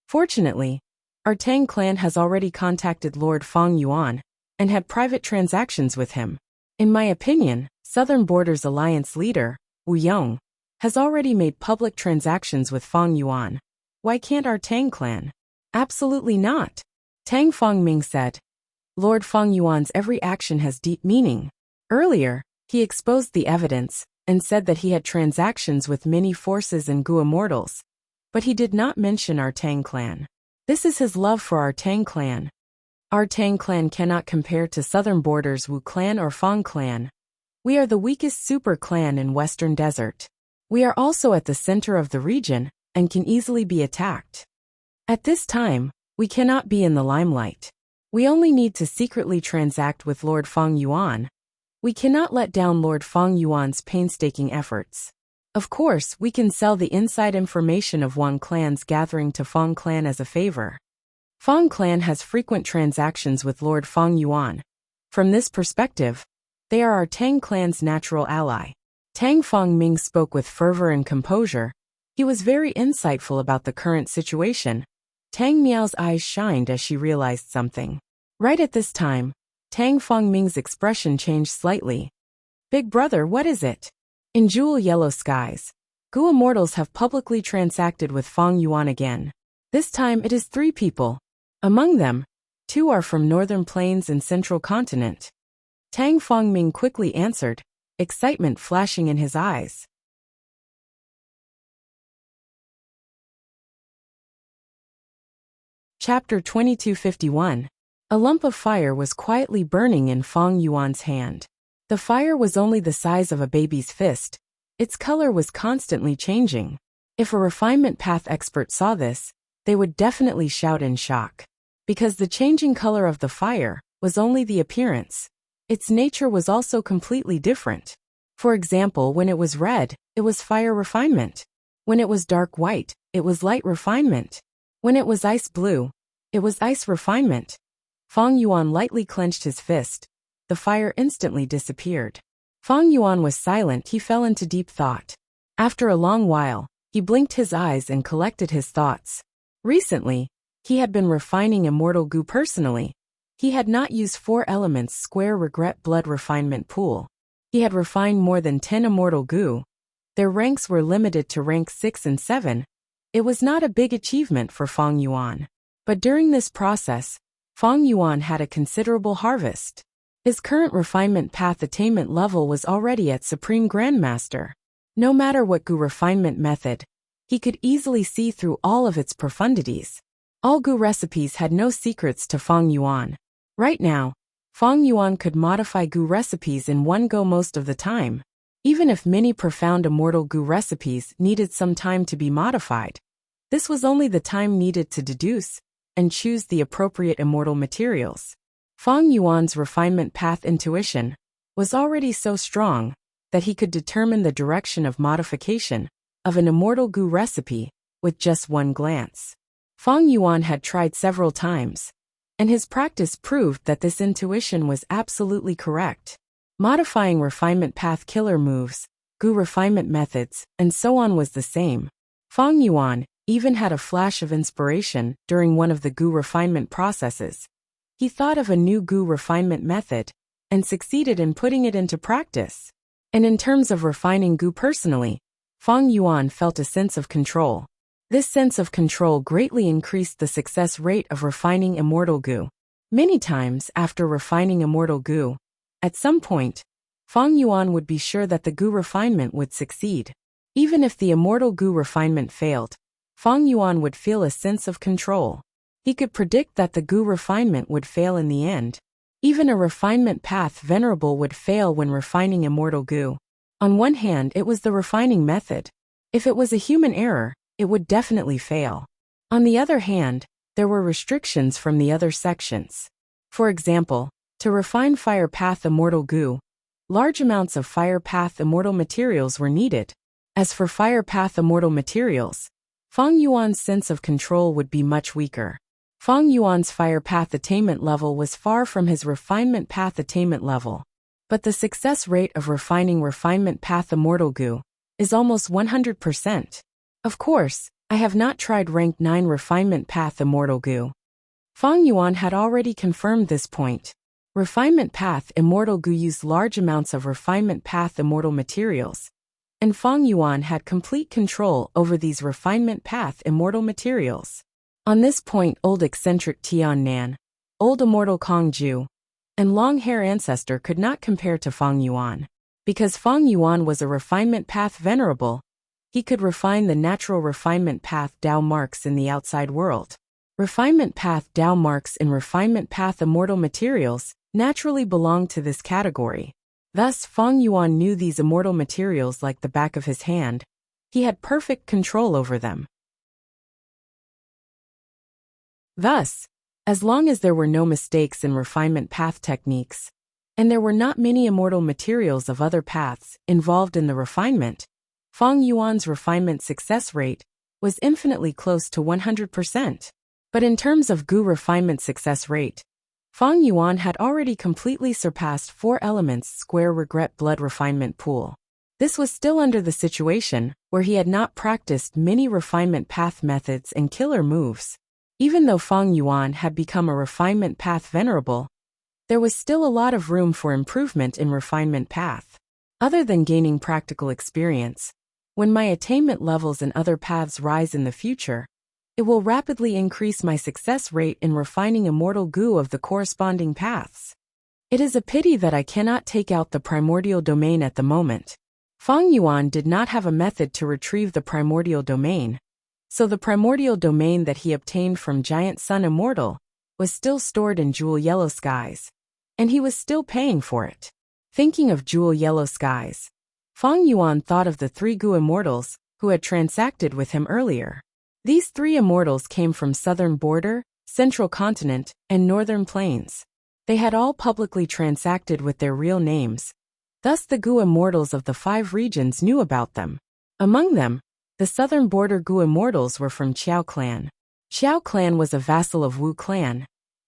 [SPEAKER 1] Fortunately, our Tang clan has already contacted Lord Feng Yuan and had private transactions with him. In my opinion, Southern Borders Alliance leader, Wu Yong, has already made public transactions with Feng Yuan. Why can't our Tang clan? Absolutely not. Tang Fengming said. Lord Feng Yuan's every action has deep meaning. Earlier, he exposed the evidence and said that he had transactions with many forces and Gu immortals. But he did not mention our Tang clan. This is his love for our Tang clan. Our Tang clan cannot compare to Southern Borders Wu clan or Feng clan. We are the weakest super clan in Western Desert. We are also at the center of the region and can easily be attacked. At this time, we cannot be in the limelight. We only need to secretly transact with Lord Feng Yuan. We cannot let down Lord Feng Yuan's painstaking efforts. Of course, we can sell the inside information of Wang clan's gathering to Feng clan as a favor. Feng clan has frequent transactions with Lord Feng Yuan. From this perspective, they are our Tang clan's natural ally. Tang Fengming spoke with fervor and composure. He was very insightful about the current situation. Tang Miao's eyes shined as she realized something. Right at this time, Tang Fengming's expression changed slightly. Big brother, what is it? In jewel yellow skies, Gu immortals have publicly transacted with Feng Yuan again. This time it is 3 people. Among them, 2 are from Northern Plains and Central Continent. Tang Fengming quickly answered, excitement flashing in his eyes. Chapter 2251. A lump of fire was quietly burning in Feng Yuan's hand. The fire was only the size of a baby's fist. Its color was constantly changing. If a refinement path expert saw this, they would definitely shout in shock. Because the changing color of the fire was only the appearance. Its nature was also completely different. For example, when it was red, it was fire refinement. When it was dark white, it was light refinement. When it was ice blue, it was ice refinement. Feng Yuan lightly clenched his fist. The fire instantly disappeared. Feng Yuan was silent. He fell into deep thought. After a long while, he blinked his eyes and collected his thoughts. Recently, he had been refining immortal Gu personally. He had not used 4 elements square regret blood refinement pool. He had refined more than 10 immortal Gu. Their ranks were limited to rank 6 and 7. It was not a big achievement for Feng Yuan. But during this process, Feng Yuan had a considerable harvest. His current refinement path attainment level was already at Supreme Grandmaster. No matter what Gu refinement method, he could easily see through all of its profundities. All Gu recipes had no secrets to Feng Yuan. Right now, Feng Yuan could modify Gu recipes in one go most of the time. Even if many profound immortal Gu recipes needed some time to be modified, this was only the time needed to deduce and choose the appropriate immortal materials. Feng Yuan's refinement path intuition was already so strong that he could determine the direction of modification of an immortal Gu recipe with just one glance. Feng Yuan had tried several times, and his practice proved that this intuition was absolutely correct. Modifying refinement path killer moves, Gu refinement methods, and so on was the same. Feng Yuan even had a flash of inspiration during one of the Gu refinement processes. He thought of a new Gu refinement method and succeeded in putting it into practice. And in terms of refining Gu personally, Feng Yuan felt a sense of control. This sense of control greatly increased the success rate of refining immortal Gu. Many times after refining immortal Gu, at some point, Feng Yuan would be sure that the Gu refinement would succeed. Even if the immortal Gu refinement failed, Feng Yuan would feel a sense of control. He could predict that the Gu refinement would fail in the end. Even a refinement path venerable would fail when refining immortal Gu. On one hand, it was the refining method. If it was a human error, it would definitely fail. On the other hand, there were restrictions from the other sections. For example, to refine fire path immortal Gu, large amounts of fire path immortal materials were needed. As for fire path immortal materials, Feng Yuan's sense of control would be much weaker. Feng Yuan's fire path attainment level was far from his refinement path attainment level. but the success rate of refining refinement path immortal goo is almost 100%. Of course, I have not tried rank 9 refinement path immortal goo. Fang Yuan had already confirmed this point. Refinement path immortal goo used large amounts of refinement path immortal materials, and Fang Yuan had complete control over these refinement path immortal materials. On this point, old eccentric Tian Nan, old immortal Kong Ju, and long-hair ancestor could not compare to Fang Yuan. Because Fang Yuan was a refinement path venerable, he could refine the natural refinement path Dao marks in the outside world. Refinement path Dao marks in refinement path immortal materials naturally belong to this category. Thus, Fang Yuan knew these immortal materials like the back of his hand. He had perfect control over them. Thus, as long as there were no mistakes in refinement path techniques, and there were not many immortal materials of other paths involved in the refinement, Fang Yuan's refinement success rate was infinitely close to 100%. But in terms of goo refinement success rate, Fang Yuan had already completely surpassed 4 elements square regret blood refinement pool. This was still under the situation where he had not practiced many refinement path methods and killer moves. Even though Fang Yuan had become a refinement path venerable, there was still a lot of room for improvement in refinement path. Other than gaining practical experience, when my attainment levels in other paths rise in the future, it will rapidly increase my success rate in refining immortal goo of the corresponding paths. It is a pity that I cannot take out the primordial domain at the moment. Fang Yuan did not have a method to retrieve the primordial domain, so the primordial domain that he obtained from Giant Sun Immortal was still stored in Jewel Yellow Skies, and he was still paying for it. Thinking of Jewel Yellow Skies, Fang Yuan thought of the 3 goo immortals who had transacted with him earlier. These 3 immortals came from Southern Border, Central Continent, and Northern Plains. They had all publicly transacted with their real names. Thus the goo immortals of the 5 regions knew about them. Among them, the Southern Border goo immortals were from Qiao Clan. Qiao Clan was a vassal of Wu Clan.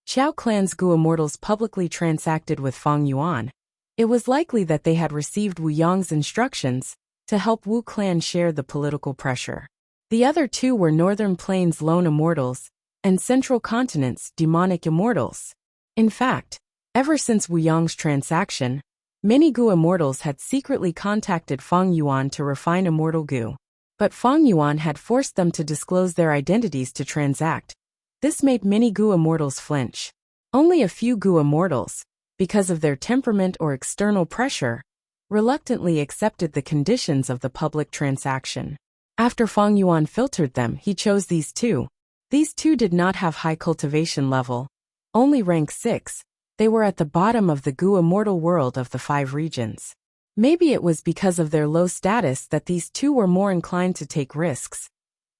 [SPEAKER 1] Qiao Clan's goo immortals publicly transacted with Fang Yuan. It was likely that they had received Wu Yang's instructions to help Wu Clan share the political pressure. The other 2 were Northern Plains lone immortals and Central Continent's demonic immortals. In fact, ever since Wu Yang's transaction, many goo immortals had secretly contacted Fang Yuan to refine immortal goo. But Fang Yuan had forced them to disclose their identities to transact. This made many goo immortals flinch. Only a few goo immortals, because of their temperament or external pressure, reluctantly accepted the conditions of the public transaction. After Fang Yuan filtered them, he chose these 2. These 2 did not have high cultivation level, only rank 6. They were at the bottom of the goo immortal world of the 5 regions. Maybe it was because of their low status that these 2 were more inclined to take risks.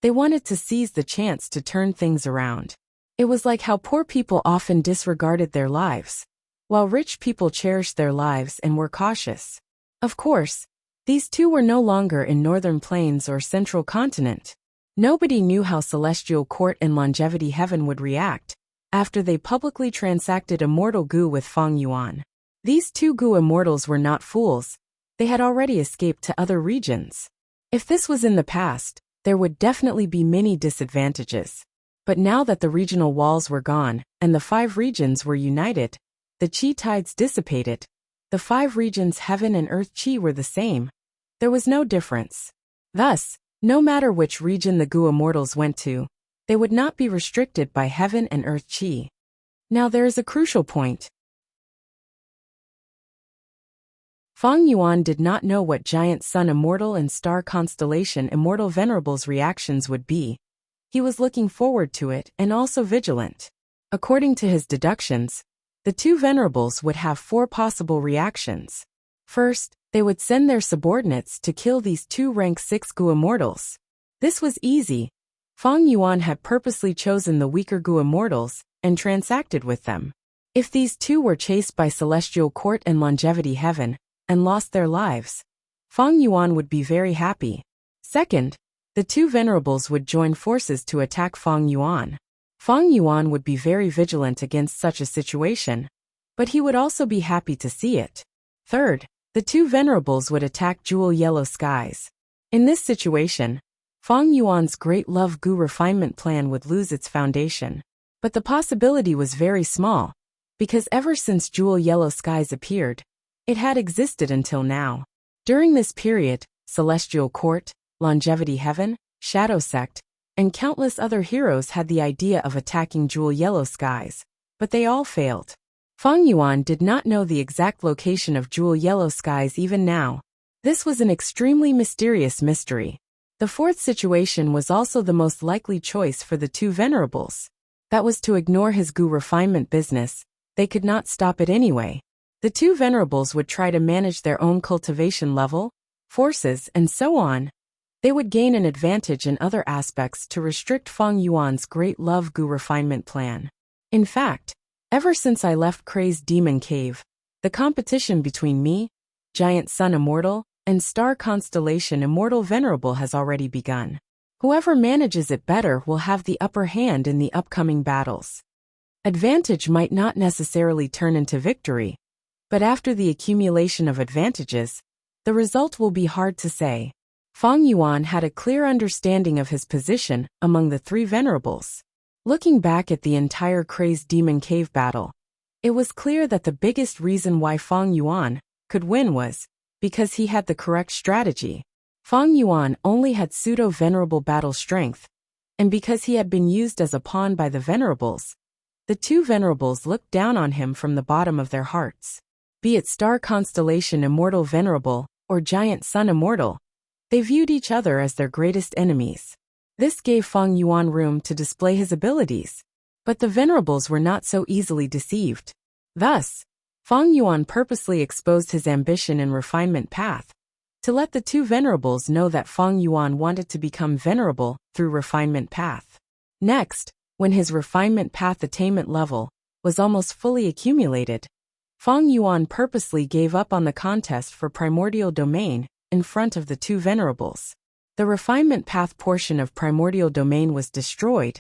[SPEAKER 1] They wanted to seize the chance to turn things around. It was like how poor people often disregarded their lives, while rich people cherished their lives and were cautious. Of course, these 2 were no longer in Northern Plains or Central Continent. Nobody knew how Celestial Court and Longevity Heaven would react after they publicly transacted immortal goo with Fang Yuan. These 2 goo immortals were not fools. They had already escaped to other regions. If this was in the past, there would definitely be many disadvantages. But now that the regional walls were gone and the 5 regions were united, the chi tides dissipated. The 5 regions heaven and earth chi were the same. There was no difference. Thus, no matter which region the goo immortals went to, they would not be restricted by heaven and earth chi. Now there is a crucial point. Fang Yuan did not know what Giant Sun Immortal and Star Constellation Immortal Venerable's reactions would be. He was looking forward to it and also vigilant. According to his deductions, the 2 venerables would have 4 possible reactions. First, they would send their subordinates to kill these 2 rank 6 goo immortals. This was easy. Fang Yuan had purposely chosen the weaker goo immortals and transacted with them. If these 2 were chased by Celestial Court and Longevity Heaven and lost their lives, Fang Yuan would be very happy. Second, the 2 venerables would join forces to attack Fang Yuan. Fang Yuan would be very vigilant against such a situation, but he would also be happy to see it. Third, the two venerables would attack jewel yellow skies. In this situation, Feng Yuan's great love gu refinement plan would lose its foundation. But the possibility was very small, because ever since jewel yellow skies appeared, it had existed until now. During this period, Celestial Court, Longevity Heaven, Shadow Sect, and countless other heroes had the idea of attacking jewel yellow skies, but they all failed. Feng Yuan did not know the exact location of jewel yellow skies even now. This was an extremely mysterious mystery. The fourth situation was also the most likely choice for the two venerables. That was to ignore his gu refinement business. They could not stop it anyway. The two venerables would try to manage their own cultivation level, forces, and so on. They would gain an advantage in other aspects to restrict Feng Yuan's great love gu refinement plan. In fact, ever since I left Crazed Demon Cave, the competition between me, Giant Sun Immortal, and Star Constellation Immortal Venerable has already begun. Whoever manages it better will have the upper hand in the upcoming battles. Advantage might not necessarily turn into victory, but after the accumulation of advantages, the result will be hard to say. Feng Yuan had a clear understanding of his position among the three venerables. Looking back at the entire Crazed Demon Cave battle, it was clear that the biggest reason why Feng Yuan could win was because he had the correct strategy. Feng Yuan only had pseudo-venerable battle strength, and because he had been used as a pawn by the venerables, the two venerables looked down on him from the bottom of their hearts. Be it Star Constellation Immortal Venerable or Giant Sun Immortal, they viewed each other as their greatest enemies. This gave Feng Yuan room to display his abilities, but the venerables were not so easily deceived. Thus, Feng Yuan purposely exposed his ambition and refinement path, to let the two venerables know that Feng Yuan wanted to become venerable through refinement path. Next, when his refinement path attainment level was almost fully accumulated, Feng Yuan purposely gave up on the contest for primordial domain in front of the two venerables. The refinement path portion of primordial domain was destroyed.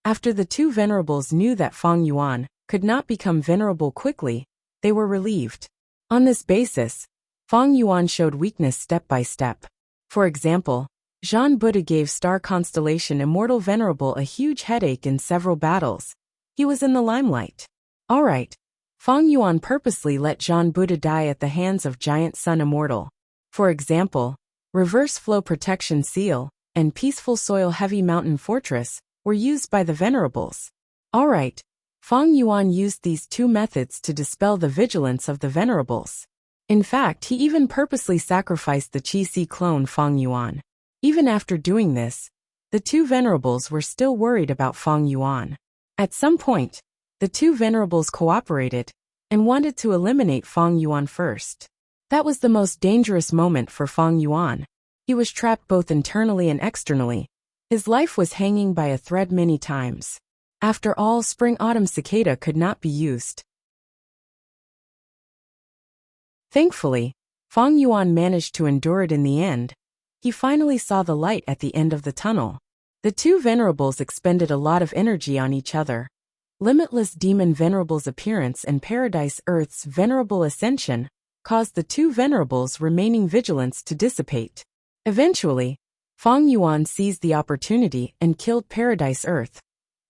[SPEAKER 1] After the two venerables knew that Feng Yuan could not become venerable quickly, they were relieved. On this basis, Feng Yuan showed weakness step by step. For example, Zhan Buddha gave Star Constellation Immortal Venerable a huge headache in several battles. He was in the limelight. Alright, Feng Yuan purposely let Zhan Buddha die at the hands of Giant Sun Immortal. For example, Reverse Flow Protection Seal and Peaceful Soil Heavy Mountain Fortress were used by the venerables. Alright, Feng Yuan used these two methods to dispel the vigilance of the venerables. In fact, he even purposely sacrificed the Qi-Si clone Feng Yuan. Even after doing this, the two venerables were still worried about Feng Yuan. At some point, the two venerables cooperated and wanted to eliminate Feng Yuan first. That was the most dangerous moment for Feng Yuan. He was trapped both internally and externally. His life was hanging by a thread many times. After all, Spring-Autumn Cicada could not be used. Thankfully, Feng Yuan managed to endure it in the end. He finally saw the light at the end of the tunnel. The two venerables expended a lot of energy on each other. Limitless Demon Venerable's appearance and Paradise Earth's venerable ascension caused the two venerables' remaining vigilance to dissipate. Eventually, Feng Yuan seized the opportunity and killed Paradise Earth,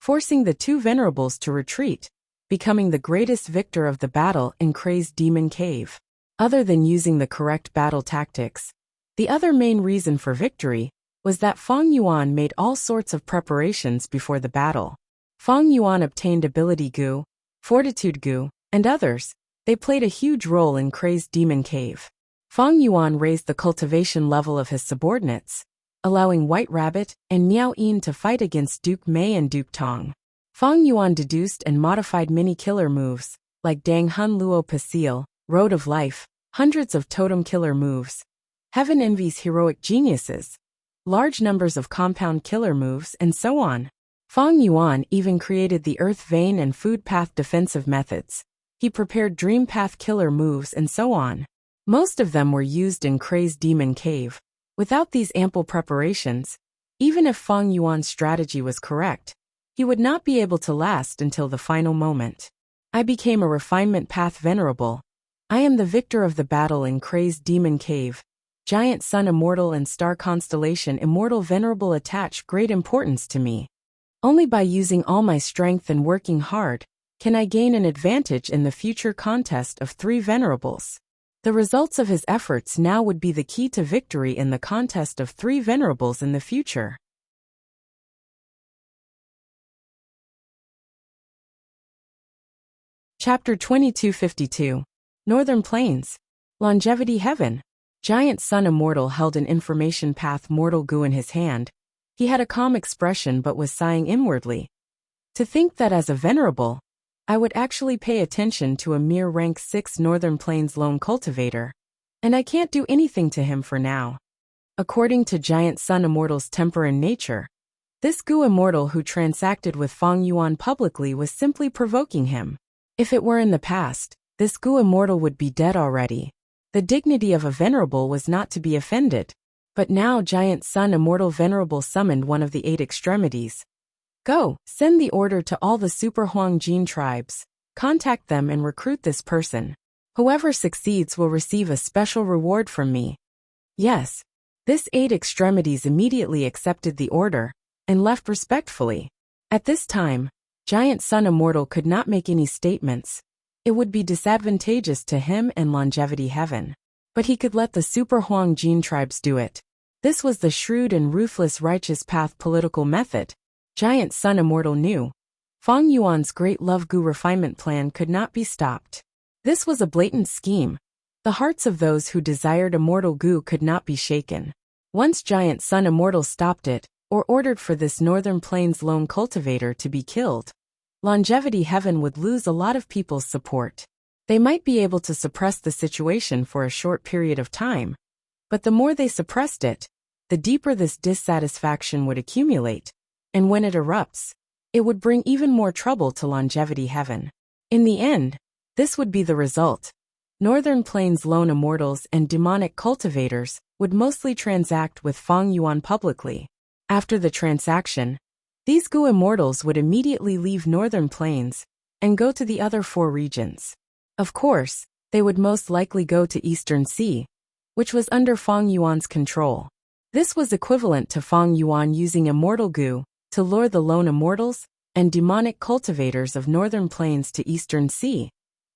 [SPEAKER 1] forcing the two venerables to retreat, becoming the greatest victor of the battle in Crazed Demon Cave. Other than using the correct battle tactics, the other main reason for victory was that Feng Yuan made all sorts of preparations before the battle. Feng Yuan obtained Ability Gu, Fortitude Gu, and others. They played a huge role in Crazed Demon Cave. Feng Yuan raised the cultivation level of his subordinates, allowing White Rabbit and Miao Yin to fight against Duke Mei and Duke Tong. Feng Yuan deduced and modified many killer moves, like Dang Hun Luo Pasil, Road of Life, hundreds of totem killer moves. Heaven envies heroic geniuses, large numbers of compound killer moves, and so on. Feng Yuan even created the Earth Vein and Food Path defensive methods. He prepared Dream Path killer moves and so on. Most of them were used in Crazed Demon Cave. Without these ample preparations, even if Feng Yuan's strategy was correct, he would not be able to last until the final moment. I became a refinement path venerable. I am the victor of the battle in Kray's demon cave. Giant sun immortal and star constellation immortal venerable attach great importance to me. Only by using all my strength and working hard can I gain an advantage in the future contest of three venerables. The results of his efforts now would be the key to victory in the contest of three venerables in the future. Chapter 2252. Northern Plains. Longevity Heaven. Giant Sun Immortal held an information path mortal goo in his hand. He had a calm expression but was sighing inwardly. To think that as a venerable, I would actually pay attention to a mere rank 6 Northern Plains lone cultivator. And I can't do anything to him for now. According to Giant Sun Immortal's temper and nature, this goo immortal who transacted with Feng Yuan publicly was simply provoking him. If it were in the past, this goo immortal would be dead already. The dignity of a venerable was not to be offended. But now Giant Sun Immortal Venerable summoned one of the 8 extremities. Go, send the order to all the Super Huangjin tribes. Contact them and recruit this person. Whoever succeeds will receive a special reward from me. Yes. This 8 extremities immediately accepted the order and left respectfully. At this time, Giant Sun Immortal could not make any statements. It would be disadvantageous to him and Longevity Heaven. But he could let the Super Huangjin tribes do it. This was the shrewd and ruthless righteous path political method. Giant Sun Immortal knew. Feng Yuan's great love goo refinement plan could not be stopped. This was a blatant scheme. The hearts of those who desired immortal goo could not be shaken. Once Giant Sun Immortal stopped it, or ordered for this Northern Plains lone cultivator to be killed, Longevity Heaven would lose a lot of people's support. They might be able to suppress the situation for a short period of time, but the more they suppressed it, the deeper this dissatisfaction would accumulate, and when it erupts, it would bring even more trouble to Longevity Heaven. In the end, this would be the result. Northern Plains lone immortals and demonic cultivators would mostly transact with Feng Yuan publicly. After the transaction, these goo immortals would immediately leave Northern Plains and go to the other 4 regions. Of course, they would most likely go to Eastern Sea, which was under Feng Yuan's control. This was equivalent to Feng Yuan using immortal goo to lure the lone immortals and demonic cultivators of Northern Plains to Eastern Sea,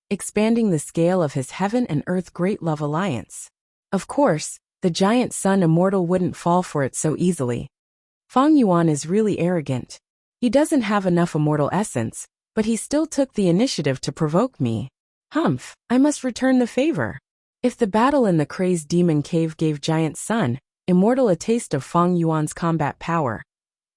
[SPEAKER 1] expanding the scale of his heaven and earth great love alliance. Of course, the Giant Sun Immortal wouldn't fall for it so easily. Feng Yuan is really arrogant. He doesn't have enough immortal essence, but he still took the initiative to provoke me. Humph, I must return the favor. If the battle in the Kray's demon cave gave Giant Sun Immortal a taste of Feng Yuan's combat power,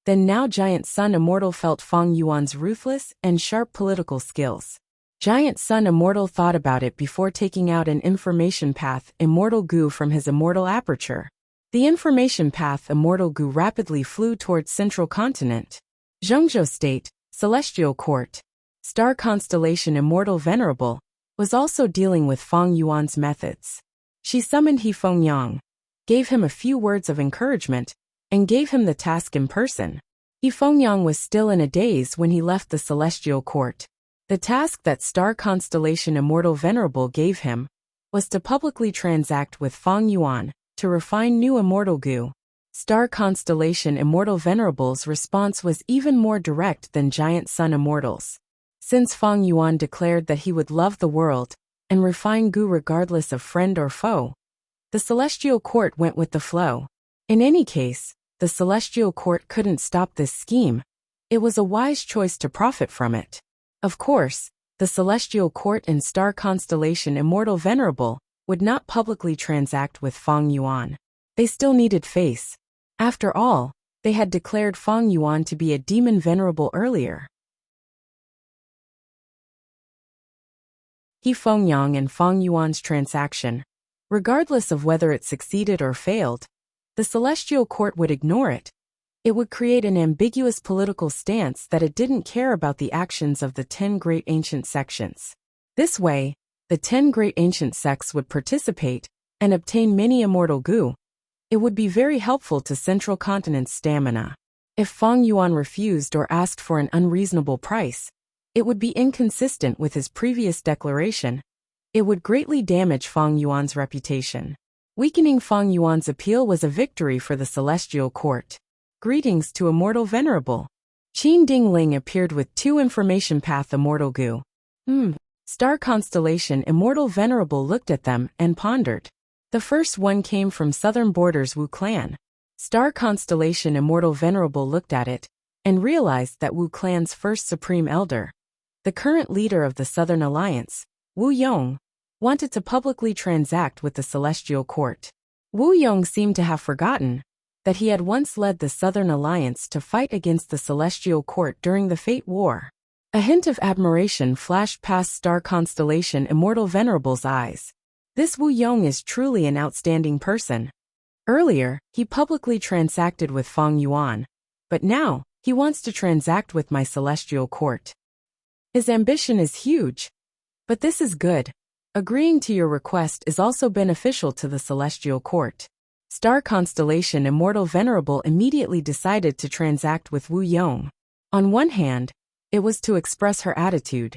[SPEAKER 1] then now Giant Sun Immortal felt Feng Yuan's ruthless and sharp political skills. Giant Sun Immortal thought about it before taking out an information path immortal goo from his immortal aperture. The information path immortal goo rapidly flew towards Central Continent. Zhongzhou State, Celestial Court. Star Constellation Immortal Venerable was also dealing with Feng Yuan's methods. She summoned He Fengyang, gave him a few words of encouragement, and gave him the task in person. He Fengyang was still in a daze when he left the Celestial Court. The task that Star Constellation Immortal Venerable gave him was to publicly transact with Feng Yuan to refine new immortal goo. Star Constellation Immortal Venerable's response was even more direct than Giant Sun Immortal's. Since Feng Yuan declared that he would love the world and refine goo regardless of friend or foe, the Celestial Court went with the flow. In any case, the Celestial Court couldn't stop this scheme. It was a wise choice to profit from it. Of course, the Celestial Court and Star Constellation Immortal Venerable would not publicly transact with Feng Yuan. They still needed face. After all, they had declared Feng Yuan to be a demon venerable earlier. He Fengyang and Feng Yuan's transaction. Regardless of whether it succeeded or failed, the Celestial Court would ignore it. It would create an ambiguous political stance that it didn't care about the actions of the 10 great ancient sections. This way, the 10 great ancient sects would participate and obtain many immortal goo. It would be very helpful to Central Continent's stamina. If Feng Yuan refused or asked for an unreasonable price, it would be inconsistent with his previous declaration. It would greatly damage Fang Yuan's reputation. Weakening Fang Yuan's appeal was a victory for the celestial court. Greetings to Immortal Venerable. Qin Dingling appeared with 2 information path Immortal Gu. Star constellation Immortal Venerable looked at them and pondered. The first one came from southern borders Wu clan. Star constellation Immortal Venerable looked at it and realized that Wu clan's first supreme elder, the current leader of the Southern Alliance, Wu Yong, wanted to publicly transact with the Celestial Court. Wu Yong seemed to have forgotten that he had once led the Southern Alliance to fight against the Celestial Court during the Fate War. A hint of admiration flashed past Star Constellation Immortal Venerable's eyes. This Wu Yong is truly an outstanding person. Earlier, he publicly transacted with Fang Yuan, but now, he wants to transact with my Celestial Court. His ambition is huge. But this is good. Agreeing to your request is also beneficial to the Celestial Court. Star Constellation Immortal Venerable immediately decided to transact with Wu Yong. On one hand, it was to express her attitude.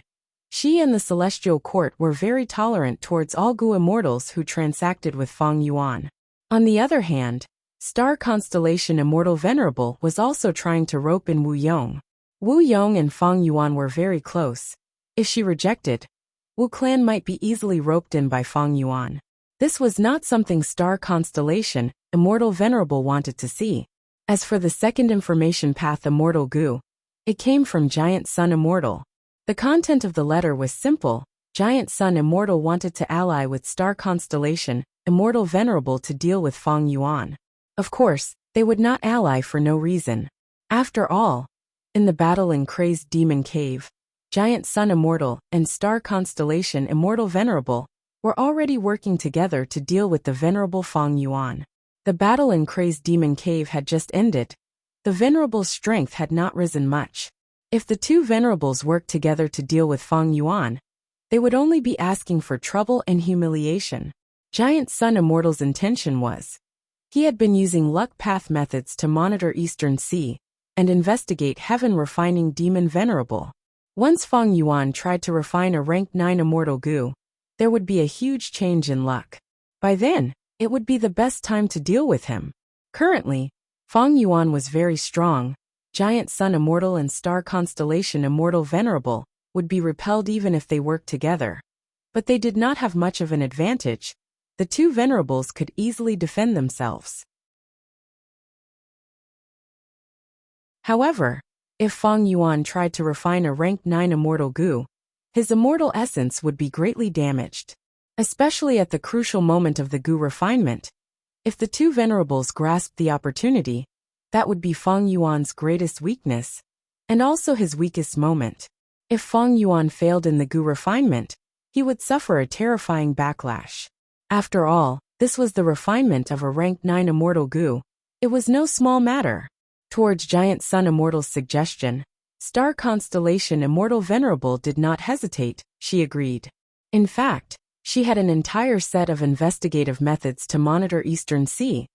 [SPEAKER 1] She and the Celestial Court were very tolerant towards all Gu immortals who transacted with Fang Yuan. On the other hand, Star Constellation Immortal Venerable was also trying to rope in Wu Yong. Wu Yong and Fang Yuan were very close. If she rejected, Wu clan might be easily roped in by Fang Yuan. This was not something Star Constellation Immortal Venerable wanted to see. As for the second information path Immortal Gu, it came from Giant Sun Immortal. The content of the letter was simple. Giant Sun Immortal wanted to ally with Star Constellation Immortal Venerable to deal with Fang Yuan. Of course, they would not ally for no reason. After all, in the battle in Crazed Demon Cave, Giant Sun Immortal and Star Constellation Immortal Venerable were already working together to deal with the Venerable Fang Yuan. The battle in Crazed Demon Cave had just ended. The Venerable's strength had not risen much. If the 2 Venerables worked together to deal with Fang Yuan, they would only be asking for trouble and humiliation. Giant Sun Immortal's intention was, he had been using luck path methods to monitor Eastern Sea and investigate Heaven refining Demon Venerable. Once Fang Yuan tried to refine a rank 9 Immortal Gu, there would be a huge change in luck. By then, it would be the best time to deal with him. Currently, Fang Yuan was very strong. Giant Sun Immortal and Star Constellation Immortal Venerable would be repelled even if they worked together. But they did not have much of an advantage. The 2 Venerables could easily defend themselves. However, if Fang Yuan tried to refine a rank 9 Immortal Gu, his immortal essence would be greatly damaged. Especially at the crucial moment of the Gu refinement. If the 2 Venerables grasped the opportunity, that would be Fang Yuan's greatest weakness, and also his weakest moment. If Fang Yuan failed in the Gu refinement, he would suffer a terrifying backlash. After all, this was the refinement of a rank 9 Immortal Gu. It was no small matter. Towards Giant Sun Immortal's suggestion, Star Constellation Immortal Venerable did not hesitate, she agreed. In fact, she had an entire set of investigative methods to monitor Eastern Sea,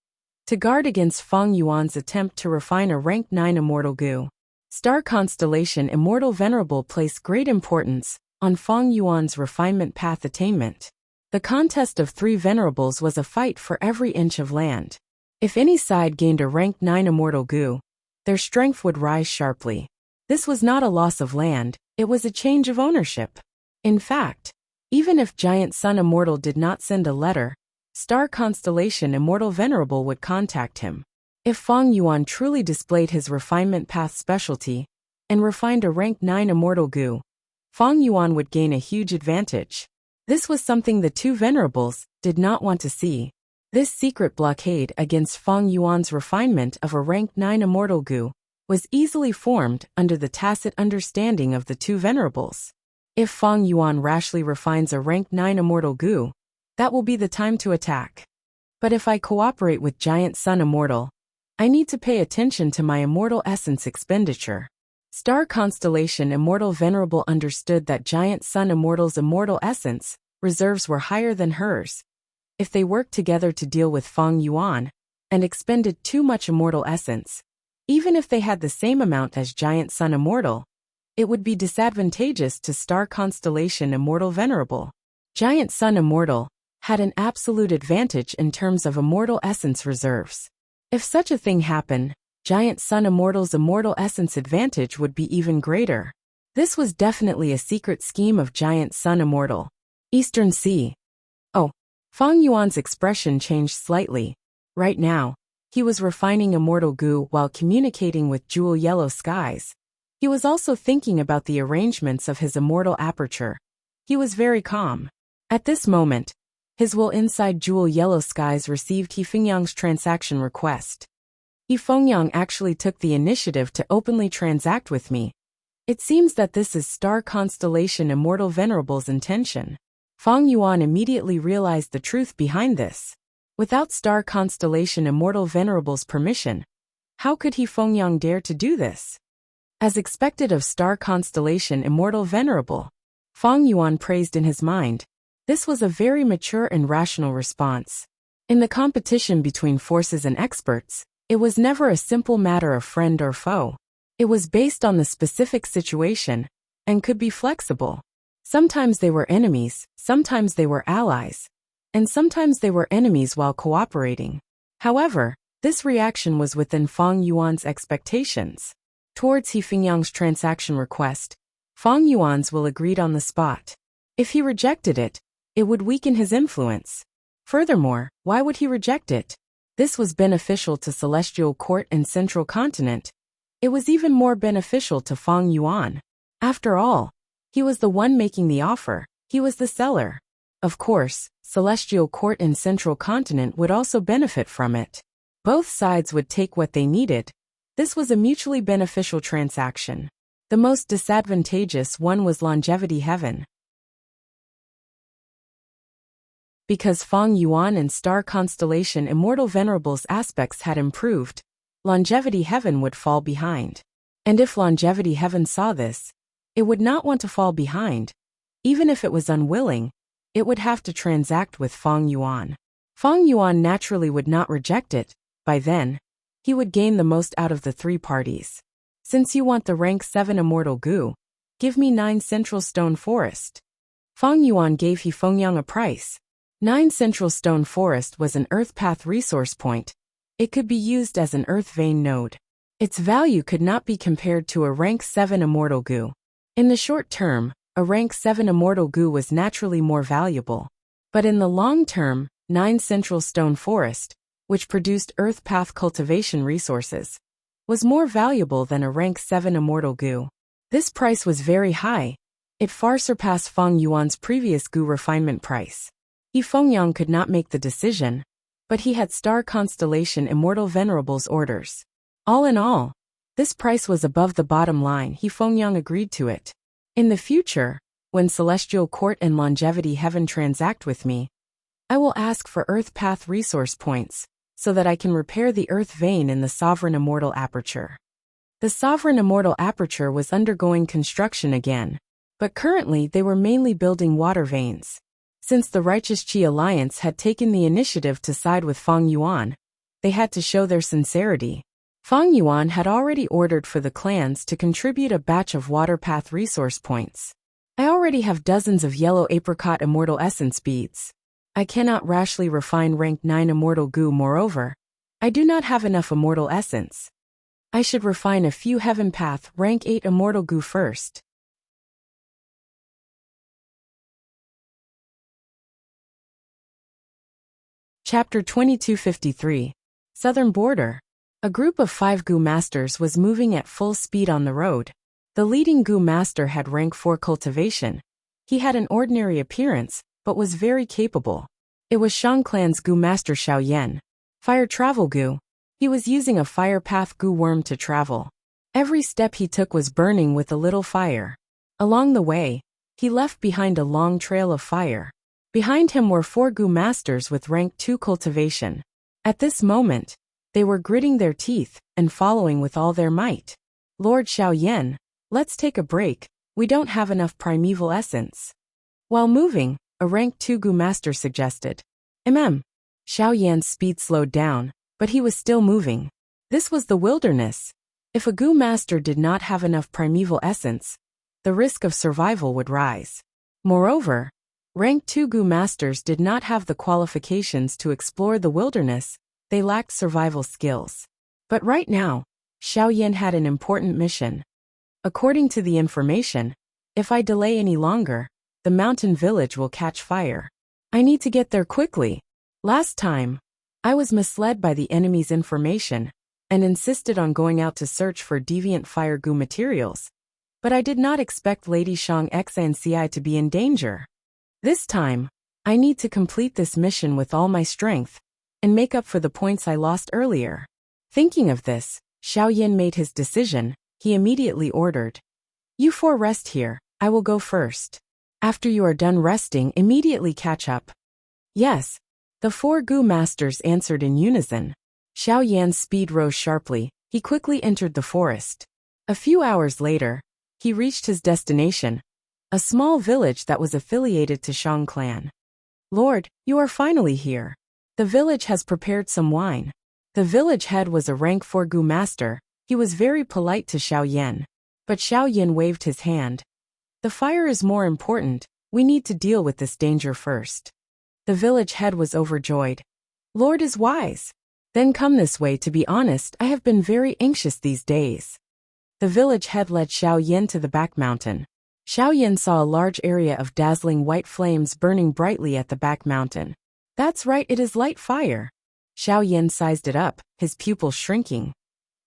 [SPEAKER 1] to guard against Fang Yuan's attempt to refine a rank 9 Immortal Gu. Star Constellation Immortal Venerable placed great importance on Fang Yuan's refinement path attainment. The contest of 3 Venerables was a fight for every inch of land. If any side gained a rank 9 Immortal Gu, their strength would rise sharply. This was not a loss of land, it was a change of ownership. In fact, even if Giant Sun Immortal did not send a letter, Star Constellation Immortal Venerable would contact him. If Fang Yuan truly displayed his refinement path specialty and refined a rank 9 Immortal Gu, Fang Yuan would gain a huge advantage. This was something the 2 Venerables did not want to see. This secret blockade against Fang Yuan's refinement of a rank 9 Immortal Gu was easily formed under the tacit understanding of the 2 Venerables. If Fang Yuan rashly refines a rank 9 Immortal Gu, that will be the time to attack. But if I cooperate with Giant Sun Immortal, I need to pay attention to my immortal essence expenditure. Star Constellation Immortal Venerable understood that Giant Sun Immortal's immortal essence reserves were higher than hers. If they worked together to deal with Fang Yuan and expended too much immortal essence, even if they had the same amount as Giant Sun Immortal, it would be disadvantageous to Star Constellation Immortal Venerable. Giant Sun Immortal had an absolute advantage in terms of immortal essence reserves. If such a thing happened, Giant Sun Immortal's immortal essence advantage would be even greater. This was definitely a secret scheme of Giant Sun Immortal. Eastern Sea. Oh, Fang Yuan's expression changed slightly. Right now, he was refining immortal goo while communicating with Jewel Yellow Skies. He was also thinking about the arrangements of his immortal aperture. He was very calm. At this moment, his will inside Jewel Yellow Skies received He Fengyang's transaction request. He Fengyang actually took the initiative to openly transact with me. It seems that this is Star Constellation Immortal Venerable's intention. Fang Yuan immediately realized the truth behind this. Without Star Constellation Immortal Venerable's permission, how could He Fengyang dare to do this? As expected of Star Constellation Immortal Venerable, Fang Yuan praised in his mind. This was a very mature and rational response. In the competition between forces and experts, it was never a simple matter of friend or foe. It was based on the specific situation and could be flexible. Sometimes they were enemies, sometimes they were allies, and sometimes they were enemies while cooperating. However, this reaction was within Fang Yuan's expectations. Towards He Fengyang's transaction request, Fang Yuan's will agreed on the spot. If he rejected it, it would weaken his influence. Furthermore, why would he reject it? This was beneficial to Celestial Court and Central Continent. It was even more beneficial to Fang Yuan. After all, he was the one making the offer. He was the seller. Of course, Celestial Court and Central Continent would also benefit from it. Both sides would take what they needed. This was a mutually beneficial transaction. The most disadvantageous one was Longevity Heaven. Because Fang Yuan and Star Constellation Immortal Venerable's aspects had improved, Longevity Heaven would fall behind. And if Longevity Heaven saw this, it would not want to fall behind. Even if it was unwilling, it would have to transact with Fang Yuan. Fang Yuan naturally would not reject it. By then, he would gain the most out of the three parties. Since you want the rank 7 immortal goo, give me 9 Central Stone Forest. Fang Yuan gave He Fengyang a price. 9 Central Stone Forest was an Earth Path resource point. It could be used as an Earth Vein node. Its value could not be compared to a rank 7 immortal goo. In the short term, a rank 7 immortal goo was naturally more valuable. But in the long term, 9 Central Stone Forest, which produced Earth Path cultivation resources, was more valuable than a rank 7 immortal goo. This price was very high. It far surpassed Fang Yuan's previous goo refinement price. He Fengyang could not make the decision, but he had Star Constellation Immortal Venerable's orders. All in all, this price was above the bottom line. He Fengyang agreed to it. In the future, when Celestial Court and Longevity Heaven transact with me, I will ask for Earth Path resource points, so that I can repair the Earth Vein in the Sovereign Immortal Aperture. The Sovereign Immortal Aperture was undergoing construction again, but currently they were mainly building water veins. Since the Righteous Qi Alliance had taken the initiative to side with Fang Yuan, they had to show their sincerity. Fang Yuan had already ordered for the clans to contribute a batch of water path resource points. I already have dozens of yellow apricot immortal essence beads. I cannot rashly refine rank 9 immortal goo. Moreover, I do not have enough immortal essence. I should refine a few heaven path rank 8 immortal goo first. Chapter 2253. Southern Border. A group of 5 goo masters was moving at full speed on the road. The leading goo master had rank 4 cultivation. He had an ordinary appearance, but was very capable. It was Shang Clan's goo master Xiao Yan. Fire travel goo. He was using a fire path goo worm to travel. Every step he took was burning with a little fire. Along the way, he left behind a long trail of fire. Behind him were 4 goo masters with rank 2 cultivation. At this moment, they were gritting their teeth and following with all their might. Lord Xiao Yan, let's take a break. We don't have enough primeval essence. While moving, a rank 2 goo master suggested. Xiao Yan's speed slowed down, but he was still moving. This was the wilderness. If a goo master did not have enough primeval essence, the risk of survival would rise. Moreover, Rank 2 Gu masters did not have the qualifications to explore the wilderness, they lacked survival skills. But right now, Xiao Yan had an important mission. According to the information, if I delay any longer, the mountain village will catch fire. I need to get there quickly. Last time, I was misled by the enemy's information and insisted on going out to search for deviant fire Gu materials. But I did not expect Lady Shang Xanci to be in danger. This time, I need to complete this mission with all my strength and make up for the points I lost earlier. Thinking of this, Xiao Yan made his decision. He immediately ordered, "You four rest here, I will go first. After you are done resting, immediately catch up." Yes, the four Gu masters answered in unison. Xiao Yan's speed rose sharply. He quickly entered the forest. A few hours later, he reached his destination, a small village that was affiliated to Shang clan. "Lord, you are finally here. The village has prepared some wine." The village head was a rank 4 Gu master. He was very polite to Xiao Yan. But Xiao Yan waved his hand. "The fire is more important. We need to deal with this danger first." The village head was overjoyed. "Lord is wise. Then come this way. To be honest, I have been very anxious these days." The village head led Xiao Yan to the back mountain. Xiao Yan saw a large area of dazzling white flames burning brightly at the back mountain. "That's right, it is light fire." Xiao Yan sized it up, his pupils shrinking.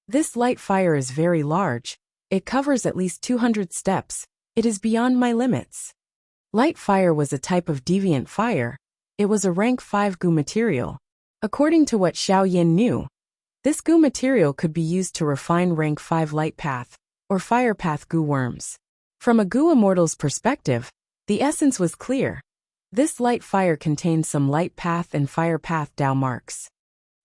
[SPEAKER 1] "This light fire is very large. It covers at least 200 steps. It is beyond my limits." Light fire was a type of deviant fire. It was a rank 5 Gu material. According to what Xiao Yan knew, this Gu material could be used to refine rank 5 light path, or fire path Gu worms. From a Gu immortal's perspective, the essence was clear. This light fire contained some light path and fire path Dao marks.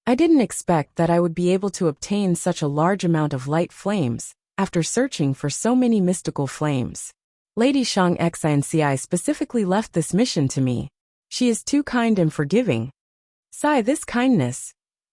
[SPEAKER 1] "I didn't expect that I would be able to obtain such a large amount of light flames, after searching for so many mystical flames. Lady Shang Xinci specifically left this mission to me. She is too kind and forgiving." Sigh, this kindness.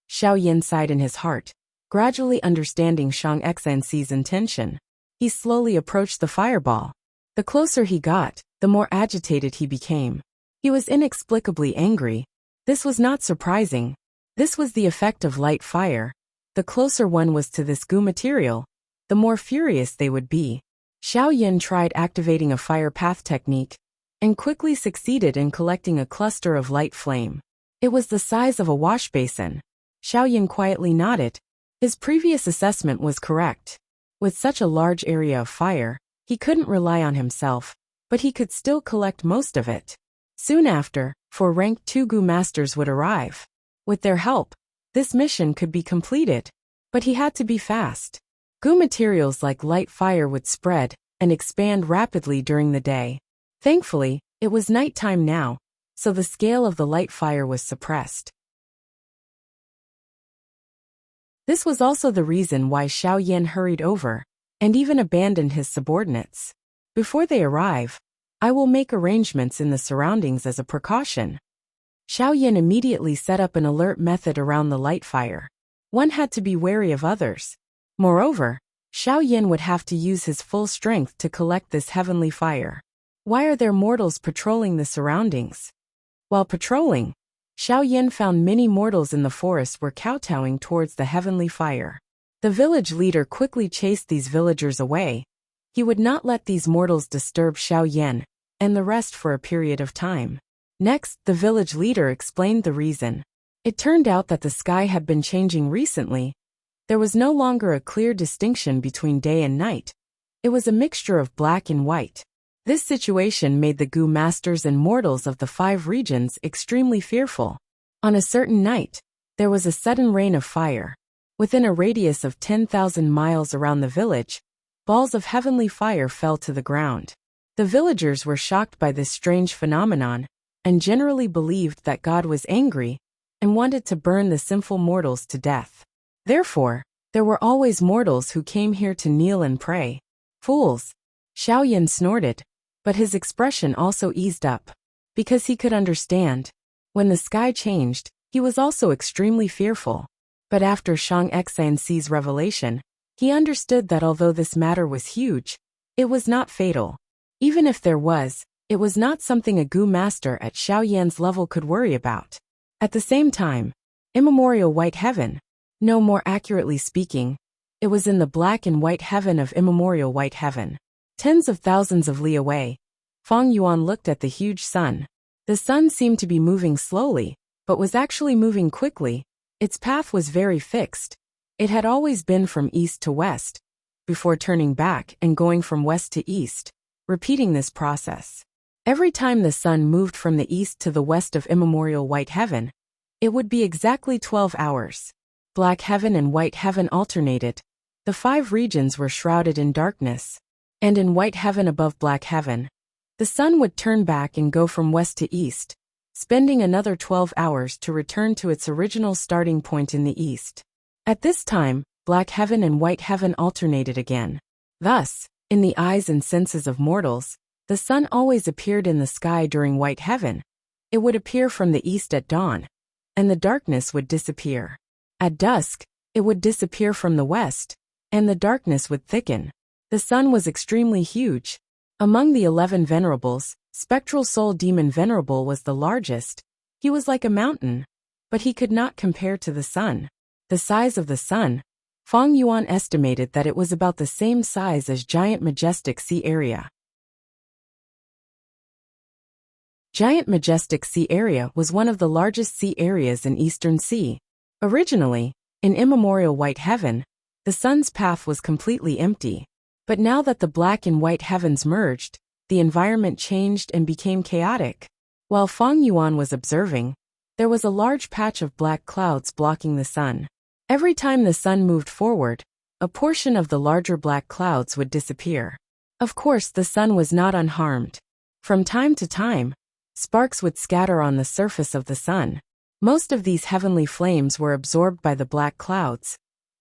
[SPEAKER 1] Xiao Yan sighed in his heart, gradually understanding Shang Xinci's intention. He slowly approached the fireball. The closer he got, the more agitated he became. He was inexplicably angry. This was not surprising. This was the effect of light fire. The closer one was to this Gu material, the more furious they would be. Xiao Yan tried activating a fire path technique, and quickly succeeded in collecting a cluster of light flame. It was the size of a wash basin. Xiao Yan quietly nodded. His previous assessment was correct. With such a large area of fire, he couldn't rely on himself, but he could still collect most of it. Soon after, 4 rank 2 Gu masters would arrive. With their help, this mission could be completed. But he had to be fast. Gu materials like light fire would spread and expand rapidly during the day. Thankfully, it was nighttime now, so the scale of the light fire was suppressed. This was also the reason why Xiao Yan hurried over, and even abandoned his subordinates. "Before they arrive, I will make arrangements in the surroundings as a precaution." Xiao Yan immediately set up an alert method around the light fire. One had to be wary of others. Moreover, Xiao Yan would have to use his full strength to collect this heavenly fire. Why are there mortals patrolling the surroundings? While patrolling, Xiao Yan found many mortals in the forest were kowtowing towards the heavenly fire. The village leader quickly chased these villagers away. He would not let these mortals disturb Xiao Yan and the rest for a period of time. Next, the village leader explained the reason. It turned out that the sky had been changing recently. There was no longer a clear distinction between day and night. It was a mixture of black and white. This situation made the Gu masters and mortals of the 5 regions extremely fearful. On a certain night, there was a sudden rain of fire. Within a radius of 10,000 miles around the village, balls of heavenly fire fell to the ground. The villagers were shocked by this strange phenomenon, and generally believed that God was angry and wanted to burn the sinful mortals to death. Therefore, there were always mortals who came here to kneel and pray. "Fools!" Xiao Yan snorted, but his expression also eased up, because he could understand. When the sky changed, he was also extremely fearful. But after Shang Xinci's revelation, he understood that although this matter was huge, it was not fatal. Even if there was, It was not something a Gu master at Xiaoyan's level could worry about. At the same time, immemorial white heaven. No, more accurately speaking, it was in the black and white heaven of immemorial white heaven. Tens of thousands of li away, Feng Yuan looked at the huge sun. The sun seemed to be moving slowly, but was actually moving quickly. Its path was very fixed. It had always been from east to west, before turning back and going from west to east, repeating this process. Every time the sun moved from the east to the west of immemorial white heaven, it would be exactly 12 hours. Black heaven and white heaven alternated. The 5 regions were shrouded in darkness. And in white heaven above black heaven, the sun would turn back and go from west to east, spending another 12 hours to return to its original starting point in the east. At this time, black heaven and white heaven alternated again. Thus, in the eyes and senses of mortals, the sun always appeared in the sky during white heaven. It would appear from the east at dawn, and the darkness would disappear. At dusk, it would disappear from the west, and the darkness would thicken. The sun was extremely huge. Among the 11 venerables, spectral soul demon venerable was the largest. He was like a mountain, but he could not compare to the sun. The size of the sun, Feng Yuan estimated that it was about the same size as giant majestic sea area. Giant majestic sea area was one of the largest sea areas in Eastern Sea. Originally, in immemorial white heaven, the sun's path was completely empty. But now that the black and white heavens merged, the environment changed and became chaotic. While Feng Yuan was observing, there was a large patch of black clouds blocking the sun. Every time the sun moved forward, a portion of the larger black clouds would disappear. Of course, the sun was not unharmed. From time to time, sparks would scatter on the surface of the sun. Most of these heavenly flames were absorbed by the black clouds,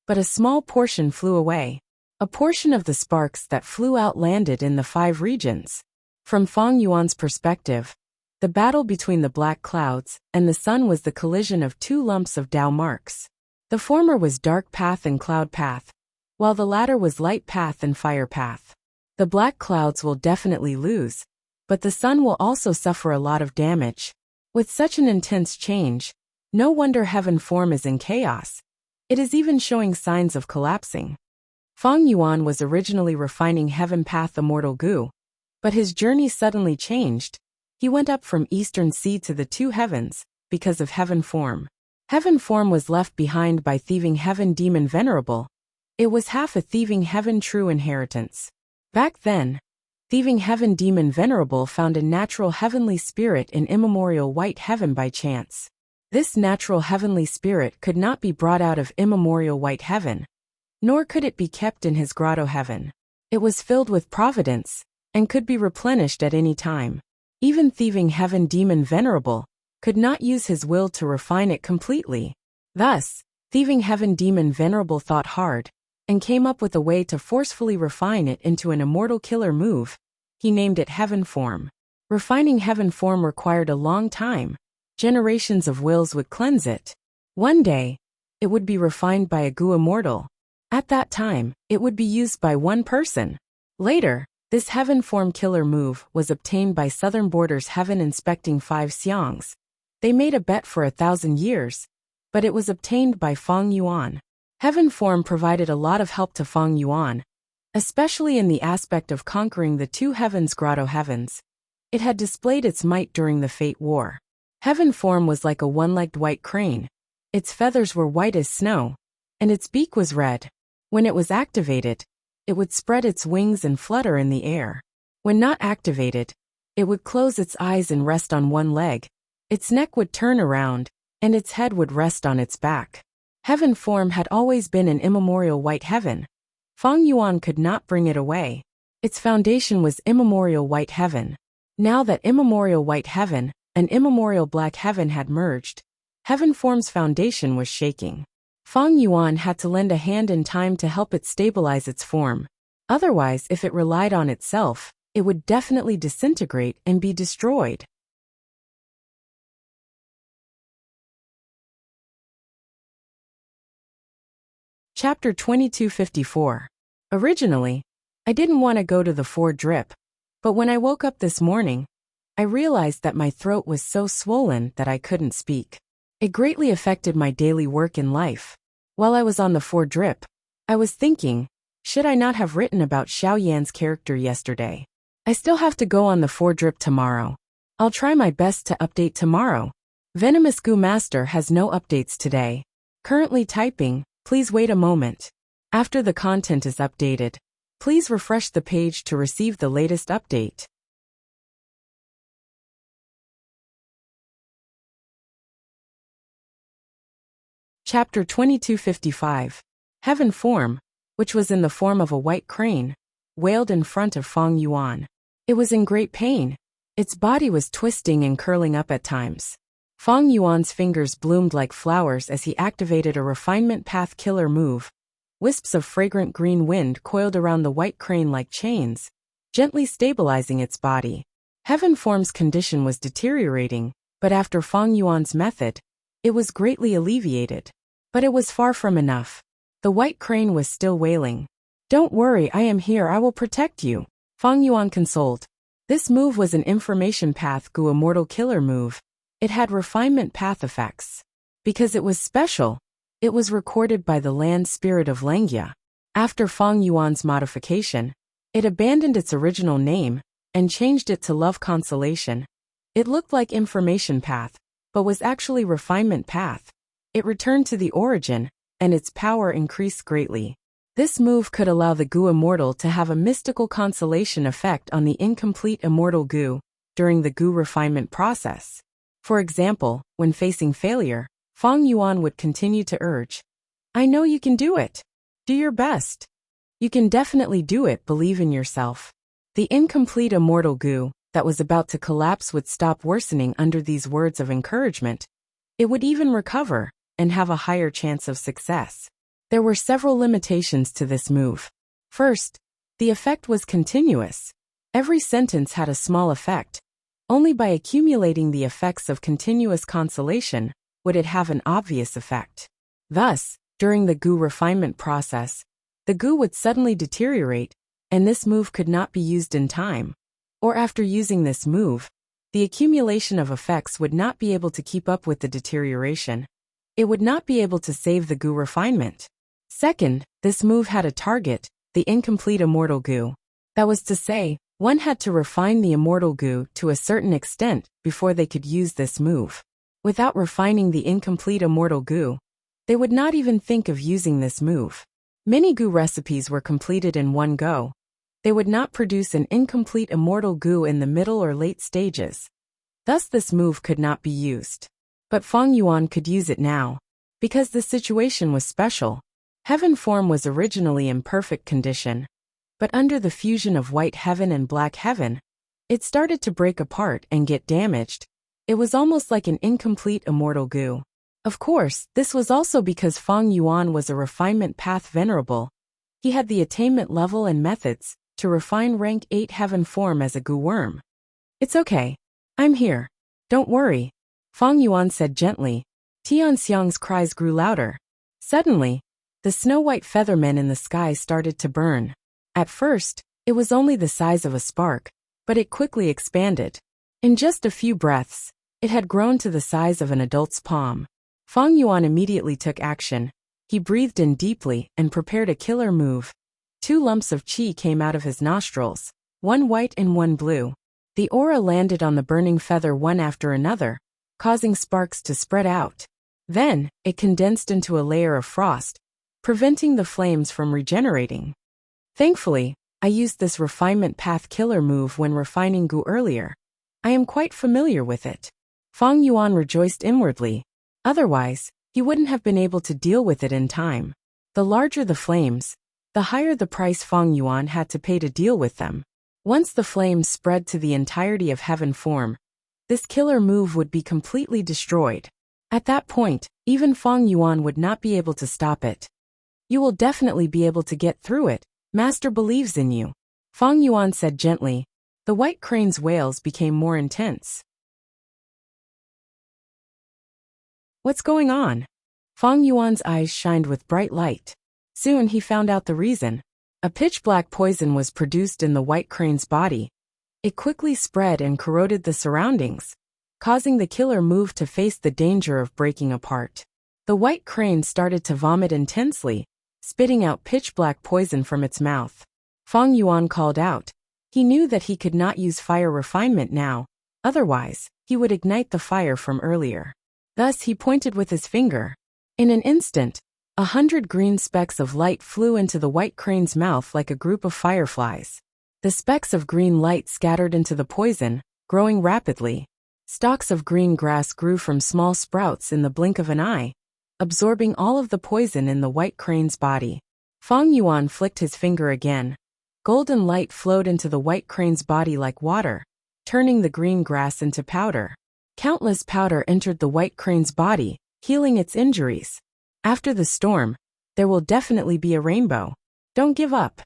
[SPEAKER 1] but a small portion flew away. A portion of the sparks that flew out landed in the 5 regions. From Feng Yuan's perspective, the battle between the black clouds and the sun was the collision of 2 lumps of Tao marks. The former was dark path and cloud path, while the latter was light path and fire path. The black clouds will definitely lose, but the sun will also suffer a lot of damage. With such an intense change, no wonder heaven form is in chaos. It is even showing signs of collapsing. Feng Yuan was originally refining heaven path immortal Gu, but his journey suddenly changed. He went up from Eastern Sea to the 2 heavens, because of heaven form. Heaven form was left behind by thieving heaven demon venerable. It was half a thieving heaven true inheritance. Back then, thieving heaven demon venerable found a natural heavenly spirit in immemorial white heaven by chance. This natural heavenly spirit could not be brought out of immemorial white heaven, nor could it be kept in his grotto heaven. It was filled with providence, and could be replenished at any time. Even thieving heaven demon venerable could not use his will to refine it completely. Thus, thieving heaven demon venerable thought hard, and came up with a way to forcefully refine it into an immortal killer move. He named it heaven form. Refining heaven form required a long time. Generations of wills would cleanse it. One day, it would be refined by a Gu immortal. At that time, it would be used by one person. Later, this heaven form killer move was obtained by Southern Borders Heaven inspecting 5 xiangs. They made a bet for 1,000 years, but it was obtained by Feng Yuan. Heaven form provided a lot of help to Feng Yuan, especially in the aspect of conquering the 2 heavens grotto heavens. It had displayed its might during the Fate War. Heaven form was like a one-legged white crane. Its feathers were white as snow, and its beak was red. When it was activated, it would spread its wings and flutter in the air. When not activated, it would close its eyes and rest on one leg. Its neck would turn around, and its head would rest on its back. Heaven form had always been an immemorial white heaven. Feng Yuan could not bring it away. Its foundation was immemorial white heaven. Now that immemorial white heaven and immemorial black heaven had merged, heaven form's foundation was shaking. Feng Yuan had to lend a hand in time to help it stabilize its form. Otherwise, if it relied on itself, it would definitely disintegrate and be destroyed. Chapter 2254. Originally, I didn't want to go to the 4 drip, but when I woke up this morning, I realized that my throat was so swollen that I couldn't speak. It greatly affected my daily work in life. While I was on the 4 drip, I was thinking, should I not have written about Xiao Yan's character yesterday? I still have to go on the 4 drip tomorrow. I'll try my best to update tomorrow. Venomous Goo Master has no updates today. Currently typing, please wait a moment. After the content is updated, please refresh the page to receive the latest update. Chapter 2255. Heaven Form, which was in the form of a white crane, wailed in front of Feng Yuan. It was in great pain. Its body was twisting and curling up at times. Feng Yuan's fingers bloomed like flowers as he activated a refinement path killer move. Wisps of fragrant green wind coiled around the white crane like chains, gently stabilizing its body. Heaven Form's condition was deteriorating, but after Feng Yuan's method, it was greatly alleviated. But it was far from enough. The white crane was still wailing. Don't worry, I am here, I will protect you. Feng Yuan consoled. This move was an information path Gu immortal killer move. It had refinement path effects. Because it was special, it was recorded by the land spirit of Lengjia. After Feng Yuan's modification, it abandoned its original name and changed it to Love Consolation. It looked like information path, but was actually refinement path. It returned to the origin, and its power increased greatly. This move could allow the Gu Immortal to have a mystical consolation effect on the incomplete immortal Gu during the Gu refinement process. For example, when facing failure, Feng Yuan would continue to urge, I know you can do it. Do your best. You can definitely do it, believe in yourself. The incomplete immortal Gu that was about to collapse would stop worsening under these words of encouragement. It would even recover and have a higher chance of success. There were several limitations to this move. First, the effect was continuous. Every sentence had a small effect. Only by accumulating the effects of continuous consolation would it have an obvious effect. Thus, during the Gu refinement process, the Gu would suddenly deteriorate, and this move could not be used in time. Or after using this move, the accumulation of effects would not be able to keep up with the deterioration. It would not be able to save the Gu refinement. Second, this move had a target, the incomplete immortal Gu. That was to say, one had to refine the immortal Gu to a certain extent before they could use this move. Without refining the incomplete immortal Gu, they would not even think of using this move. Many Gu recipes were completed in one go. They would not produce an incomplete immortal Gu in the middle or late stages. Thus this move could not be used. But Feng Yuan could use it now. Because the situation was special. Heaven Form was originally in perfect condition. But under the fusion of white heaven and black heaven, it started to break apart and get damaged. It was almost like an incomplete immortal Gu. Of course, this was also because Feng Yuan was a refinement path venerable. He had the attainment level and methods to refine rank 8 Heaven Form as a Gu worm. It's okay. I'm here. Don't worry. Feng Yuan said gently. Tianxiang's cries grew louder. Suddenly, the snow-white feathermen in the sky started to burn. At first, it was only the size of a spark, but it quickly expanded. In just a few breaths, it had grown to the size of an adult's palm. Feng Yuan immediately took action. He breathed in deeply and prepared a killer move. 2 lumps of qi came out of his nostrils, one white and one blue. The aura landed on the burning feather one after another, causing sparks to spread out. Then, it condensed into a layer of frost, preventing the flames from regenerating. Thankfully, I used this refinement path killer move when refining Gu earlier. I am quite familiar with it. Feng Yuan rejoiced inwardly. Otherwise, he wouldn't have been able to deal with it in time. The larger the flames, the higher the price Feng Yuan had to pay to deal with them. Once the flames spread to the entirety of Heaven Form, this killer move would be completely destroyed. At that point, even Feng Yuan would not be able to stop it. You will definitely be able to get through it. Master believes in you. Feng Yuan said gently. The white crane's wails became more intense. What's going on? Feng Yuan's eyes shined with bright light. Soon he found out the reason. A pitch-black poison was produced in the white crane's body. It quickly spread and corroded the surroundings, causing the killer move to face the danger of breaking apart. The white crane started to vomit intensely, spitting out pitch-black poison from its mouth. Feng Yuan called out. He knew that he could not use fire refinement now, otherwise, he would ignite the fire from earlier. Thus he pointed with his finger. In an instant, 100 green specks of light flew into the white crane's mouth like a group of fireflies. The specks of green light scattered into the poison, growing rapidly. Stalks of green grass grew from small sprouts in the blink of an eye, absorbing all of the poison in the white crane's body. Feng Yuan flicked his finger again. Golden light flowed into the white crane's body like water, turning the green grass into powder. Countless powder entered the white crane's body, healing its injuries. After the storm, there will definitely be a rainbow. Don't give up.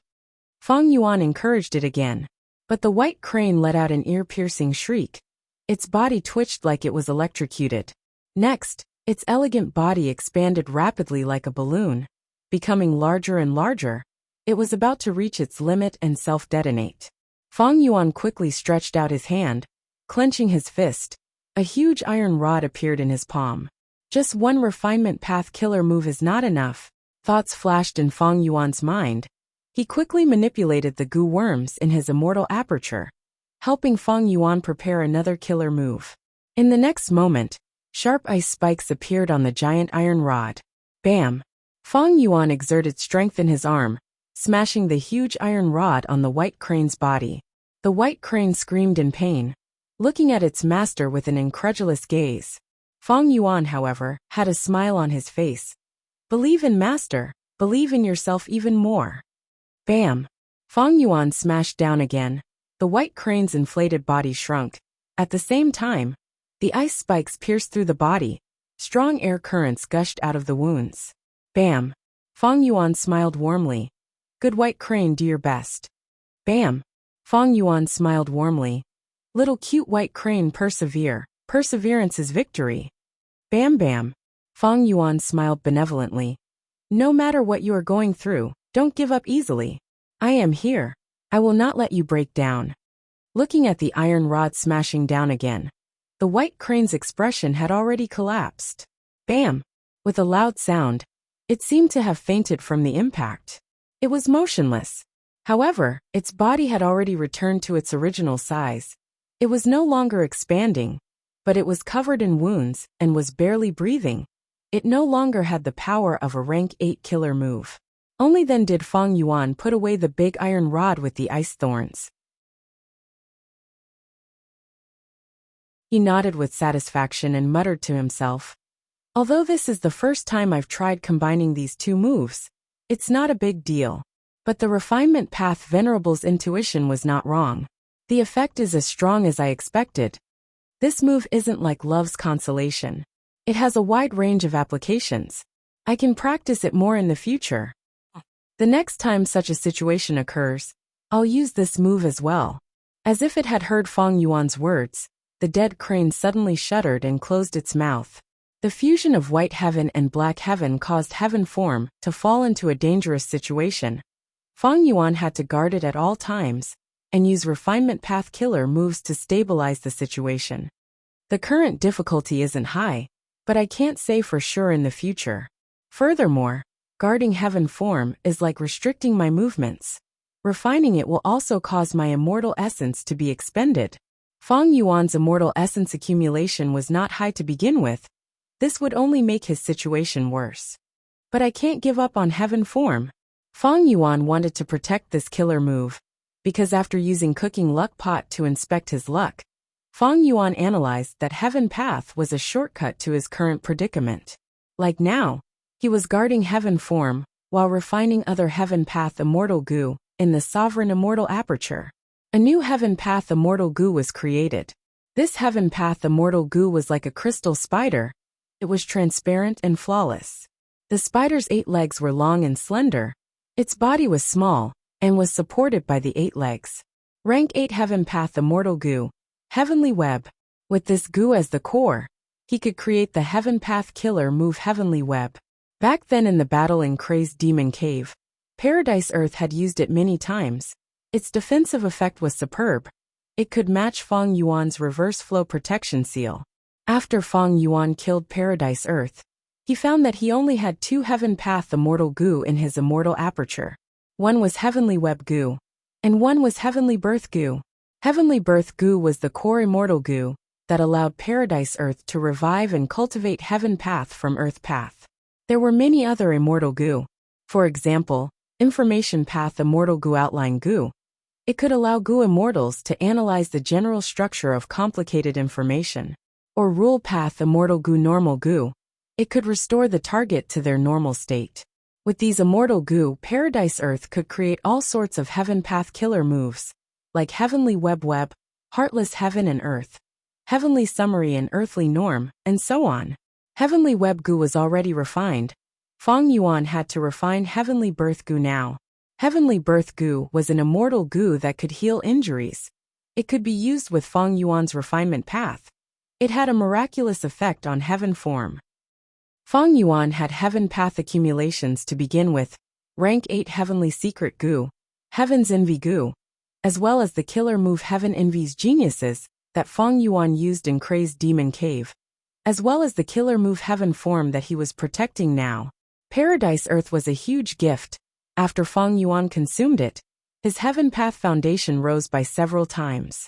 [SPEAKER 1] Feng Yuan encouraged it again. But the white crane let out an ear-piercing shriek. Its body twitched like it was electrocuted. Next, its elegant body expanded rapidly like a balloon, becoming larger and larger. It was about to reach its limit and self-detonate. Feng Yuan quickly stretched out his hand, clenching his fist. A huge iron rod appeared in his palm. Just one refinement path killer move is not enough, thoughts flashed in Feng Yuan's mind. He quickly manipulated the goo worms in his immortal aperture, helping Feng Yuan prepare another killer move. In the next moment, sharp ice spikes appeared on the giant iron rod. Bam! Feng Yuan exerted strength in his arm, smashing the huge iron rod on the white crane's body. The white crane screamed in pain, looking at its master with an incredulous gaze. Feng Yuan, however, had a smile on his face. Believe in master, believe in yourself even more. Bam! Feng Yuan smashed down again. The white crane's inflated body shrunk. At the same time, the ice spikes pierced through the body. Strong air currents gushed out of the wounds. Bam! Feng Yuan smiled warmly. Good white crane, do your best. Bam! Feng Yuan smiled warmly. Little cute white crane, persevere. Perseverance is victory. Bam bam. Feng Yuan smiled benevolently. No matter what you are going through, don't give up easily. I am here. I will not let you break down. Looking at the iron rod smashing down again, the white crane's expression had already collapsed. Bam! With a loud sound, it seemed to have fainted from the impact. It was motionless. However, its body had already returned to its original size. It was no longer expanding, but it was covered in wounds and was barely breathing. It no longer had the power of a rank 8 killer move. Only then did Feng Yuan put away the big iron rod with the ice thorns. He nodded with satisfaction and muttered to himself. Although this is the first time I've tried combining these two moves, it's not a big deal. But the refinement path Venerable's intuition was not wrong. The effect is as strong as I expected. This move isn't like love's consolation. It has a wide range of applications. I can practice it more in the future. The next time such a situation occurs, I'll use this move as well. As if it had heard Feng Yuan's words, the dead crane suddenly shuddered and closed its mouth. The fusion of white heaven and black heaven caused heaven form to fall into a dangerous situation. Feng Yuan had to guard it at all times, and use refinement path killer moves to stabilize the situation. The current difficulty isn't high, but I can't say for sure in the future. Furthermore, guarding heaven form is like restricting my movements. Refining it will also cause my immortal essence to be expended. Feng Yuan's immortal essence accumulation was not high to begin with. This would only make his situation worse. But I can't give up on heaven form. Feng Yuan wanted to protect this killer move, because after using cooking luck pot to inspect his luck, Feng Yuan analyzed that heaven path was a shortcut to his current predicament. Like now, he was guarding heaven form, while refining other heaven path immortal goo, in the sovereign immortal aperture. A new heaven path immortal goo was created. This heaven path immortal goo was like a crystal spider. It was transparent and flawless. The spider's 8 legs were long and slender. Its body was small, and was supported by the 8 legs. Rank 8 heaven path immortal goo, heavenly web. With this goo as the core, he could create the heaven path killer move heavenly web. Back then in the battle in Crazed Demon Cave, Paradise Earth had used it many times. Its defensive effect was superb. It could match Feng Yuan's reverse flow protection seal. After Feng Yuan killed Paradise Earth, he found that he only had 2 Heaven Path Immortal Goo in his immortal aperture. One was Heavenly Web Goo, and one was Heavenly Birth Goo. Heavenly Birth Goo was the core immortal goo that allowed Paradise Earth to revive and cultivate Heaven Path from Earth Path. There were many other immortal goo. For example, Information Path Immortal Goo Outline Goo. It could allow goo immortals to analyze the general structure of complicated information. Or Rule Path Immortal Goo Normal Goo. It could restore the target to their normal state. With these immortal goo, Paradise Earth could create all sorts of Heaven Path killer moves, like Heavenly Web, Heartless Heaven and Earth, Heavenly Summary and Earthly Norm, and so on. Heavenly Web Goo was already refined. Feng Yuan had to refine Heavenly Birth Goo now. Heavenly Birth Goo was an immortal goo that could heal injuries. It could be used with Feng Yuan's refinement path. It had a miraculous effect on Heaven form. Feng Yuan had Heaven Path accumulations to begin with, rank 8 Heavenly Secret Goo, Heaven's Envy Goo, as well as the killer move Heaven Envy's Geniuses that Feng Yuan used in Crazed Demon Cave, as well as the killer move Heaven form that he was protecting now. Paradise Earth was a huge gift. After Feng Yuan consumed it, his Heaven Path foundation rose by several times.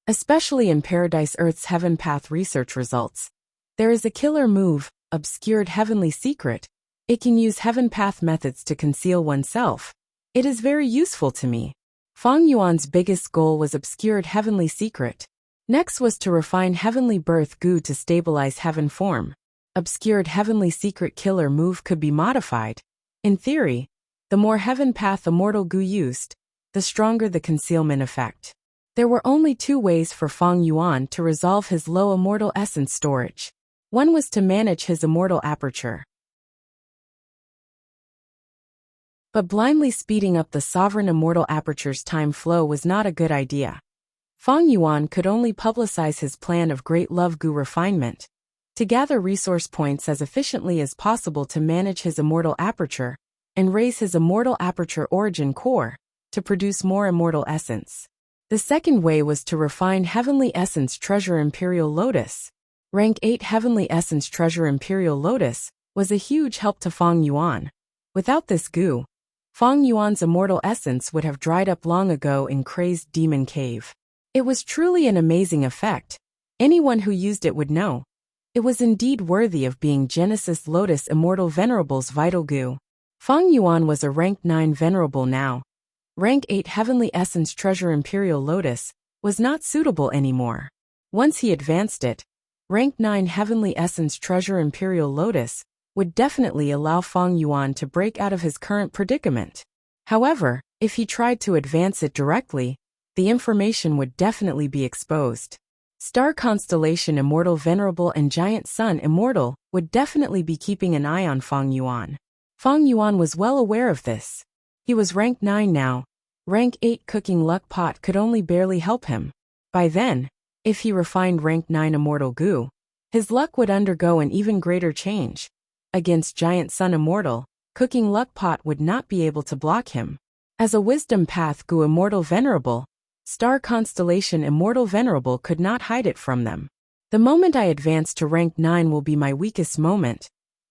[SPEAKER 1] Especially in Paradise Earth's Heaven Path research results, there is a killer move, Obscured Heavenly Secret. It can use Heaven Path methods to conceal oneself. It is very useful to me. Feng Yuan's biggest goal was Obscured Heavenly Secret. Next was to refine Heavenly Birth Goo to stabilize Heaven form. Obscured Heavenly Secret killer move could be modified. In theory, the more Heaven Path Immortal Goo used, the stronger the concealment effect. There were only 2 ways for Feng Yuan to resolve his low immortal essence storage. One was to manage his immortal aperture. But blindly speeding up the sovereign immortal aperture's time flow was not a good idea. Feng Yuan could only publicize his plan of Great Love Goo refinement, to gather resource points as efficiently as possible to manage his immortal aperture, and raise his immortal aperture origin core, to produce more immortal essence. The second way was to refine Heavenly Essence Treasure Imperial Lotus. Rank 8 Heavenly Essence Treasure Imperial Lotus was a huge help to Feng Yuan. Without this goo, Feng Yuan's immortal essence would have dried up long ago in Crazed Demon Cave. It was truly an amazing effect. Anyone who used it would know. It was indeed worthy of being Genesis Lotus Immortal Venerable's vital goo. Feng Yuan was a rank 9 Venerable now. Rank 8 Heavenly Essence Treasure Imperial Lotus was not suitable anymore. Once he advanced it, rank 9 Heavenly Essence Treasure Imperial Lotus would definitely allow Feng Yuan to break out of his current predicament. However, if he tried to advance it directly, the information would definitely be exposed. Star Constellation Immortal Venerable and Giant Sun Immortal would definitely be keeping an eye on Feng Yuan. Feng Yuan was well aware of this. He was rank 9 now. Rank 8 Cooking Luck Pot could only barely help him. By then, if he refined rank 9 Immortal Goo, his luck would undergo an even greater change. Against Giant Sun Immortal, Cooking Luck Pot would not be able to block him. As a Wisdom Path Goo Immortal Venerable, Star Constellation Immortal Venerable could not hide it from them. The moment I advance to rank 9 will be my weakest moment.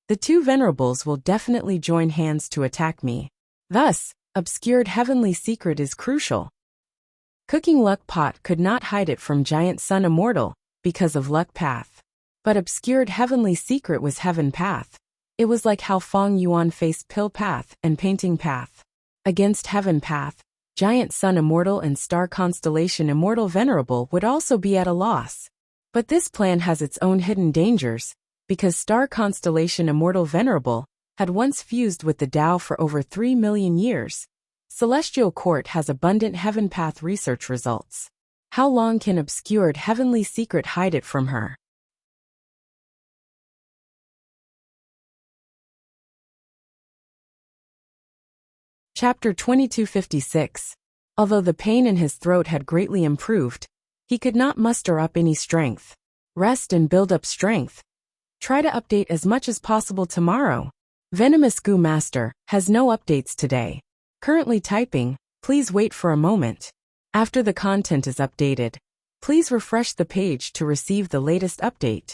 [SPEAKER 1] The 2 Venerables will definitely join hands to attack me. Thus, Obscured Heavenly Secret is crucial. Cooking Luck Pot could not hide it from Giant Sun Immortal, because of Luck Path. But Obscured Heavenly Secret was Heaven Path. It was like how Feng Yuan faced Pill Path and Painting Path. Against Heaven Path, Giant Sun Immortal and Star Constellation Immortal Venerable would also be at a loss. But this plan has its own hidden dangers, because Star Constellation Immortal Venerable had once fused with the Tao for over 3 million years. Celestial Court has abundant Heaven Path research results. How long can Obscured Heavenly Secret hide it from her? Chapter 2256. Although the pain in his throat had greatly improved, he could not muster up any strength. Rest and build up strength. Try to update as much as possible tomorrow. Venomous Goo Master has no updates today. Currently typing, please wait for a moment. After the content is updated, please refresh the page to receive the latest update.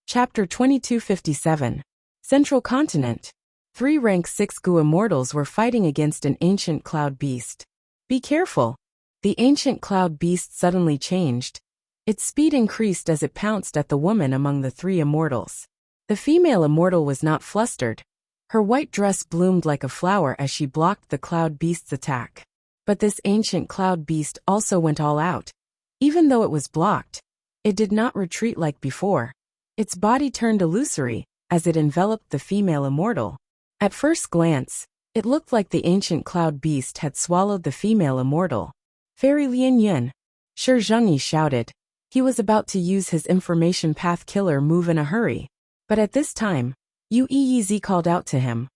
[SPEAKER 1] Chapter 2257. Central Continent. 3 rank 6 Gu immortals were fighting against an ancient cloud beast. Be careful. The ancient cloud beast suddenly changed. Its speed increased as it pounced at the woman among the 3 immortals. The female immortal was not flustered. Her white dress bloomed like a flower as she blocked the cloud beast's attack. But this ancient cloud beast also went all out. Even though it was blocked, it did not retreat like before. Its body turned illusory as it enveloped the female immortal. At first glance, it looked like the ancient cloud beast had swallowed the female immortal. Fairy Lian Yun. Shi Zhengyi shouted. He was about to use his information path killer move in a hurry. But at this time, Yu Yizi called out to him.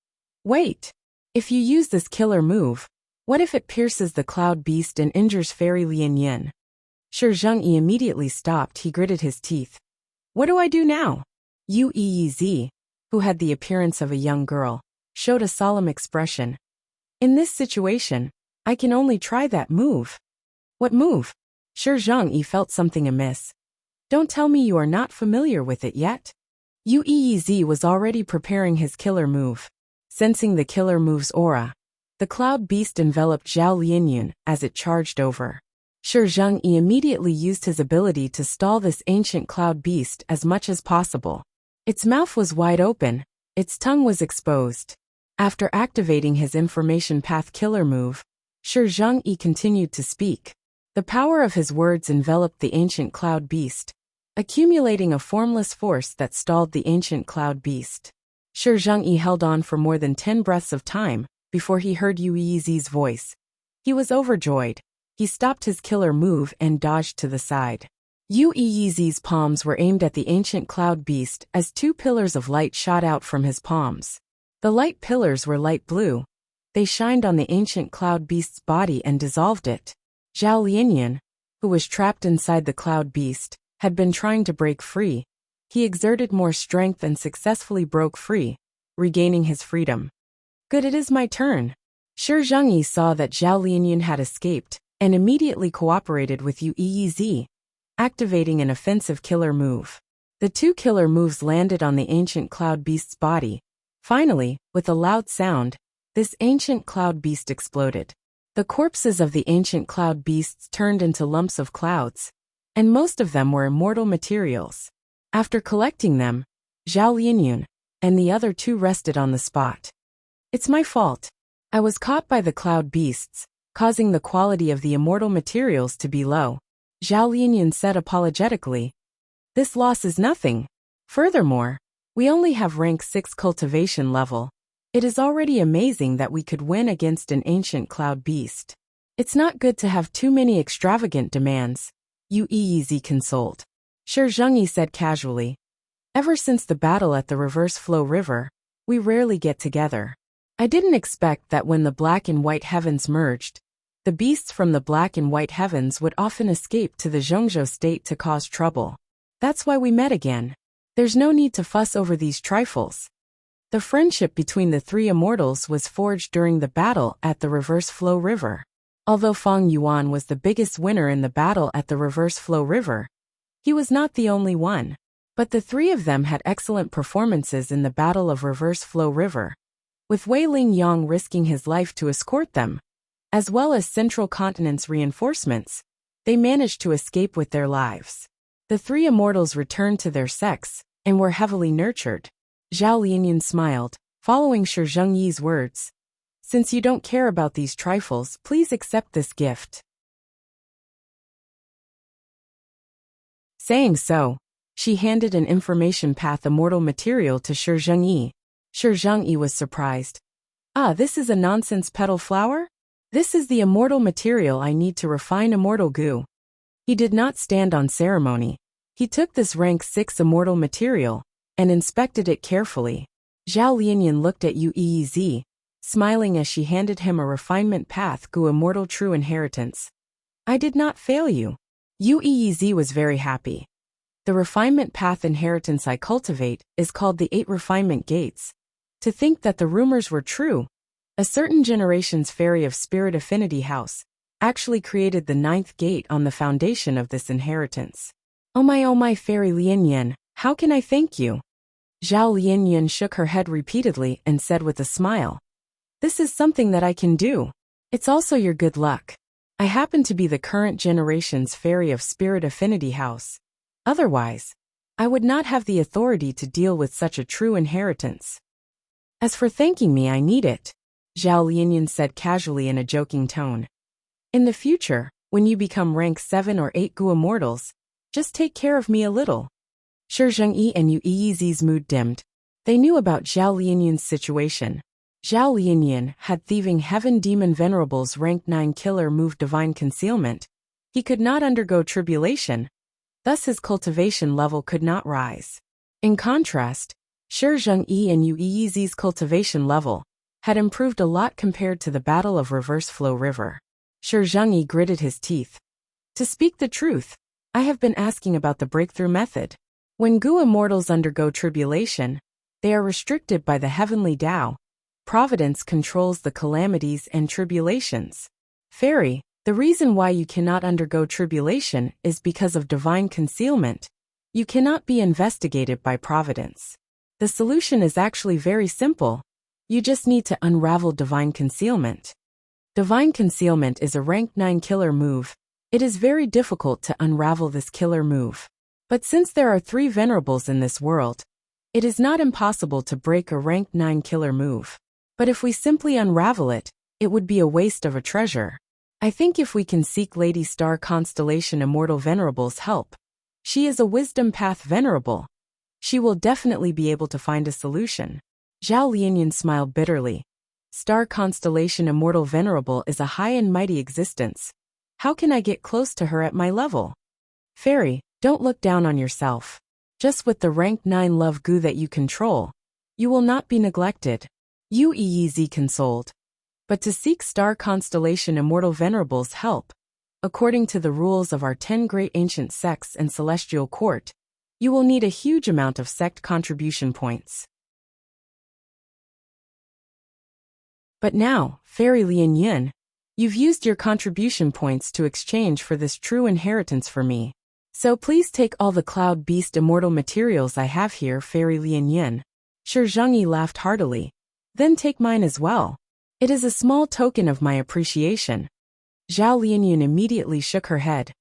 [SPEAKER 1] Wait! If you use this killer move, what if it pierces the cloud beast and injures Fairy Lian Yun? Shi Zhengyi immediately stopped. He gritted his teeth. What do I do now? Yu Yizi, who had the appearance of a young girl, showed a solemn expression. In this situation, I can only try that move. What move? Shi Zhengyi felt something amiss. Don't tell me you are not familiar with it yet. Yu Yizi was already preparing his killer move. Sensing the killer move's aura, the cloud beast enveloped Zhao Lianyun as it charged over. Shi Zhengyi immediately used his ability to stall this ancient cloud beast as much as possible. Its mouth was wide open, its tongue was exposed. After activating his information path killer move, Shi Zhengyi continued to speak. The power of his words enveloped the ancient cloud beast, accumulating a formless force that stalled the ancient cloud beast. Shi Zhengyi held on for more than 10 breaths of time before he heard Yu Yizi's voice. He was overjoyed. He stopped his killer move and dodged to the side. Yu Yizi's palms were aimed at the ancient cloud beast as 2 pillars of light shot out from his palms. The light pillars were light blue. They shined on the ancient cloud beast's body and dissolved it. Zhao Lianyun, who was trapped inside the cloud beast, had been trying to break free. He exerted more strength and successfully broke free, regaining his freedom. Good, it is my turn. Shi Zhengyi saw that Zhao Lianyun had escaped, and immediately cooperated with Yu Yizi, activating an offensive killer move. The 2 killer moves landed on the ancient cloud beast's body. Finally, with a loud sound, this ancient cloud beast exploded. The corpses of the ancient cloud beasts turned into lumps of clouds, and most of them were immortal materials. After collecting them, Zhao Lianyun and the other 2 rested on the spot. It's my fault. I was caught by the cloud beasts, causing the quality of the immortal materials to be low. Zhao Lianyun said apologetically. This loss is nothing. Furthermore, we only have rank 6 cultivation level. It is already amazing that we could win against an ancient cloud beast. It's not good to have too many extravagant demands. Yu Yizi consoled. Shi Zhengyi said casually. Ever since the battle at the Reverse Flow River, we rarely get together. I didn't expect that when the black and white heavens merged, the beasts from the black and white heavens would often escape to the Zhongzhou state to cause trouble. That's why we met again. There's no need to fuss over these trifles. The friendship between the 3 immortals was forged during the battle at the Reverse Flow River. Although Fang Yuan was the biggest winner in the battle at the Reverse Flow River, he was not the only one. But the 3 of them had excellent performances in the Battle of Reverse Flow River, with Wei Ling Yang risking his life to escort them, as well as Central Continent's reinforcements. They managed to escape with their lives. The 3 immortals returned to their sex and were heavily nurtured. Zhao Lianyun smiled, following Shi Zhengyi's words. Since you don't care about these trifles, please accept this gift. Saying so, she handed an information path immortal material to Shi Zhengyi. Shi Zhengyi was surprised. Ah, this is a nonsense petal flower? This is the immortal material I need to refine immortal goo. He did not stand on ceremony. He took this rank 6 immortal material and inspected it carefully. Zhao Lianyun looked at Yu Yizi, smiling as she handed him a refinement path gu immortal true inheritance. I did not fail you. Yu Yizi was very happy. The refinement path inheritance I cultivate is called the 8 refinement gates. To think that the rumors were true. A certain generation's fairy of spirit affinity house actually created the 9th gate on the foundation of this inheritance. Oh my fairy Lianyan, how can I thank you? Zhao Lianyan shook her head repeatedly and said with a smile. This is something that I can do. It's also your good luck. I happen to be the current generation's fairy of spirit affinity house. Otherwise, I would not have the authority to deal with such a true inheritance. As for thanking me, I need it, Zhao Lianyan said casually in a joking tone. In the future, when you become rank 7 or 8 Gu immortals, just take care of me a little. Shi Zhengyi and Yu Yizi's mood dimmed. They knew about Zhao Lianyan's situation. Zhao Lianyan had thieving heaven demon venerables rank 9 killer move divine concealment. He could not undergo tribulation, thus his cultivation level could not rise. In contrast, Shi Zhengyi and Yu Yizi's cultivation level had improved a lot compared to the Battle of Reverse Flow River. Shi Zhengyi gritted his teeth. To speak the truth, I have been asking about the breakthrough method. When Gu immortals undergo tribulation, they are restricted by the heavenly Tao. Providence controls the calamities and tribulations. Fairy, the reason why you cannot undergo tribulation is because of divine concealment. You cannot be investigated by Providence. The solution is actually very simple. You just need to unravel divine concealment. Divine concealment is a rank 9 killer move. It is very difficult to unravel this killer move. But since there are 3 venerables in this world, it is not impossible to break a rank 9 killer move. But if we simply unravel it, it would be a waste of a treasure. I think if we can seek Lady Star Constellation Immortal Venerable's help. She is a wisdom path venerable. She will definitely be able to find a solution. Zhao Lianyan smiled bitterly. Star Constellation Immortal Venerable is a high and mighty existence. How can I get close to her at my level? Fairy, don't look down on yourself. Just with the rank 9 love Gu that you control, you will not be neglected. Yu Yizi consoled. But to seek Star Constellation Immortal Venerable's help, according to the rules of our 10 great ancient sects and celestial court, you will need a huge amount of sect contribution points. But now, Fairy Lianyan, you've used your contribution points to exchange for this true inheritance for me. So please take all the Cloud Beast immortal materials I have here, Fairy Lianyan. Shi Zhengyi laughed heartily. Then take mine as well. It is a small token of my appreciation. Zhao Lianyan immediately shook her head.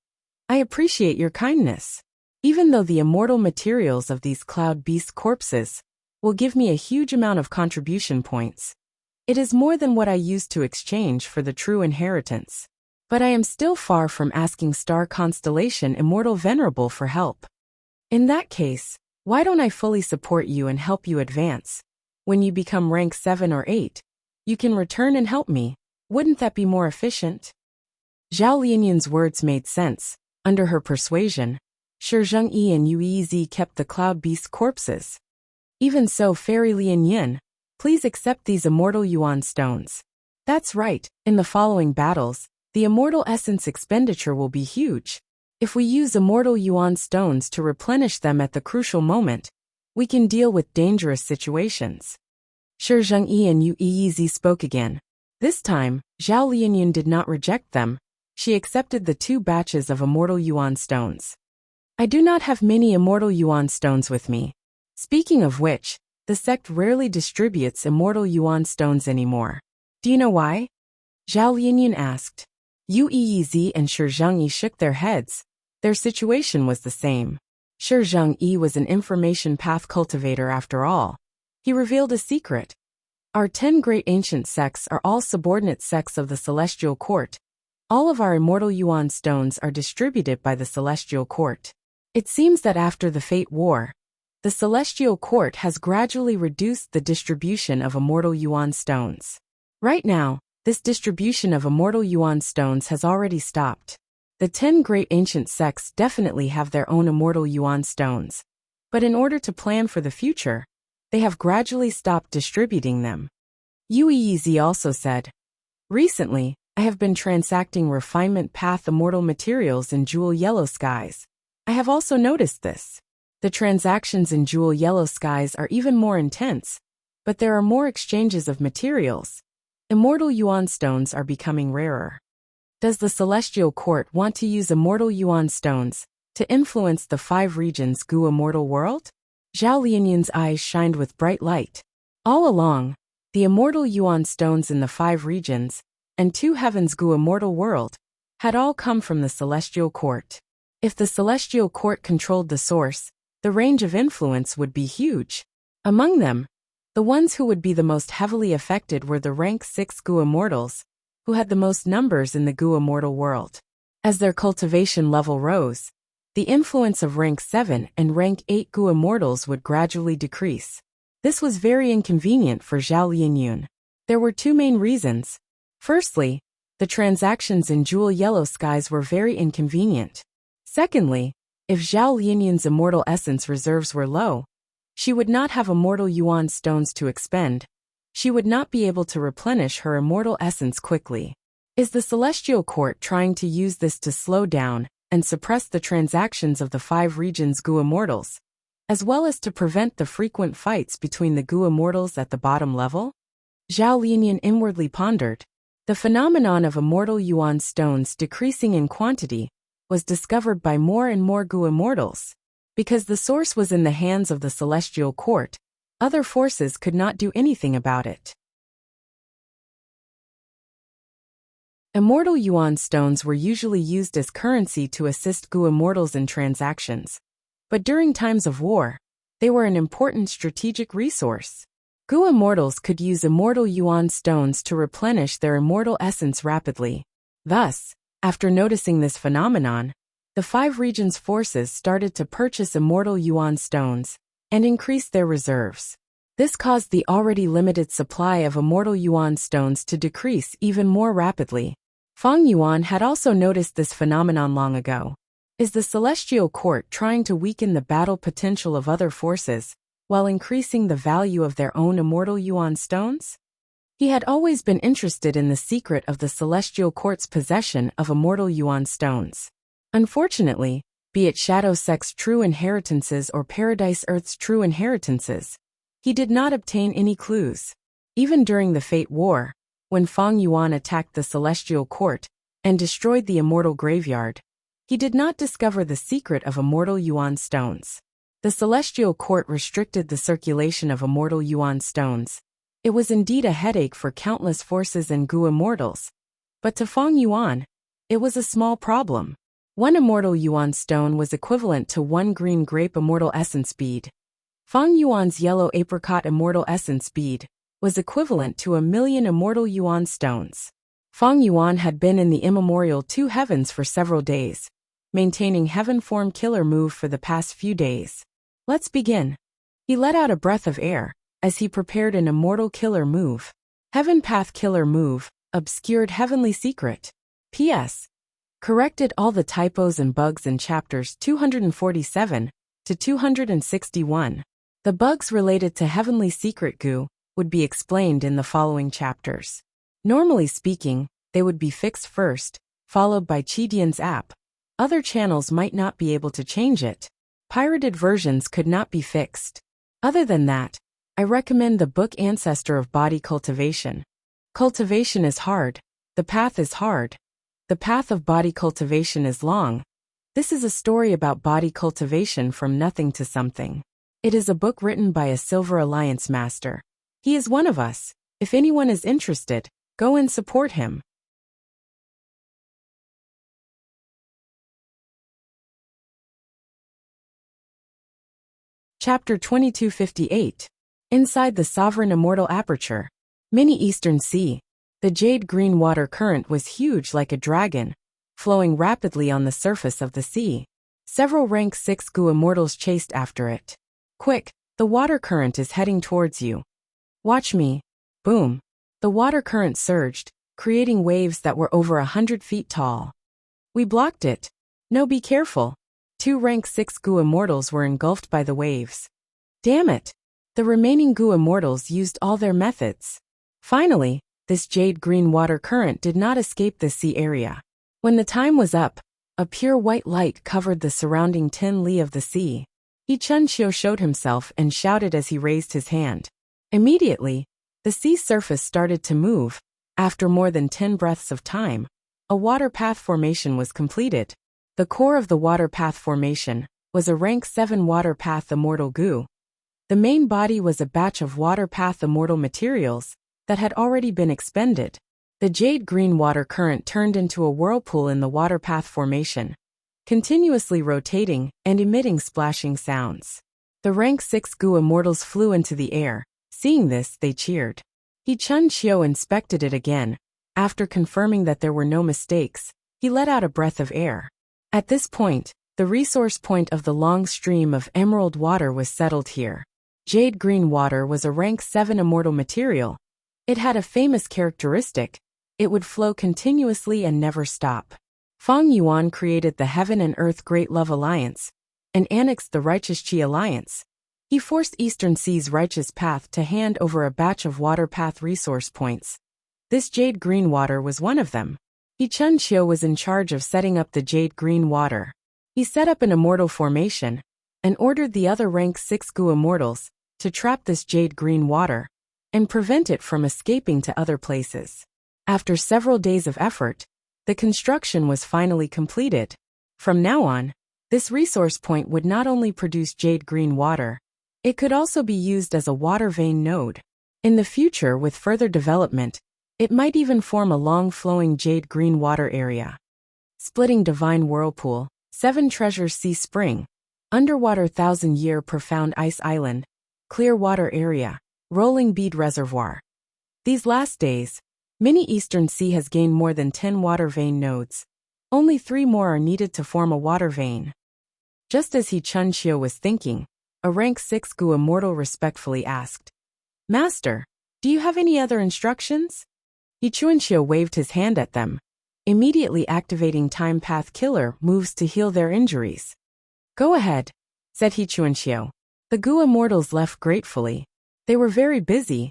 [SPEAKER 1] I appreciate your kindness. Even though the immortal materials of these Cloud Beast corpses will give me a huge amount of contribution points, it is more than what I used to exchange for the true inheritance. But I am still far from asking Star Constellation Immortal Venerable for help. In that case, why don't I fully support you and help you advance? When you become rank 7 or 8, you can return and help me. Wouldn't that be more efficient? Zhao Lianyan's words made sense. Under her persuasion, Shi Zhengyi and Yu Yizi kept the Cloud Beast corpses. Even so, Fairy Lianyan, please accept these immortal Yuan stones. That's right, in the following battles, the immortal essence expenditure will be huge. If we use immortal Yuan stones to replenish them at the crucial moment, we can deal with dangerous situations. Shi Zhengyi and Yu Yizi spoke again. This time, Zhao Lianyan did not reject them. She accepted the 2 batches of immortal Yuan stones. I do not have many immortal Yuan stones with me. Speaking of which, the sect rarely distributes immortal Yuan stones anymore. Do you know why? Zhao Lianyan asked. Yu Yizi and Shi Zhengyi shook their heads. Their situation was the same. Shi Zhengyi was an information path cultivator after all. He revealed a secret. Our 10 great ancient sects are all subordinate sects of the Celestial Court. All of our immortal Yuan stones are distributed by the Celestial Court. It seems that after the Fate War, the Celestial Court has gradually reduced the distribution of immortal Yuan stones. Right now, this distribution of immortal Yuan stones has already stopped. The 10 great ancient sects definitely have their own immortal Yuan stones. But in order to plan for the future, they have gradually stopped distributing them. Yu Yizi also said, recently, I have been transacting refinement path immortal materials in Jewel Yellow Skies. I have also noticed this. The transactions in Jewel Yellow Skies are even more intense. but there are more exchanges of materials. Immortal yuan stones are becoming rarer. Does the Celestial Court want to use immortal yuan stones to influence the 5 regions' Gu immortal world? Zhao Lianyun's eyes shined with bright light. All along, the immortal yuan stones in the 5 regions and 2 heavens' Gu immortal world had all come from the Celestial Court. If the Celestial Court controlled the source, the range of influence would be huge. Among them, the ones who would be the most heavily affected were the rank 6 Gu immortals, who had the most numbers in the Gu immortal world. As their cultivation level rose, the influence of rank 7 and rank 8 Gu immortals would gradually decrease. This was very inconvenient for Zhao Lianyun. There were 2 main reasons. Firstly, the transactions in Jewel Yellow Skies were very inconvenient. Secondly, if Zhao Lianyun's immortal essence reserves were low, she would not have immortal yuan stones to expend. She would not be able to replenish her immortal essence quickly. Is the Celestial Court trying to use this to slow down and suppress the transactions of the 5 regions' Gu immortals, as well as to prevent the frequent fights between the Gu immortals at the bottom level? Zhao Lianyun inwardly pondered. The phenomenon of immortal yuan stones decreasing in quantity was discovered by more and more Gu immortals. Because the source was in the hands of the Celestial Court, other forces could not do anything about it. Immortal yuan stones were usually used as currency to assist Gu immortals in transactions. But during times of war, they were an important strategic resource. Gu immortals could use immortal yuan stones to replenish their immortal essence rapidly. Thus, after noticing this phenomenon, the 5 regions' forces started to purchase immortal yuan stones and increase their reserves. This caused the already limited supply of immortal yuan stones to decrease even more rapidly. Fang Yuan had also noticed this phenomenon long ago. Is the Celestial Court trying to weaken the battle potential of other forces while increasing the value of their own immortal yuan stones? He had always been interested in the secret of the Celestial Court's possession of immortal yuan stones. Unfortunately, be it Shadow Sect's true inheritances or Paradise Earth's true inheritances, he did not obtain any clues. Even during the Fate War, when Fang Yuan attacked the Celestial Court and destroyed the Immortal Graveyard, he did not discover the secret of immortal yuan stones. The Celestial Court restricted the circulation of immortal yuan stones. It was indeed a headache for countless forces and Gu immortals, but to Fang Yuan, it was a small problem. 1 immortal yuan stone was equivalent to 1 green grape immortal essence bead. Fang Yuan's yellow apricot immortal essence bead was equivalent to 1,000,000 immortal yuan stones. Fang Yuan had been in the immemorial 2 heavens for several days, maintaining heaven form killer move for the past few days. Let's begin. He let out a breath of air as he prepared an immortal killer move. Heaven path killer move, obscured heavenly secret. P.S. Corrected all the typos and bugs in chapters 247 to 261. The bugs related to Heavenly Secret Gu would be explained in the following chapters. Normally speaking, they would be fixed first, followed by Chidian's app. Other channels might not be able to change it. Pirated versions could not be fixed. Other than that, I recommend the book Ancestor of Body Cultivation. Cultivation is hard. The path is hard. The path of body cultivation is long. This is a story about body cultivation from nothing to something. It is a book written by a Silver Alliance master. He is one of us. If anyone is interested, go and support him. Chapter 2258. Inside the Sovereign Immortal Aperture. Mini Eastern Sea. The jade green water current was huge like a dragon, flowing rapidly on the surface of the sea. Several rank 6 Gu immortals chased after it. Quick, the water current is heading towards you. Watch me. Boom. The water current surged, creating waves that were over 100 feet tall. We blocked it. No, be careful. 2 rank 6 Gu immortals were engulfed by the waves. Damn it. The remaining Gu immortals used all their methods. Finally, this jade green water current did not escape the sea area. When the time was up, a pure white light covered the surrounding 10 li of the sea. Yi Chunxiu showed himself and shouted as he raised his hand. Immediately, the sea surface started to move. After more than 10 breaths of time, a water path formation was completed. The core of the water path formation was a rank 7 water path immortal goo. The main body was a batch of water path immortal materials that had already been expended. The jade green water current turned into a whirlpool in the water path formation, continuously rotating and emitting splashing sounds. The rank 6 goo immortals flew into the air. Seeing this, they cheered. He Chun Xiu inspected it again. After confirming that there were no mistakes, he let out a breath of air. At this point, the resource point of the long stream of emerald water was settled here. Jade green water was a rank 7 immortal material. It had a famous characteristic. It would flow continuously and never stop. Feng Yuan created the Heaven and Earth Great Love Alliance and annexed the Righteous Qi Alliance. He forced Eastern Sea's Righteous Path to hand over a batch of water path resource points. This jade green water was one of them. He Chun Xiu was in charge of setting up the jade green water. He set up an immortal formation and ordered the other rank 6 goo immortals to trap this jade green water and prevent it from escaping to other places. After several days of effort, the construction was finally completed. From now on, this resource point would not only produce jade green water, it could also be used as a water vein node. In the future, with further development, it might even form a long-flowing jade green water area. Splitting divine whirlpool, 7 treasures sea spring, underwater 1,000-year profound ice island, clear water area, rolling bead reservoir. These last days, Mini Eastern Sea has gained more than 10 water vein nodes. Only 3 more are needed to form a water vein. Just as He Chun Xiu was thinking, a rank 6 goo immortal respectfully asked, "Master, do you have any other instructions?" He Chun Xiu waved his hand at them, immediately activating Time Path Killer moves to heal their injuries. "Go ahead," said He Chun Xiu. The goo immortals left gratefully. They were very busy.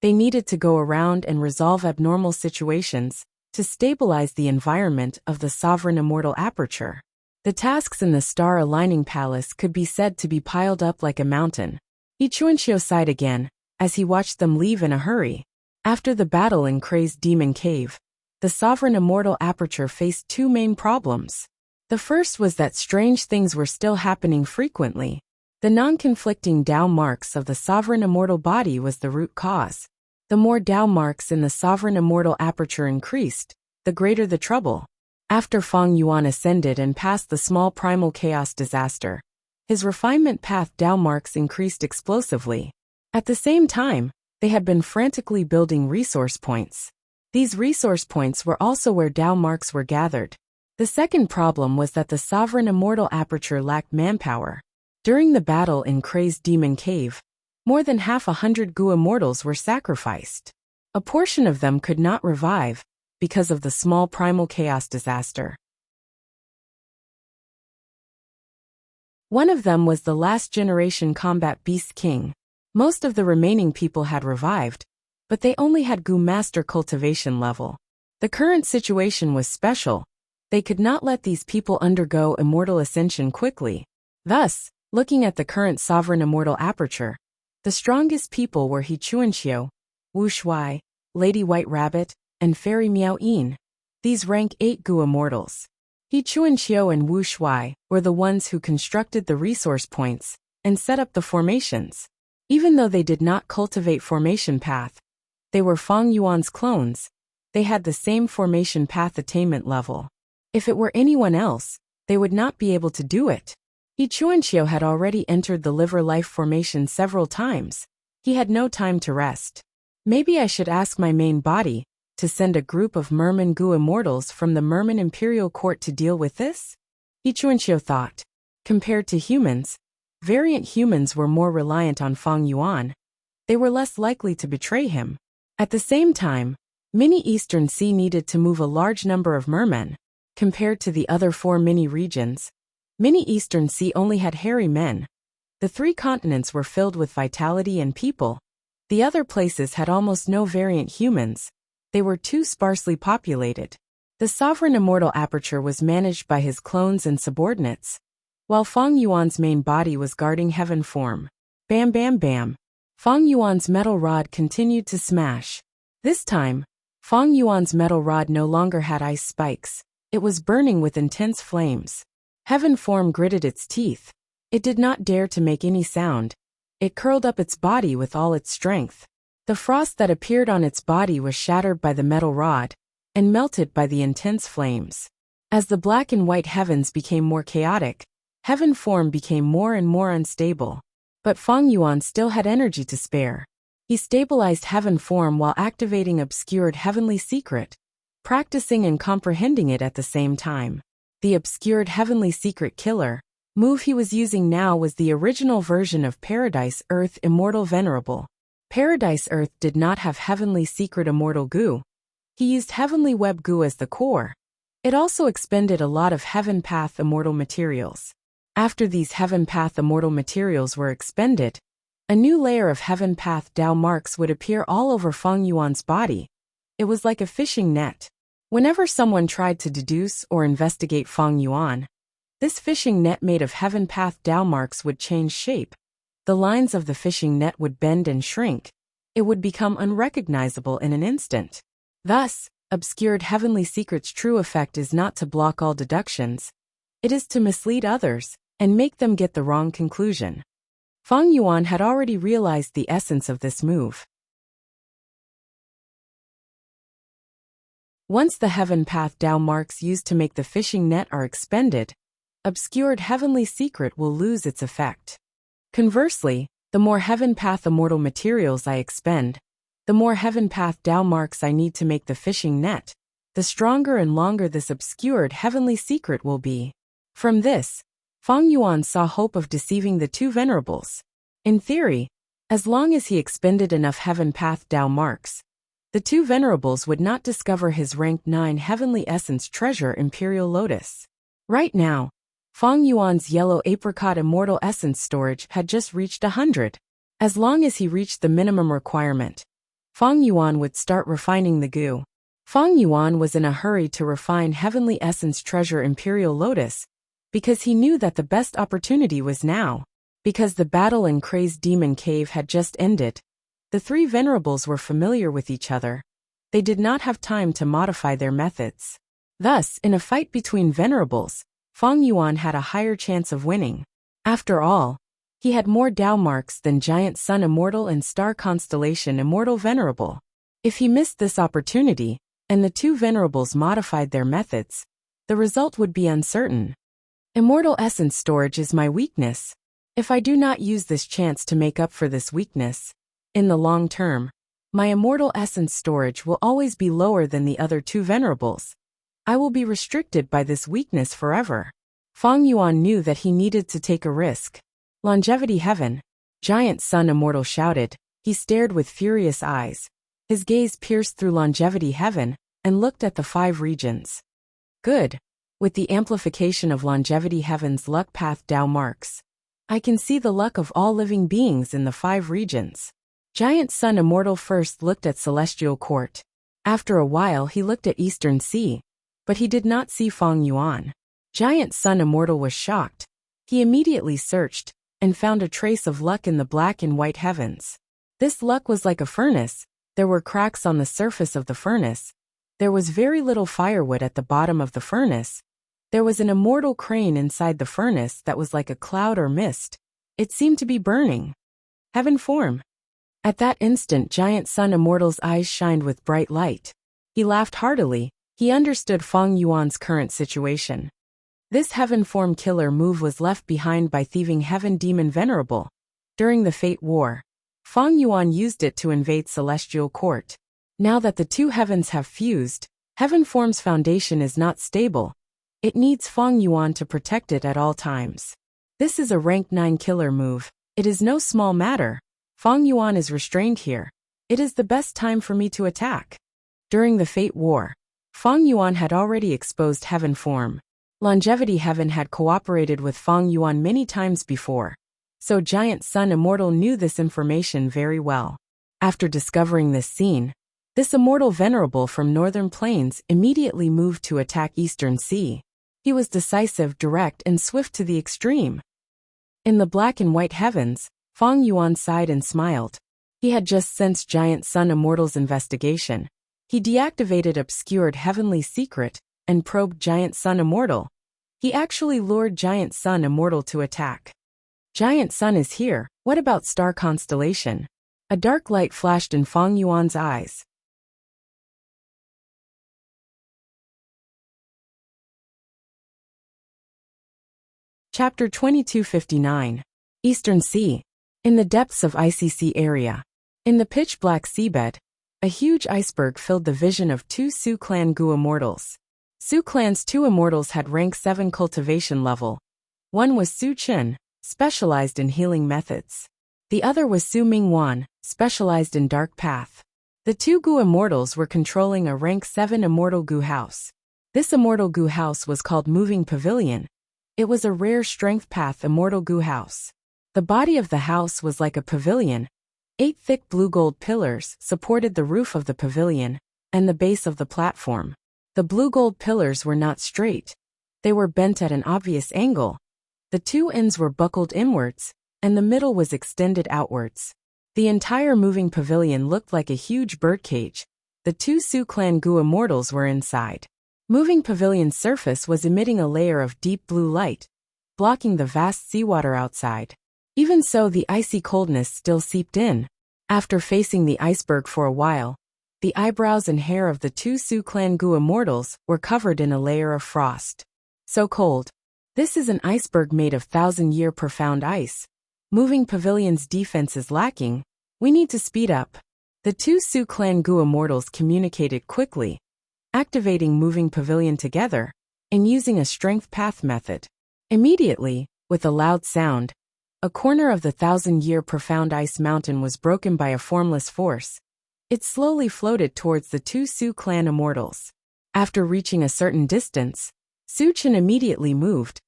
[SPEAKER 1] They needed to go around and resolve abnormal situations to stabilize the environment of the sovereign immortal aperture. The tasks in the Star Aligning Palace could be said to be piled up like a mountain. He Chun Xiu sighed again as he watched them leave in a hurry. After the battle in Crazed Demon Cave, the sovereign immortal aperture faced 2 main problems. The first was that strange things were still happening frequently. The non-conflicting Dao marks of the sovereign immortal body was the root cause. The more Dao marks in the sovereign immortal aperture increased, the greater the trouble. After Feng Yuan ascended and passed the small primal chaos disaster, his refinement path Dao marks increased explosively. At the same time, they had been frantically building resource points. These resource points were also where Dao marks were gathered. The second problem was that the sovereign immortal aperture lacked manpower. During the battle in Crazed Demon Cave, more than 100 goo immortals were sacrificed. A portion of them could not revive because of the small primal chaos disaster. One of them was the last generation combat beast king. Most of the remaining people had revived, but they only had goo master cultivation level. The current situation was special. They could not let these people undergo immortal ascension quickly. Thus, looking at the current sovereign immortal aperture, the strongest people were He Chun Xiu, Wu Shuai, Lady White Rabbit, and Fairy Miao Yin. These rank 8 goo immortals. He Chun Xiu and Wu Shuai were the ones who constructed the resource points and set up the formations. Even though they did not cultivate formation path, they were Feng Yuan's clones. They had the same formation path attainment level. If it were anyone else, they would not be able to do it. He Chun Xiu had already entered the liver life formation several times. He had no time to rest. Maybe I should ask my main body to send a group of Merman goo immortals from the Merman Imperial Court to deal with this? He Chun Xiu thought. Compared to humans, variant humans were more reliant on Feng Yuan. They were less likely to betray him. At the same time, Mini Eastern Sea needed to move a large number of mermen. Compared to the other 4 mini regions, Mini Eastern Sea only had hairy men. The 3 continents were filled with vitality and people. The other places had almost no variant humans. They were too sparsely populated. The sovereign immortal aperture was managed by his clones and subordinates, while Feng Yuan's main body was guarding heaven form. Bam bam bam. Fang Yuan's metal rod continued to smash. This time, Fang Yuan's metal rod no longer had ice spikes. It was burning with intense flames. Heaven form gritted its teeth. It did not dare to make any sound. It curled up its body with all its strength. The frost that appeared on its body was shattered by the metal rod and melted by the intense flames. As the black and white heavens became more chaotic, heaven form became more and more unstable. But Fang Yuan still had energy to spare. He stabilized heaven form while activating obscured heavenly secret, practicing and comprehending it at the same time. The obscured heavenly secret killer move he was using now was the original version of Paradise Earth Immortal Venerable. Paradise Earth did not have heavenly secret immortal goo. He used heavenly web goo as the core. It also expended a lot of heaven path immortal materials. After these heaven path immortal materials were expended, a new layer of heaven path Dao marks would appear all over Fang Yuan's body. It was like a fishing net. Whenever someone tried to deduce or investigate Fang Yuan, this fishing net made of heaven path Dao marks would change shape. The lines of the fishing net would bend and shrink. It would become unrecognizable in an instant. Thus, obscured heavenly secret's true effect is not to block all deductions. It is to mislead others and make them get the wrong conclusion. Fang Yuan had already realized the essence of this move. Once the heaven path Dao marks used to make the fishing net are expended, obscured heavenly secret will lose its effect. Conversely, the more heaven path immortal materials I expend, the more heaven path Dao marks I need to make the fishing net, the stronger and longer this obscured heavenly secret will be. From this, Fang Yuan saw hope of deceiving the two venerables. In theory, as long as he expended enough heaven path Dao marks, the two venerables would not discover his rank 9 heavenly essence treasure Imperial Lotus. Right now, Fang Yuan's yellow apricot immortal essence storage had just reached 100. As long as he reached the minimum requirement, Fang Yuan would start refining the goo. Fang Yuan was in a hurry to refine heavenly essence treasure Imperial Lotus, because he knew that the best opportunity was now. Because the battle in Crazed Demon Cave had just ended, the three venerables were familiar with each other. They did not have time to modify their methods. Thus, in a fight between venerables, Fang Yuan had a higher chance of winning. After all, he had more Dao marks than Giant Sun Immortal and Star Constellation Immortal Venerable. If he missed this opportunity, and the two venerables modified their methods, the result would be uncertain. Immortal essence storage is my weakness. If I do not use this chance to make up for this weakness, in the long term, my immortal essence storage will always be lower than the other two venerables. I will be restricted by this weakness forever. Fang Yuan knew that he needed to take a risk. Longevity Heaven, Giant Sun Immortal shouted. He stared with furious eyes. His gaze pierced through Longevity Heaven and looked at the 5 regions. Good. With the amplification of Longevity Heaven's luck path Dao marks, I can see the luck of all living beings in the 5 regions. Giant Sun Immortal first looked at Celestial Court. After a while he looked at Eastern Sea, but he did not see Fang Yuan. Giant Sun Immortal was shocked. He immediately searched and found a trace of luck in the black and white heavens. This luck was like a furnace. There were cracks on the surface of the furnace. There was very little firewood at the bottom of the furnace. There was an immortal crane inside the furnace that was like a cloud or mist. It seemed to be burning. Heaven form. At that instant Giant Sun Immortal's eyes shined with bright light. He laughed heartily. He understood Fang Yuan's current situation. This heaven form killer move was left behind by thieving Heaven Demon Venerable. During the Fate War, Fang Yuan used it to invade Celestial Court. Now that the two heavens have fused, heaven form's foundation is not stable. It needs Fang Yuan to protect it at all times. This is a rank 9 killer move. It is no small matter. Fang Yuan is restrained here. It is the best time for me to attack. During the Fate War, Fang Yuan had already exposed heaven form. Longevity Heaven had cooperated with Fang Yuan many times before, so Giant Sun Immortal knew this information very well. After discovering this scene, this immortal venerable from Northern Plains immediately moved to attack Eastern Sea. He was decisive, direct, and swift to the extreme. In the black and white heavens, Fang Yuan sighed and smiled. He had just sensed Giant Sun Immortal's investigation. He deactivated Obscured Heavenly Secret and probed Giant Sun Immortal. He actually lured Giant Sun Immortal to attack. Giant Sun is here, what about Star Constellation? A dark light flashed in Fang Yuan's eyes. Chapter 2259. Eastern Sea. In the depths of ICC area. In the pitch-black seabed, a huge iceberg filled the vision of two Su Clan Gu immortals. Su Clan's two immortals had rank 7 cultivation level. One was Su Chen, specialized in healing methods. The other was Su Mingwan, specialized in dark path. The two Gu immortals were controlling a rank 7 immortal Gu house. This immortal Gu house was called Moving Pavilion. It was a rare strength path immortal Gu house. The body of the house was like a pavilion. 8 thick blue-gold pillars supported the roof of the pavilion and the base of the platform. The blue-gold pillars were not straight. They were bent at an obvious angle. The two ends were buckled inwards, and the middle was extended outwards. The entire moving pavilion looked like a huge birdcage. The two Su Clan Gu immortals were inside. Moving pavilion's surface was emitting a layer of deep blue light, blocking the vast seawater outside. Even so, the icy coldness still seeped in. After facing the iceberg for a while, the eyebrows and hair of the two Su Clan Gu immortals were covered in a layer of frost. So cold. This is an iceberg made of 1,000-year profound ice. Moving pavilion's defense is lacking. We need to speed up. The two Su Clan Gu immortals communicated quickly, activating Moving Pavilion together, and using a strength path method. Immediately, with a loud sound, a corner of the 1,000-year profound ice mountain was broken by a formless force. It slowly floated towards the two Su Clan immortals. After reaching a certain distance, Su Chen immediately moved,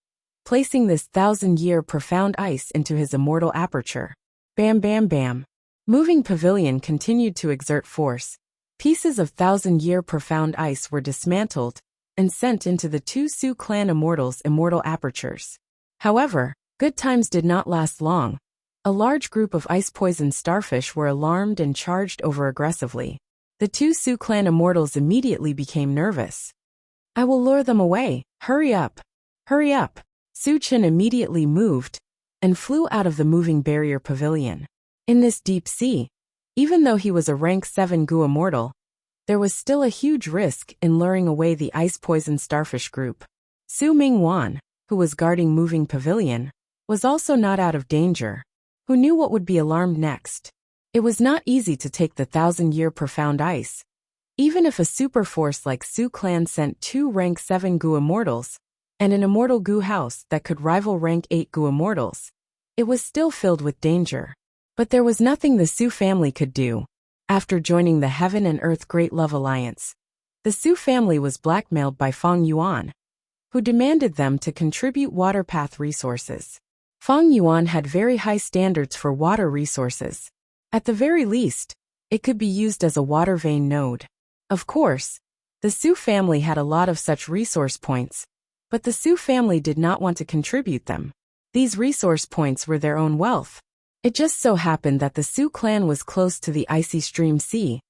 [SPEAKER 1] placing this 1,000-year profound ice into his immortal aperture. Bam bam bam. Moving Pavilion continued to exert force. Pieces of 1,000-year profound ice were dismantled and sent into the two Su Clan immortals' immortal apertures. However, good times did not last long. A large group of ice-poisoned starfish were alarmed and charged over aggressively. The two Su Clan immortals immediately became nervous. I will lure them away. Hurry up. Hurry up. Su Chen immediately moved and flew out of the moving barrier pavilion. In this deep sea, even though he was a rank 7 Gu immortal, there was still a huge risk in luring away the ice-poisoned starfish group. Su Mingwan, who was guarding Moving Pavilion, was also not out of danger. Who knew what would be alarmed next? It was not easy to take the 1,000-year profound ice. Even if a super force like Su Clan sent 2 rank 7 Gu immortals and an immortal Gu house that could rival rank 8 Gu immortals, it was still filled with danger. But there was nothing the Su family could do. After joining the Heaven and Earth Great Love Alliance, the Su family was blackmailed by Fang Yuan, who demanded them to contribute water path resources. Fang Yuan had very high standards for water resources. At the very least, it could be used as a water vein node. Of course, the Su family had a lot of such resource points, but the Su family did not want to contribute them. These resource points were their own wealth. It just so happened that the Su clan was close to the icy stream sea,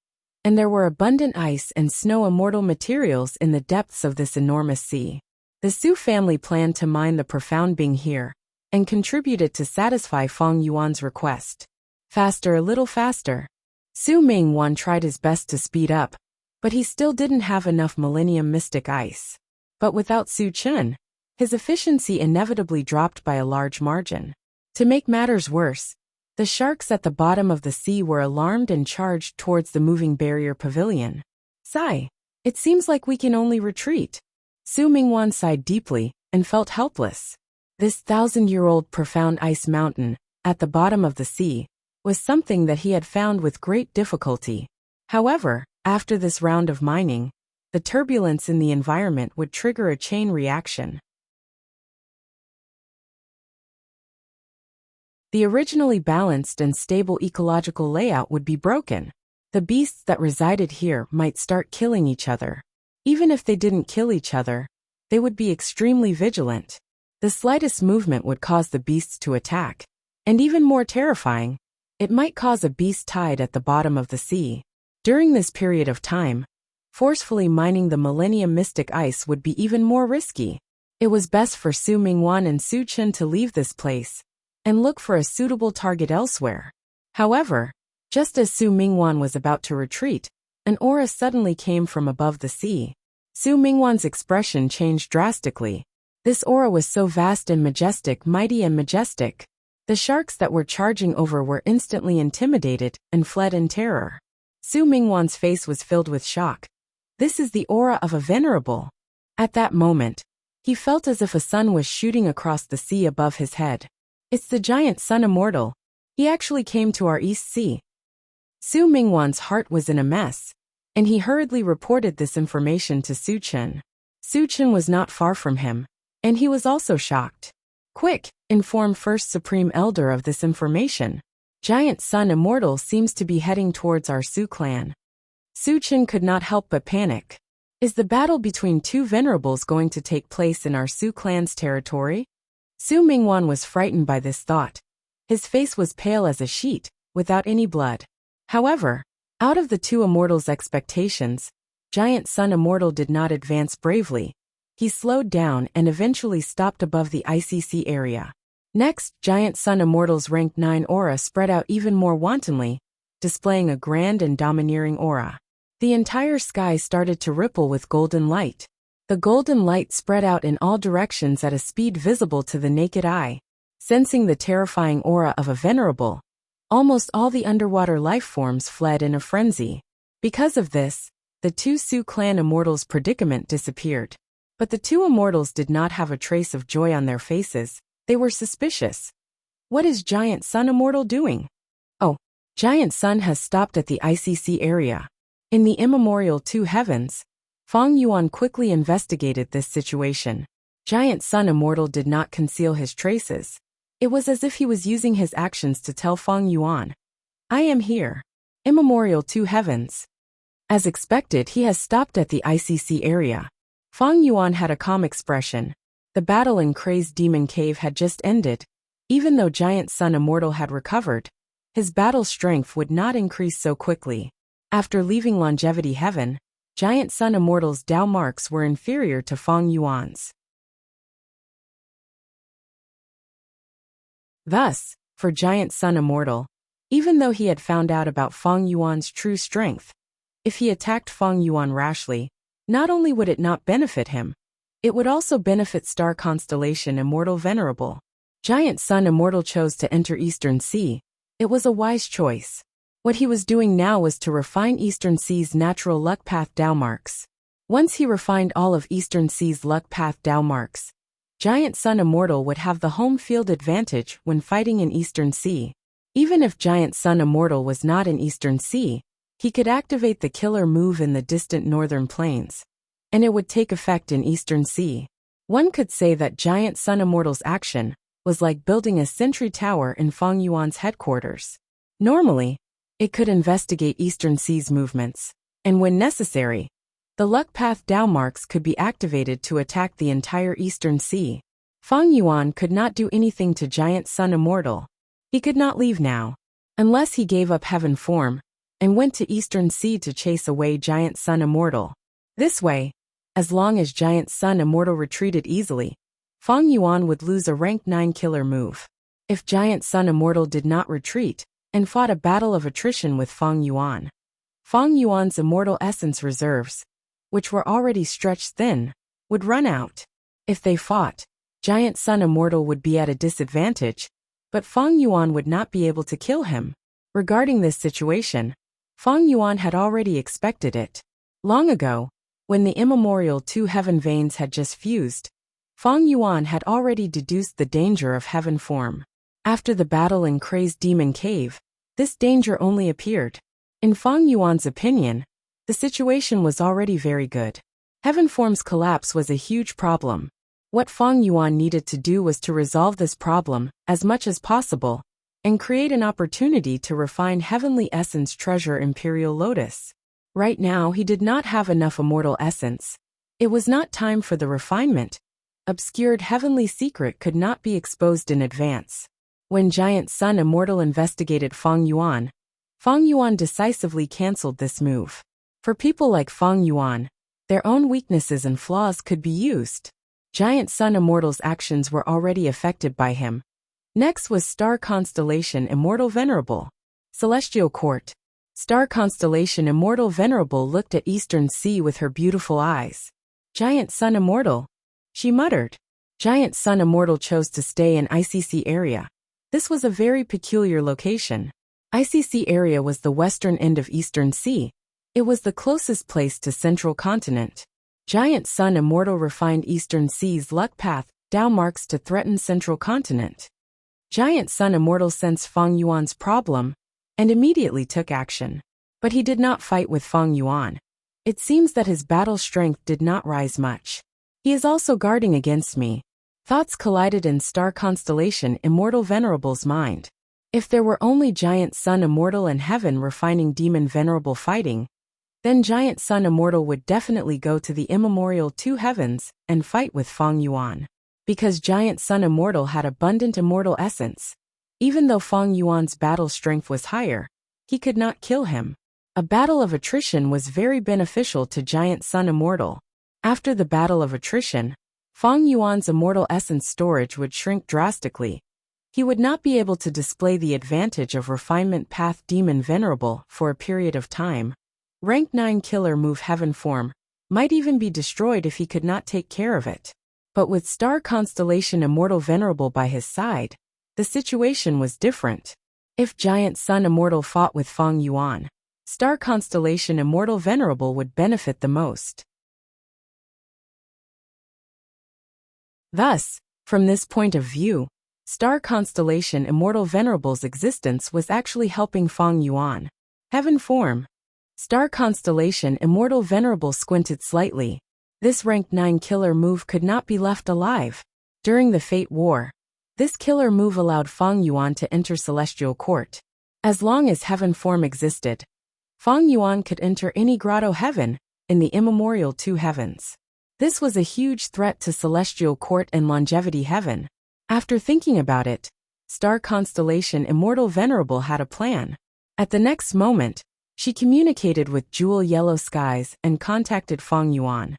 [SPEAKER 1] and there were abundant ice and snow immortal materials in the depths of this enormous sea. The Su family planned to mine the profound being here, and contribute it to satisfy Fang Yuan's request. Faster, a little faster. Su Mingwan tried his best to speed up, but he still didn't have enough Millennium Mystic Ice. But without Su Chen, his efficiency inevitably dropped by a large margin. To make matters worse, the sharks at the bottom of the sea were alarmed and charged towards the moving barrier pavilion. Sigh. It seems like we can only retreat. Su Mingwan sighed deeply and felt helpless. This 1,000-year-old profound ice mountain, at the bottom of the sea, was something that he had found with great difficulty. However, after this round of mining, the turbulence in the environment would trigger a chain reaction. The originally balanced and stable ecological layout would be broken. The beasts that resided here might start killing each other. Even if they didn't kill each other, they would be extremely vigilant. The slightest movement would cause the beasts to attack. And even more terrifying, It might cause a beast tide at the bottom of the sea. During this period of time, forcefully mining the Millennium Mystic Ice would be even more risky. It was best for Su Mingwan and Su Chen to leave this place and look for a suitable target elsewhere. However, just as Su Mingwan was about to retreat, an aura suddenly came from above the sea. Su Mingwan's expression changed drastically. This aura was so vast and majestic, mighty and majestic. The sharks that were charging over were instantly intimidated and fled in terror. Su Mingwan's face was filled with shock. This is the aura of a venerable. At that moment, he felt as if a sun was shooting across the sea above his head. It's the giant sun immortal. He actually came to our East Sea. Su Mingwan's heart was in a mess, and he hurriedly reported this information to Su Chen. Su Chen was not far from him, and he was also shocked. Quick, inform First Supreme Elder of this information. Giant Sun Immortal seems to be heading towards our Su clan. Su Chen could not help but panic. Is the battle between two venerables going to take place in our Su clan's territory? Su Mingwan was frightened by this thought. His face was pale as a sheet, without any blood. However, out of the two immortals' expectations, Giant Sun Immortal did not advance bravely. He slowed down and eventually stopped above the ICC area. Next, Giant Sun Immortal's rank 9 aura spread out even more wantonly, displaying a grand and domineering aura. The entire sky started to ripple with golden light. The golden light spread out in all directions at a speed visible to the naked eye. Sensing the terrifying aura of a venerable, almost all the underwater life forms fled in a frenzy. Because of this, the two Su clan immortals' predicament disappeared. But the two immortals did not have a trace of joy on their faces. They were suspicious. What is Giant Sun Immortal doing? Oh, Giant Sun has stopped at the ICC area. In the immemorial two heavens, Feng Yuan quickly investigated this situation. Giant Sun Immortal did not conceal his traces. It was as if he was using his actions to tell Feng Yuan, I am here. Immemorial two heavens. As expected, he has stopped at the ICC area. Feng Yuan had a calm expression. The battle in Crazed Demon Cave had just ended. Even though Giant Sun Immortal had recovered, his battle strength would not increase so quickly. After leaving Longevity Heaven, Giant Sun Immortal's Dao marks were inferior to Feng Yuan's. Thus, for Giant Sun Immortal, even though he had found out about Feng Yuan's true strength, if he attacked Feng Yuan rashly, not only would it not benefit him, it would also benefit Star Constellation Immortal Venerable. Giant Sun Immortal chose to enter Eastern Sea. It was a wise choice. What he was doing now was to refine Eastern Sea's natural luck path Dao marks. Once he refined all of Eastern Sea's luck path Dao marks, Giant Sun Immortal would have the home field advantage when fighting in Eastern Sea. Even if Giant Sun Immortal was not in Eastern Sea, he could activate the killer move in the distant northern plains, and it would take effect in Eastern Sea. One could say that Giant Sun Immortal's action was like building a sentry tower in Feng Yuan's headquarters. Normally, it could investigate Eastern Sea's movements, and when necessary, the luck path Dao marks could be activated to attack the entire Eastern Sea. Feng Yuan could not do anything to Giant Sun Immortal. He could not leave now, unless he gave up heaven form and went to Eastern Sea to chase away Giant Sun Immortal. This way, as long as Giant Sun Immortal retreated easily, Feng Yuan would lose a rank 9 killer move. If Giant Sun Immortal did not retreat and fought a battle of attrition with Feng Yuan's immortal essence reserves, which were already stretched thin, would run out. If they fought, Giant Sun Immortal would be at a disadvantage, but Feng Yuan would not be able to kill him. Regarding this situation, Feng Yuan had already expected it. Long ago, when the immemorial two heaven veins had just fused, Feng Yuan had already deduced the danger of heaven form. After the battle in Crazed Demon Cave, this danger only appeared. In Feng Yuan's opinion, the situation was already very good. Heaven form's collapse was a huge problem. What Feng Yuan needed to do was to resolve this problem as much as possible and create an opportunity to refine Heavenly Essence Treasure Imperial Lotus. Right now he did not have enough immortal essence. It was not time for the refinement. Obscured heavenly secret could not be exposed in advance. When Giant Sun Immortal investigated Feng Yuan decisively cancelled this move. For people like Feng Yuan, their own weaknesses and flaws could be used. Giant Sun Immortal's actions were already affected by him. Next was Star Constellation Immortal Venerable. Celestial Court. Star Constellation Immortal Venerable looked at Eastern Sea with her beautiful eyes. Giant Sun Immortal, she muttered. Giant Sun Immortal chose to stay in ICC area. This was a very peculiar location. ICC area was the western end of Eastern Sea. It was the closest place to Central Continent. Giant Sun Immortal refined Eastern Sea's luck path, Dao marks to threaten Central Continent. Giant Sun Immortal sensed Feng Yuan's problem and immediately took action. But he did not fight with Feng Yuan. It seems that his battle strength did not rise much. He is also guarding against me. Thoughts collided in Star Constellation Immortal Venerable's mind. If there were only Giant Sun Immortal and Heaven refining Demon Venerable fighting, then Giant Sun Immortal would definitely go to the immemorial two heavens and fight with Feng Yuan. Because Giant Sun Immortal had abundant immortal essence. Even though Feng Yuan's battle strength was higher, he could not kill him. A battle of attrition was very beneficial to Giant Sun Immortal. After the battle of attrition, Feng Yuan's immortal essence storage would shrink drastically. He would not be able to display the advantage of Refinement Path Demon Venerable for a period of time. Rank 9 Killer Move Heaven Form might even be destroyed if he could not take care of it. But with Star Constellation Immortal Venerable by his side, the situation was different. If Giant Sun Immortal fought with Feng Yuan, Star Constellation Immortal Venerable would benefit the most. Thus, from this point of view, Star Constellation Immortal Venerable's existence was actually helping Feng Yuan. Heaven Form. Star Constellation Immortal Venerable squinted slightly. This rank 9 killer move could not be left alive. During the Fate War, this killer move allowed Feng Yuan to enter Celestial Court. As long as Heaven Form existed, Feng Yuan could enter any grotto heaven in the immemorial two heavens. This was a huge threat to Celestial Court and Longevity Heaven. After thinking about it, Star Constellation Immortal Venerable had a plan. At the next moment, she communicated with Jewel Yellow Skies and contacted Feng Yuan.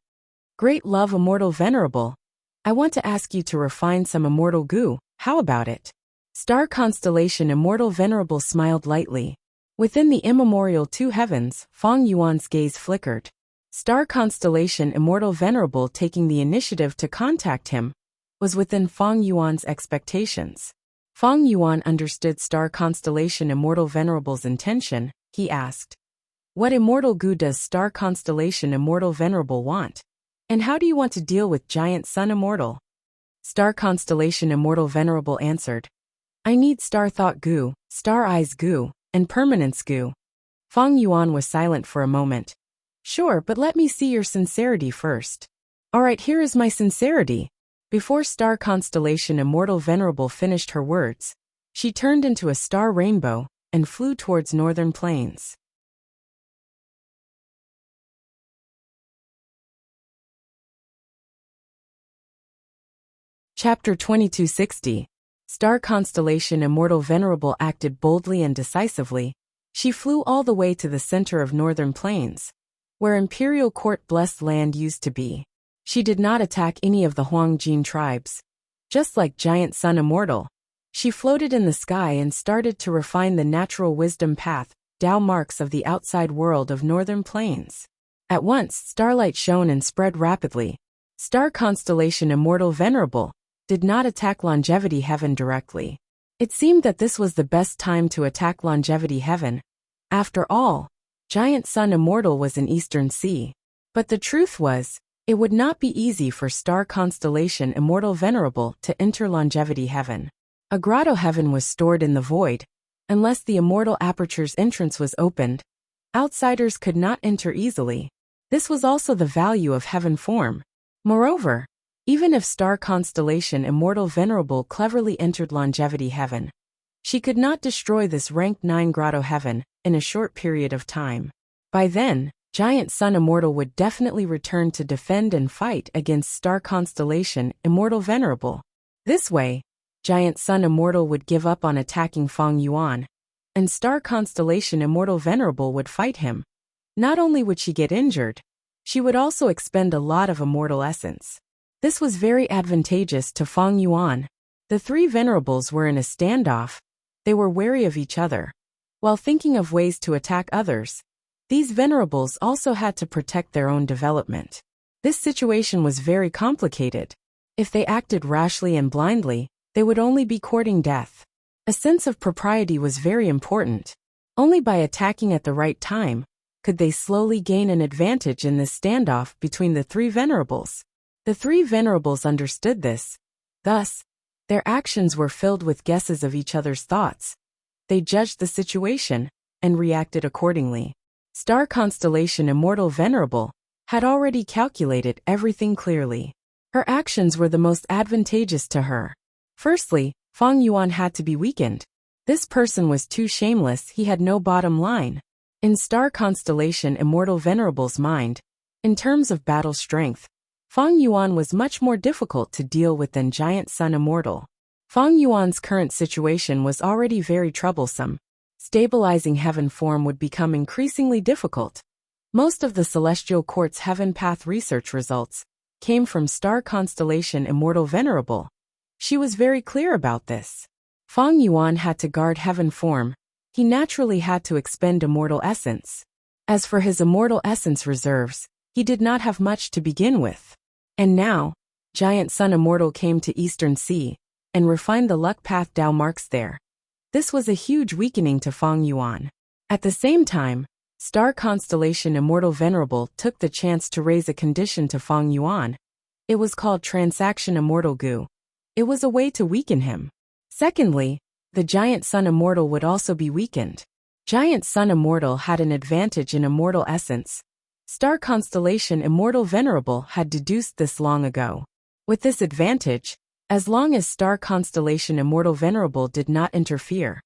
[SPEAKER 1] Great Love Immortal Venerable, I want to ask you to refine some immortal goo, how about it? Star Constellation Immortal Venerable smiled lightly. Within the immemorial two heavens, Feng Yuan's gaze flickered. Star Constellation Immortal Venerable taking the initiative to contact him was within Feng Yuan's expectations. Feng Yuan understood Star Constellation Immortal Venerable's intention. He asked, "What immortal goo does Star Constellation Immortal Venerable want? And how do you want to deal with Giant Sun Immortal?" Star Constellation Immortal Venerable answered, "I need Star Thought goo, Star Eyes goo, and Permanence goo." Feng Yuan was silent for a moment. "Sure, but let me see your sincerity first." "Alright, here is my sincerity." Before Star Constellation Immortal Venerable finished her words, she turned into a star rainbow and flew towards northern plains. Chapter 2260. Star Constellation Immortal Venerable acted boldly and decisively. She flew all the way to the center of northern plains, where Imperial Court Blessed Land used to be. She did not attack any of the Huangjin tribes. Just like Giant Sun Immortal, she floated in the sky and started to refine the natural wisdom path, Dao marks of the outside world of northern plains. At once, starlight shone and spread rapidly. Star Constellation Immortal Venerable did not attack Longevity Heaven directly. It seemed that this was the best time to attack Longevity Heaven. After all, Giant Sun Immortal was in Eastern Sea. But the truth was, it would not be easy for Star Constellation Immortal Venerable to enter Longevity Heaven. A grotto heaven was stored in the void. Unless the Immortal Aperture's entrance was opened, outsiders could not enter easily. This was also the value of Heaven Form. Moreover, even if Star Constellation Immortal Venerable cleverly entered Longevity Heaven, she could not destroy this rank 9 grotto heaven in a short period of time. By then, Giant Sun Immortal would definitely return to defend and fight against Star Constellation Immortal Venerable. This way, Giant Sun Immortal would give up on attacking Feng Yuan, and Star Constellation Immortal Venerable would fight him. Not only would she get injured, she would also expend a lot of immortal essence. This was very advantageous to Feng Yuan. The three venerables were in a standoff. They were wary of each other. While thinking of ways to attack others, these venerables also had to protect their own development. This situation was very complicated. If they acted rashly and blindly, they would only be courting death. A sense of propriety was very important. Only by attacking at the right time could they slowly gain an advantage in this standoff between the three venerables. The three venerables understood this. Thus, their actions were filled with guesses of each other's thoughts. They judged the situation and reacted accordingly. Star Constellation Immortal Venerable had already calculated everything clearly. Her actions were the most advantageous to her. Firstly, Feng Yuan had to be weakened. This person was too shameless, he had no bottom line. In Star Constellation Immortal Venerable's mind, in terms of battle strength, Feng Yuan was much more difficult to deal with than Giant Sun Immortal. Feng Yuan's current situation was already very troublesome. Stabilizing heaven form would become increasingly difficult. Most of the Celestial Court's heaven path research results came from Star Constellation Immortal Venerable. She was very clear about this. Feng Yuan had to guard heaven form. He naturally had to expend immortal essence. As for his immortal essence reserves, he did not have much to begin with. And now, Giant Sun Immortal came to Eastern Sea and refined the luck path Dao marks there. This was a huge weakening to Feng Yuan. At the same time, Star Constellation Immortal Venerable took the chance to raise a condition to Feng Yuan. It was called Transaction Immortal Gu. It was a way to weaken him. Secondly, the Giant Sun Immortal would also be weakened. Giant Sun Immortal had an advantage in immortal essence. Star Constellation Immortal Venerable had deduced this long ago. With this advantage, as long as Star Constellation Immortal Venerable did not interfere,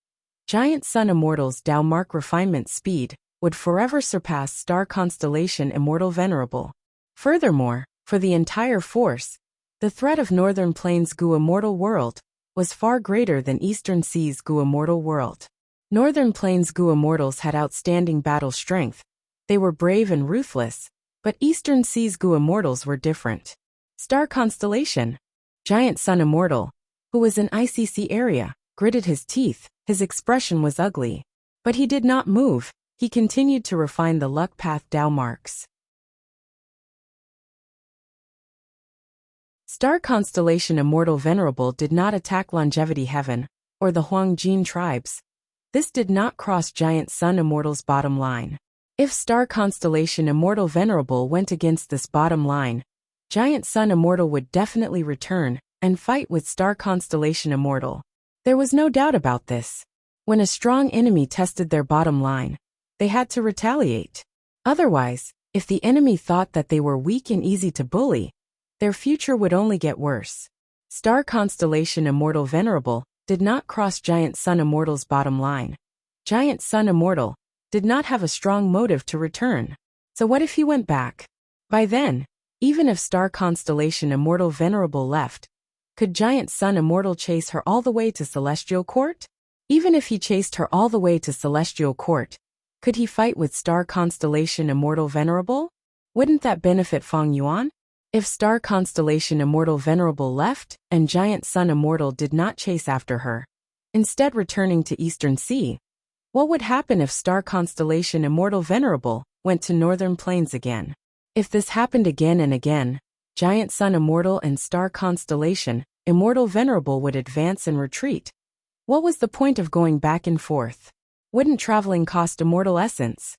[SPEAKER 1] Giant Sun Immortal's Dao Mark refinement speed would forever surpass Star Constellation Immortal Venerable. Furthermore, for the entire force, the threat of Northern Plains Gu Immortal World was far greater than Eastern Sea's Gu Immortal World. Northern Plains Gu Immortals had outstanding battle strength. They were brave and ruthless, but Eastern Sea's Gu Immortals were different. Star Constellation, Giant Sun Immortal, who was in ICC area, gritted his teeth. His expression was ugly. But he did not move. He continued to refine the luck path Dao marks. Star Constellation Immortal Venerable did not attack Longevity Heaven or the Huangjin tribes. This did not cross Giant Sun Immortal's bottom line. If Star Constellation Immortal Venerable went against this bottom line, Giant Sun Immortal would definitely return and fight with Star Constellation Immortal. There was no doubt about this. When a strong enemy tested their bottom line, they had to retaliate. Otherwise, if the enemy thought that they were weak and easy to bully, their future would only get worse. Star Constellation Immortal Venerable did not cross Giant Sun Immortal's bottom line. Giant Sun Immortal did not have a strong motive to return. So what if he went back? By then, even if Star Constellation Immortal Venerable left, could Giant Sun Immortal chase her all the way to Celestial Court? Even if he chased her all the way to Celestial Court, could he fight with Star Constellation Immortal Venerable? Wouldn't that benefit Feng Yuan? If Star Constellation Immortal Venerable left and Giant Sun Immortal did not chase after her, instead returning to Eastern Sea, what would happen if Star Constellation Immortal Venerable went to Northern Plains again? If this happened again and again, Giant Sun Immortal and Star Constellation Immortal Venerable would advance and retreat. What was the point of going back and forth? Wouldn't traveling cost immortal essence?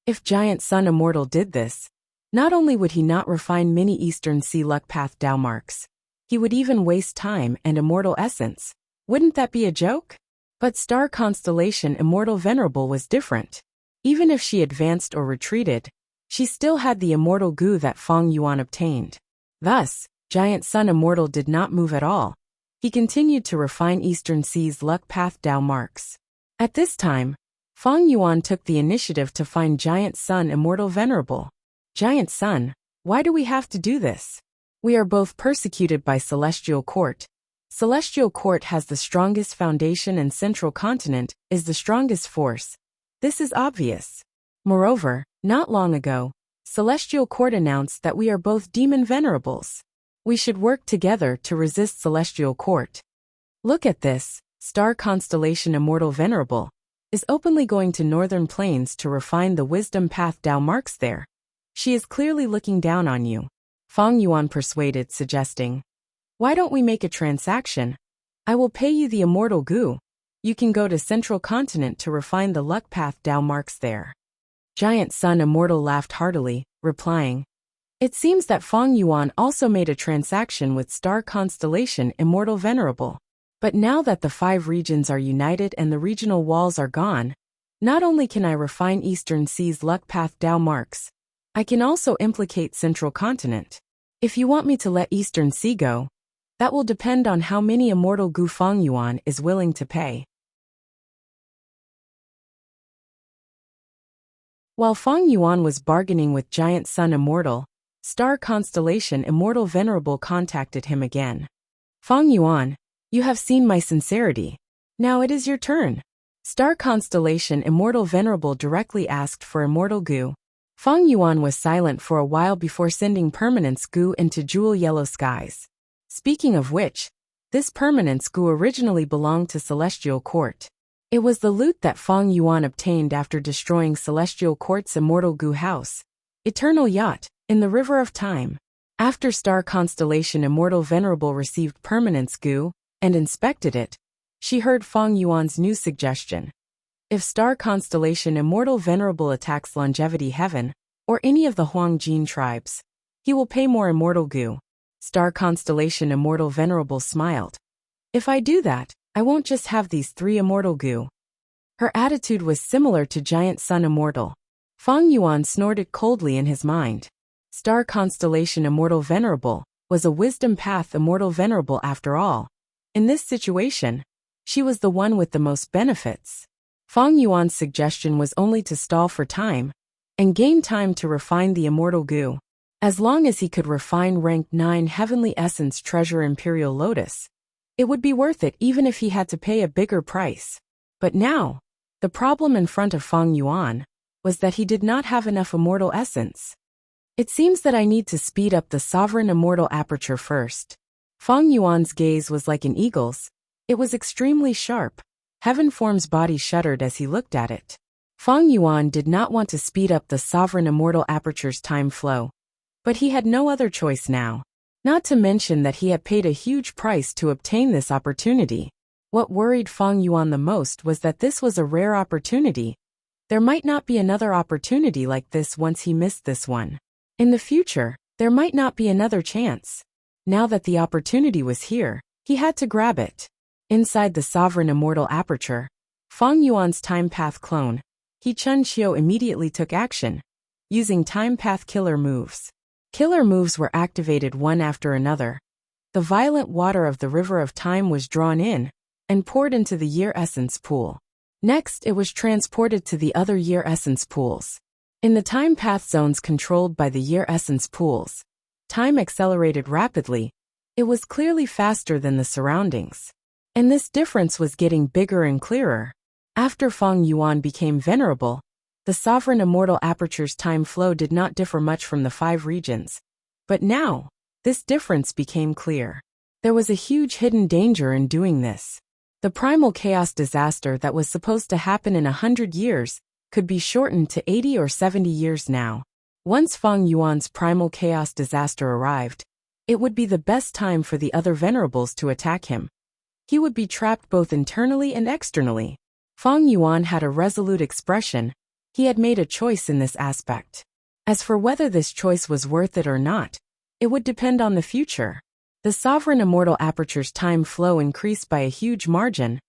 [SPEAKER 1] If Giant Sun Immortal did this, not only would he not refine many Eastern Sea luck path Dao marks, he would even waste time and immortal essence. Wouldn't that be a joke? But Star Constellation Immortal Venerable was different. Even if she advanced or retreated, she still had the immortal Gu that Feng Yuan obtained. Thus, Giant Sun Immortal did not move at all. He continued to refine Eastern Sea's luck path Dao marks. At this time, Feng Yuan took the initiative to find Giant Sun Immortal Venerable. Giant Sun, why do we have to do this? We are both persecuted by Celestial Court. Celestial Court has the strongest foundation and Central Continent is the strongest force. This is obvious. Moreover, not long ago, Celestial Court announced that we are both demon venerables. We should work together to resist Celestial Court. Look at this, star constellation Immortal Venerable is openly going to Northern Plains to refine the wisdom path Dao marks there. She is clearly looking down on you. Fang Yuan persuaded, suggesting, "Why don't we make a transaction? I will pay you the immortal goo. You can go to Central Continent to refine the luck path Dao marks there." Giant Sun Immortal laughed heartily, replying, "It seems that Fang Yuan also made a transaction with star constellation Immortal Venerable. But now that the 5 regions are united and the regional walls are gone, not only can I refine Eastern Sea's luck path Dao marks, I can also implicate Central Continent. If you want me to let Eastern Sea go, that will depend on how many immortal goo Fang Yuan is willing to pay." While Fang Yuan was bargaining with Giant Sun Immortal, star constellation Immortal Venerable contacted him again. "Fang Yuan, you have seen my sincerity. Now it is your turn." Star constellation Immortal Venerable directly asked for immortal goo. Fang Yuan was silent for a while before sending permanence goo into jewel yellow skies. Speaking of which, this permanence goo originally belonged to Celestial Court. It was the loot that Fang Yuan obtained after destroying Celestial Court's immortal goo house, Eternal Yacht, in the River of Time. After star constellation Immortal Venerable received permanence goo and inspected it, she heard Fang Yuan's new suggestion. If star constellation Immortal Venerable attacks Longevity Heaven, or any of the Huangjin tribes, he will pay more immortal goo. Star constellation Immortal Venerable smiled. "If I do that, I won't just have these 3 immortal goo." Her attitude was similar to Giant Sun Immortal. Fang Yuan snorted coldly in his mind. Star constellation Immortal Venerable was a wisdom path Immortal Venerable after all. In this situation, she was the one with the most benefits. Fang Yuan's suggestion was only to stall for time and gain time to refine the immortal goo. As long as he could refine rank 9 Heavenly Essence Treasure Imperial Lotus, it would be worth it even if he had to pay a bigger price. But now, the problem in front of Fang Yuan was that he did not have enough immortal essence. "It seems that I need to speed up the sovereign immortal aperture first." Fang Yuan's gaze was like an eagle's. It was extremely sharp. Heaven Form's body shuddered as he looked at it. Fang Yuan did not want to speed up the sovereign immortal aperture's time flow. But he had no other choice now. Not to mention that he had paid a huge price to obtain this opportunity. What worried Fang Yuan the most was that this was a rare opportunity. There might not be another opportunity like this once he missed this one. In the future, there might not be another chance. Now that the opportunity was here, he had to grab it. Inside the sovereign immortal aperture, Fang Yuan's time path clone, He Chun Xiu immediately took action, using time path killer moves. Killer moves were activated one after another. The violent water of the River of Time was drawn in and poured into the Year Essence pool. Next, it was transported to the other Year Essence pools. In the time path zones controlled by the Year Essence pools, time accelerated rapidly. It was clearly faster than the surroundings. And this difference was getting bigger and clearer. After Fang Yuan became venerable, the sovereign immortal aperture's time flow did not differ much from the 5 regions. But now, this difference became clear. There was a huge hidden danger in doing this. The primal chaos disaster that was supposed to happen in 100 years could be shortened to 80 or 70 years now. Once Fang Yuan's primal chaos disaster arrived, it would be the best time for the other venerables to attack him. He would be trapped both internally and externally. Fang Yuan had a resolute expression. He had made a choice in this aspect. As for whether this choice was worth it or not, it would depend on the future. The sovereign immortal aperture's time flow increased by a huge margin.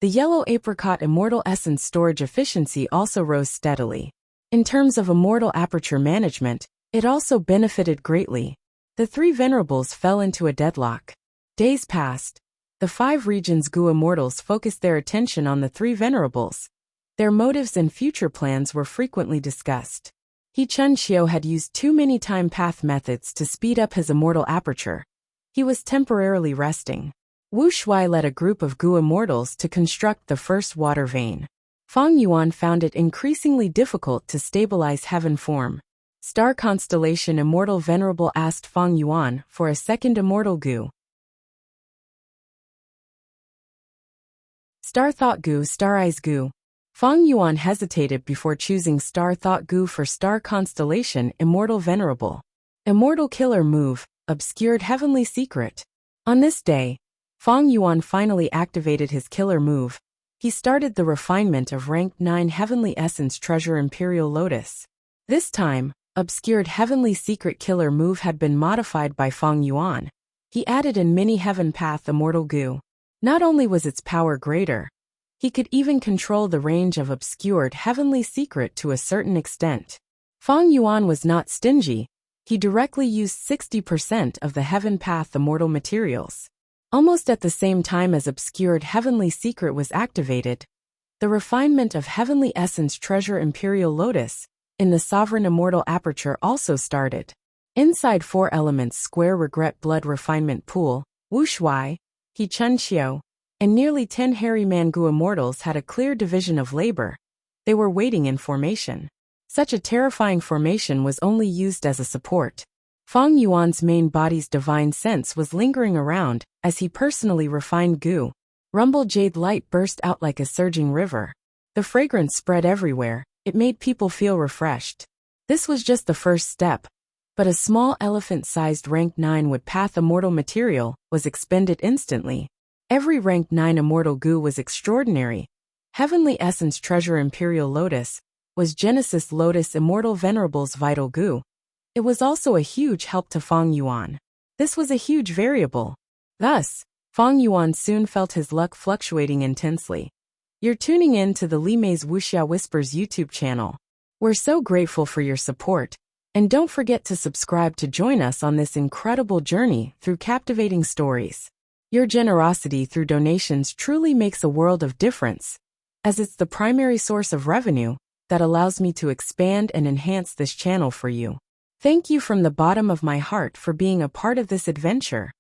[SPEAKER 1] The yellow apricot immortal essence storage efficiency also rose steadily. In terms of immortal aperture management, it also benefited greatly. The 3 venerables fell into a deadlock. Days passed. The 5 regions' Gu immortals focused their attention on the 3 venerables. Their motives and future plans were frequently discussed. He Chun Xiu had used too many time path methods to speed up his immortal aperture. He was temporarily resting. Wuxia led a group of Gu immortals to construct the first water vein. Feng Yuan found it increasingly difficult to stabilize heaven form. Star constellation Immortal Venerable asked Feng Yuan for a second immortal Gu. Star Thought Gu, Star Eyes Gu. Feng Yuan hesitated before choosing Star Thought Gu for Star Constellation Immortal Venerable. Immortal Killer Move, Obscured Heavenly Secret. On this day, Feng Yuan finally activated his killer move. He started the refinement of Rank 9 Heavenly Essence Treasure Imperial Lotus. This time, Obscured Heavenly Secret Killer Move had been modified by Feng Yuan. He added in Mini Heaven Path Immortal Gu. Not only was its power greater, he could even control the range of Obscured Heavenly Secret to a certain extent. Feng Yuan was not stingy. He directly used 60% of the Heaven Path Immortal materials. Almost at the same time as Obscured Heavenly Secret was activated, the refinement of Heavenly Essence Treasure Imperial Lotus in the Sovereign Immortal Aperture also started. Inside 4 elements Square Regret Blood Refinement Pool, Wu Shui, He Chun Xiao, and nearly 10 Hairy Man Gu immortals had a clear division of labor. They were waiting in formation. Such a terrifying formation was only used as a support. Feng Yuan's main body's divine sense was lingering around as he personally refined Gu. Rumble Jade light burst out like a surging river. The fragrance spread everywhere. It made people feel refreshed. This was just the first step, but a small elephant-sized Rank 9 Wood Path Immortal material was expended instantly. Every Rank 9 Immortal Gu was extraordinary. Heavenly Essence Treasure Imperial Lotus was Genesis Lotus Immortal Venerable's Vital Gu. It was also a huge help to Feng Yuan. This was a huge variable. Thus, Feng Yuan soon felt his luck fluctuating intensely. You're tuning in to the Li Mei's Wuxia Whispers YouTube channel. We're so grateful for your support, and don't forget to subscribe to join us on this incredible journey through captivating stories. Your generosity through donations truly makes a world of difference, as it's the primary source of revenue that allows me to expand and enhance this channel for you. Thank you from the bottom of my heart for being a part of this adventure.